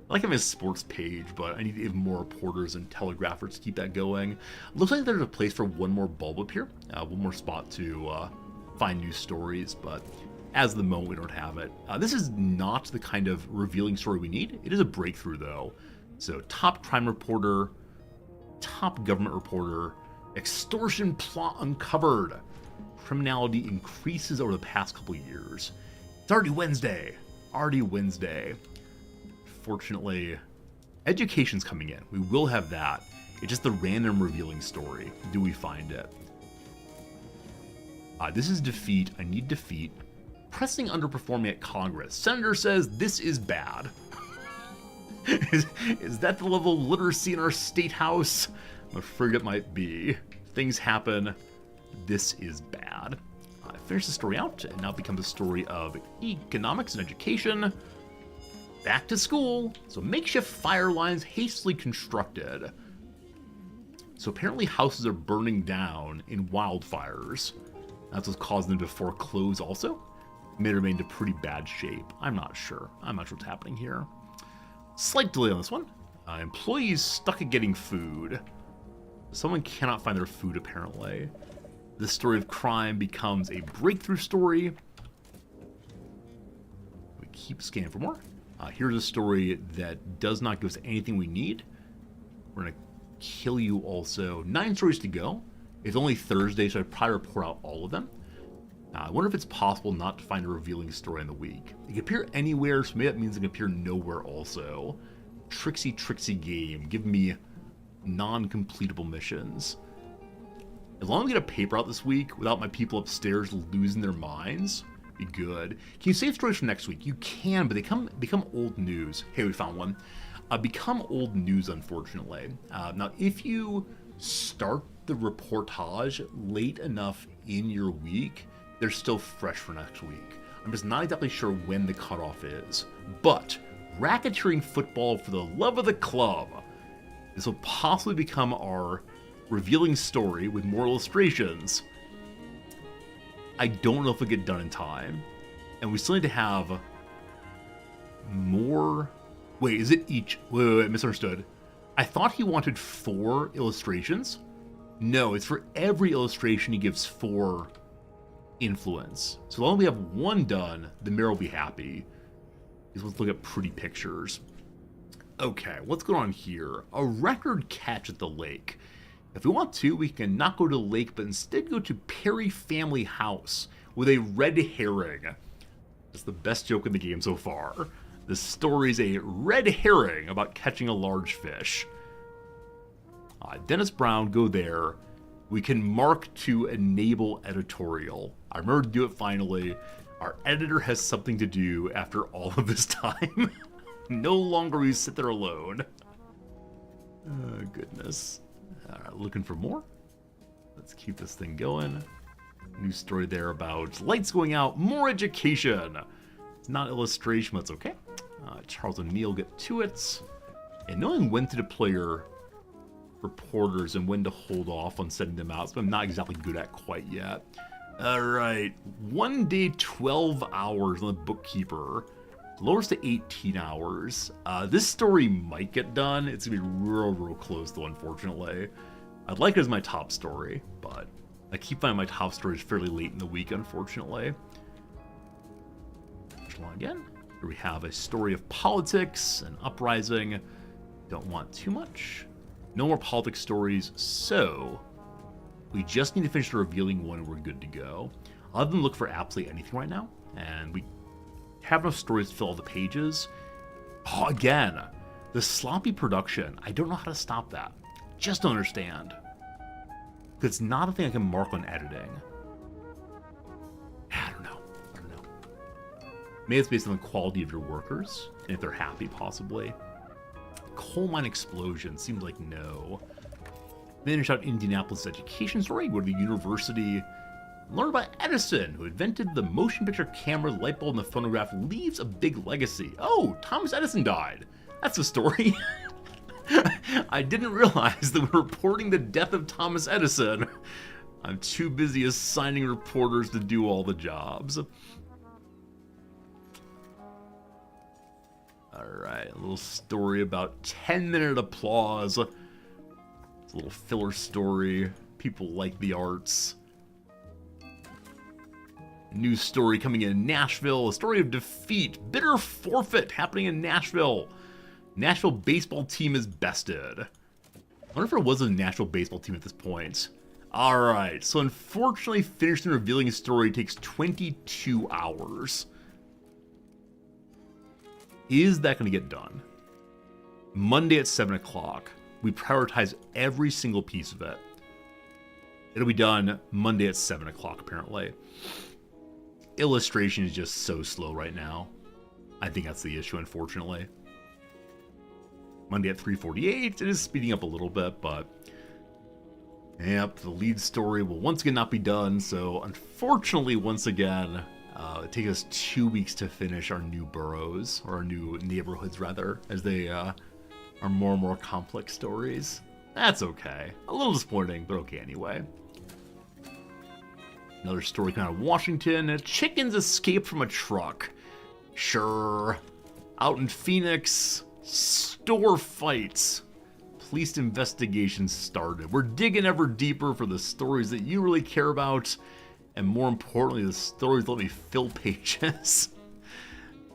I like having a sports page, but I need even more reporters and telegraphers to keep that going. Looks like there's a place for one more bulb up here. One more spot to find new stories, but as of the moment, we don't have it. This is not the kind of revealing story we need. It is a breakthrough, though. So, top crime reporter, top government reporter, extortion plot uncovered. Criminality increases over the past couple years. It's already Wednesday. Fortunately, education's coming in. We will have that. It's just the random revealing story. Do we find it? This is defeat. I need defeat. Pressing underperforming at Congress. Senator says this is bad. Is that the level of literacy in our state house? I'm afraid it might be. Things happen. This is bad. I finished the story out, and now it becomes a story of economics and education. Back to school. So makeshift fire lines hastily constructed. So apparently houses are burning down in wildfires. That's what's causing them to foreclose also. May remain in pretty bad shape. I'm not sure what's happening here. Slight delay on this one. Employees stuck at getting food. Someone cannot find their food apparently. This story of crime becomes a breakthrough story. We keep scanning for more. Here's a story that does not give us anything we need. We're going to kill you also. 9 stories to go. It's only Thursday, so I'd probably report out all of them. I wonder if it's possible not to find a revealing story in the week. It can appear anywhere, so maybe that means it can appear nowhere also. Tricksy game. Give me non-completable missions. As long as we get a paper out this week without my people upstairs losing their minds, be good. Can you save stories for next week? You can, but they become old news. Hey, we found one. become old news, unfortunately. Now, if you start the reportage late enough in your week, they're still fresh for next week. I'm just not exactly sure when the cutoff is. But racketeering football for the love of the club. This will possibly become our revealing story with more illustrations. I don't know if it'll get done in time. And we still need to have more... Wait, is it each... Wait, misunderstood. I thought he wanted 4 illustrations. No, it's for every illustration he gives 4 influence. So long as we have 1 done, the mayor will be happy. Let's look at pretty pictures. Okay, what's going on here? A record catch at the lake. If we want to, we can not go to the lake, but instead go to Perry Family House with a red herring. That's the best joke in the game so far. The story's a red herring about catching a large fish. Dennis Brown, go there. We can mark to enable editorial. I remember to do it finally. Our editor has something to do after all of this time. No longer we sit there alone. Oh, goodness. Looking for more? Let's keep this thing going. New story there about lights going out, more education. It's not illustration, but it's okay. Charles and Neil get to it. And knowing when to deploy your reporters and when to hold off on sending them out, so I'm not exactly good at quite yet. Alright, 1 day, 12 hours on the bookkeeper. Lowers to 18 hours. This story might get done. It's gonna be real close though, unfortunately. I'd like it as my top story, but I keep finding my top stories fairly late in the week, unfortunately. Again, here we have a story of politics, an uprising. Don't want too much. No more politics stories, so we just need to finish the revealing one and we're good to go. Other than look for absolutely anything right now, and we have enough stories to fill all the pages. Oh, again, the sloppy production. I don't know how to stop that. Just don't understand. It's not a thing I can mark on editing. I don't know. Maybe it's based on the quality of your workers, and if they're happy, possibly. Coal mine explosion, seems like no. Finish out Indianapolis education story, go to the university, learn about Edison, who invented the motion picture camera, light bulb, and the phonograph, leaves a big legacy. Oh, Thomas Edison died. That's the story. I didn't realize that we're reporting the death of Thomas Edison. I'm too busy assigning reporters to do all the jobs. Alright, a little story about 10-minute applause. It's a little filler story. People like the arts. News story coming in Nashville. A story of defeat. Bitter forfeit happening in Nashville. Nashville baseball team is bested. I wonder if there was a Nashville baseball team at this point. Alright, so unfortunately finishing revealing a story takes 22 hours. Is that going to get done? Monday at 7 o'clock. We prioritize every single piece of it. It'll be done Monday at 7 o'clock, apparently. Illustration is just so slow right now. I think that's the issue, unfortunately. Monday at 3:48. It is speeding up a little bit, but... Yep, the lead story will once again not be done, so unfortunately, once again... it takes us 2 weeks to finish our new boroughs, or our new neighborhoods, rather, as they are more and more complex stories. That's okay. A little disappointing, but okay anyway. Another story coming out of Washington. Chickens escape from a truck. Sure. Out in Phoenix, store fights. Police investigations started. We're digging ever deeper for the stories that you really care about. And more importantly, the stories let me fill pages.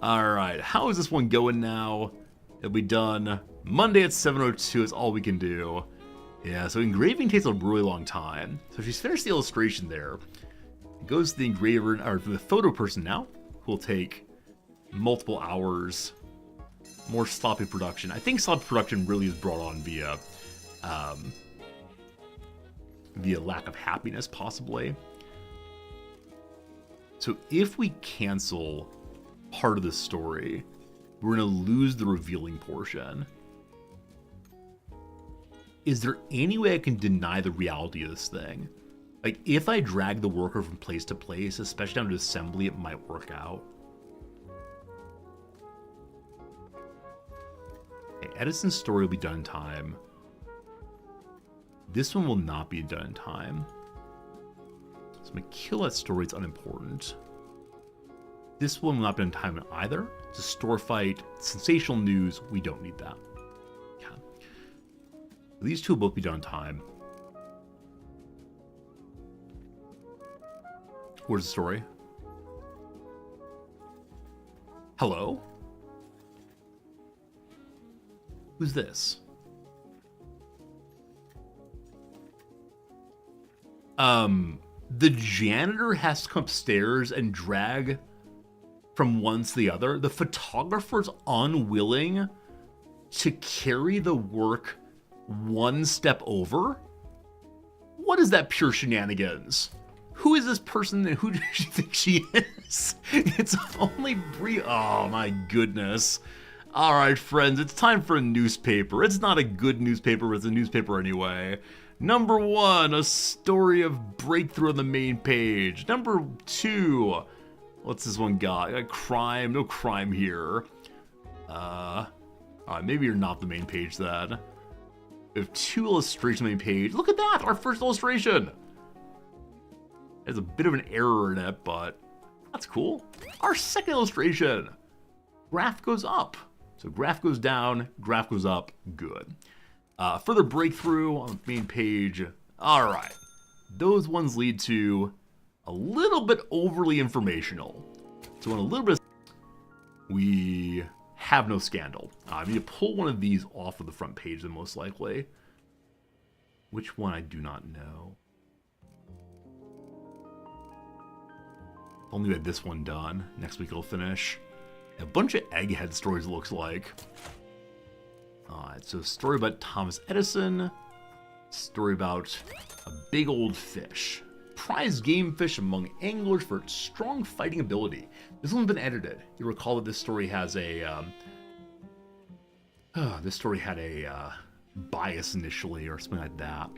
Alright, how is this one going now? It'll be done Monday at 7:02 is all we can do. Yeah, so engraving takes a really long time. So she's finished the illustration there. It goes to the engraver, or to the photo person now, who will take multiple hours. More sloppy production. I think sloppy production really is brought on via lack of happiness, possibly. So if we cancel part of the story, we're going to lose the revealing portion. is there any way I can deny the reality of this thing? Like, if I drag the worker from place to place, especially down to assembly, it might work out. Okay, Edison's story will be done in time. This one will not be done in time. So I'm going to kill that story. It's unimportant. This one will not be done in time either. It's a store fight. Sensational news. We don't need that. Yeah. These two will both be done in time. Where's the story? Hello? Who's this? The janitor has to come upstairs and drag from one to the other. The photographer's unwilling to carry the work one step over? What is that pure shenanigans? Who is this person and who does she think she is? It's only Brie. Oh my goodness. All right, friends, it's time for a newspaper. It's not a good newspaper, but it's a newspaper anyway. Number 1, a story of breakthrough on the main page. Number 2, what's this one got? A crime, no crime here. Maybe you're not the main page then. We have 2 illustrations on the main page. Look at that, our first illustration. There's a bit of an error in it, but that's cool. Our second illustration. Graph goes up. So graph goes down, graph goes up, good. Further breakthrough on the main page. All right. Those ones lead to a little bit overly informational. So in a little bit, we have no scandal. I need to pull one of these off of the front page then most likely. Which one I do not know. If only we had this one done. Next week it'll finish. A bunch of egghead stories, it looks like. Alright, so story about Thomas Edison. Story about a big old fish. Prized game fish among anglers for its strong fighting ability. This one's been edited. You recall that this story has a bias initially or something like that.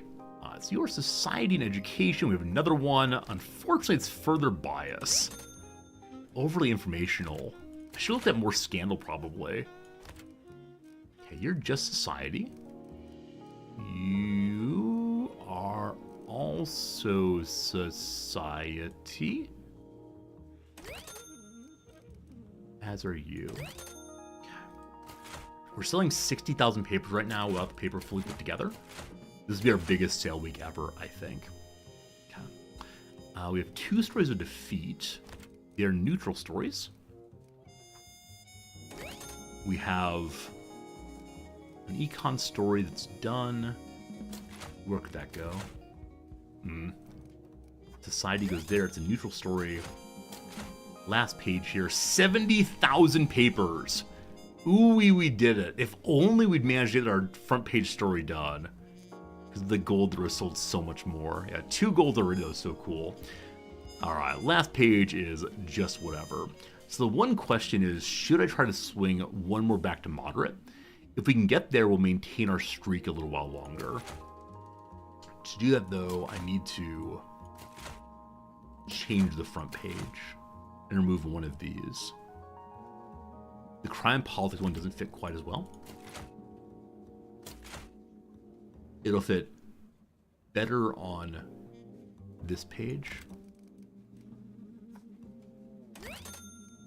It's your society and education. We have another one. Unfortunately, it's further bias. Overly informational. I should look at more scandal, probably. Okay, you're just society. You are also society. As are you. Okay. We're selling 60,000 papers right now without the paper fully put together. This will be our biggest sale week ever, I think. Okay. We have 2 stories of defeat. They're neutral stories. We have an econ story that's done. Where could that go? Society goes there. It's a neutral story. Last page here. 70,000 papers. Ooh, we did it. If only we'd managed to get our front page story done. Because the gold would have sold so much more. Yeah, 2 gold already, though. So cool. Alright, last page is just whatever. So the one question is, should I try to swing one more back to moderate? If we can get there, we'll maintain our streak a little while longer. To do that, though, I need to change the front page and remove one of these. The crime politics one doesn't fit quite as well. It'll fit better on this page.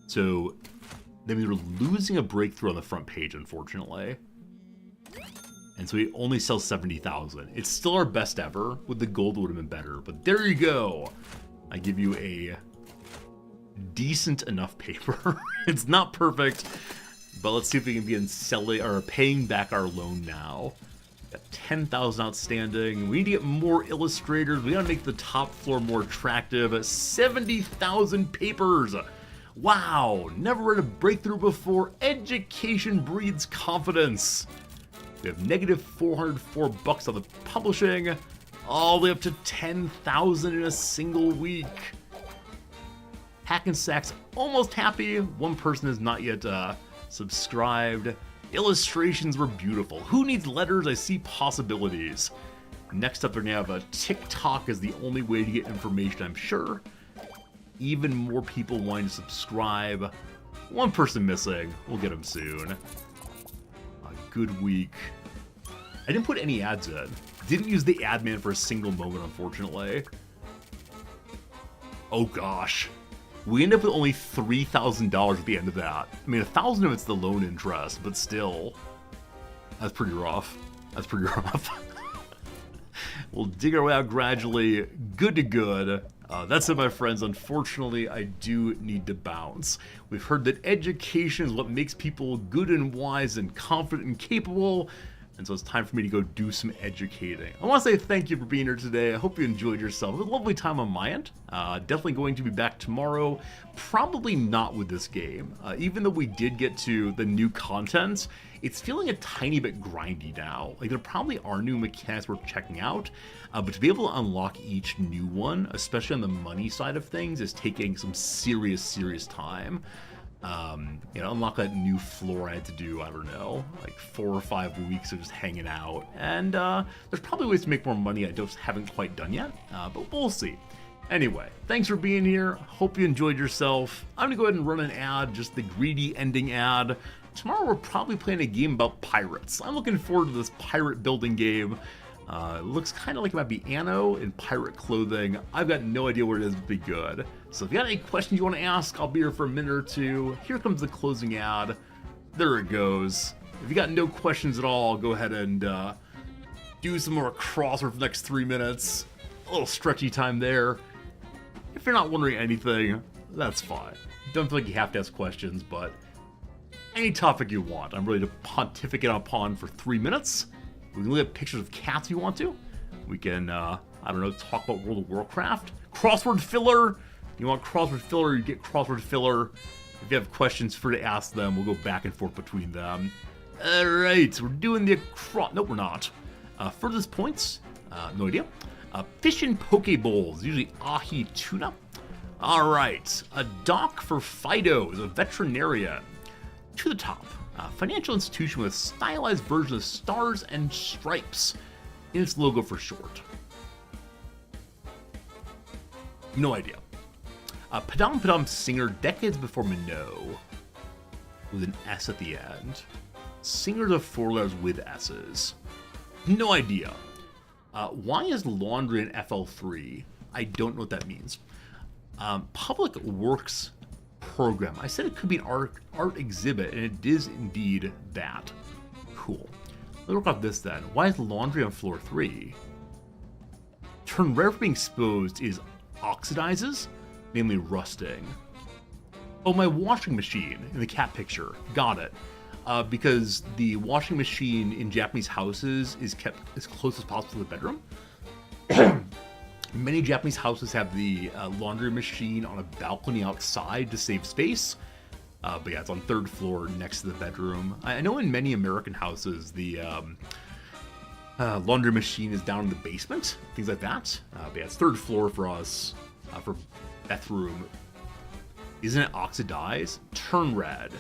So then we were losing a breakthrough on the front page, unfortunately. And so we only sell 70,000. It's still our best ever. With the gold, it would have been better. But there you go. I give you a decent enough paper. It's not perfect, but let's see if we can begin selling or paying back our loan now. Got 10,000 outstanding. We need to get more illustrators. We gotta make the top floor more attractive. 70,000 papers. Wow, never read a breakthrough before. Education breeds confidence. We have negative $404 on the publishing, all the way up to 10,000 in a single week. Hackensack's almost happy. One person has not yet subscribed. Illustrations were beautiful. Who needs letters? I see possibilities. Next up, they're gonna have a TikTok as the only way to get information, I'm sure. Even more people wanting to subscribe. One person missing. We'll get him soon. A good week. I didn't put any ads in. Didn't use the ad man for a single moment, unfortunately. Oh gosh. We end up with only $3,000 at the end of that. I mean, 1,000 of it's the loan interest, but still. That's pretty rough. That's pretty rough. We'll dig our way out gradually. Good to good. That's it, my friends. Unfortunately, I do need to bounce. We've heard that education is what makes people good and wise and confident and capable. And so it's time for me to go do some educating. I want to say thank you for being here today. I hope you enjoyed yourself. It was a lovely time on my end. Definitely going to be back tomorrow. Probably not with this game. Even though we did get to the new content, it's feeling a tiny bit grindy now. Like, there probably are new mechanics worth checking out, but to be able to unlock each new one, especially on the money side of things, is taking some serious time. Unlock that new floor I had to do, I don't know, like 4 or 5 weeks of just hanging out. And there's probably ways to make more money I just haven't quite done yet, but we'll see. Anyway, thanks for being here. Hope you enjoyed yourself. I'm gonna go ahead and run an ad, just the greedy ending ad. Tomorrow we're probably playing a game about pirates. I'm looking forward to this pirate building game. It looks kind of like it might be Anno in pirate clothing. I've got no idea what it is, but be good. So if you got any questions you want to ask, I'll be here for a minute or two. Here comes the closing ad. There it goes. If you got no questions at all, I'll go ahead and do some more crossword for the next 3 minutes. A little stretchy time there. If you're not wondering anything, that's fine. Don't feel like you have to ask questions, but any topic you want, I'm ready to pontificate upon for 3 minutes. We can look at pictures of cats if you want to. We can, I don't know, talk about World of Warcraft. Crossword filler. You want crossword filler, you get crossword filler. If you have questions, free to ask them. We'll go back and forth between them. Alright, we're doing the nope, we're not. Furthest points, no idea. Fish and poke bowls, usually ahi tuna. Alright, a dock for Fido is a veterinarian. To the top, a financial institution with a stylized version of stars and stripes in its logo for short. No idea. Padam Padam singer decades before Minot, with an S at the end. Singers of 4 letters with S's. No idea. Why is laundry in FL3? I don't know what that means. Public Works program. I said it could be an art exhibit, and it is indeed that. Cool. Let's work off this then. Why is laundry on floor 3? Term rare for being exposed is oxidizes, namely rusting. Oh, my washing machine in the cat picture. Got it. Because the washing machine in Japanese houses is kept as close as possible to the bedroom. Many Japanese houses have the laundry machine on a balcony outside to save space. But yeah, it's on 3rd floor next to the bedroom. I know in many American houses, the laundry machine is down in the basement, things like that. But yeah, it's 3rd floor for us, for bathroom. Isn't it oxidize? Turn red.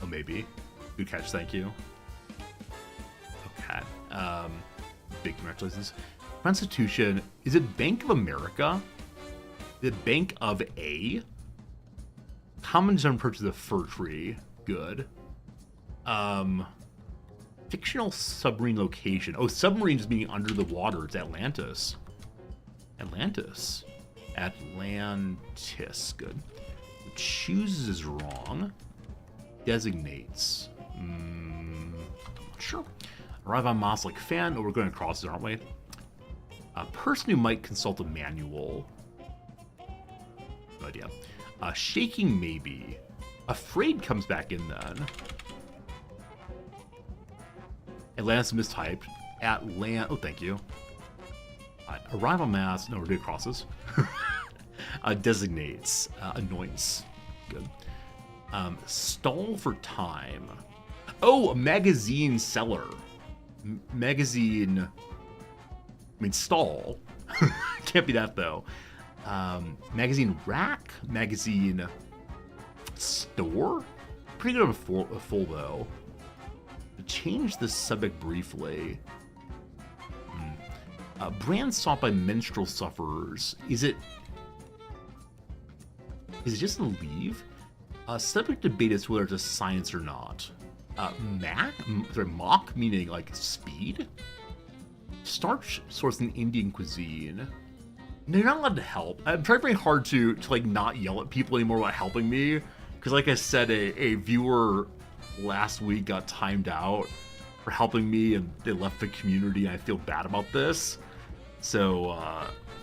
Oh, maybe. Good catch, thank you. Okay. Big congratulations. Constitution, is it Bank of America? Is it Bank of A? Common zone purchase of fir tree. Good. Fictional submarine location. Oh, submarine just being under the water. It's Atlantis. Atlantis. Good. Chooses is wrong. Designates. I'm not sure. Arrive on Moss like fan. Oh, we're going across it, aren't we? A person who might consult a manual. No idea. Shaking maybe. Afraid comes back in then. Atlantis mistyped. Oh, thank you. Arrive on mass. No, we're doing crosses. Designates. Annoyance. Good. Stall for time. Oh, a magazine seller. Magazine. I mean, stall. Can't be that, though. Magazine rack? Magazine store? pretty good of a full though. Change the subject briefly. Brand sought by menstrual sufferers. Is it just a leave? Subject debate is whether it's a science or not. Mock meaning like speed? Starch sourced in Indian cuisine. No, you're not allowed to help. I'm trying very hard to like not yell at people anymore about helping me. Because like I said, a viewer last week got timed out for helping me and they left the community and I feel bad about this. So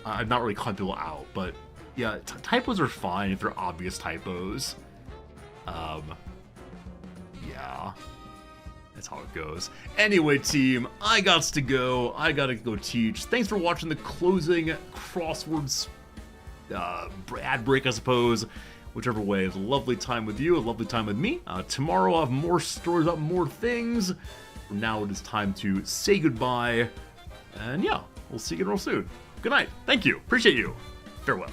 I'm not really calling people out, but yeah, typos are fine if they're obvious typos. Yeah, that's how it goes. Anyway, team, I gotta go teach. Thanks for watching the closing crosswords ad break, I suppose. Whichever way. It was a lovely time with you, a lovely time with me. Tomorrow I'll have more stories about more things. For now, it is time to say goodbye. And yeah, we'll see you again real soon. Good night. Thank you. Appreciate you. Farewell.